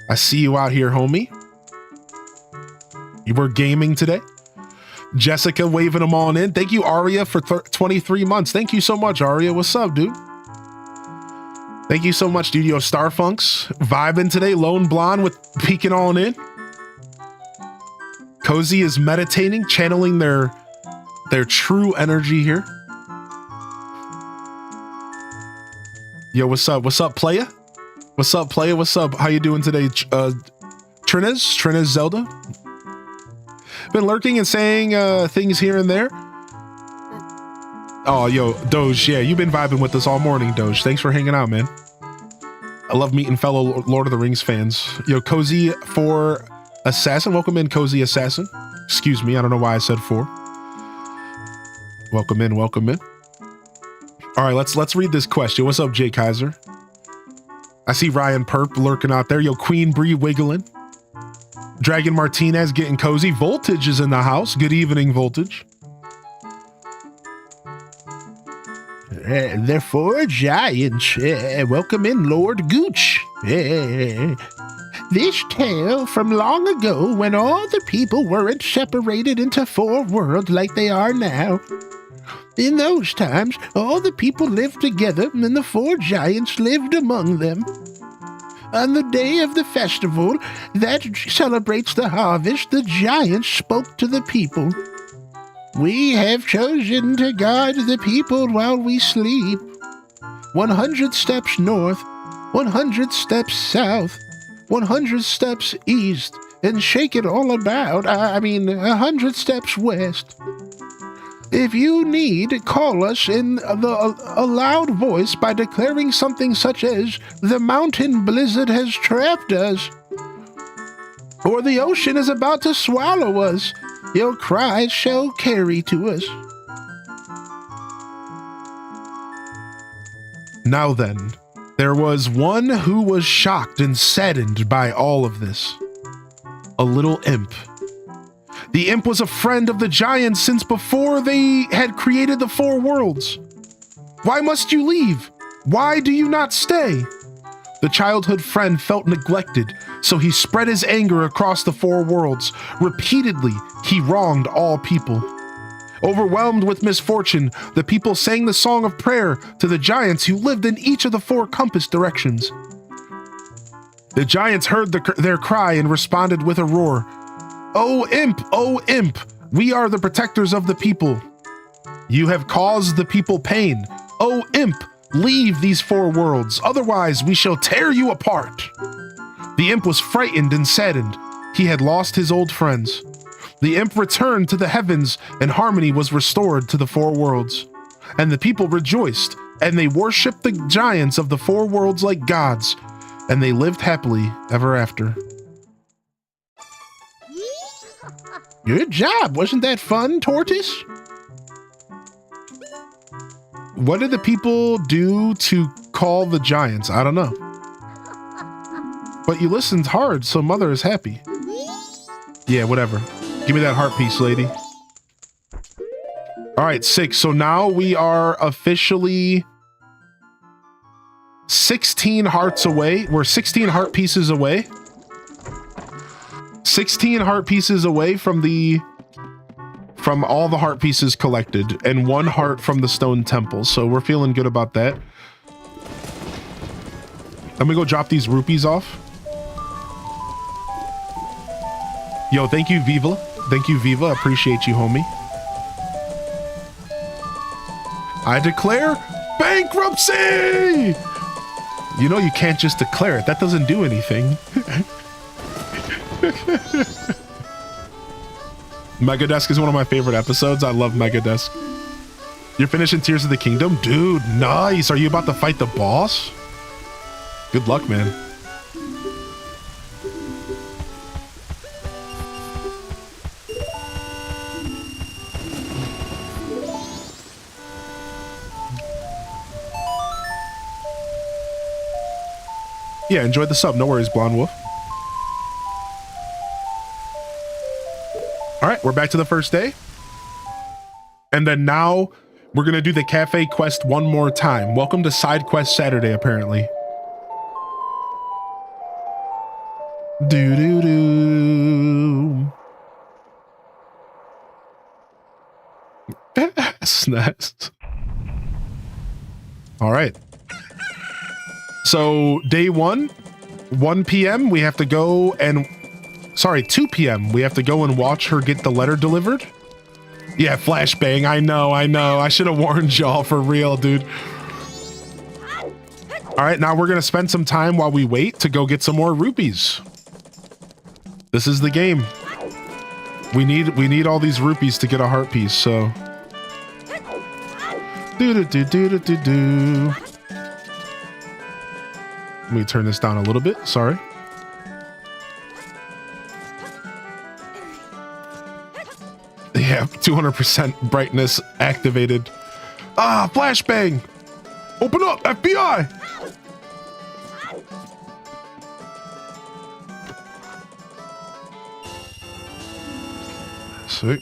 I see you out here, homie. You were gaming today? Jessica waving them on in. Thank you, Aria, for 23 months. Thank you so much, Aria. What's up, dude? Thank you so much, dude. Yo, Starfunks vibing today. Lone Blonde with peeking on in. Cozy is meditating, channeling their true energy here. Yo, what's up? What's up, playa? What's up, playa? What's up? How you doing today, Trinez Zelda? Been lurking and saying things here and there. Oh, yo, Doge, yeah, you've been vibing with us all morning, Doge. Thanks for hanging out, man. I love meeting fellow Lord of the Rings fans. Yo, Cozy for Assassin. Welcome in, Cozy Assassin. Excuse me, I don't know why I said 4. Welcome in, welcome in. All right, let's read this question. What's up, Jay Kaiser? I see Ryan Perp lurking out there. Yo, Queen Bree wiggling. Dragon Martinez getting cozy. Voltage is in the house. Good evening, Voltage. The 4 giants. Welcome in, Lord Gooch. This tale from long ago when all the people weren't separated into 4 worlds like they are now. In those times, all the people lived together and the 4 giants lived among them. On the day of the festival that celebrates the harvest, the giants spoke to the people. We have chosen to guard the people while we sleep. 100 steps north, 100 steps south, 100 steps east, and shake it all about, 100 steps west. If you need, call us in a loud voice by declaring something such as, the mountain blizzard has trapped us, or the ocean is about to swallow us. Your cries shall carry to us. Now then, there was one who was shocked and saddened by all of this. A little imp. The imp was a friend of the giants since before they had created the 4 worlds. Why must you leave? Why do you not stay? The childhood friend felt neglected, so he spread his anger across the 4 worlds. Repeatedly, he wronged all people. Overwhelmed with misfortune, the people sang the song of prayer to the giants who lived in each of the 4 compass directions. The giants heard their cry and responded with a roar. Oh imp, we are the protectors of the people. You have caused the people pain. Oh imp, leave these 4 worlds, otherwise we shall tear you apart. The imp was frightened and saddened. He had lost his old friends. The imp returned to the heavens and harmony was restored to the 4 worlds. And the people rejoiced, and they worshipped the giants of the 4 worlds like gods, and they lived happily ever after. Good job. Wasn't that fun, Tortoise? What did the people do to call the giants? I don't know. But you listened hard, so Mother is happy. Yeah, whatever. Give me that heart piece, lady. All right, 6. So now we are officially 16 hearts away. We're 16 heart pieces away. 16 heart pieces away from all the heart pieces collected, and 1 heart from the stone temple. So we're feeling good about that. Let me go drop these rupees off. Yo, thank you, Viva. Thank you, Viva. Appreciate you, homie. I declare bankruptcy! You know you can't just declare it. That doesn't do anything. Megadesk is one of my favorite episodes. I love Megadesk. You're finishing Tears of the Kingdom? Dude, nice. Are you about to fight the boss? Good luck, man. Yeah, enjoy the sub. No worries, Blonde Wolf. All right, we're back to the first day. And then now we're going to do the cafe quest one more time. Welcome to Side Quest Saturday, apparently. Do-do-do. Snacks. All right. So day 1 p.m. we have to go and... Sorry, 2 p.m. we have to go and watch her get the letter delivered. Yeah, flashbang. I know. I should have warned y'all for real, dude. All right, now we're going to spend some time while we wait to go get some more rupees. This is the game. We need all these rupees to get a heart piece, so... Do-do-do-do-do-do-do. Let me turn this down a little bit. Sorry. Yeah, 200% brightness activated. Ah, flashbang! Open up, FBI! Sweet.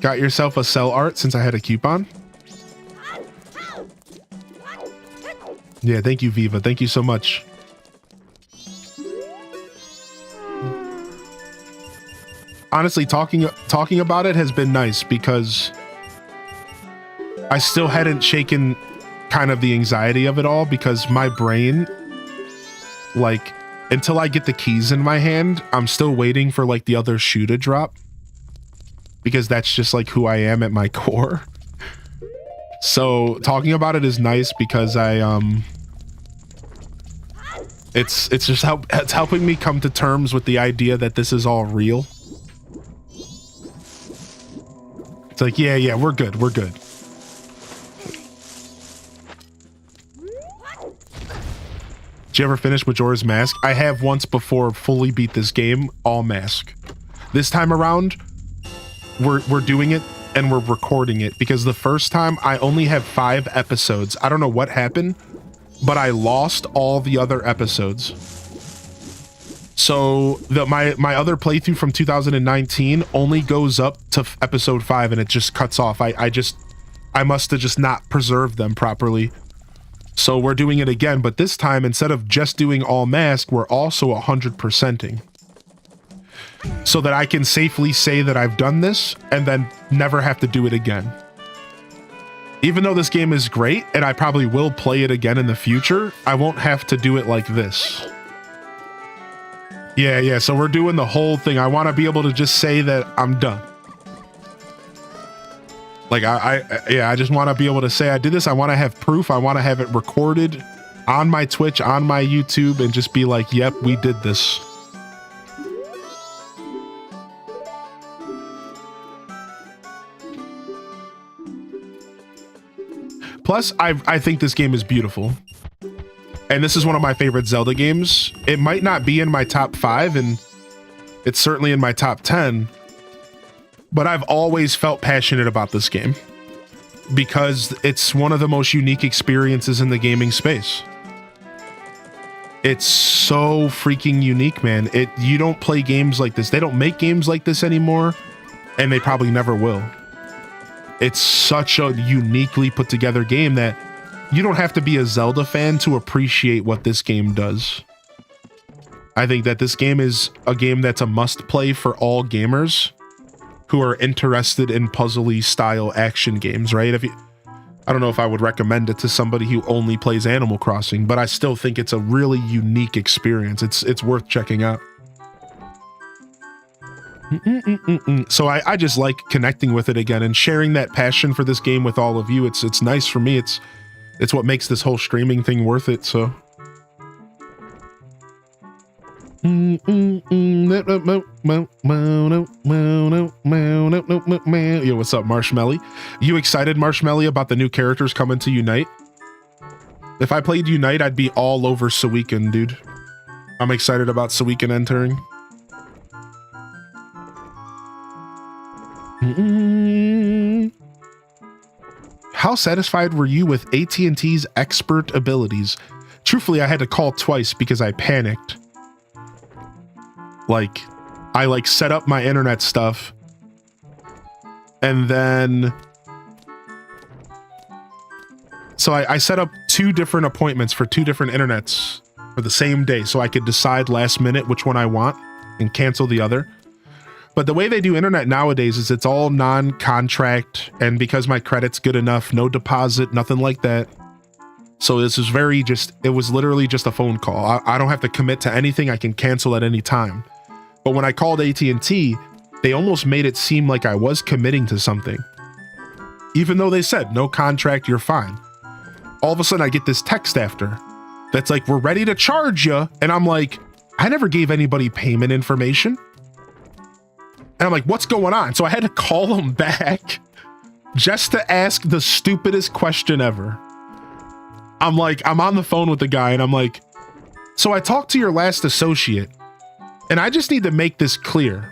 Got yourself a cell art since I had a coupon? Yeah, thank you, Viva. Thank you so much. Honestly, talking about it has been nice because I still hadn't shaken kind of the anxiety of it all because my brain, like, until I get the keys in my hand, I'm still waiting for like the other shoe to drop because that's just like who I am at my core. So talking about it is nice because it's just it's helping me come to terms with the idea that this is all real. It's like, yeah, we're good. Did you ever finish Majora's Mask? I have once before fully beat this game, all mask. This time around, we're doing it and we're recording it because the first time I only have 5 episodes. I don't know what happened, but I lost all the other episodes. So my other playthrough from 2019 only goes up to episode 5 and it just cuts off. I must have just not preserved them properly. So we're doing it again, but this time instead of just doing all mask, we're also 100%ing. So that I can safely say that I've done this and then never have to do it again. Even though this game is great and I probably will play it again in the future, I won't have to do it like this. Yeah, so we're doing the whole thing. I want to be able to just say that I'm done. Like, I just want to be able to say I did this. I want to have proof. I want to have it recorded on my Twitch, on my YouTube, and just be like, yep, we did this. Plus, I think this game is beautiful. And this is one of my favorite Zelda games. It might not be in my top 5, and it's certainly in my top 10, but I've always felt passionate about this game because it's one of the most unique experiences in the gaming space. It's so freaking unique, man. You don't play games like this. They don't make games like this anymore, and they probably never will. It's such a uniquely put together game that you don't have to be a Zelda fan to appreciate what this game does. I think that this game is a game that's a must play for all gamers who are interested in puzzly style action games, right? I don't know if I would recommend it to somebody who only plays Animal Crossing, but I still think it's a really unique experience. It's worth checking out. So I just like connecting with it again and sharing that passion for this game with all of you. It's nice for me. It's what makes this whole streaming thing worth it. So what's up, Marshmelly? You excited, Marshmelly, about the new characters coming to Unite? If I played Unite, I'd be all over Suiken, dude. I'm excited about Suiken entering. How satisfied were you with AT&T's expert abilities? Truthfully, I had to call twice because I panicked. Like, I set up my internet stuff, and then so I set up 2 different appointments for 2 different internets for the same day, so I could decide last minute which one I want and cancel the other. But the way they do internet nowadays is it's all non-contract, and because my credit's good enough, no deposit, nothing like that. So this is it was literally just a phone call. I don't have to commit to anything. I can cancel at any time. But when I called AT&T, they almost made it seem like I was committing to something. Even though they said, no contract, you're fine. All of a sudden I get this text after that's like, we're ready to charge you. And I'm like, I never gave anybody payment information. And I'm like, what's going on? So I had to call them back just to ask the stupidest question ever. I'm on the phone with the guy and I'm like, so I talked to your last associate and I just need to make this clear.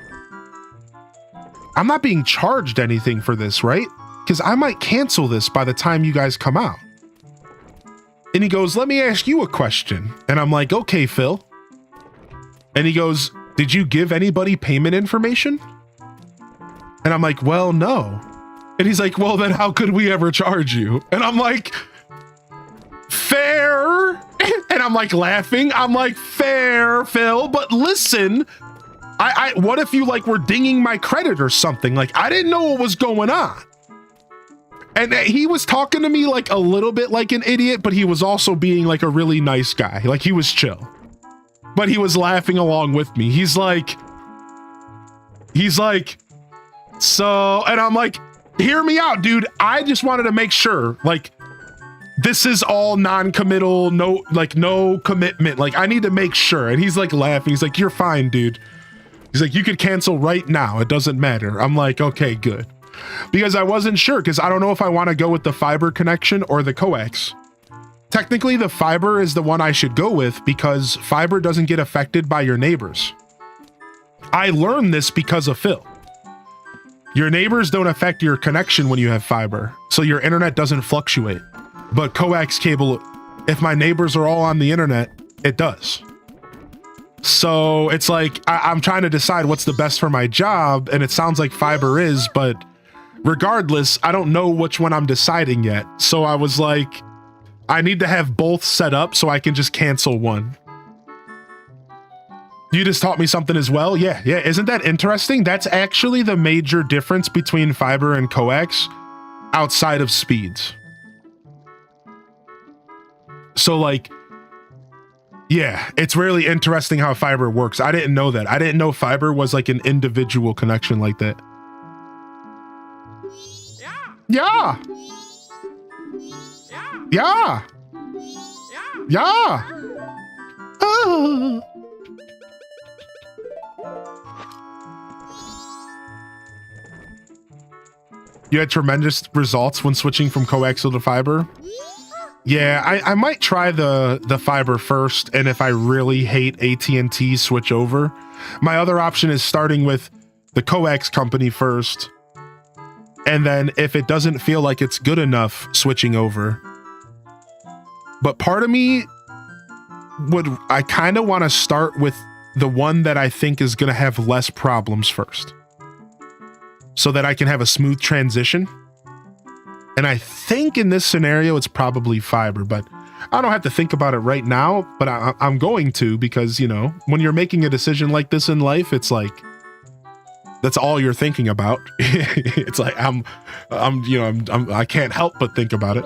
I'm not being charged anything for this, right? Because I might cancel this by the time you guys come out. And he goes, let me ask you a question. And I'm like, okay, Phil. And he goes, did you give anybody payment information? And I'm like, well, no. And he's like, well, then how could we ever charge you? And I'm like, fair. And I'm laughing. I'm like, fair, Phil. But listen, what if you were dinging my credit or something? I didn't know what was going on. And he was talking to me a little bit like an idiot, but he was also being a really nice guy. He was chill. But he was laughing along with me. He's like, so, and I'm like, hear me out, dude. I just wanted to make sure, this is all non-committal, no commitment. I need to make sure. And he's laughing. He's like, you're fine, dude. He's like, you could cancel right now. It doesn't matter. I'm like, okay, good. Because I wasn't sure, because I don't know if I want to go with the fiber connection or the coax. Technically, the fiber is the one I should go with because fiber doesn't get affected by your neighbors. I learned this because of Phil. Your neighbors don't affect your connection when you have fiber, so your internet doesn't fluctuate. But coax cable, if my neighbors are all on the internet, it does. So it's I'm trying to decide what's the best for my job, and it sounds like fiber is, but regardless, I don't know which one I'm deciding yet. So I was like, I need to have both set up so I can just cancel one. You just taught me something as well? Yeah. Isn't that interesting? That's actually the major difference between fiber and coax outside of speeds. So yeah, it's really interesting how fiber works. I didn't know that. I didn't know fiber was an individual connection like that. Yeah. Oh. You had tremendous results when switching from coaxial to fiber. Yeah, I might try the fiber first, and if I really hate AT&T, switch over. My other option is starting with the coax company first, and then if it doesn't feel like it's good enough, switching over. But part of me I kind of want to start with the one that I think is going to have less problems first, so that I can have a smooth transition. And I think in this scenario, it's probably fiber, but I don't have to think about it right now, but I'm going to, because, when you're making a decision like this in life, it's that's all you're thinking about. It's I can't help but think about it.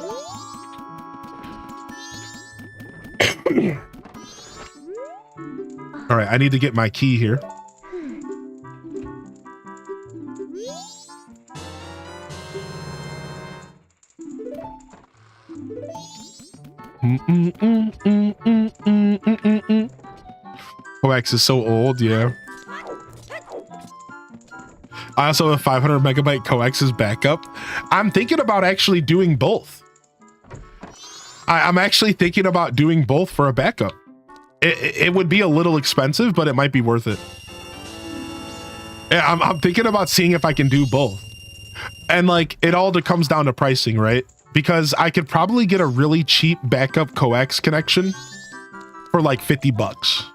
All right, I need to get my key here. Coax is so old, yeah. I also have 500 megabyte coax as backup. I'm thinking about actually doing both. I'm actually thinking about doing both for a backup. It would be a little expensive, but it might be worth it. Yeah, I'm thinking about seeing if I can do both. And like, it all comes down to pricing, right? Because I could probably get a really cheap backup coax connection for like 50 bucks.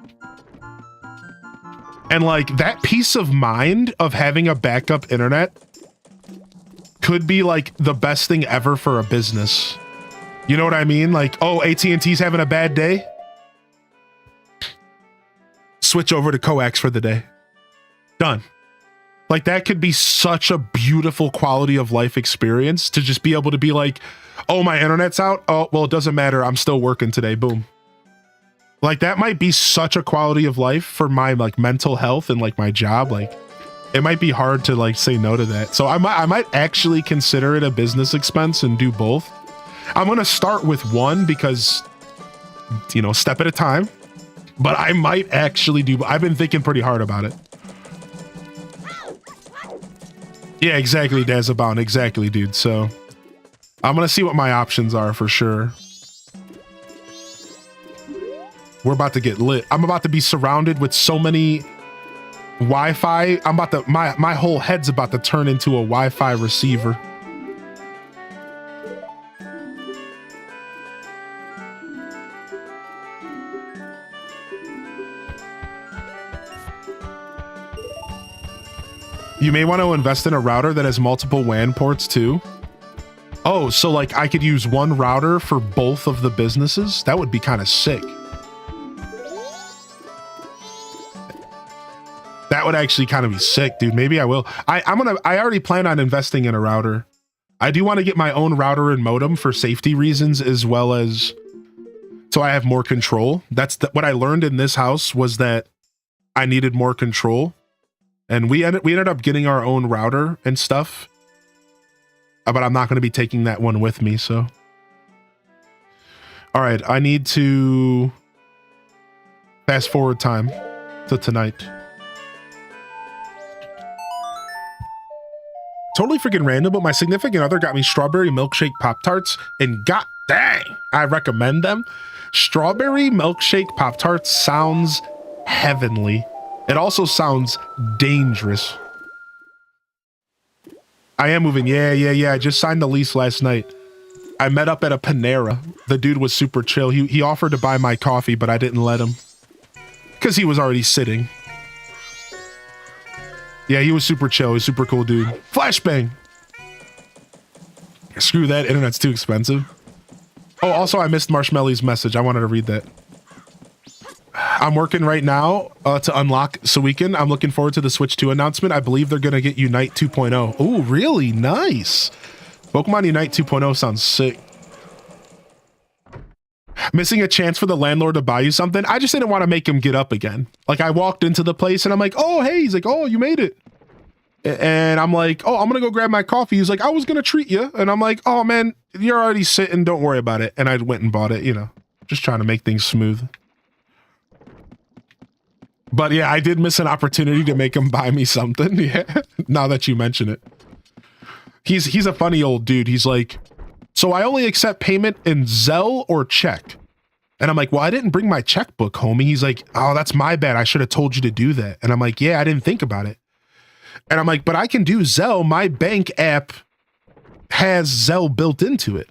And like that peace of mind of having a backup internet could be like the best thing ever for a business. You know what I mean? Like, oh, AT&T's having a bad day. Switch over to coax for the day. Done. Like that could be such a beautiful quality of life experience to just be able to be like, oh, my internet's out. Oh, well, it doesn't matter. I'm still working today. Boom. Like that might be such a quality of life for my like mental health and like my job. Like it might be hard to like say no to that. So I might actually consider it a business expense and do both. I'm going to start with one because, you know, step at a time, but I might actually do. I've been thinking pretty hard about it. Yeah, exactly. Dazabound. Exactly, dude. So I'm going to see what my options are for sure. We're about to get lit. I'm about to be surrounded with so many Wi-Fi. I'm about to, my whole head's about to turn into a Wi-Fi receiver. You may want to invest in a router that has multiple WAN ports too. Oh, so like I could use one router for both of the businesses? That would be kind of sick. That would actually kind of be sick, dude. Maybe I will. I already plan on investing in a router. I do want to get my own router and modem for safety reasons, as well as so I have more control. That's what I learned in this house was that I needed more control. And we ended up getting our own router and stuff. But I'm not going to be taking that one with me, so. All right, I need to fast forward time to tonight. Totally freaking random, but my significant other got me strawberry milkshake Pop-Tarts, and god dang, I recommend them. Strawberry milkshake Pop-Tarts sounds heavenly. It also sounds dangerous. I am moving. Yeah. I just signed the lease last night. I met up at a Panera. The dude was super chill. He offered to buy my coffee, but I didn't let him. Because he was already sitting. Yeah, he was super chill. He's super cool dude. Flashbang. Screw that. Internet's too expensive. Oh, also, I missed Marshmelly's message. I wanted to read that. I'm working right now to unlock Suiken. I'm looking forward to the Switch 2 announcement. I believe they're going to get Unite 2.0. Oh, really? Nice. Pokemon Unite 2.0 sounds sick. Missing a chance for the landlord to buy you something. I just didn't want to make him get up again. Like I walked into the place and I'm like, oh, hey. He's like, oh, you made it. And I'm like, oh, I'm going to go grab my coffee. He's like, I was going to treat you. And I'm like, oh, man, you're already sitting. Don't worry about it. And I went and bought it, you know, just trying to make things smooth. But yeah, I did miss an opportunity to make him buy me something. Yeah, now that you mention it. He's a funny old dude. He's like, so I only accept payment in Zelle or check. And I'm like, well, I didn't bring my checkbook, homie. He's like, oh, that's my bad. I should have told you to do that. And I'm like, yeah, I didn't think about it. And I'm like, but I can do Zelle. My bank app has Zelle built into it.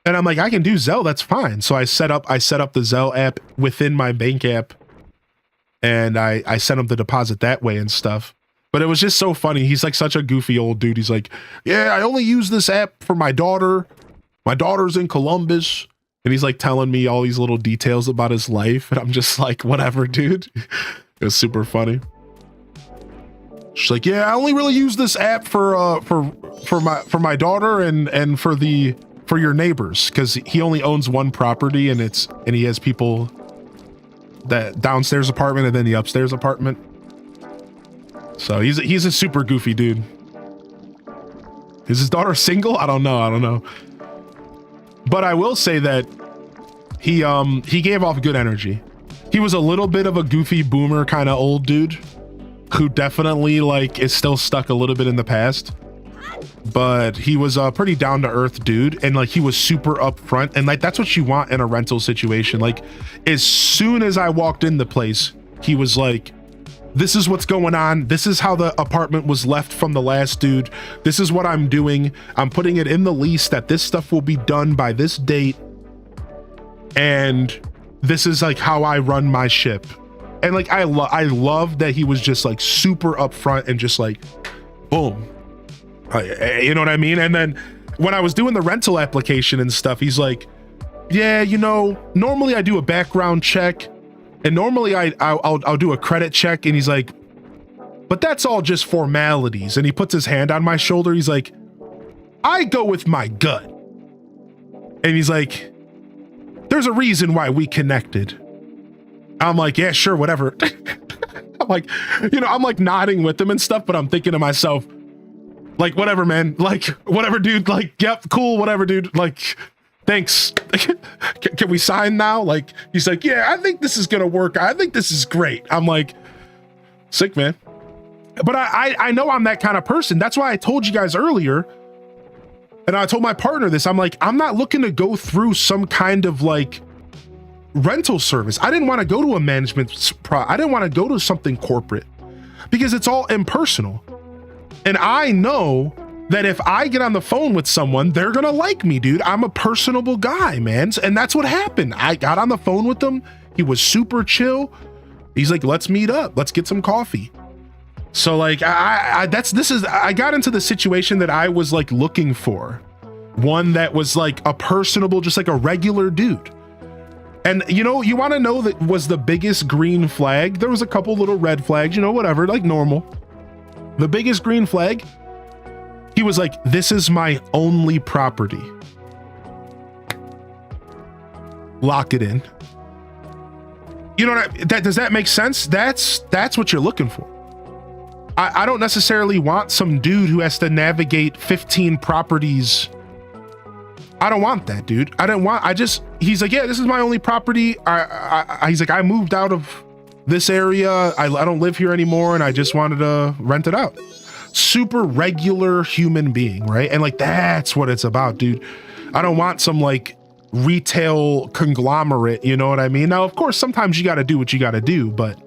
And I'm like, I can do Zelle. That's fine. So I set up the Zelle app within my bank app. And I sent him the deposit that way and stuff. But it was just so funny. He's like such a goofy old dude. He's like, yeah, I only use this app for my daughter. My daughter's in Columbus. And he's like telling me all these little details about his life. And I'm just like, whatever, dude. It was super funny. She's like, yeah, I only really use this app for my daughter and for your neighbors. Cause he only owns one property and he has people that downstairs apartment and then the upstairs apartment. So he's a super goofy dude. Is his daughter single? I don't know. But I will say that he gave off good energy. He was a little bit of a goofy boomer kind of old dude who definitely like is still stuck a little bit in the past. But he was a pretty down to earth dude, and like he was super upfront, and like that's what you want in a rental situation. Like as soon as I walked in the place, he was like, this is what's going on. This is how the apartment was left from the last dude. This is what I'm doing. I'm putting it in the lease that this stuff will be done by this date. And this is like how I run my ship. And like I love that he was just like super upfront and just like, boom. You know what I mean? And then when I was doing the rental application and stuff, he's like, yeah, you know, normally I do a background check and normally I'll do a credit check. And he's like, but that's all just formalities. And he puts his hand on my shoulder. He's like, I go with my gut. And he's like, there's a reason why we connected. I'm like, yeah, sure, whatever. I'm like, you know, I'm like nodding with him and stuff, but I'm thinking to myself, like, whatever, man, like, whatever, dude, like, yep, cool, whatever, dude, like, thanks. Can we sign now? Like, he's like, yeah, I think this is gonna work. I think this is great. I'm like, sick, man. But I know I'm that kind of person. That's why I told you guys earlier, and I told my partner this, I'm like, I'm not looking to go through some kind of like rental service. I didn't want to go to a management I didn't want to go to something corporate because it's all impersonal. And I know that if I get on the phone with someone, they're going to like me, dude. I'm a personable guy, man. And that's what happened. I got on the phone with him. He was super chill. He's like, let's meet up. Let's get some coffee. So like, I got into the situation that I was like looking for. One that was like a personable, just like a regular dude. And you know, you want to know that was the biggest green flag. There was a couple little red flags, you know, whatever, like normal. The biggest green flag, he was like, this is my only property. Lock it in. You know what does that make sense? That's what you're looking for. I don't necessarily want some dude who has to navigate 15 properties. I don't want that, dude. He's like, yeah, this is my only property. He's like, I moved out of this area. I don't live here anymore. And I just wanted to rent it out. Super regular human being, right? And like, that's what it's about, dude. I don't want some like retail conglomerate, you know what I mean? Now, of course, sometimes you got to do what you got to do, but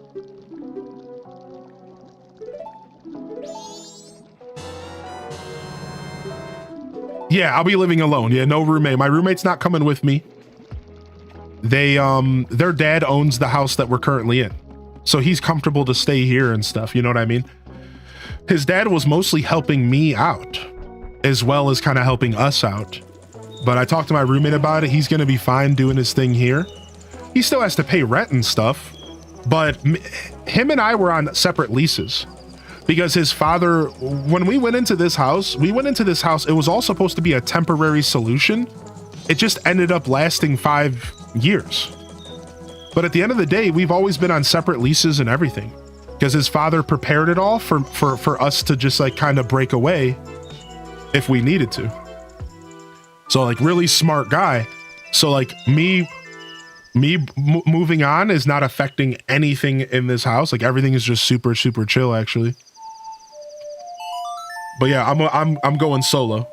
yeah, I'll be living alone. Yeah, no roommate. My roommate's not coming with me. Their dad owns the house that we're currently in. So he's comfortable to stay here and stuff. You know what I mean? His dad was mostly helping me out as well as kind of helping us out. But I talked to my roommate about it. He's going to be fine doing his thing here. He still has to pay rent and stuff, but him and I were on separate leases because his father, when we went into this house, it was all supposed to be a temporary solution. It just ended up lasting 5 years. But at the end of the day, we've always been on separate leases and everything because his father prepared it all for us to just like kind of break away if we needed to. So like really smart guy. So like me moving on is not affecting anything in this house. Like everything is just super, super chill actually. But yeah, I'm going solo.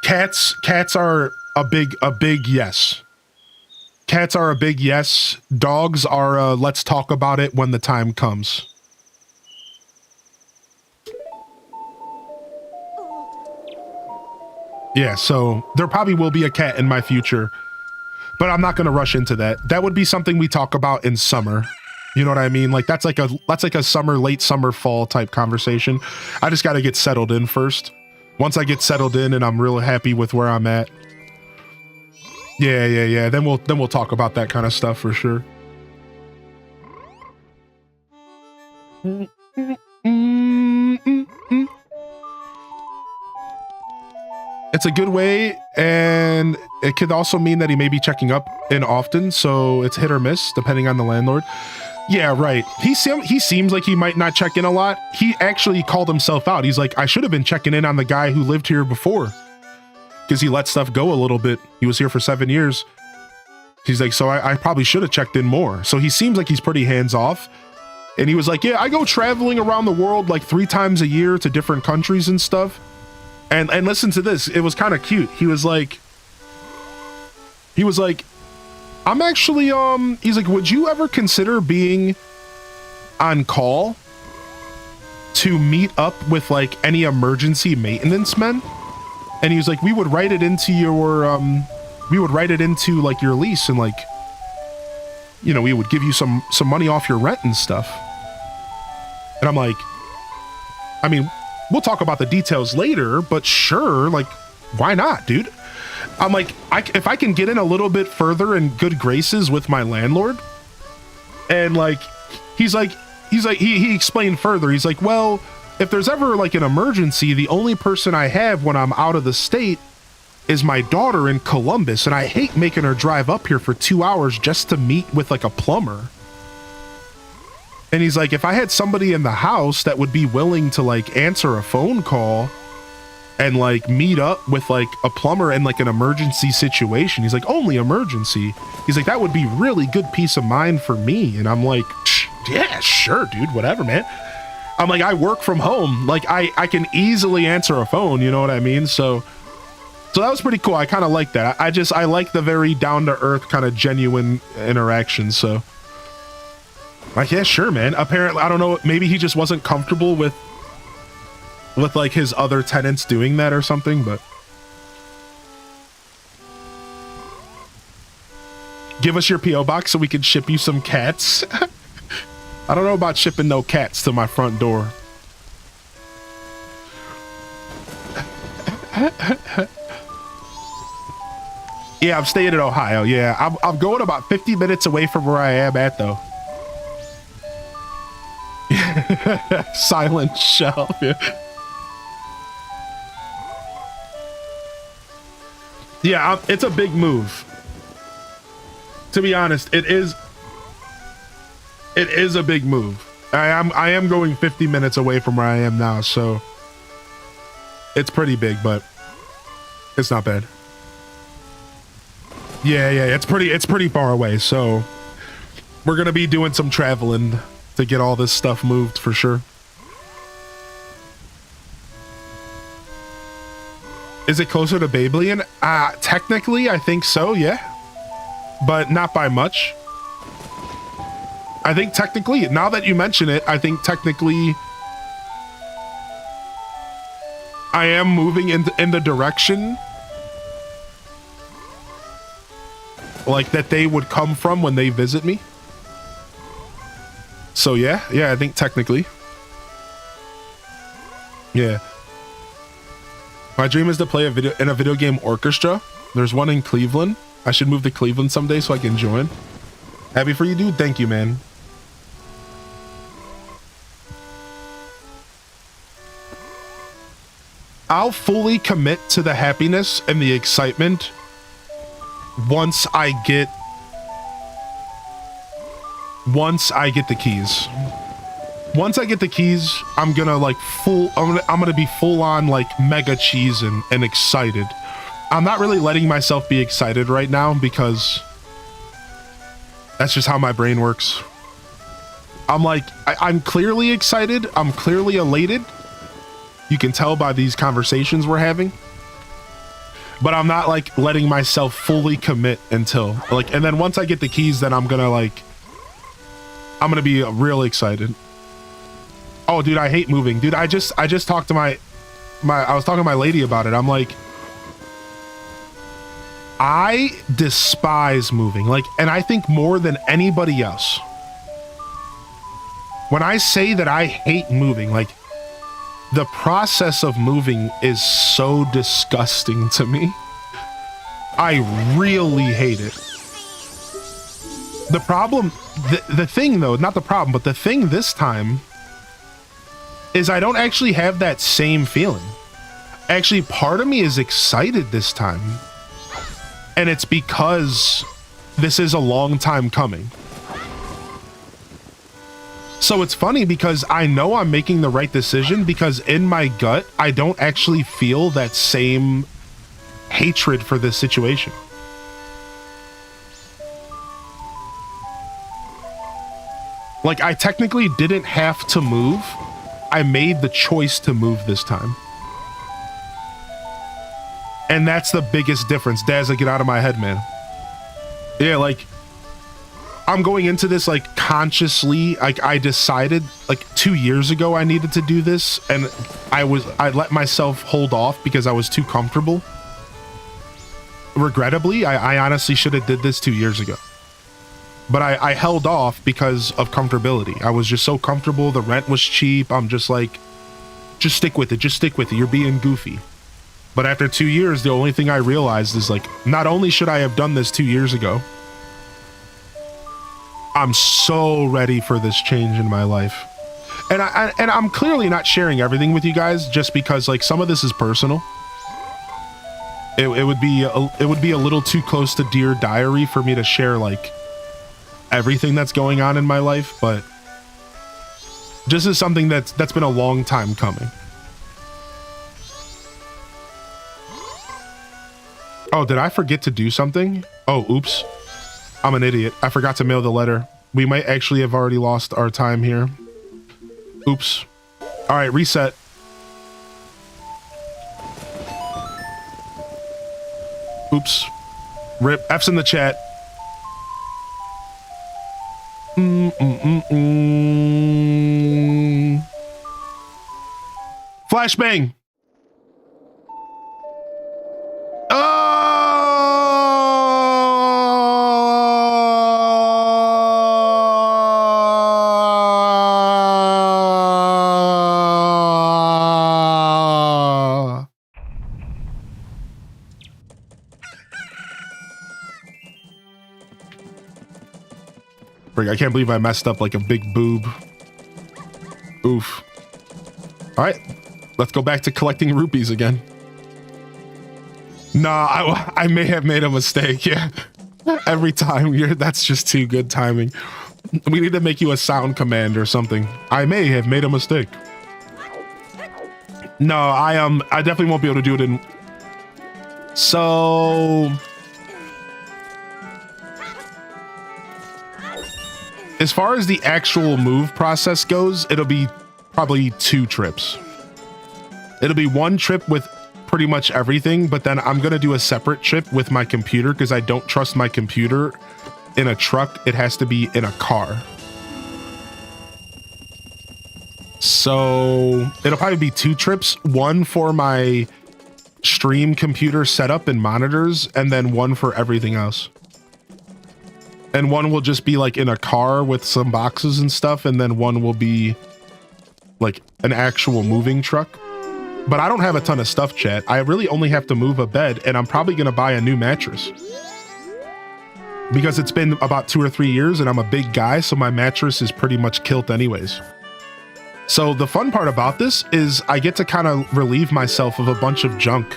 Cats are a big yes. Cats are a big yes. Dogs are let's talk about it when the time comes. Yeah, so there probably will be a cat in my future, but I'm not going to rush into that. That would be something we talk about in summer. You know what I mean? Like that's like a summer, late summer, fall type conversation. I just got to get settled in first. Once I get settled in and I'm real happy with where I'm at. Yeah. Then we'll talk about that kind of stuff for sure. It's a good way, and it could also mean that he may be checking up in often, so it's hit or miss depending on the landlord. Yeah, right. He seems like he might not check in a lot. He actually called himself out. He's like, I should have been checking in on the guy who lived here before because he let stuff go a little bit. He was here for 7 years. He's like, so I probably should have checked in more. So he seems like he's pretty hands off. And he was like, yeah, I go traveling around the world like 3 times a year to different countries and stuff. And listen to this. It was kind of cute. He was like, I'm actually, he's like, would you ever consider being on call to meet up with like any emergency maintenance men? And he was like, we would write it into your, like your lease, and like, you know, we would give you some money off your rent and stuff. And I'm like, I mean, we'll talk about the details later, but sure, like, why not, dude? I'm like, if I can get in a little bit further in good graces with my landlord, and like, he explained further. He's like, well, if there's ever like an emergency, the only person I have when I'm out of the state is my daughter in Columbus, and I hate making her drive up here for 2 hours just to meet with like a plumber. And he's like, if I had somebody in the house that would be willing to like answer a phone call and like meet up with like a plumber in like an emergency situation, he's like, only emergency. He's like, that would be really good peace of mind for me. And I'm like, yeah, sure, dude, whatever, man. I'm like, I work from home. Like I can easily answer a phone, you know what I mean? So that was pretty cool. I kind of like that. I like the very down to earth kind of genuine interaction. So like, yeah, sure, man. Apparently, I don't know, maybe he just wasn't comfortable with like his other tenants doing that or something, but give us your PO box so we can ship you some cats. I don't know about shipping no cats to my front door. Yeah, I'm staying in Ohio. Yeah, I'm going about 50 minutes away from where I am at, though. Silent shell. Yeah, it's a big move. To be honest, it is a big move. I am going 50 minutes away from where I am now, so it's pretty big, but it's not bad. Yeah, it's pretty far away, so we're gonna be doing some traveling to get all this stuff moved for sure. Is it closer to Babylon? Technically, I think so, yeah. But not by much. I think technically, now that you mention it, I think technically I am moving in the direction like that they would come from when they visit me. So yeah, I think technically. Yeah. My dream is to play in a video game orchestra. There's one in Cleveland. I should move to Cleveland someday so I can join. Happy for you, dude. Thank you, man. I'll fully commit to the happiness and the excitement once I get the keys. Once I get the keys, I'm gonna like I'm gonna be full on like mega cheese and excited. I'm not really letting myself be excited right now because that's just how my brain works. I'm like, I'm clearly excited. I'm clearly elated. You can tell by these conversations we're having. But I'm not like letting myself fully commit until like, and then once I get the keys, then I'm gonna be real excited. Oh, dude, I hate moving. Dude, I just talked to I was talking to my lady about it. I'm like, I despise moving. Like, and I think more than anybody else. When I say that I hate moving, like the process of moving is so disgusting to me. I really hate it. The problem, the thing though, not the problem, but the thing this time is I don't actually have that same feeling. Actually, part of me is excited this time. And it's because this is a long time coming. So it's funny because I know I'm making the right decision because in my gut, I don't actually feel that same hatred for this situation. Like, I technically didn't have to move. I made the choice to move this time. And that's the biggest difference. Dazza, get out of my head, man. Yeah, like, I'm going into this, like, consciously. Like, I decided, like, 2 years ago I needed to do this, and I let myself hold off because I was too comfortable. Regrettably, I honestly should have did this 2 years ago. But I held off because of comfortability. I was just so comfortable. The rent was cheap. I'm just like, just stick with it. Just stick with it. You're being goofy. But after 2 years, the only thing I realized is, like, not only should I have done this 2 years ago, I'm so ready for this change in my life. And I'm clearly not sharing everything with you guys just because, like, some of this is personal. It would be a little too close to Dear Diary for me to share, like, everything that's going on in my life, but this is something that's been a long time coming. Oh, did I forget to do something? Oh, oops. I'm an idiot. I forgot to mail the letter. We might actually have already lost our time here. Oops. All right, reset. Oops. Rip. F's in the chat. Flashbang. I can't believe I messed up like a big boob. Oof. All right, let's go back to collecting rupees again. Nah, I may have made a mistake. Yeah, every time that's just too good timing. We need to make you a sound command or something. I may have made a mistake. No, I definitely won't be able to do it in. So. As far as the actual move process goes, it'll be probably 2 trips. It'll be 1 trip with pretty much everything, but then I'm going to do a separate trip with my computer because I don't trust my computer in a truck. It has to be in a car. So it'll probably be 2 trips, 1 for my stream computer setup and monitors, and then 1 for everything else. And 1 will just be like in a car with some boxes and stuff. And then 1 will be like an actual moving truck. But I don't have a ton of stuff, chat. I really only have to move a bed, and I'm probably going to buy a new mattress. Because it's been about 2 or 3 years and I'm a big guy, so my mattress is pretty much kilt anyways. So the fun part about this is I get to kind of relieve myself of a bunch of junk.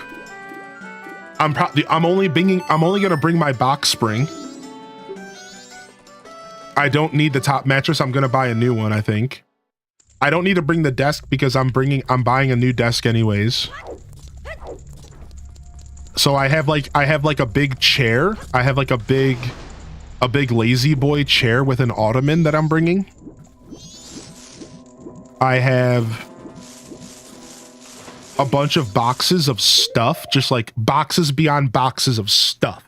I'm only going to bring my box spring. I don't need the top mattress. I'm going to buy a new one, I think. I don't need to bring the desk because I'm buying a new desk anyways. So I have like a big chair. I have like a big lazy boy chair with an ottoman that I'm bringing. I have a bunch of boxes of stuff, just like boxes beyond boxes of stuff.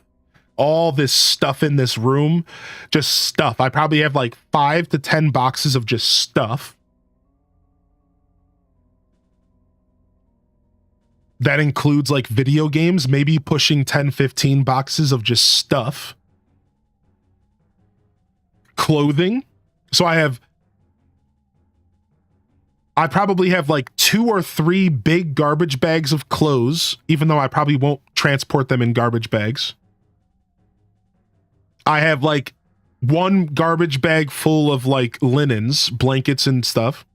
All this stuff in this room, just stuff. I probably have like 5 to 10 boxes of just stuff. That includes like video games, maybe pushing 10, 15 boxes of just stuff. Clothing. So I probably have like 2 or 3 big garbage bags of clothes, even though I probably won't transport them in garbage bags. I have like 1 garbage bag full of like linens, blankets and stuff.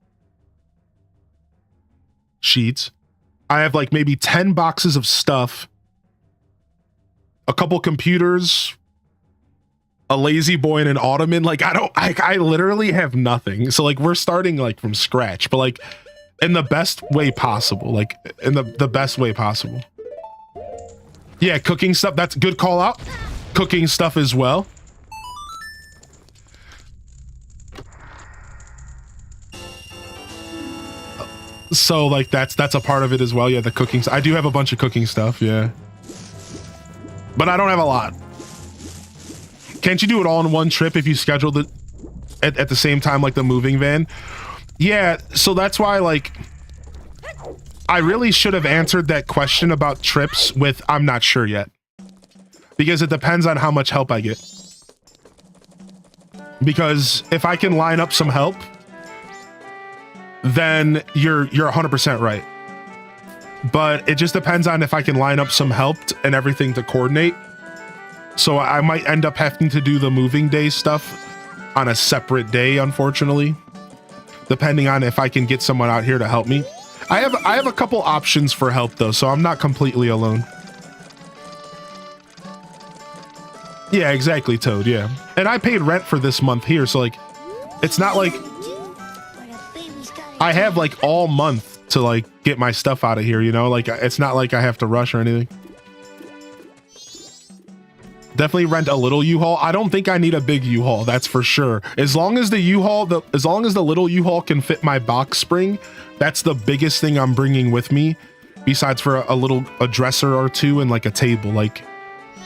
Sheets. I have like maybe 10 boxes of stuff. A couple computers. A lazy boy and an ottoman. Like I literally have nothing. So like we're starting like from scratch, but like in the best way possible. Like in the best way possible. Yeah, cooking stuff. That's a good call out. Cooking stuff as well. So like that's a part of it as well. Yeah, the cooking. I do have a bunch of cooking stuff. Yeah, but I don't have a lot. Can't you do it all in one trip if you scheduled it at the same time like the moving van? Yeah, so that's why like I really should have answered that question about trips with I'm not sure yet. Because it depends on how much help I get. Because if I can line up some help, then you're 100% right. But it just depends on if I can line up some help and everything to coordinate. So I might end up having to do the moving day stuff on a separate day, unfortunately, depending on if I can get someone out here to help me. I have a couple options for help though, so I'm not completely alone. Yeah, exactly, Toad. Yeah, and I paid rent for this month here, so like, it's not like I have like all month to like get my stuff out of here. You know, like it's not like I have to rush or anything. Definitely rent a little U-Haul. I don't think I need a big U-Haul, that's for sure. As long as the U-Haul, as long as the little U-Haul can fit my box spring, that's the biggest thing I'm bringing with me. Besides for a dresser or two and like a table. Like,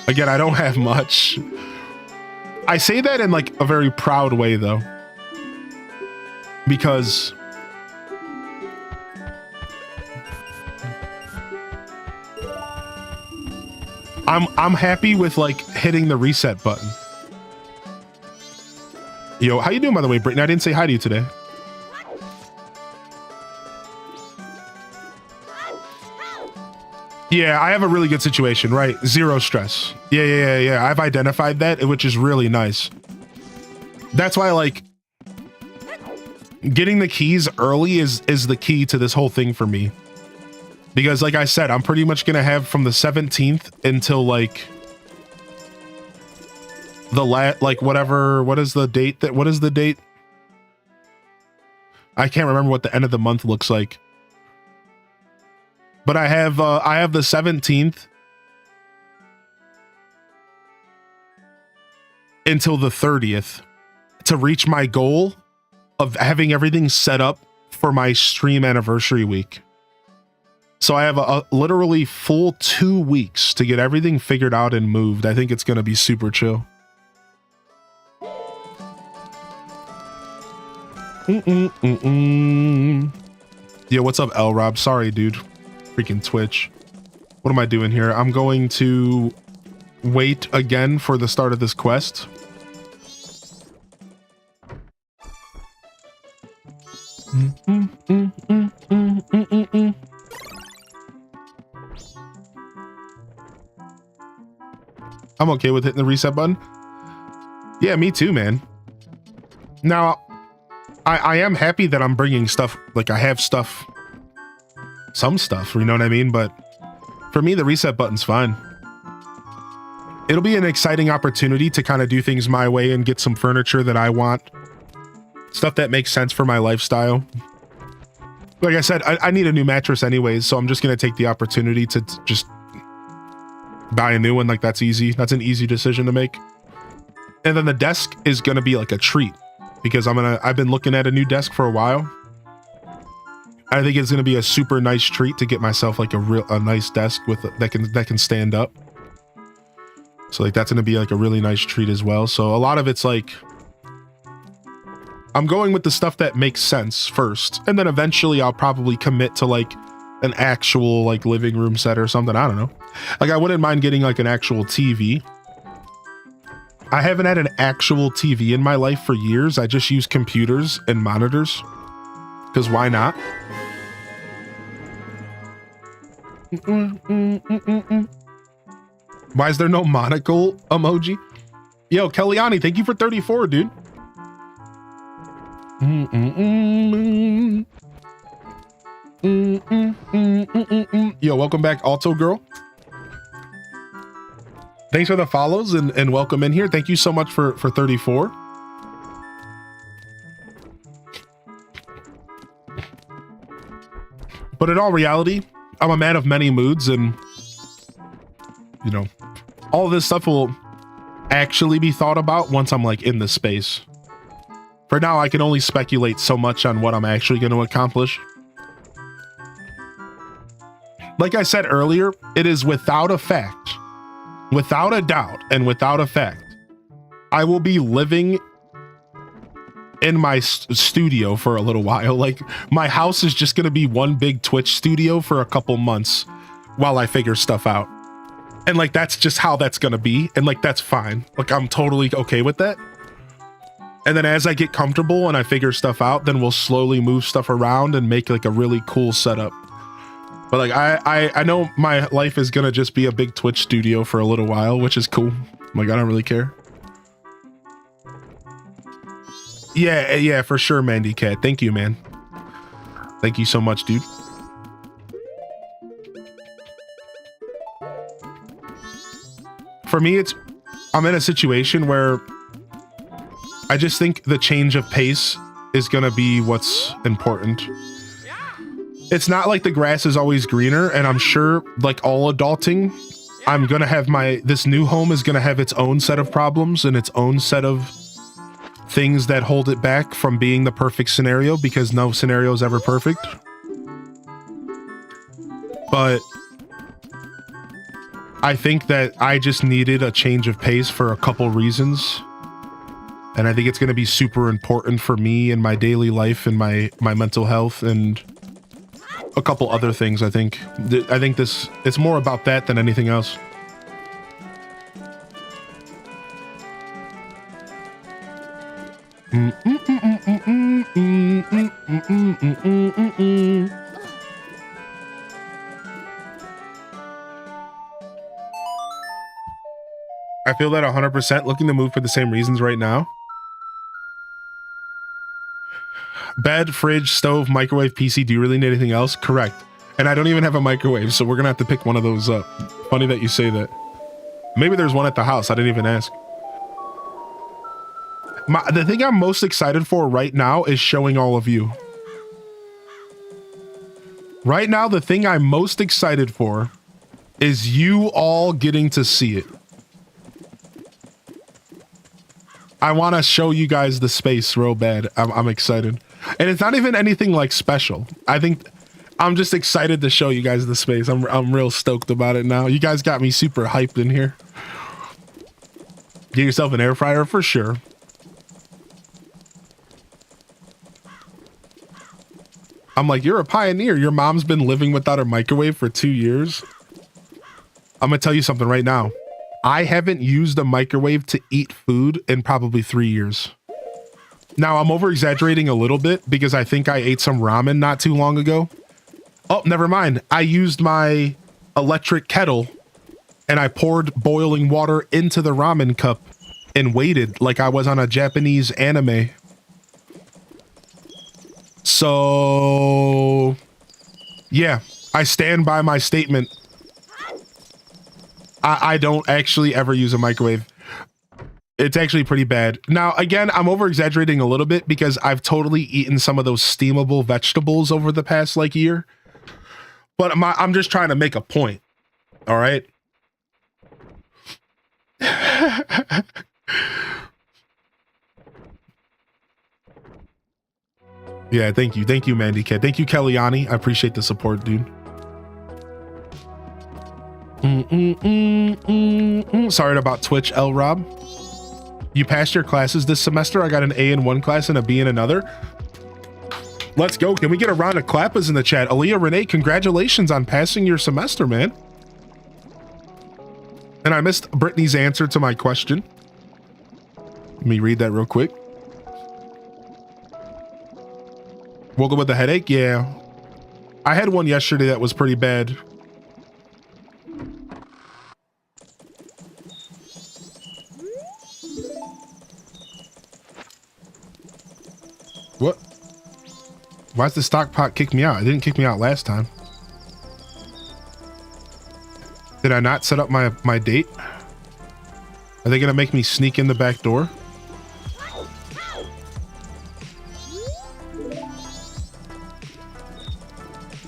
again, I don't have much. I say that in like a very proud way though, because I'm happy with like hitting the reset button. Yo, how you doing by the way, Brittany? I didn't say hi to you today. Yeah, I have a really good situation, right? Zero stress. Yeah. I've identified that, which is really nice. That's why like getting the keys early is the key to this whole thing for me. Because like I said, I'm pretty much going to have from the 17th until like the like whatever, what is the date? I can't remember what the end of the month looks like. But I have the 17th until the 30th to reach my goal of having everything set up for my stream anniversary week. So I have a literally full 2 weeks to get everything figured out and moved. I think it's going to be super chill. Yeah, what's up, L Rob? Sorry, dude. Freaking Twitch. What am I doing here? I'm going to wait again for the start of this quest. I'm okay with hitting the reset button. Yeah, me too, man. Now, I am happy that I'm bringing stuff, like I have stuff, some stuff, you know what I mean? But for me, the reset button's fine. It'll be an exciting opportunity to kind of do things my way and get some furniture that I want. Stuff that makes sense for my lifestyle. Like I said, I need a new mattress anyways, so I'm just going to take the opportunity to just buy a new one. Like that's easy. That's an easy decision to make. And then the desk is going to be like a treat because I've been looking at a new desk for a while. I think it's going to be a super nice treat to get myself like a nice desk with that can stand up. So like that's going to be like a really nice treat as well. So a lot of it's like I'm going with the stuff that makes sense first, and then eventually I'll probably commit to like an actual like living room set or something. I don't know. Like I wouldn't mind getting like an actual TV. I haven't had an actual TV in my life for years. I just use computers and monitors because why not? Why is there no monocle emoji? Yo, Kellyanne, thank you for 34, dude. Yo, welcome back, Alto Girl. Thanks for the follows and welcome in here. Thank you so much for 34. But in all reality, I'm a man of many moods, and you know, all this stuff will actually be thought about once I'm like in the space. For now, I can only speculate so much on what I'm actually going to accomplish. like I said earlier, it is without a fact, without a doubt, and without a fact, I will be living in my studio for a little while. Like, my house is just going to be one big Twitch studio for a couple months while I figure stuff out. And like, that's just how that's going to be. And like, that's fine. Like, I'm totally okay with that. And then as I get comfortable and I figure stuff out, then we'll slowly move stuff around and make like a really cool setup. But like, I know my life is going to just be a big Twitch studio for a little while, which is cool. Like, I don't really care. Yeah, for sure, Mandy Cat. Thank you, man. Thank you so much, dude. For me, I'm in a situation where I just think the change of pace is gonna be what's important. It's not like the grass is always greener, and I'm sure, like all adulting, I'm gonna have this new home is gonna have its own set of problems and its own set of things that hold it back from being the perfect scenario, because no scenario is ever perfect. But I think that I just needed a change of pace for a couple reasons. And I think it's going to be super important for me in my daily life and my mental health and a couple other things. I think it's more about that than anything else. I feel that 100% looking to move for the same reasons right now. Bed, fridge, stove, microwave, PC. Do you really need anything else? Correct. And I don't even have a microwave, so we're gonna have to pick one of those up. Funny that you say that. Maybe there's one at the house. I didn't even ask. The thing I'm most excited for right now is showing all of you. Right now, the thing I'm most excited for is you all getting to see it. I want to show you guys the space real bad. I'm excited. And it's not even anything like special. I think I'm just excited to show you guys the space. I'm real stoked about it now. You guys got me super hyped in here. Get yourself an air fryer for sure. I'm like, you're a pioneer. Your mom's been living without a microwave for 2 years. I'm gonna tell you something right now. I haven't used a microwave to eat food in probably 3 years. Now, I'm over exaggerating a little bit because I think I ate some ramen not too long ago. Oh, never mind. I used my electric kettle and I poured boiling water into the ramen cup and waited like I was on a Japanese anime. So, yeah, I stand by my statement. I don't actually ever use a microwave. It's actually pretty bad. Now, again, I'm over exaggerating a little bit because I've totally eaten some of those steamable vegetables over the past like year. But I'm just trying to make a point. All right. Yeah, thank you. Thank you, Mandy Cat. Thank you, Kellyanne. I appreciate the support, dude. Sorry about Twitch, L Rob. You passed your classes this semester. I got an A in one class and a B in another. Let's go. Can we get a round of clappers in the chat? Aaliyah Renee, congratulations on passing your semester, man. And I missed Brittany's answer to my question. Let me read that real quick. Woke up with a headache? Yeah. I had one yesterday that was pretty bad. What? Why's the stock pot kick me out? It didn't kick me out last time. Did I not set up my date? Are they gonna make me sneak in the back door?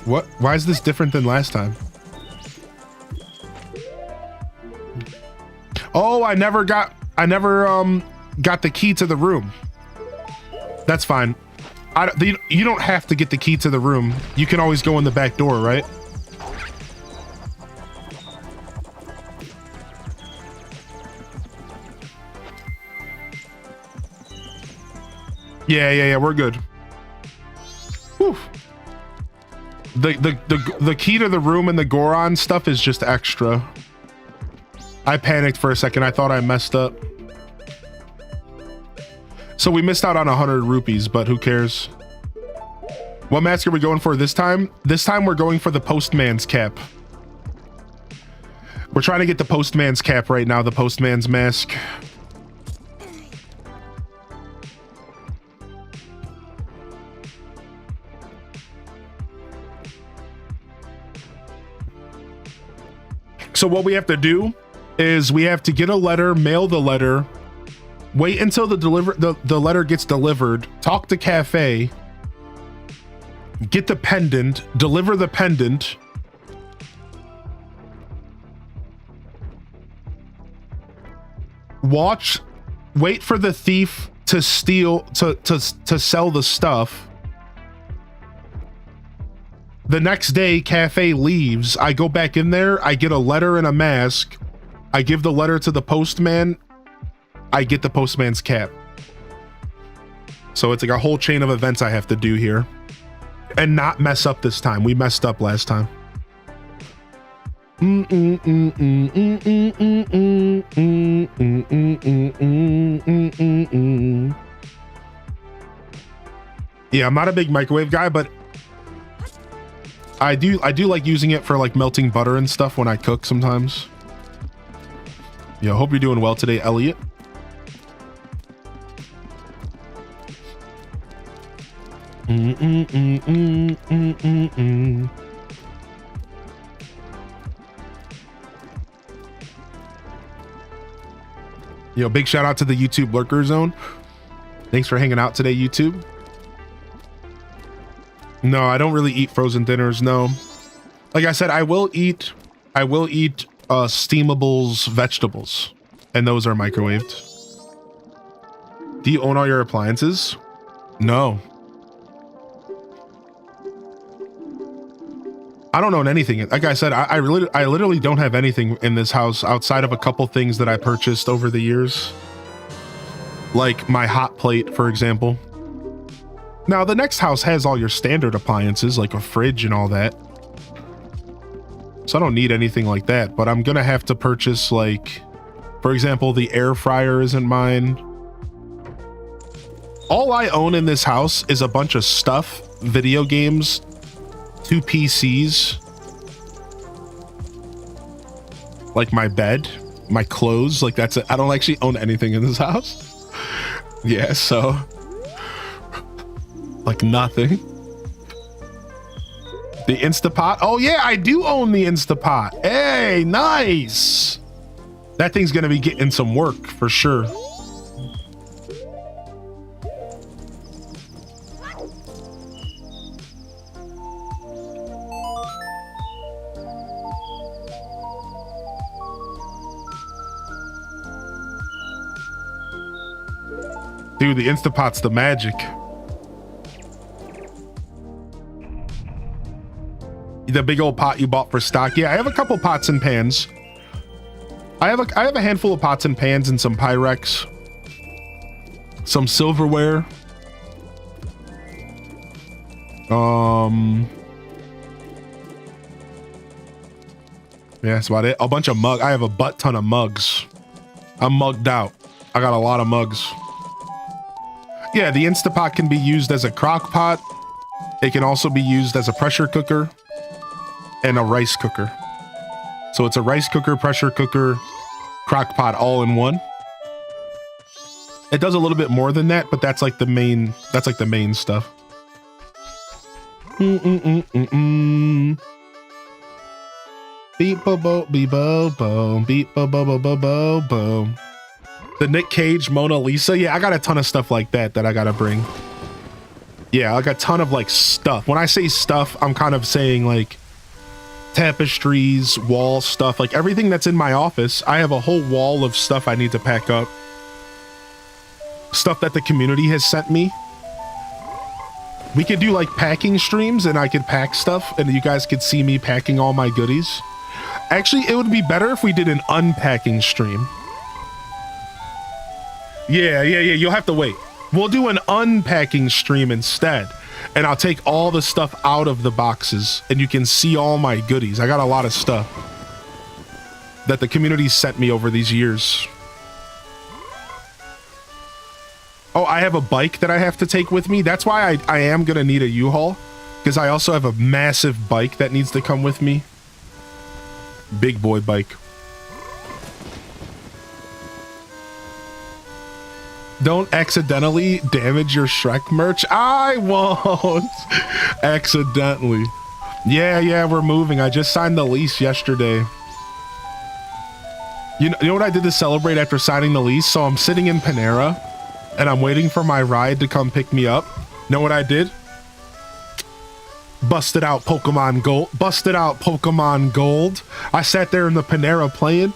What? Why is this different than last time? Oh, I never got the key to the room. That's fine. You don't have to get the key to the room. You can always go in the back door, right? Yeah, we're good. Whew. The key to the room and the Goron stuff is just extra. I panicked for a second. I thought I messed up. So we missed out on 100 rupees, but who cares? What mask are we going for this time? This time we're going for the postman's cap. We're trying to get the postman's cap right now, the postman's mask. So what we have to do is we have to get a letter, mail the letter, wait until the letter gets delivered, talk to Cafe, get the pendant, deliver the pendant, wait for the thief to steal, to sell the stuff. The next day, Cafe leaves. I go back in there. I get a letter and a mask. I give the letter to the postman. I get the postman's cap. So it's like a whole chain of events I have to do here. And not mess up this time. We messed up last time. Yeah, I'm not a big microwave guy, but I do like using it for like melting butter and stuff when I cook sometimes. Yeah, hope you're doing well today, Elliot. Yo, big shout out to the YouTube lurker zone. Thanks for hanging out today, YouTube. No, I don't really eat frozen dinners. No, like I said, I will eat steamables, vegetables, and those are microwaved. Do you own all your appliances? No. I don't own anything. Like I said, I literally don't have anything in this house outside of a couple things that I purchased over the years. Like my hot plate, for example. Now, the next house has all your standard appliances, like a fridge and all that. So I don't need anything like that, but I'm gonna have to purchase, like, for example, the air fryer isn't mine. All I own in this house is a bunch of stuff, video games, 2 PCs, like my bed, my clothes, like that's it. I don't actually own anything in this house. Yeah, so like nothing. The Instapot. Oh yeah, I do own the Instapot. Hey, nice. That thing's gonna be getting some work for sure. Dude, the Instapot's the magic. The big old pot you bought for stock. Yeah, I have a couple pots and pans. I have a handful of pots and pans and some Pyrex. Some silverware. Yeah, that's about it. A bunch of mugs. I have a butt ton of mugs. I'm mugged out. I got a lot of mugs. Yeah, the Instapot can be used as a crock pot. It can also be used as a pressure cooker and a rice cooker. So it's a rice cooker, pressure cooker, crock pot all in one. It does a little bit more than that, but that's like the main stuff. Beep bo bo beep bo bo beep bo bo bo bo bo bo. The Nick Cage Mona Lisa. Yeah, I got a ton of stuff like that I gotta bring. Yeah, like a ton of like stuff. When I say stuff, I'm kind of saying like tapestries, wall stuff, like everything that's in my office. I have a whole wall of stuff I need to pack up. Stuff that the community has sent me. We could do like packing streams and I could pack stuff and you guys could see me packing all my goodies. Actually, it would be better if we did an unpacking stream. Yeah. You'll have to wait. We'll do an unpacking stream instead, and I'll take all the stuff out of the boxes and you can see all my goodies. I got a lot of stuff that the community sent me over these years. Oh, I have a bike that I have to take with me. That's why I am going to need a U-Haul, because I also have a massive bike that needs to come with me. Big boy bike. Don't accidentally damage your Shrek merch. I won't. Accidentally. Yeah, we're moving. I just signed the lease yesterday. You know what I did to celebrate after signing the lease? So I'm sitting in Panera and I'm waiting for my ride to come pick me up. Know what I did? Busted out Pokemon Gold. Busted out Pokemon Gold. I sat there in the Panera playing.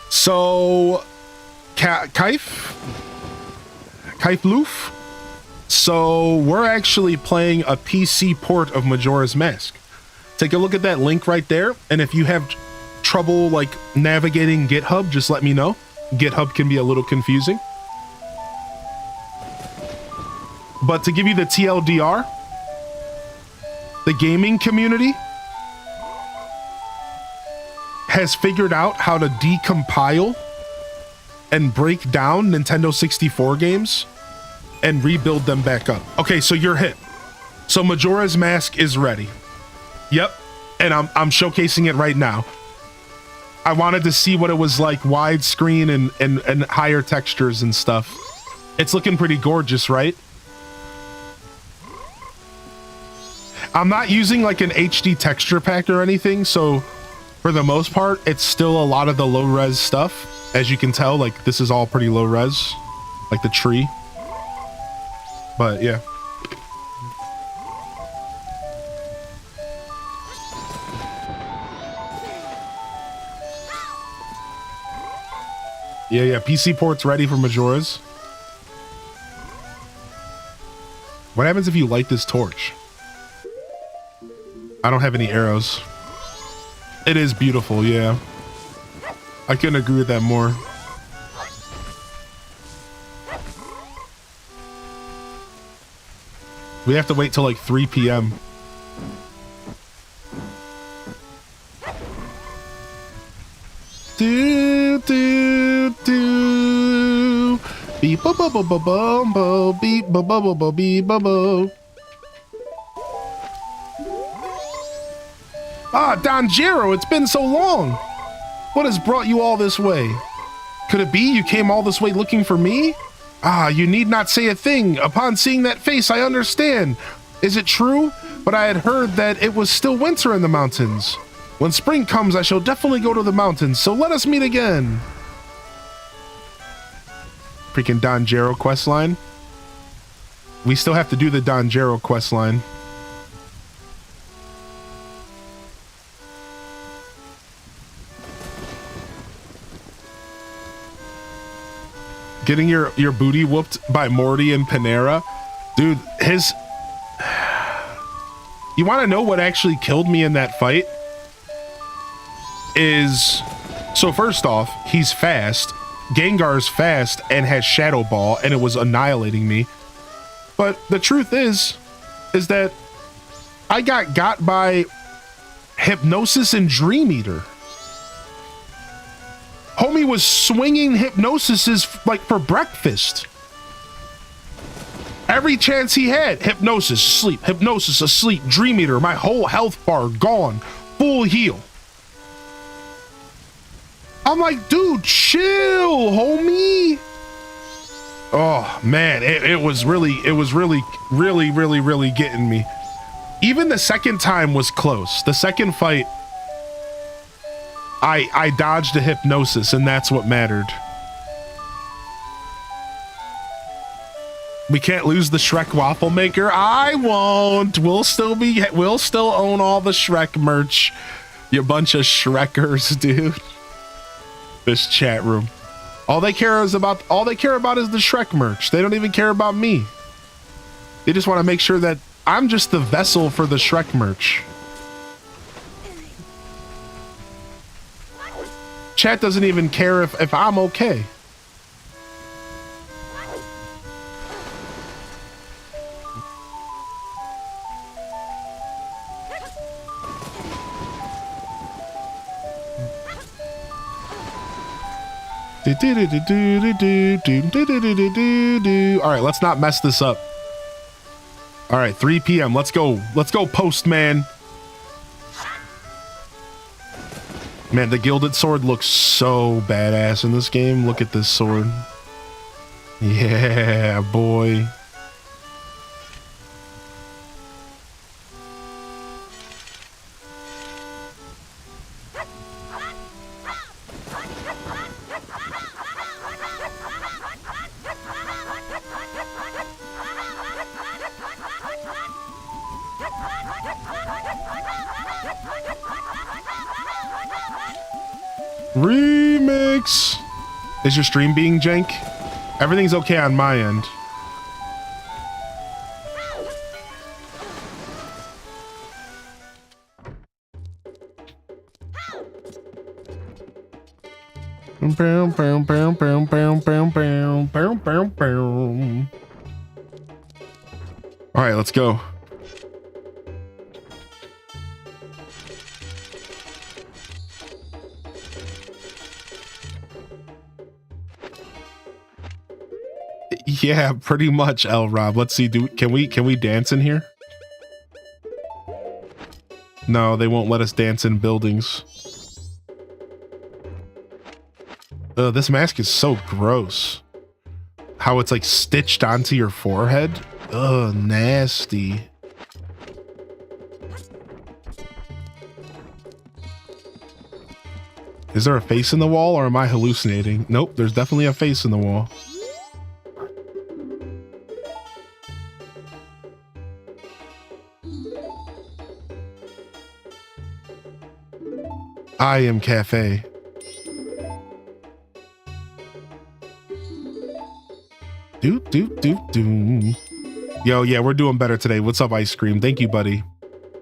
So, Kaif Loof. So we're actually playing a PC port of Majora's Mask. Take a look at that link right there, and if you have trouble like navigating GitHub, just let me know. GitHub can be a little confusing. But to give you the TLDR, the gaming community has figured out how to decompile and break down Nintendo 64 games and rebuild them back up. Okay, so you're hit. So Majora's Mask is ready. Yep, and I'm showcasing it right now. I wanted to see what it was like widescreen and higher textures and stuff. It's looking pretty gorgeous, right? I'm not using like an HD texture pack or anything, so for the most part, it's still a lot of the low res stuff. As you can tell, like this is all pretty low res, like the tree. But yeah. Yeah, PC port's ready for Majora's. What happens if you light this torch? I don't have any arrows. It is beautiful, yeah. I couldn't agree with that more. We have to wait till like 3 p.m. Do do do. Beep bo bo bo bo bo beep bo bo bo bo beep bo bo. Ah, Donjero, it's been so long. What has brought you all this way? Could it be you came all this way looking for me? Ah, you need not say a thing. Upon seeing that face, I understand. Is it true? But I had heard that it was still winter in the mountains. When spring comes, I shall definitely go to the mountains, so let us meet again. Freaking Donjero questline. We still have to do the Donjero questline. Getting your booty whooped by Morty and Panera. Dude, his... You want to know what actually killed me in that fight? Is... So first off, he's fast. Gengar's fast and has Shadow Ball, and it was annihilating me. But the truth is that I got by Hypnosis and Dream Eater. Homie was swinging Hypnosises like for breakfast. Every chance he had, Hypnosis, sleep, Hypnosis, asleep, Dream Eater, my whole health bar gone, full heal. I'm like, dude, chill, homie. Oh man, it was really getting me. Even the second time was close. The second fight, I dodged a Hypnosis, and that's what mattered. We can't lose the Shrek waffle maker. I won't. We'll still own all the Shrek merch. You bunch of Shrekers, dude. This chat room. All they care about is the Shrek merch. They don't even care about me. They just want to make sure that I'm just the vessel for the Shrek merch. Chat doesn't even care if I'm okay. All right, let's not mess this up. All right, 3 p.m. Let's go. Let's go, Postman. Man, the gilded sword looks so badass in this game. Look at this sword. Yeah, boy. Remix. Is your stream being jank? Everything's okay on my end. All right, let's go. Yeah, pretty much, L Rob. Let's see. Can we dance in here? No, they won't let us dance in buildings. This mask is so gross. How it's like stitched onto your forehead. Ugh, nasty. Is there a face in the wall or am I hallucinating? Nope, there's definitely a face in the wall. I am Cafe. Do. Yo, yeah, we're doing better today. What's up, Ice Cream? Thank you, buddy.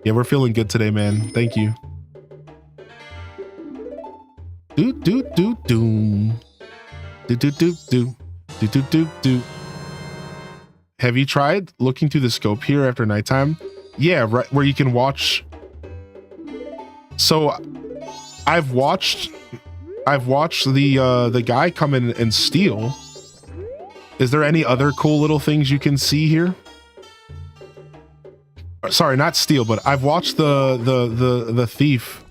Yeah, we're feeling good today, man. Thank you. Do. Have you tried looking through the scope here after nighttime? Yeah, right, where you can watch. So I've watched the guy come in and steal. Is there any other cool little things you can see here? Sorry, not steal, but I've watched the thief.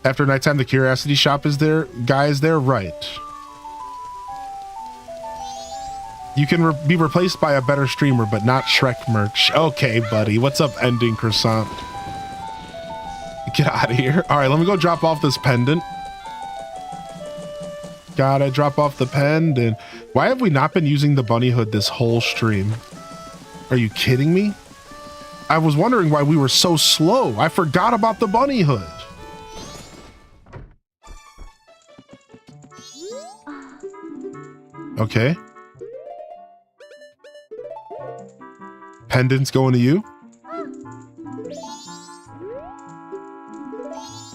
After nighttime, the curiosity shop is there. Guy is there, right? You can be replaced by a better streamer, but not Shrek merch. Okay, buddy. What's up, Ending Croissant? Get out of here. All right, let me go drop off this pendant. Gotta drop off the pendant. Why have we not been using the bunny hood this whole stream? Are you kidding me? I was wondering why we were so slow. I forgot about the bunny hood. Okay. Pendant's going to you.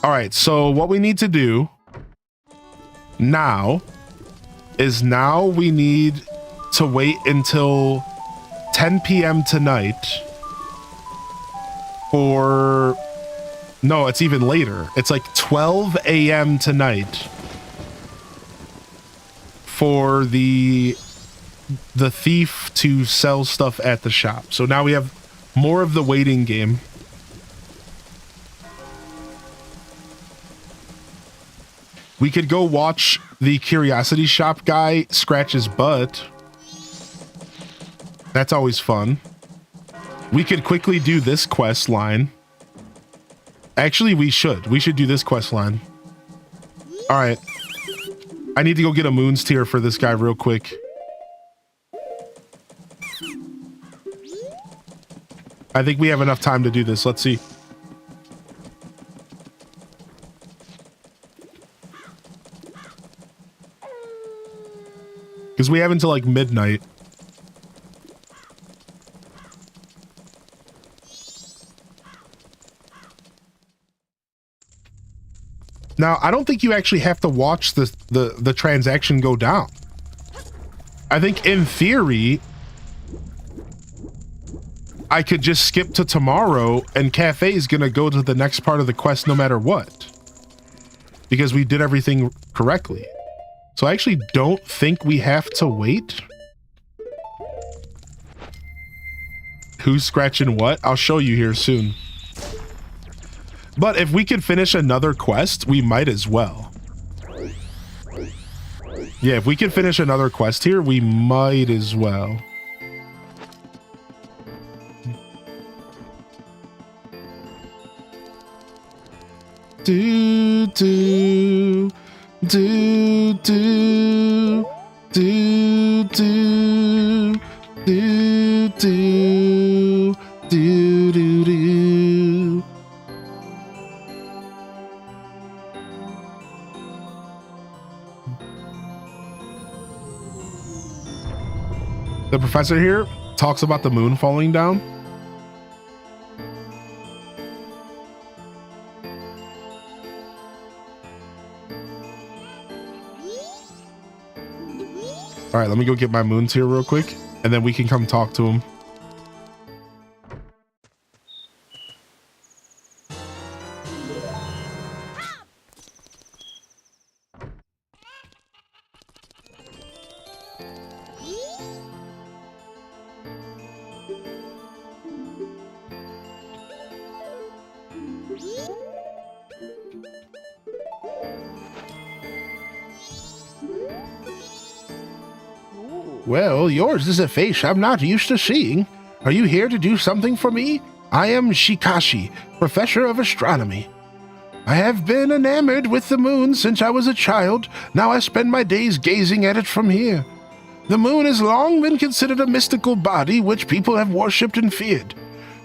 All right, so what we need to do now we need to wait until 10 p.m. tonight for... No, it's even later. It's like 12 a.m. tonight for the thief to sell stuff at the shop. So now we have more of the waiting game. We could go watch the curiosity shop guy scratch his butt. That's always fun. We could quickly do this quest line. Actually, we should do this quest line. All right. I need to go get a Moon's Tear for this guy real quick. I think we have enough time to do this. Let's see. Because we have until like midnight. Now, I don't think you actually have to watch the transaction go down. I think in theory, I could just skip to tomorrow and Cafe is going to go to the next part of the quest no matter what. Because we did everything correctly. So I actually don't think we have to wait. Who's scratching what? I'll show you here soon. But if we could finish another quest, we might as well. Yeah, if we could finish another quest here, we might as well. Do, do, do, do, do, do, do, do, do, do, do. The professor here talks about the moon falling down. All right, let me go get my moons here real quick, and then we can come talk to him. Well, yours is a face I'm not used to seeing. Are you here to do something for me? I am Shikashi, professor of astronomy. I have been enamored with the moon since I was a child. Now I spend my days gazing at it from here. The moon has long been considered a mystical body which people have worshipped and feared.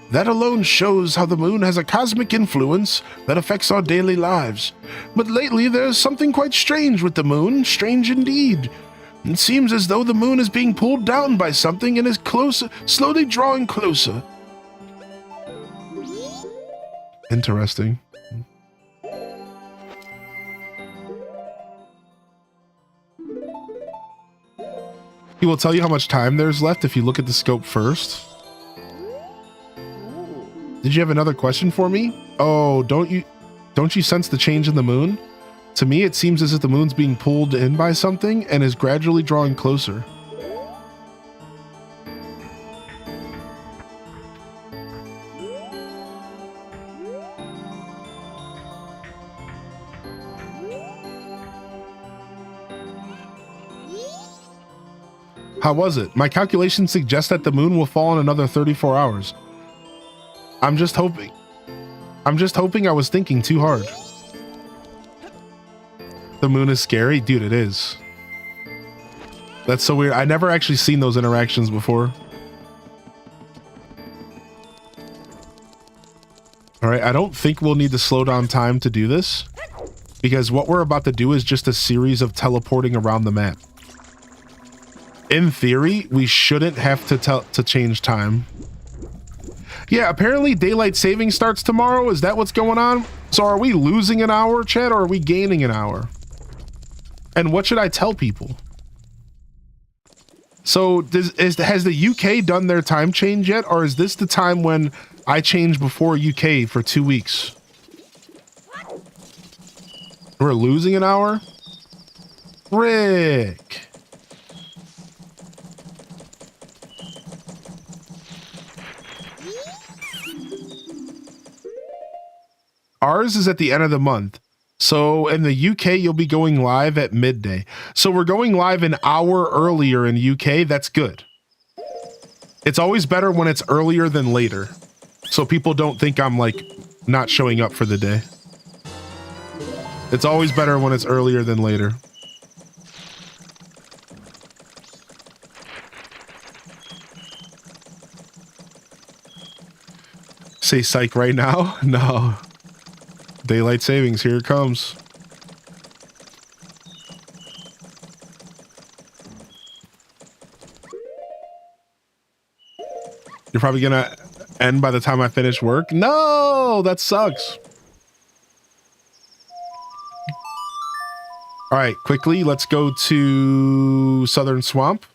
That alone shows how the moon has a cosmic influence that affects our daily lives. But lately there's something quite strange with the moon, strange indeed. It seems as though the moon is being pulled down by something and is closer, slowly drawing closer. Interesting. He will tell you how much time there's left if you look at the scope first. Did you have another question for me? Oh, don't you sense the change in the moon? To me, it seems as if the moon's being pulled in by something and is gradually drawing closer. How was it? My calculations suggest that the moon will fall in another 34 hours. I'm just hoping I was thinking too hard. The moon is scary? Dude, it is. That's so weird. I never actually seen those interactions before. All right, I don't think we'll need to slow down time to do this, because what we're about to do is just a series of teleporting around the map. In theory, we shouldn't have to change time. Yeah, apparently daylight saving starts tomorrow. Is that what's going on? So are we losing an hour, chat, or are we gaining an hour? And what should I tell people? So has the UK done their time change yet? Or is this the time when I change before UK for 2 weeks? We're losing an hour? Rick. Ours is at the end of the month. So in the UK, you'll be going live at midday. So we're going live an hour earlier in UK. That's good. It's always better when it's earlier than later. So people don't think I'm like not showing up for the day. It's always better when it's earlier than later. Say psych right now? No. Daylight savings, here it comes. You're probably gonna end by the time I finish work? No, that sucks. All right, quickly, let's go to Southern Swamp.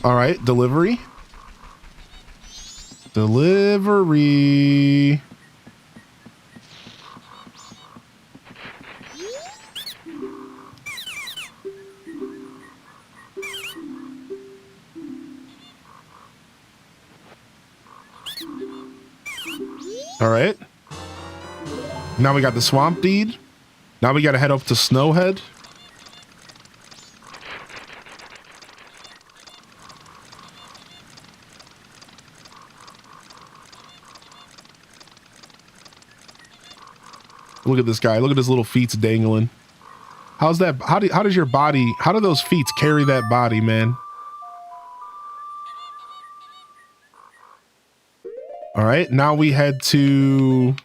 All right, delivery. Delivery. All right. Now we got the swamp deed. Now we got to head up to Snowhead. Look at this guy. Look at his little feet dangling. How's that? How does your body, how do those feet carry that body, man? All right. Now we head to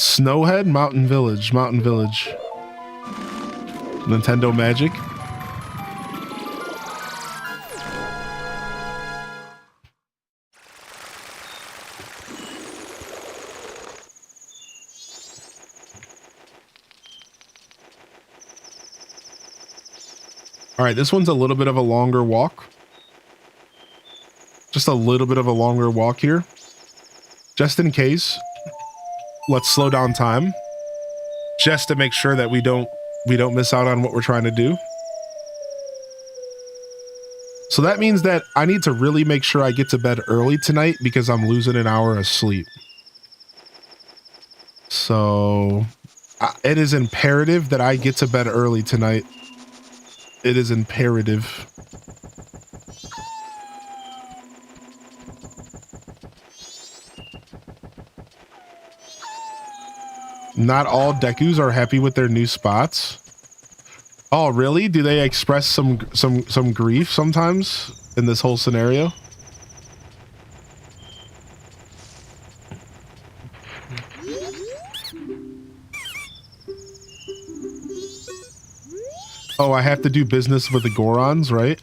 Snowhead, Mountain Village. Nintendo Magic. All right, this one's a little bit of a longer walk. Just a little bit of a longer walk here. Just in case. Let's slow down time. Just to make sure that we don't miss out on what we're trying to do. So that means that I need to really make sure I get to bed early tonight because I'm losing an hour of sleep. So it is imperative that I get to bed early tonight. It is imperative. Not all Dekus are happy with their new spots. Oh, really? Do they express some grief sometimes in this whole scenario? Oh, I have to do business with the Gorons, right?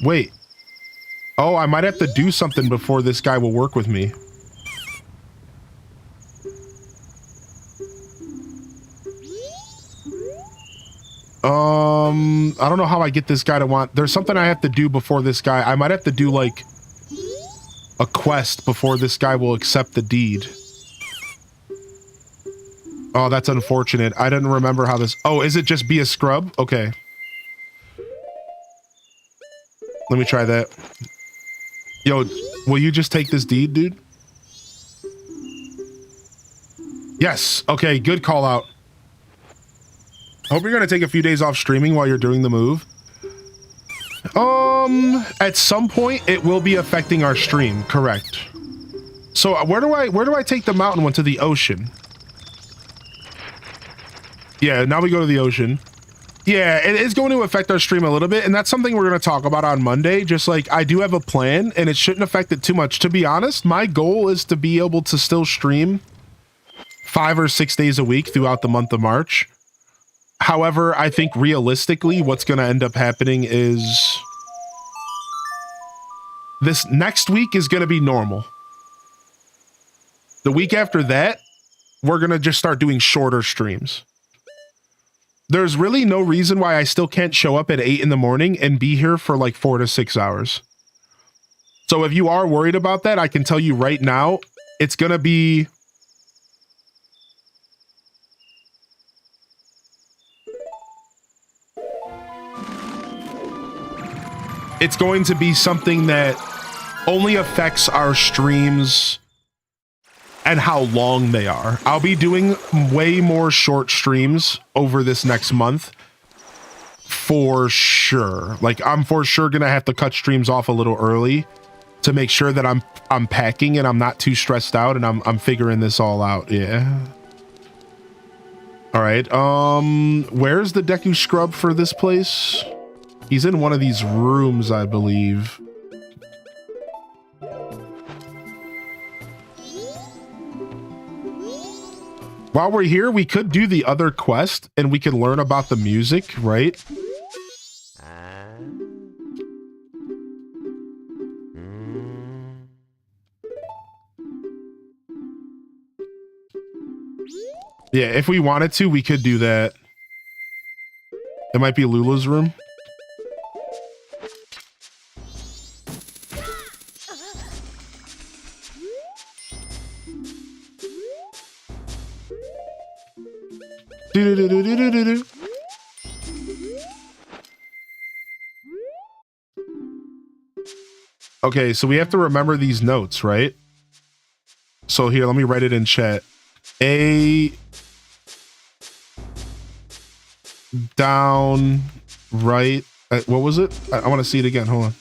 Wait. Oh, I might have to do something before this guy will work with me. I don't know how I get this guy to want... There's something I have to do before this guy... I might have to do, like, a quest before this guy will accept the deed. Oh, that's unfortunate. I didn't remember how this... Oh, is it just be a scrub? Okay. Let me try that. Yo, will you just take this deed, dude? Yes. Okay, good call out. I hope you're going to take a few days off streaming while you're doing the move. At some point, it will be affecting our stream, correct. So where do I take the mountain one? To the ocean? Yeah, now we go to the ocean. Yeah, it is going to affect our stream a little bit, and that's something we're going to talk about on Monday. Just like, I do have a plan, and it shouldn't affect it too much. To be honest, my goal is to be able to still stream 5 or 6 days a week throughout the month of March. However, I think realistically, what's going to end up happening is this next week is going to be normal. The week after that, we're going to just start doing shorter streams. There's really no reason why I still can't show up at 8 in the morning and be here for like 4 to 6 hours. So if you are worried about that, I can tell you right now, it's going to be... It's going to be something that only affects our streams and how long they are. I'll be doing way more short streams over this next month. For sure. Like, I'm for sure gonna have to cut streams off a little early to make sure that I'm packing and I'm not too stressed out and I'm figuring this all out. Yeah. All right. Where's the Deku scrub for this place? He's in one of these rooms, I believe. While we're here, we could do the other quest and we can learn about the music, right? Yeah, if we wanted to, we could do that. It might be Lula's room. Do-do-do-do-do-do-do. Okay, so we have to remember these notes, right? So here, let me write it in chat. A down, right. What was it? I want to see it again. Hold on.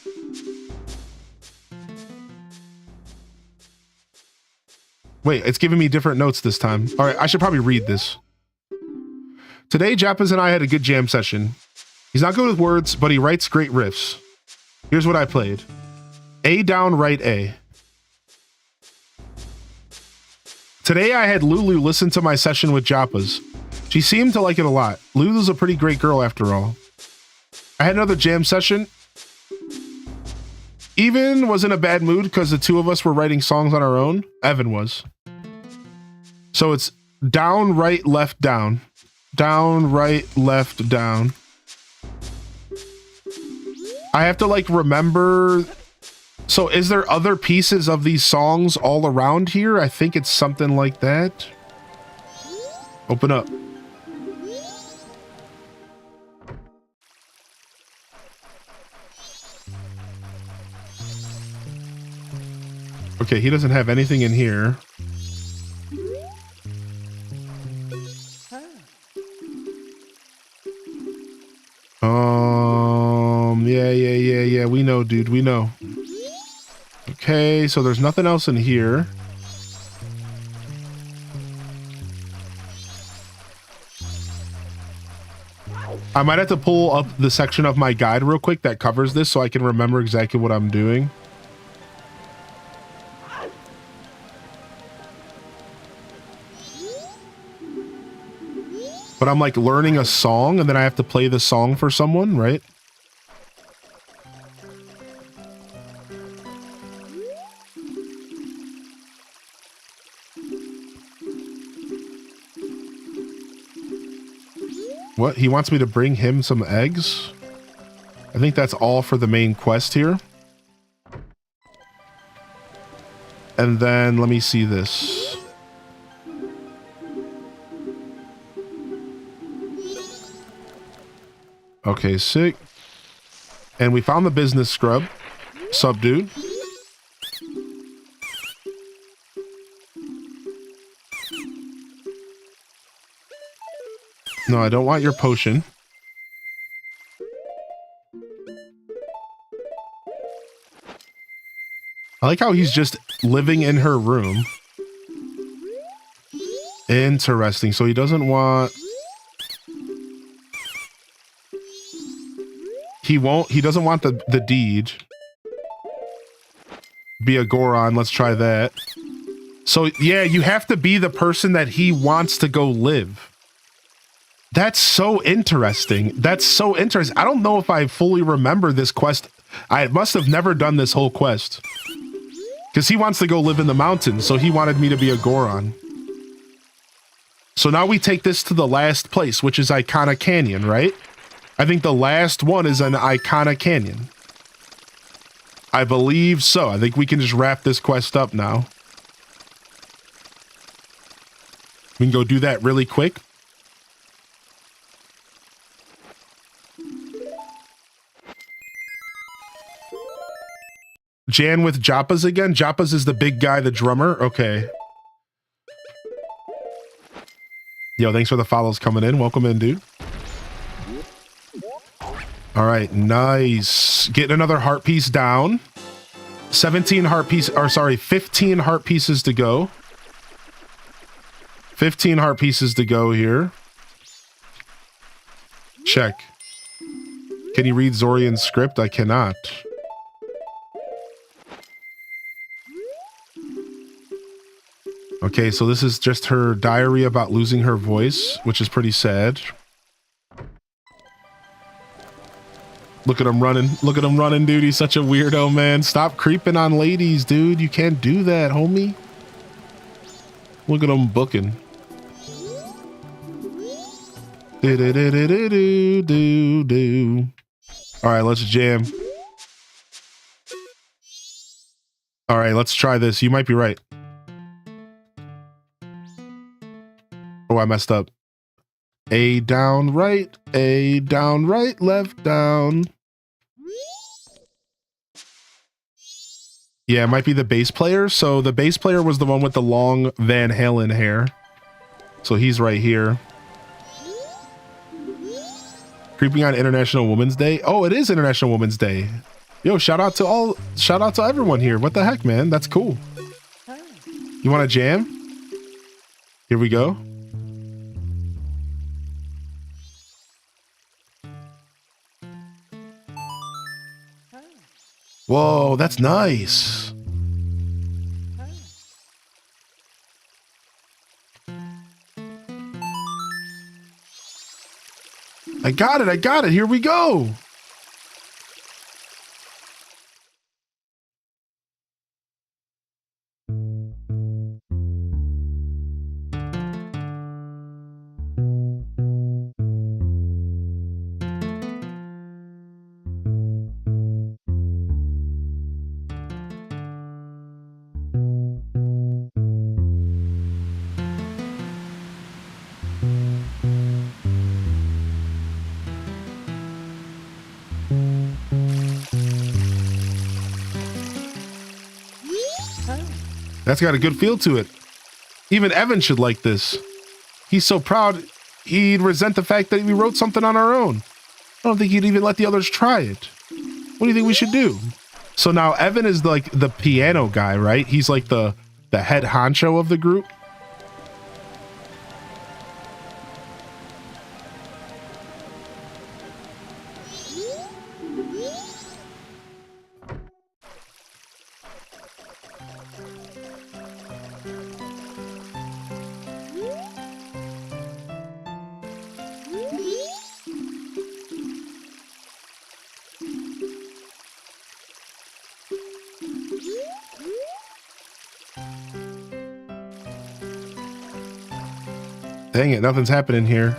Wait, it's giving me different notes this time. All right, I should probably read this. Today, Jappas and I had a good jam session. He's not good with words, but he writes great riffs. Here's what I played. A down, right A. Today, I had Lulu listen to my session with Jappas. She seemed to like it a lot. Lulu's a pretty great girl after all. I had another jam session. Evan was in a bad mood because the two of us were writing songs on our own. Evan was. So it's down, right, left, down. Down, right, left, down. I have to like remember. So is there other pieces of these songs all around here? I think it's something like that. Open up. Okay, he doesn't have anything in here. Yeah, we know, dude, we know. Okay, so there's nothing else in here. I might have to pull up the section of my guide real quick that covers this so I can remember exactly what I'm doing. But I'm like learning a song and then I have to play the song for someone, right? What? He wants me to bring him some eggs? I think that's all for the main quest here. And then let me see this. Okay, sick. And we found the business scrub. Sup, dude? No, I don't want your potion. I like how he's just living in her room. Interesting. So he doesn't want... He doesn't want the deed. Be a Goron. Let's try that. So yeah, you have to be the person that he wants to go live. That's so interesting. That's so interesting. I don't know if I fully remember this quest. I must have never done this whole quest. Because he wants to go live in the mountains, so he wanted me to be a Goron. So now we take this to the last place, which is Icona Canyon, right? I think the last one is an Icona Canyon. I believe so. I think we can just wrap this quest up now. We can go do that really quick. Jan with Jappas again? Jappas is the big guy, the drummer? Okay. Yo, thanks for the follows coming in. Welcome in, dude. All right, nice. Getting another heart piece down. 15 heart pieces to go. 15 heart pieces to go here. Check. Can you read Zorian's script? I cannot. Okay, so this is just her diary about losing her voice, which is pretty sad. Look at him running. Look at him running, dude. He's such a weirdo, man. Stop creeping on ladies, dude. You can't do that, homie. Look at him booking. Do. All right, let's jam. All right, let's try this. You might be right. Oh, I messed up. A down, right, left, down. Yeah, it might be the bass player. So the bass player was the one with the long Van Halen hair. So he's right here. Creeping on International Women's Day. Oh, it is International Women's Day. Yo, shout out to everyone here. What the heck, man? That's cool. You want to jam? Here we go. Whoa, that's nice. I got it. Here we go. That's got a good feel to it. Even Evan should like this. He's so proud, he'd resent the fact that we wrote something on our own. I don't think he'd even let the others try it. What do you think we should do? So now Evan is like the piano guy, right? He's like the head honcho of the group. Dang it, nothing's happening here.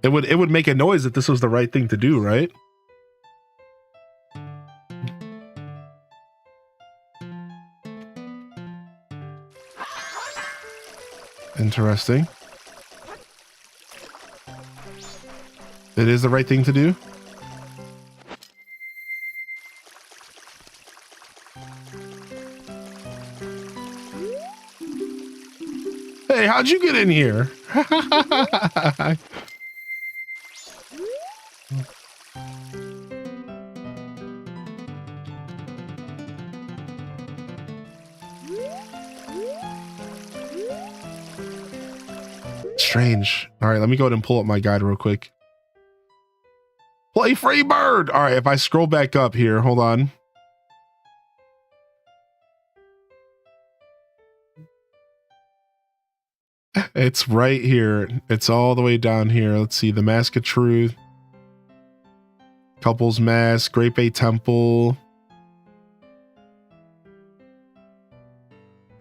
It would make a noise if this was the right thing to do, right? Interesting. It is the right thing to do. Hey, how'd you get in here? Strange. All right, let me go ahead and pull up my guide real quick. Play Free Bird. All right, if I scroll back up here, hold on. It's right here. It's all the way down here. Let's see. The Mask of Truth. Couple's Mask. Great Bay Temple.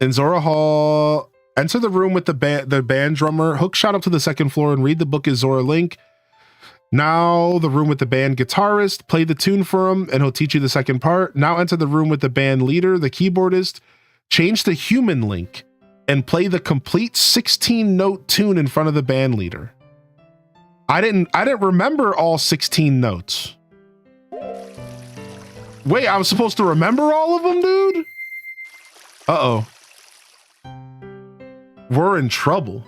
In Zora Hall, enter the room with the band drummer. Hook shot up to the second floor and read the book as Zora Link. Now the room with the band guitarist. Play the tune for him and he'll teach you the second part. Now enter the room with the band leader, the keyboardist. Change the human Link and play the complete 16-note tune in front of the band leader. I didn't remember all 16 notes. Wait, I was supposed to remember all of them, dude? Uh-oh. We're in trouble.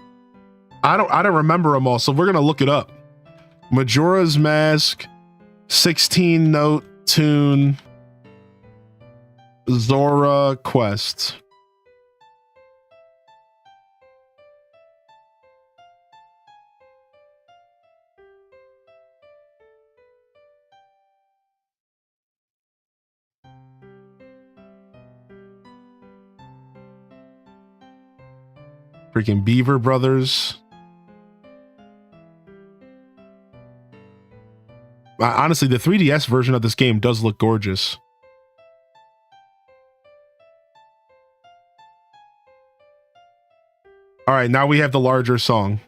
I don't remember them all, so we're gonna look it up. Majora's Mask, 16-note tune, Zora Quest. Freaking Beaver Brothers. Honestly, the 3DS version of this game does look gorgeous. All right, now we have the larger song.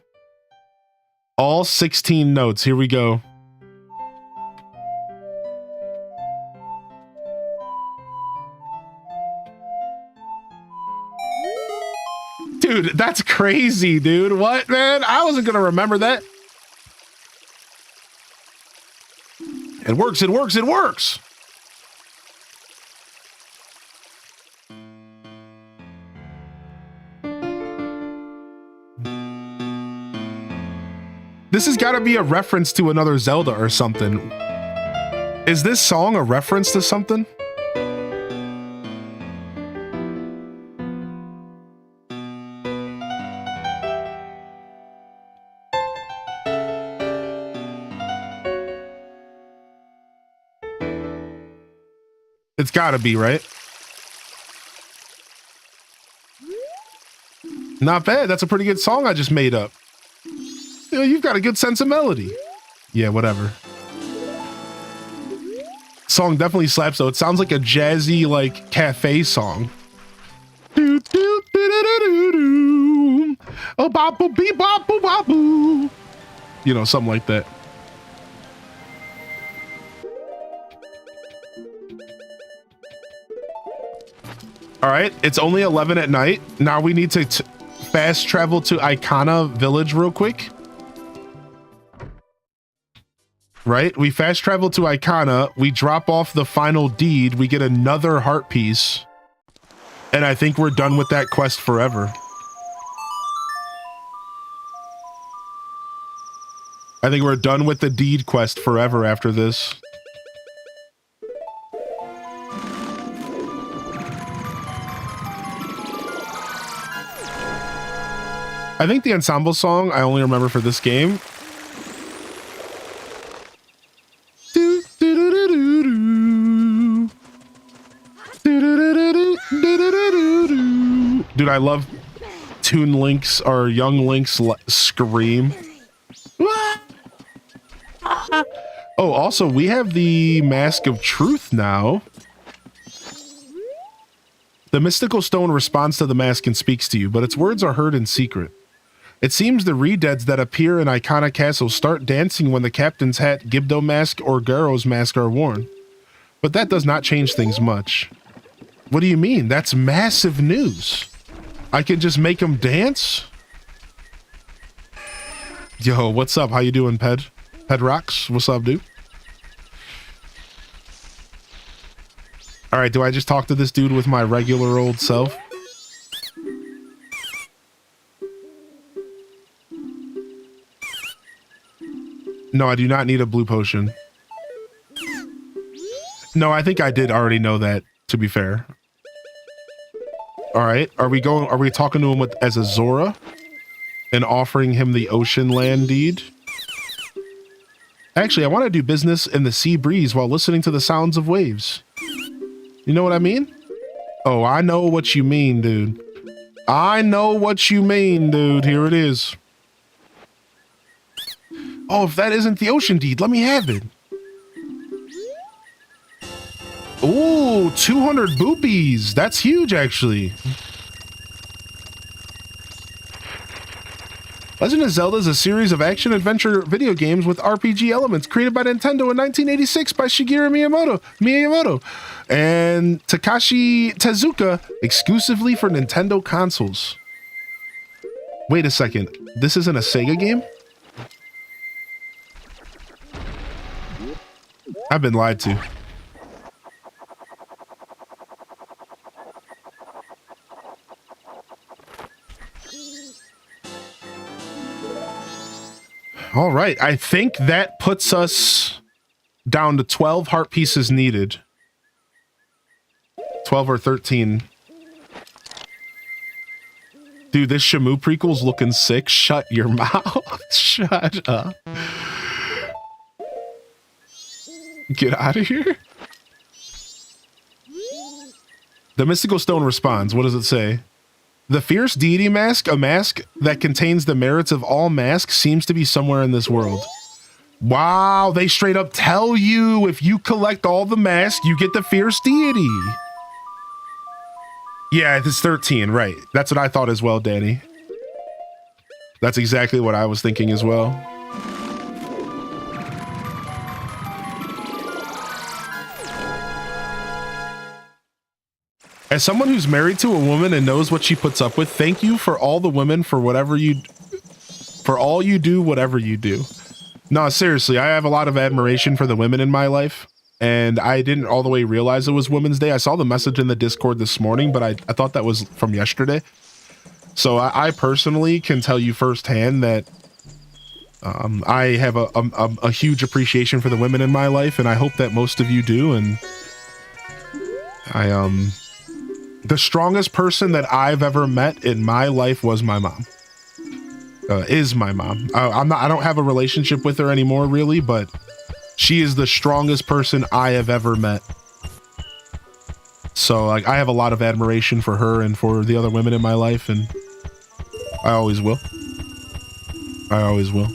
All 16 notes. Here we go. Dude, that's crazy, dude. What, man? I wasn't going to remember that. It works, it works, it works. This has got to be a reference to another Zelda or something. Is this song a reference to something? It's gotta be, right? Not bad. That's a pretty good song I just made up. You know, you've got a good sense of melody. Yeah, whatever. Song definitely slaps though. It sounds like a jazzy, like, cafe song. Oh, bop, beep, bop, boo, bop, boo. You know, something like that. All right, it's only 11 at night. Now we need to fast travel to Icona Village real quick. Right? We fast travel to Icona. We drop off the final deed. We get another heart piece. And I think we're done with that quest forever. I think we're done with the deed quest forever after this. I think the ensemble song I only remember for this game. Dude, I love Toon Link's or Young Link's scream. Oh, also, we have the Mask of Truth now. The mystical stone responds to the mask and speaks to you, but its words are heard in secret. It seems the Redeads that appear in Icona Castle start dancing when the captain's hat, Gibdo mask, or Garo's mask are worn. But that does not change things much. What do you mean? That's massive news. I can just make them dance? Yo, what's up? How you doing, Ped? Ped Rocks? What's up, dude? All right, do I just talk to this dude with my regular old self? No, I do not need a blue potion. No, I think I did already know that, to be fair. All right, are we talking to him as a Zora and offering him the ocean land deed? Actually, I want to do business in the sea breeze while listening to the sounds of waves. You know what I mean? Oh, I know what you mean, dude. I know what you mean, dude. Here it is. Oh, if that isn't the ocean deed, let me have it. Ooh, 200 boopies. That's huge, actually. Legend of Zelda is a series of action-adventure video games with RPG elements created by Nintendo in 1986 by Shigeru Miyamoto and Takashi Tezuka exclusively for Nintendo consoles. Wait a second. This isn't a Sega game? I've been lied to. All right, I think that puts us down to 12 heart pieces needed. 12 or 13. Dude, this Shamu prequel's looking sick. Shut your mouth. Shut up. Get out of here. The mystical stone responds. What does it say? The fierce deity mask, a mask that contains the merits of all masks, seems to be somewhere in this world. Wow, they straight up tell you if you collect all the masks, you get the fierce deity. Yeah, it's 13, right. That's what I thought as well, Danny. That's exactly what I was thinking as well. As someone who's married to a woman and knows what she puts up with, thank you for all the women for all you do, whatever you do. No, seriously, I have a lot of admiration for the women in my life, and I didn't all the way realize it was Women's Day. I saw the message in the Discord this morning, but I thought that was from yesterday. So I personally can tell you firsthand that I have a huge appreciation for the women in my life, and I hope that most of you do. And the strongest person that I've ever met in my life was my mom. Is my mom. I don't have a relationship with her anymore, really, but she is the strongest person I have ever met. So, like, I have a lot of admiration for her and for the other women in my life, and I always will. I always will.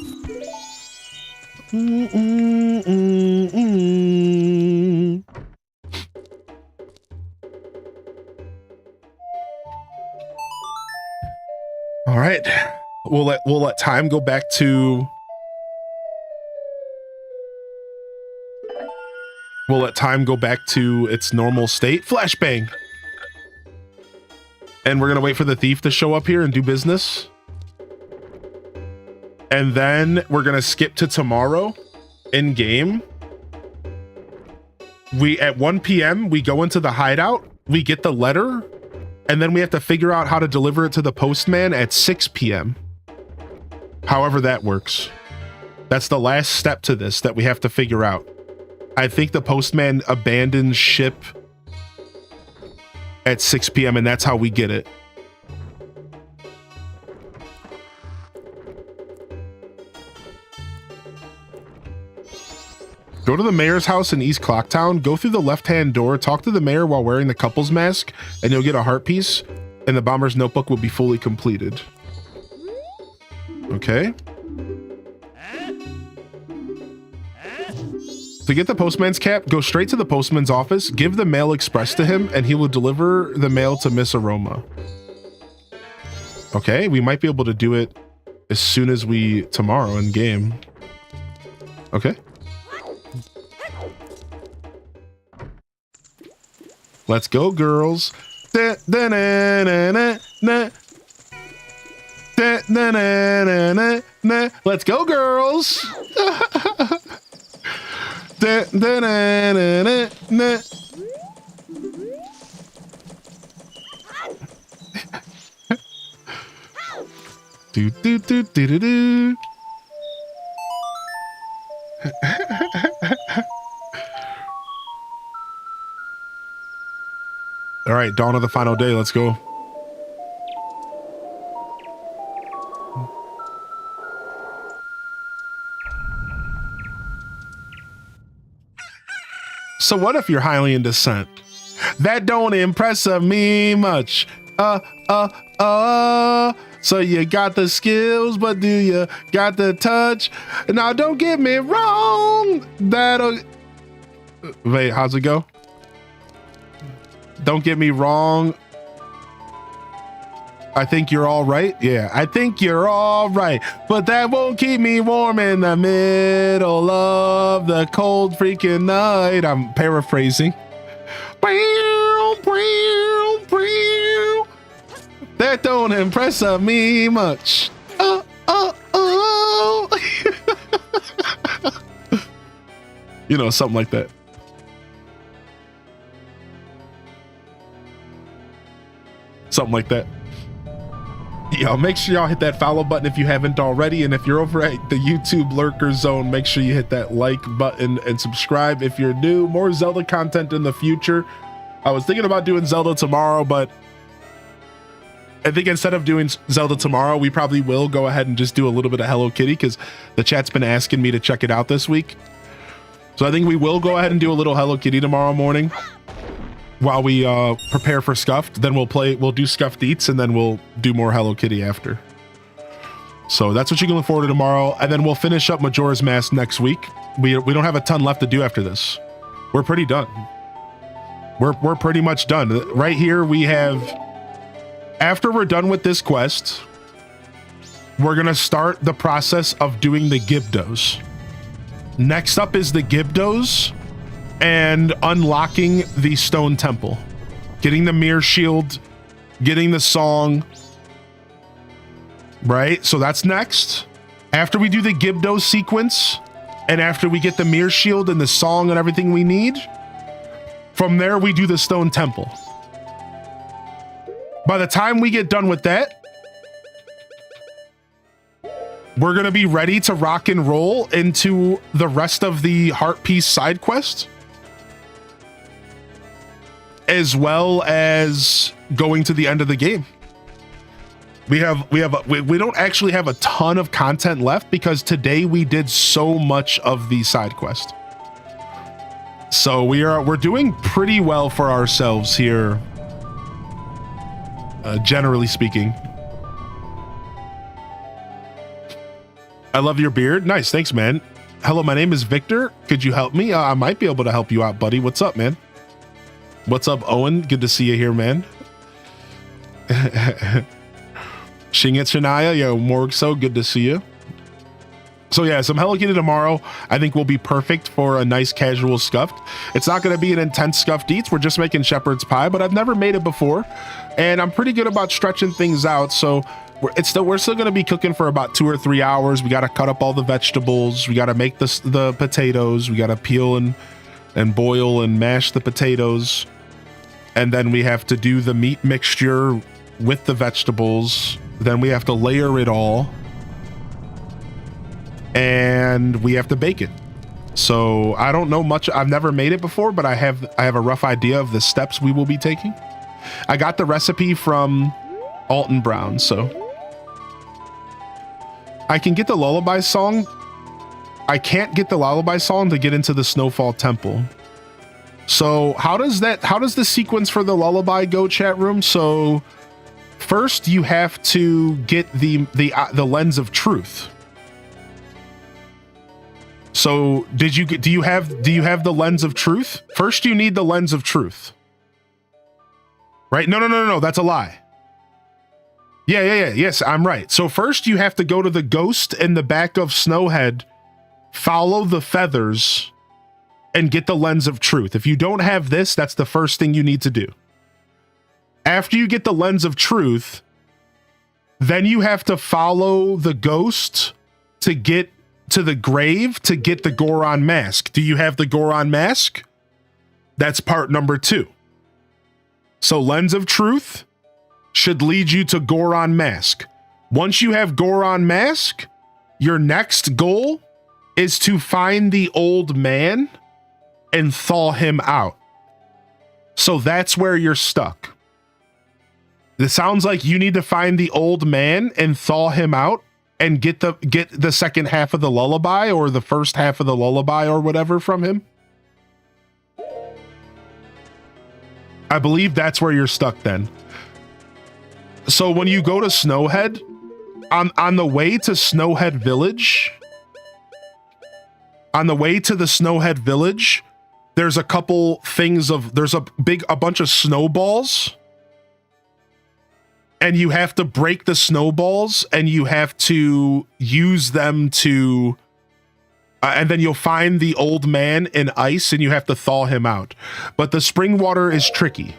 All right. We'll let time go back to its normal state. Flashbang. And we're gonna wait for the thief to show up here and do business. And then we're gonna skip to tomorrow in game. At 1 p.m. we go into the hideout, we get the letter, and then we have to figure out how to deliver it to the postman at 6 p.m. However that works. That's the last step to this that we have to figure out. I think the postman abandons ship at 6 p.m. and that's how we get it. Go to the mayor's house in East Clocktown, go through the left-hand door, talk to the mayor while wearing the couple's mask, and you'll get a heart piece, and the bomber's notebook will be fully completed. Okay. To get the postman's cap, go straight to the postman's office, give the mail express to him, and he will deliver the mail to Miss Aroma. Okay, we might be able to do it as soon as tomorrow in game. Okay. Let's go, girls. Let's go, girls. Do do do do do do. All right, dawn of the final day. Let's go. So what if you're highly in descent? That don't impress me much. So you got the skills, but do you got the touch? Now don't get me wrong. Wait, how's it go? Don't get me wrong. I think you're all right. Yeah, I think you're all right. But that won't keep me warm in the middle of the cold freaking night. I'm paraphrasing. That don't impress me much. You know, something like that. Something like that. Yo, make sure y'all hit that follow button if you haven't already. And if you're over at the YouTube lurker zone, make sure you hit that like button and subscribe if you're new. More Zelda content in the future. I was thinking about doing Zelda tomorrow, but I think instead of doing Zelda tomorrow, we probably will go ahead and just do a little bit of Hello Kitty because the chat's been asking me to check it out this week. So I think we will go ahead and do a little Hello Kitty tomorrow morning. while we prepare for Scuffed. Then we'll do Scuffed Eats, and then we'll do more Hello Kitty after. So that's what you can look forward to tomorrow. And then we'll finish up Majora's Mask next week. We don't have a ton left to do after this. We're pretty done. We're pretty much done. Right here we have, after we're done with this quest, we're gonna start the process of doing the Gibdos. Next up is the Gibdos and unlocking the Stone Temple. Getting the Mirror Shield, getting the song, right? So that's next. After we do the Gibdos sequence, and after we get the Mirror Shield and the song and everything we need, from there we do the Stone Temple. By the time we get done with that, we're gonna be ready to rock and roll into the rest of the Heart Piece side quest, as well as going to the end of the game. We don't actually have a ton of content left because today we did so much of the side quest. So we're doing pretty well for ourselves here, generally speaking. I love your beard. Nice. Thanks, man. Hello, my name is Victor. Could you help me? I might be able to help you out, buddy. What's up, man? What's up, Owen? Good to see you here, man. Shinget Shania, yo, Morgso, good to see you. So yeah, some Hello Kitty tomorrow I think will be perfect for a nice casual Scuffed. It's not going to be an intense Scuffed Eats. We're just making shepherd's pie, but I've never made it before, and I'm pretty good about stretching things out. So we're still going to be cooking for about 2 or 3 hours. We got to cut up all the vegetables. We got to make the potatoes. We got to peel and boil and mash the potatoes, and then we have to do the meat mixture with the vegetables. Then we have to layer it all, and we have to bake it. So I don't know much. I've never made it before, but I have a rough idea of the steps we will be taking. I got the recipe from Alton Brown, so I can get the lullaby song. I can't get the lullaby song to get into the Snowfall Temple. So how does the sequence for the lullaby go, chat room? So first you have to get the lens of truth. So do you have the lens of truth? First you need the lens of truth. Right? No, that's a lie. Yeah. Yes, I'm right. So first you have to go to the ghost in the back of Snowhead, follow the feathers, and get the lens of truth. If you don't have this, that's the first thing you need to do. After you get the lens of truth, then you have to follow the ghost to get to the grave to get the Goron mask. Do you have the Goron mask? That's part number 2. So lens of truth should lead you to Goron mask. Once you have Goron mask, your next goal is to find the old man and thaw him out. So that's where you're stuck. It sounds like you need to find the old man and thaw him out and get the second half of the lullaby, or the first half of the lullaby, or whatever from him. I believe that's where you're stuck then. So when you go to Snowhead, on the way to Snowhead Village, there's a couple things there's a bunch of snowballs, and you have to break the snowballs, and you have to use them to, and then you'll find the old man in ice, and you have to thaw him out. But the spring water is tricky.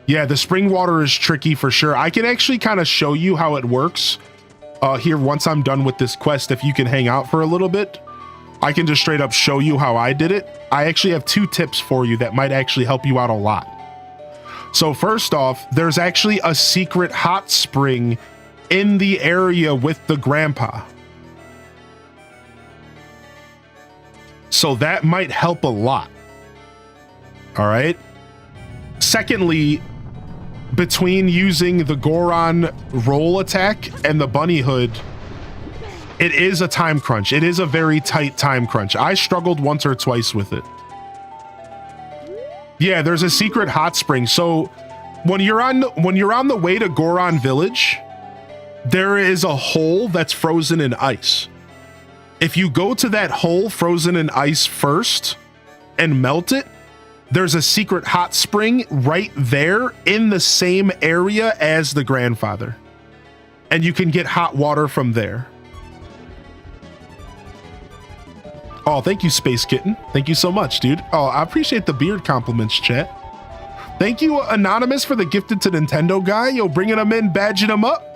Yeah, the spring water is tricky for sure. I can actually kind of show you how it works here once I'm done with this quest. If you can hang out for a little bit, I can just straight up show you how I did it. I actually have 2 tips for you that might actually help you out a lot. So first off, there's actually a secret hot spring in the area with the grandpa. So that might help a lot. All right. Secondly, between using the Goron roll attack and the bunny hood, it is a time crunch. It is a very tight time crunch. I struggled once or twice with it. Yeah, there's a secret hot spring. So when you're on the way to Goron Village, there is a hole that's frozen in ice. If you go to that hole frozen in ice first and melt it, there's a secret hot spring right there in the same area as the grandfather. And you can get hot water from there. Oh, thank you, Space Kitten. Thank you so much, dude. Oh, I appreciate the beard compliments, chat. Thank you, Anonymous, for the gifted to Nintendo guy. Yo, bringing them in, badging them up.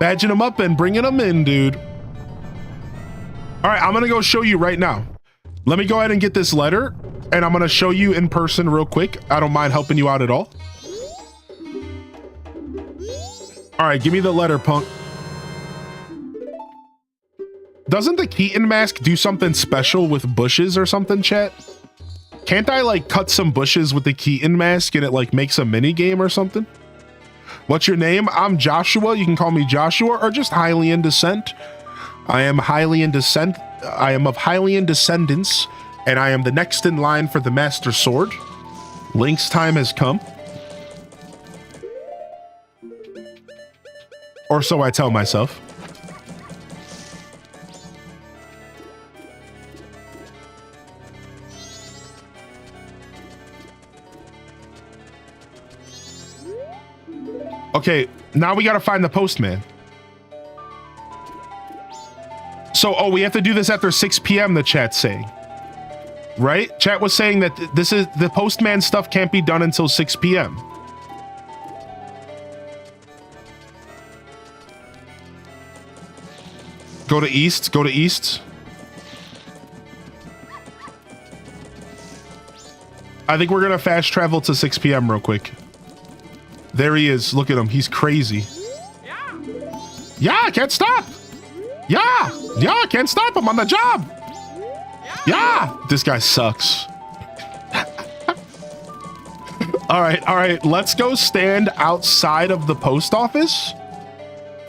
Badging them up and bringing them in, dude. All right, I'm going to go show you right now. Let me go ahead and get this letter, and I'm going to show you in person real quick. I don't mind helping you out at all. All right, give me the letter, punk. Doesn't the Keaton mask do something special with bushes or something, chat? Can't I like cut some bushes with the Keaton mask and it like makes a mini game or something? What's your name? I'm Joshua. You can call me Joshua or just Hylian descent. I am Hylian descent. I am of Hylian descendants, and I am the next in line for the Master Sword. Link's time has come. Or so I tell myself. Okay, now we gotta find the postman. So, oh, we have to do this after 6 p.m., the chat's saying. Right? Chat was saying that this is the postman stuff can't be done until 6 p.m. Go to east, go to east. I think we're gonna fast travel to 6 p.m. real quick. There he is. Look at him. He's crazy. Yeah, I can't stop. Yeah, I can't stop. I'm on the job. Yeah, this guy sucks. All right. Let's go stand outside of the post office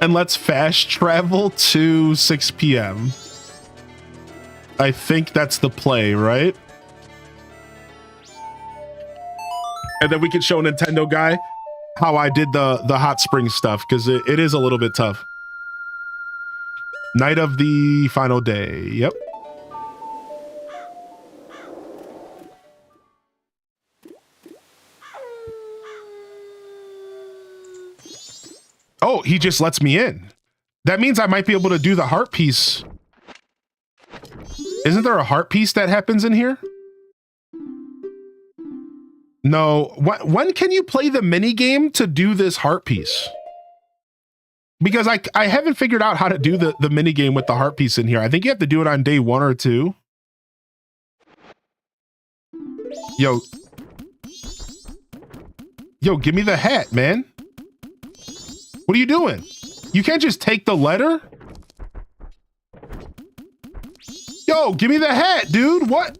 and let's fast travel to 6 p.m. I think that's the play, right? And then we can show Nintendo guy how I did the hot spring stuff, because it is a little bit tough. Night of the final day. Yep. Oh, he just lets me in. That means I might be able to do the heart piece. Isn't there a heart piece that happens in here? No. When can you play the mini game to do this heart piece? Because I haven't figured out how to do the mini game with the heart piece in here. I think you have to do it on day 1 or 2. Yo, give me the hat, man. What are you doing? You can't just take the letter? Yo, give me the hat, dude. What?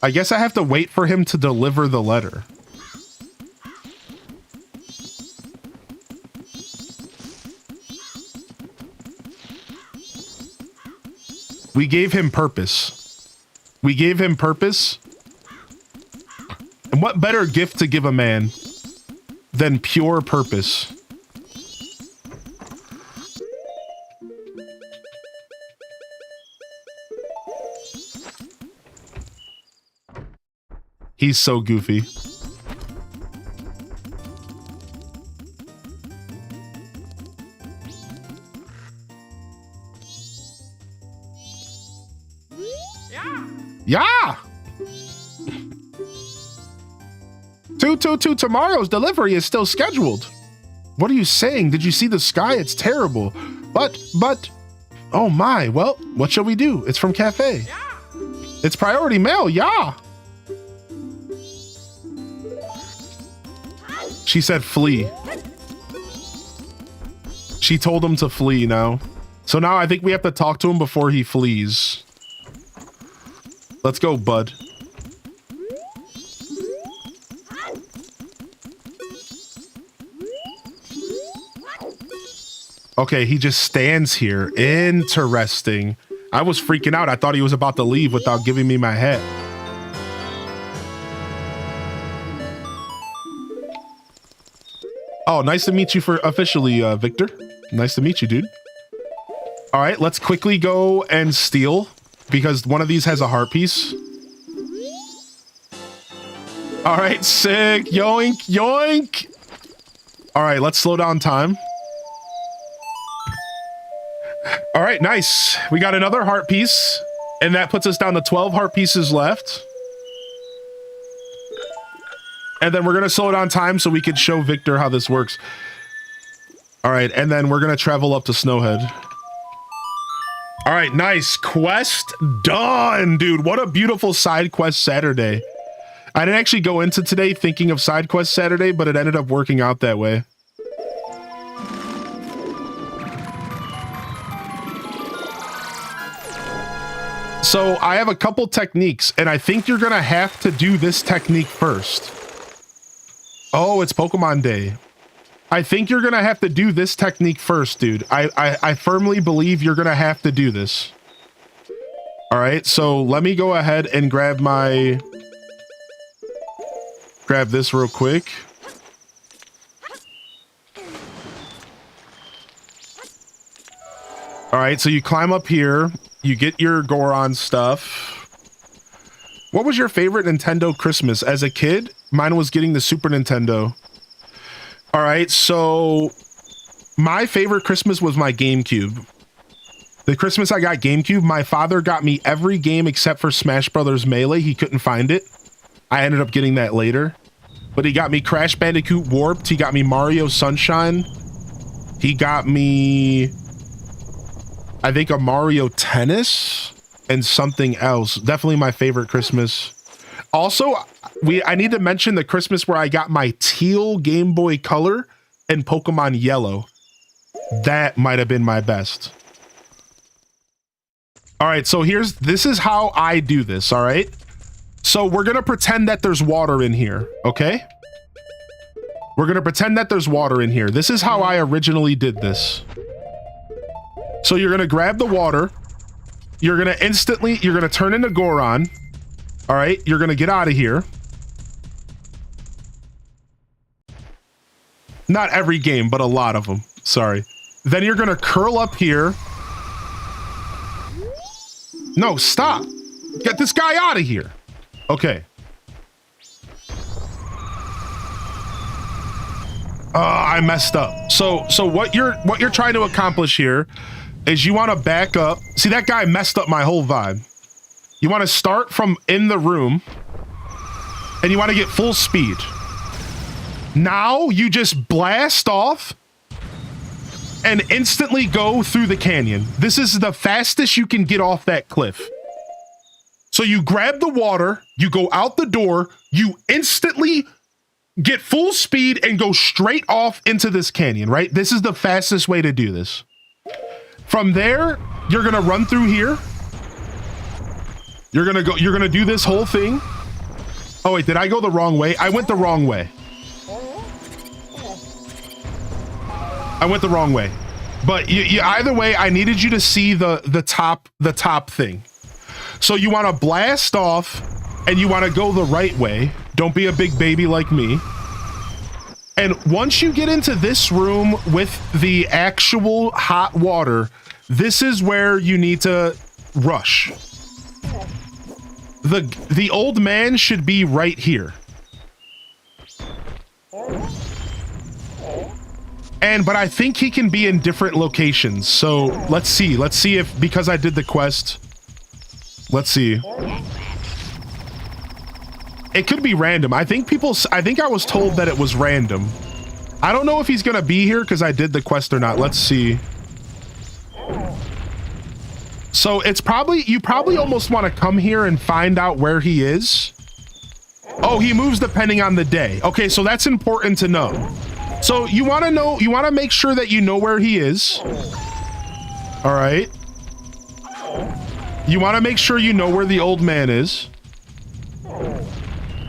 I guess I have to wait for him to deliver the letter. We gave him purpose. We gave him purpose. And what better gift to give a man than pure purpose? He's so goofy. Yeah. 222 tomorrow's delivery is still scheduled. What are you saying? Did you see the sky? It's terrible. But, oh my, well, what shall we do? It's from Cafe. It's priority mail, yeah. She said flee. She told him to flee now. So now I think we have to talk to him before he flees. Let's go, bud. Okay, he just stands here. Interesting. I was freaking out. I thought he was about to leave without giving me my hat. Oh, nice to meet you for officially, Victor. Nice to meet you, dude. All right, let's quickly go and steal because one of these has a heart piece. All right, sick. Yoink, yoink. All right, let's slow down time. All right, nice. We got another heart piece, and that puts us down to 12 heart pieces left. And then we're going to slow down time so we can show Victor how this works. All right, and then we're going to travel up to Snowhead. All right, nice. Quest done, dude. What a beautiful side quest Saturday. I didn't actually go into today thinking of side quest Saturday, but it ended up working out that way. So I have a couple techniques, and I think you're going to have to do this technique first. Oh, it's Pokemon Day. I think you're going to have to do this technique first, dude. I firmly believe you're going to have to do this. All right, so let me go ahead and grab this real quick. All right, so you climb up here. You get your Goron stuff. What was your favorite Nintendo Christmas? As a kid, mine was getting the Super Nintendo. All right, so my favorite Christmas was my GameCube. The Christmas I got GameCube, my father got me every game except for Smash Brothers Melee. He couldn't find it. I ended up getting that later. But he got me Crash Bandicoot Warped. He got me Mario Sunshine. He got me, I think, a Mario Tennis and something else. Definitely my favorite Christmas. Also, I need to mention the Christmas where I got my teal Game Boy Color and Pokemon Yellow. That might have been my best. All right, so this is how I do this, all right? So we're gonna pretend that there's water in here, okay? We're gonna pretend that there's water in here. This is how I originally did this. So you're gonna grab the water. You're gonna turn into Goron. All right, you're gonna get out of here. Not every game, but a lot of them. Sorry. Then you're gonna curl up here. No, stop. Get this guy out of here. Okay. I messed up. So what you're trying to accomplish here is you want to back up. See, that guy messed up my whole vibe. You want to start from in the room and you want to get full speed. Now you just blast off and instantly go through the canyon. This is the fastest you can get off that cliff. So you grab the water, you go out the door, you instantly get full speed and go straight off into this canyon, right? This is the fastest way to do this. From there, you're gonna run through here. You're gonna do this whole thing. Oh wait, did I go the wrong way? I went the wrong way. I went the wrong way. But you either way, I needed you to see the top thing. So you want to blast off and you want to go the right way. Don't be a big baby like me. And once you get into this room with the actual hot water, this is where you need to rush. The old man should be right here. But I think he can be in different locations. So let's see if, because I did the quest, let's see. It could be random. I think I was told that it was random. I don't know if he's gonna be here because I did the quest or not. Let's see. So you probably almost want to come here and find out where he is. Oh, he moves depending on the day. Okay, so that's important to know. So you want to make sure that you know where he is. All right. You want to make sure you know where the old man is.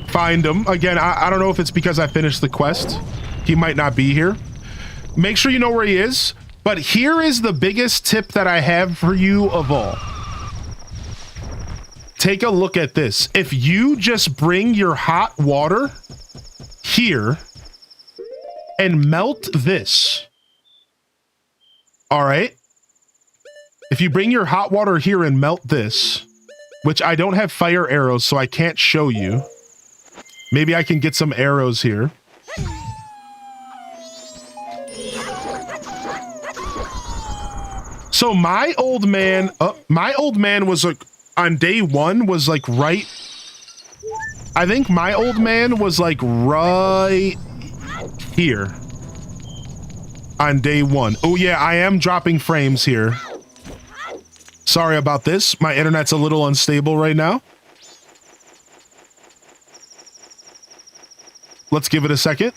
Find him. Again, I don't know if it's because I finished the quest. He might not be here. Make sure you know where he is. But here is the biggest tip that I have for you of all. Take a look at this. If you just bring your hot water here and melt this. All right. If you bring your hot water here and melt this, which I don't have fire arrows, so I can't show you. Maybe I can get some arrows here. So my old man was like, on day one was like right. I think my old man was like right here on day one. Oh yeah, I am dropping frames here. Sorry about this. My internet's a little unstable right now. Let's give it a second.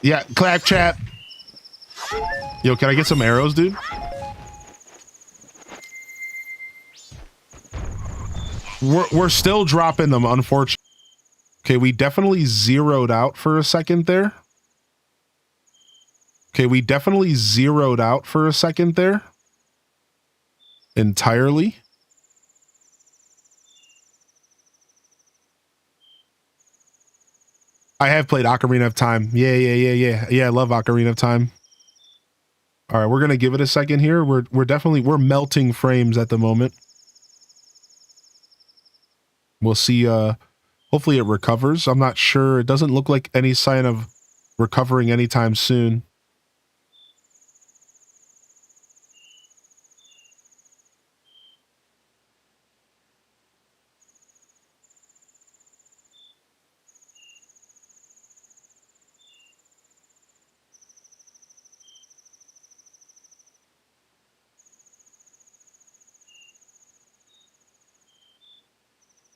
Yeah, claptrap. Yo, can I get some arrows, dude? We're still dropping them, unfortunately. Okay, we definitely zeroed out for a second there. Okay, we definitely zeroed out for a second there. Entirely. I have played Ocarina of Time. Yeah. I love Ocarina of Time. All right, we're gonna give it a second here. We're melting frames at the moment. We'll see. Hopefully it recovers. I'm not sure. It doesn't look like any sign of recovering anytime soon.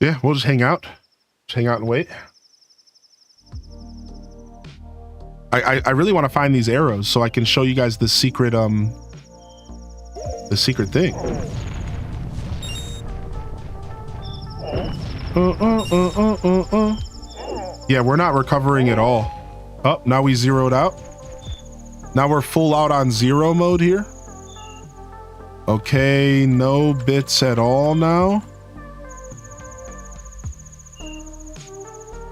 Yeah, we'll just hang out. Just hang out and wait. I really want to find these arrows so I can show you guys the secret thing. Yeah, we're not recovering at all. Oh, now we zeroed out. Now we're full out on zero mode here. Okay, no bits at all now.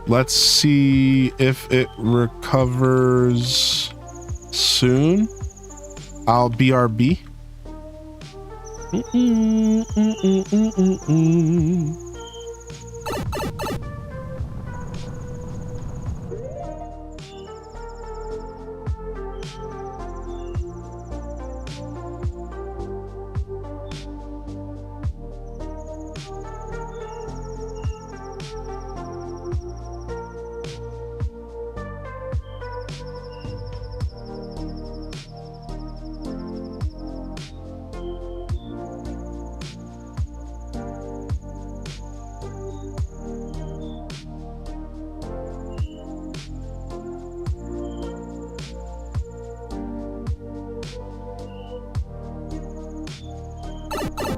Let's see if it recovers soon. I'll BRB.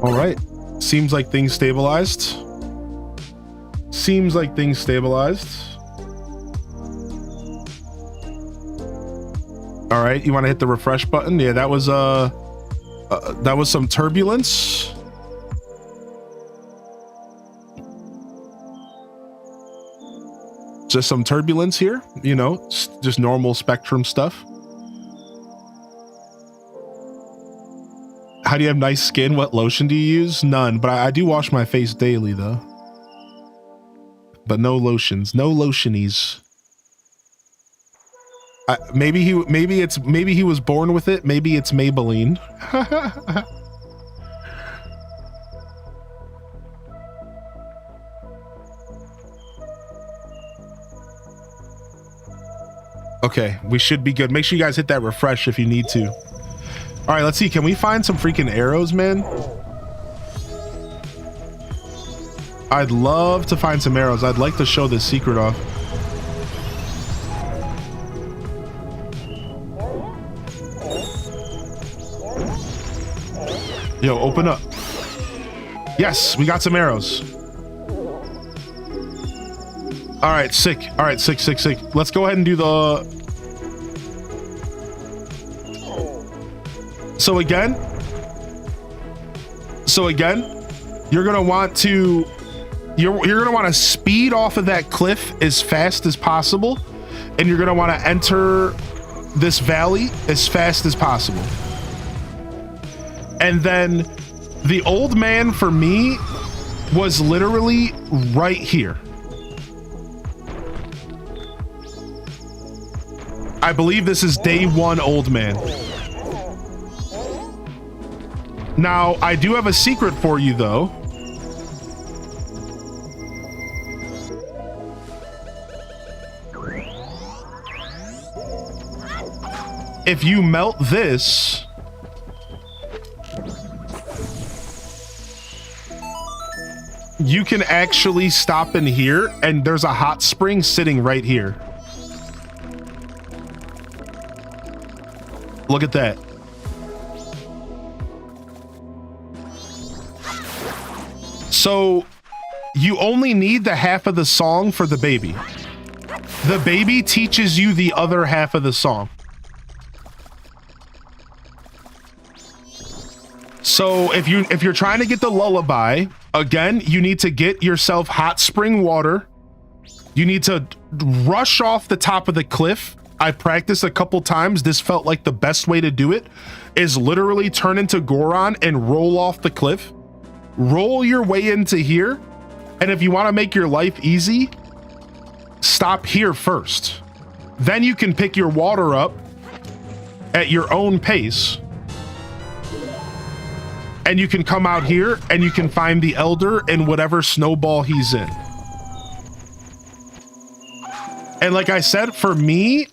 All right. Seems like things stabilized. Seems like things stabilized. All right. You want to hit the refresh button? Yeah, that was some turbulence. Just some turbulence here, you know, just normal Spectrum stuff. How do you have nice skin? What lotion do you use? None, but I do wash my face daily though. But no lotions, no lotionies. Maybe he was born with it. Maybe it's Maybelline. Okay, we should be good. Make sure you guys hit that refresh if you need to. All right, let's see. Can we find some freaking arrows, man? I'd love to find some arrows. I'd like to show this secret off. Yo, open up. Yes, we got some arrows. All right, sick. All right, sick. Let's go ahead and do the... So again, you're gonna want to speed off of that cliff as fast as possible, and you're gonna want to enter this valley as fast as possible. And then the old man for me was literally right here. I believe this is day 1 old man. Now, I do have a secret for you though. If you melt this, you can actually stop in here, and there's a hot spring sitting right here. Look at that. So you only need the half of the song for the baby. The baby teaches you the other half of the song. So if you're trying to get the lullaby, again, you need to get yourself hot spring water. You need to rush off the top of the cliff. I practiced a couple times. This felt like the best way to do it is literally turn into Goron and roll off the cliff. Roll your way into here. And if you want to make your life easy, stop here first. Then you can pick your water up at your own pace. And you can come out here and you can find the elder in whatever snowball he's in. And like I said, for me,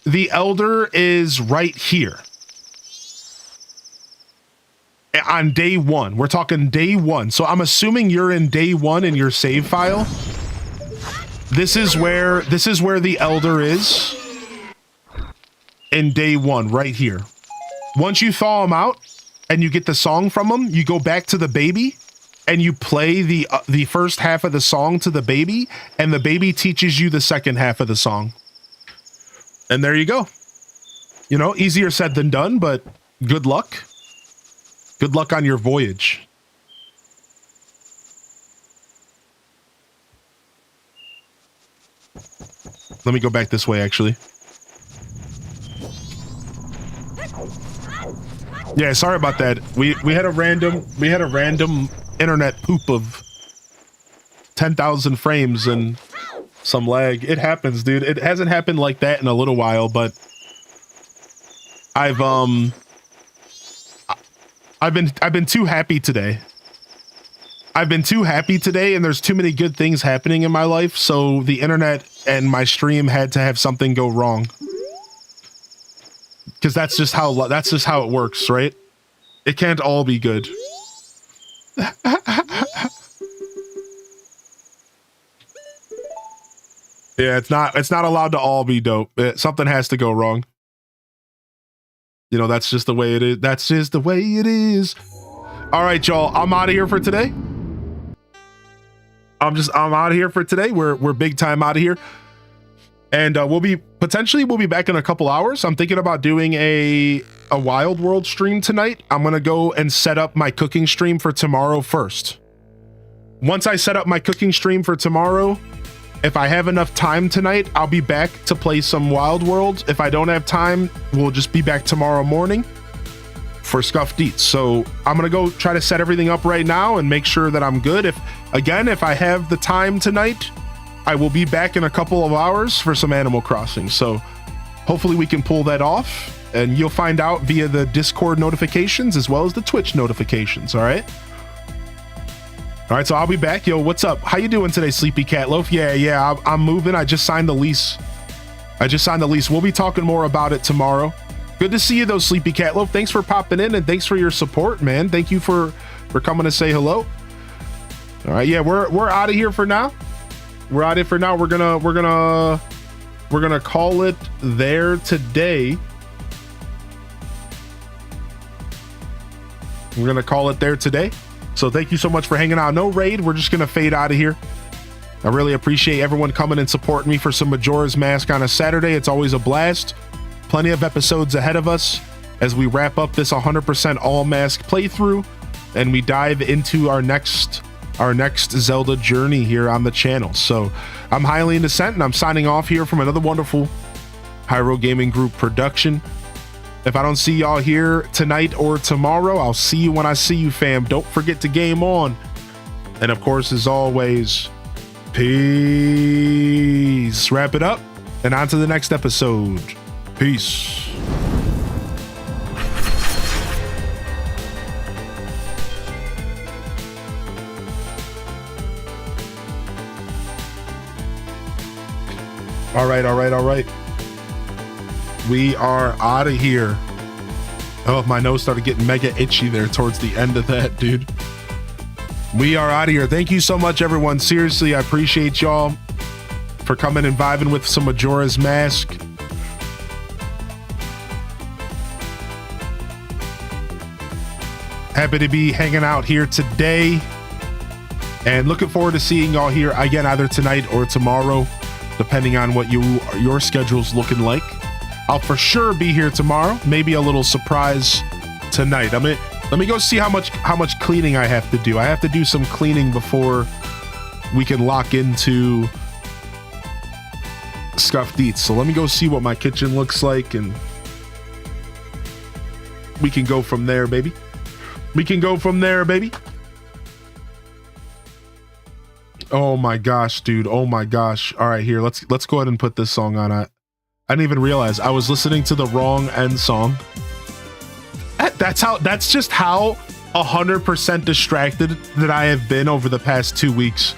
the elder is right here. On day 1. We're talking day 1. So I'm assuming you're in day 1 in your save file. This is where the elder is in day 1, right here. Once you thaw him out and you get the song from him, you go back to the baby and you play the first half of the song to the baby, and the baby teaches you the second half of the song. And there you go. You know, easier said than done, but good luck. Good luck on your voyage. Let me go back this way, actually. Yeah, sorry about that. We had a random internet poop of 10,000 frames and some lag. It happens, dude. It hasn't happened like that in a little while, but I've been too happy today. I've been too happy today, and there's too many good things happening in my life, so the internet and my stream had to have something go wrong. Because that's just how it works, right? It can't all be good. Yeah, it's not allowed to all be dope. Something has to go wrong. You know, that's just the way it is. That's just the way it is. All right, y'all. I'm out of here for today. I'm out of here for today. We're big time out of here. And we'll be back in a couple hours. I'm thinking about doing a Wild World stream tonight. I'm going to go and set up my cooking stream for tomorrow first. Once I set up my cooking stream for tomorrow, if I have enough time tonight, I'll be back to play some Wild Worlds. If I don't have time, we'll just be back tomorrow morning for Scuffed Eats. So I'm going to go try to set everything up right now and make sure that I'm good. If I have the time tonight, I will be back in a couple of hours for some Animal Crossing. So hopefully we can pull that off, and you'll find out via the Discord notifications as well as the Twitch notifications. All right. All right. So I'll be back. Yo, what's up? How you doing today, Sleepy Cat Loaf? Yeah. I'm moving. I just signed the lease. We'll be talking more about it tomorrow. Good to see you though, Sleepy Cat Loaf. Thanks for popping in, and thanks for your support, man. Thank you for coming to say hello. All right. Yeah, we're out of here for now. We're out of here for now. We're gonna call it there today. We're gonna call it there today. So thank you so much for hanging out. No raid. We're just gonna fade out of here. I really appreciate everyone coming and supporting me for some Majora's Mask on a Saturday. It's always a blast. Plenty of episodes ahead of us as we wrap up this 100% all Mask playthrough and we dive into our next Zelda journey here on the channel. So I'm Highly Indecent and I'm signing off here from another wonderful Hyro Gaming Group production. If I don't see y'all here tonight or tomorrow, I'll see you when I see you, fam. Don't forget to game on. And of course, as always, peace. Wrap it up and on to the next episode. Peace. All right. We are out of here. Oh, my nose started getting mega itchy there towards the end of that, dude. We are out of here. Thank you so much, everyone. Seriously, I appreciate y'all for coming and vibing with some Majora's Mask. Happy to be hanging out here today and looking forward to seeing y'all here again either tonight or tomorrow, depending on what your schedule's looking like. I'll for sure be here tomorrow. Maybe a little surprise tonight. Let me go see how much cleaning I have to do. I have to do some cleaning before we can lock into Scuffed Eats. So let me go see what my kitchen looks like and we can go from there, baby. Oh my gosh, dude. Oh my gosh. All right, here. Let's go ahead and put this song on. I didn't even realize I was listening to the wrong end song. That's just how 100% distracted that I have been over the past 2 weeks.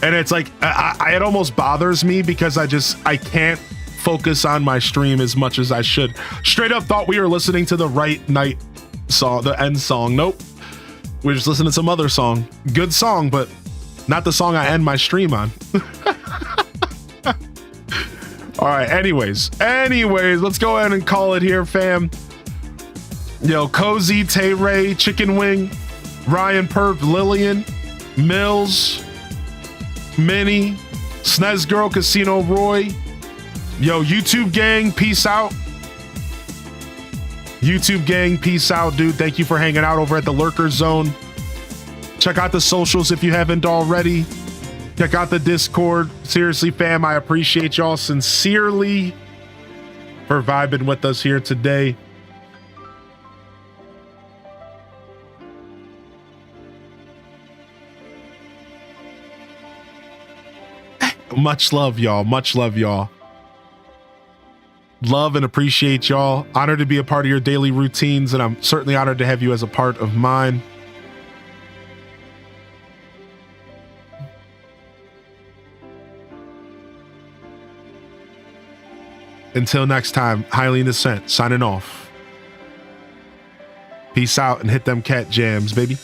And it's like, it almost bothers me because I can't focus on my stream as much as I should. Straight up thought we were listening to the right night song, the end song. Nope. We're just listening to some other song. Good song, but not the song I end my stream on. All right, anyways, let's go ahead and call it here, fam. Yo, Cozy, Tay Ray, Chicken Wing, Ryan Perp, Lillian, Mills, Minnie, Snez Girl, Casino Roy. Yo, YouTube gang, peace out. YouTube gang, peace out, dude. Thank you for hanging out over at the Lurker Zone. Check out the socials if you haven't already. Check out the Discord. Seriously, fam, I appreciate y'all sincerely for vibing with us here today. Much love, y'all. Love and appreciate y'all. Honored to be a part of your daily routines, and I'm certainly honored to have you as a part of mine. Until next time, Highly Indecent, signing off. Peace out and hit them cat jams, baby.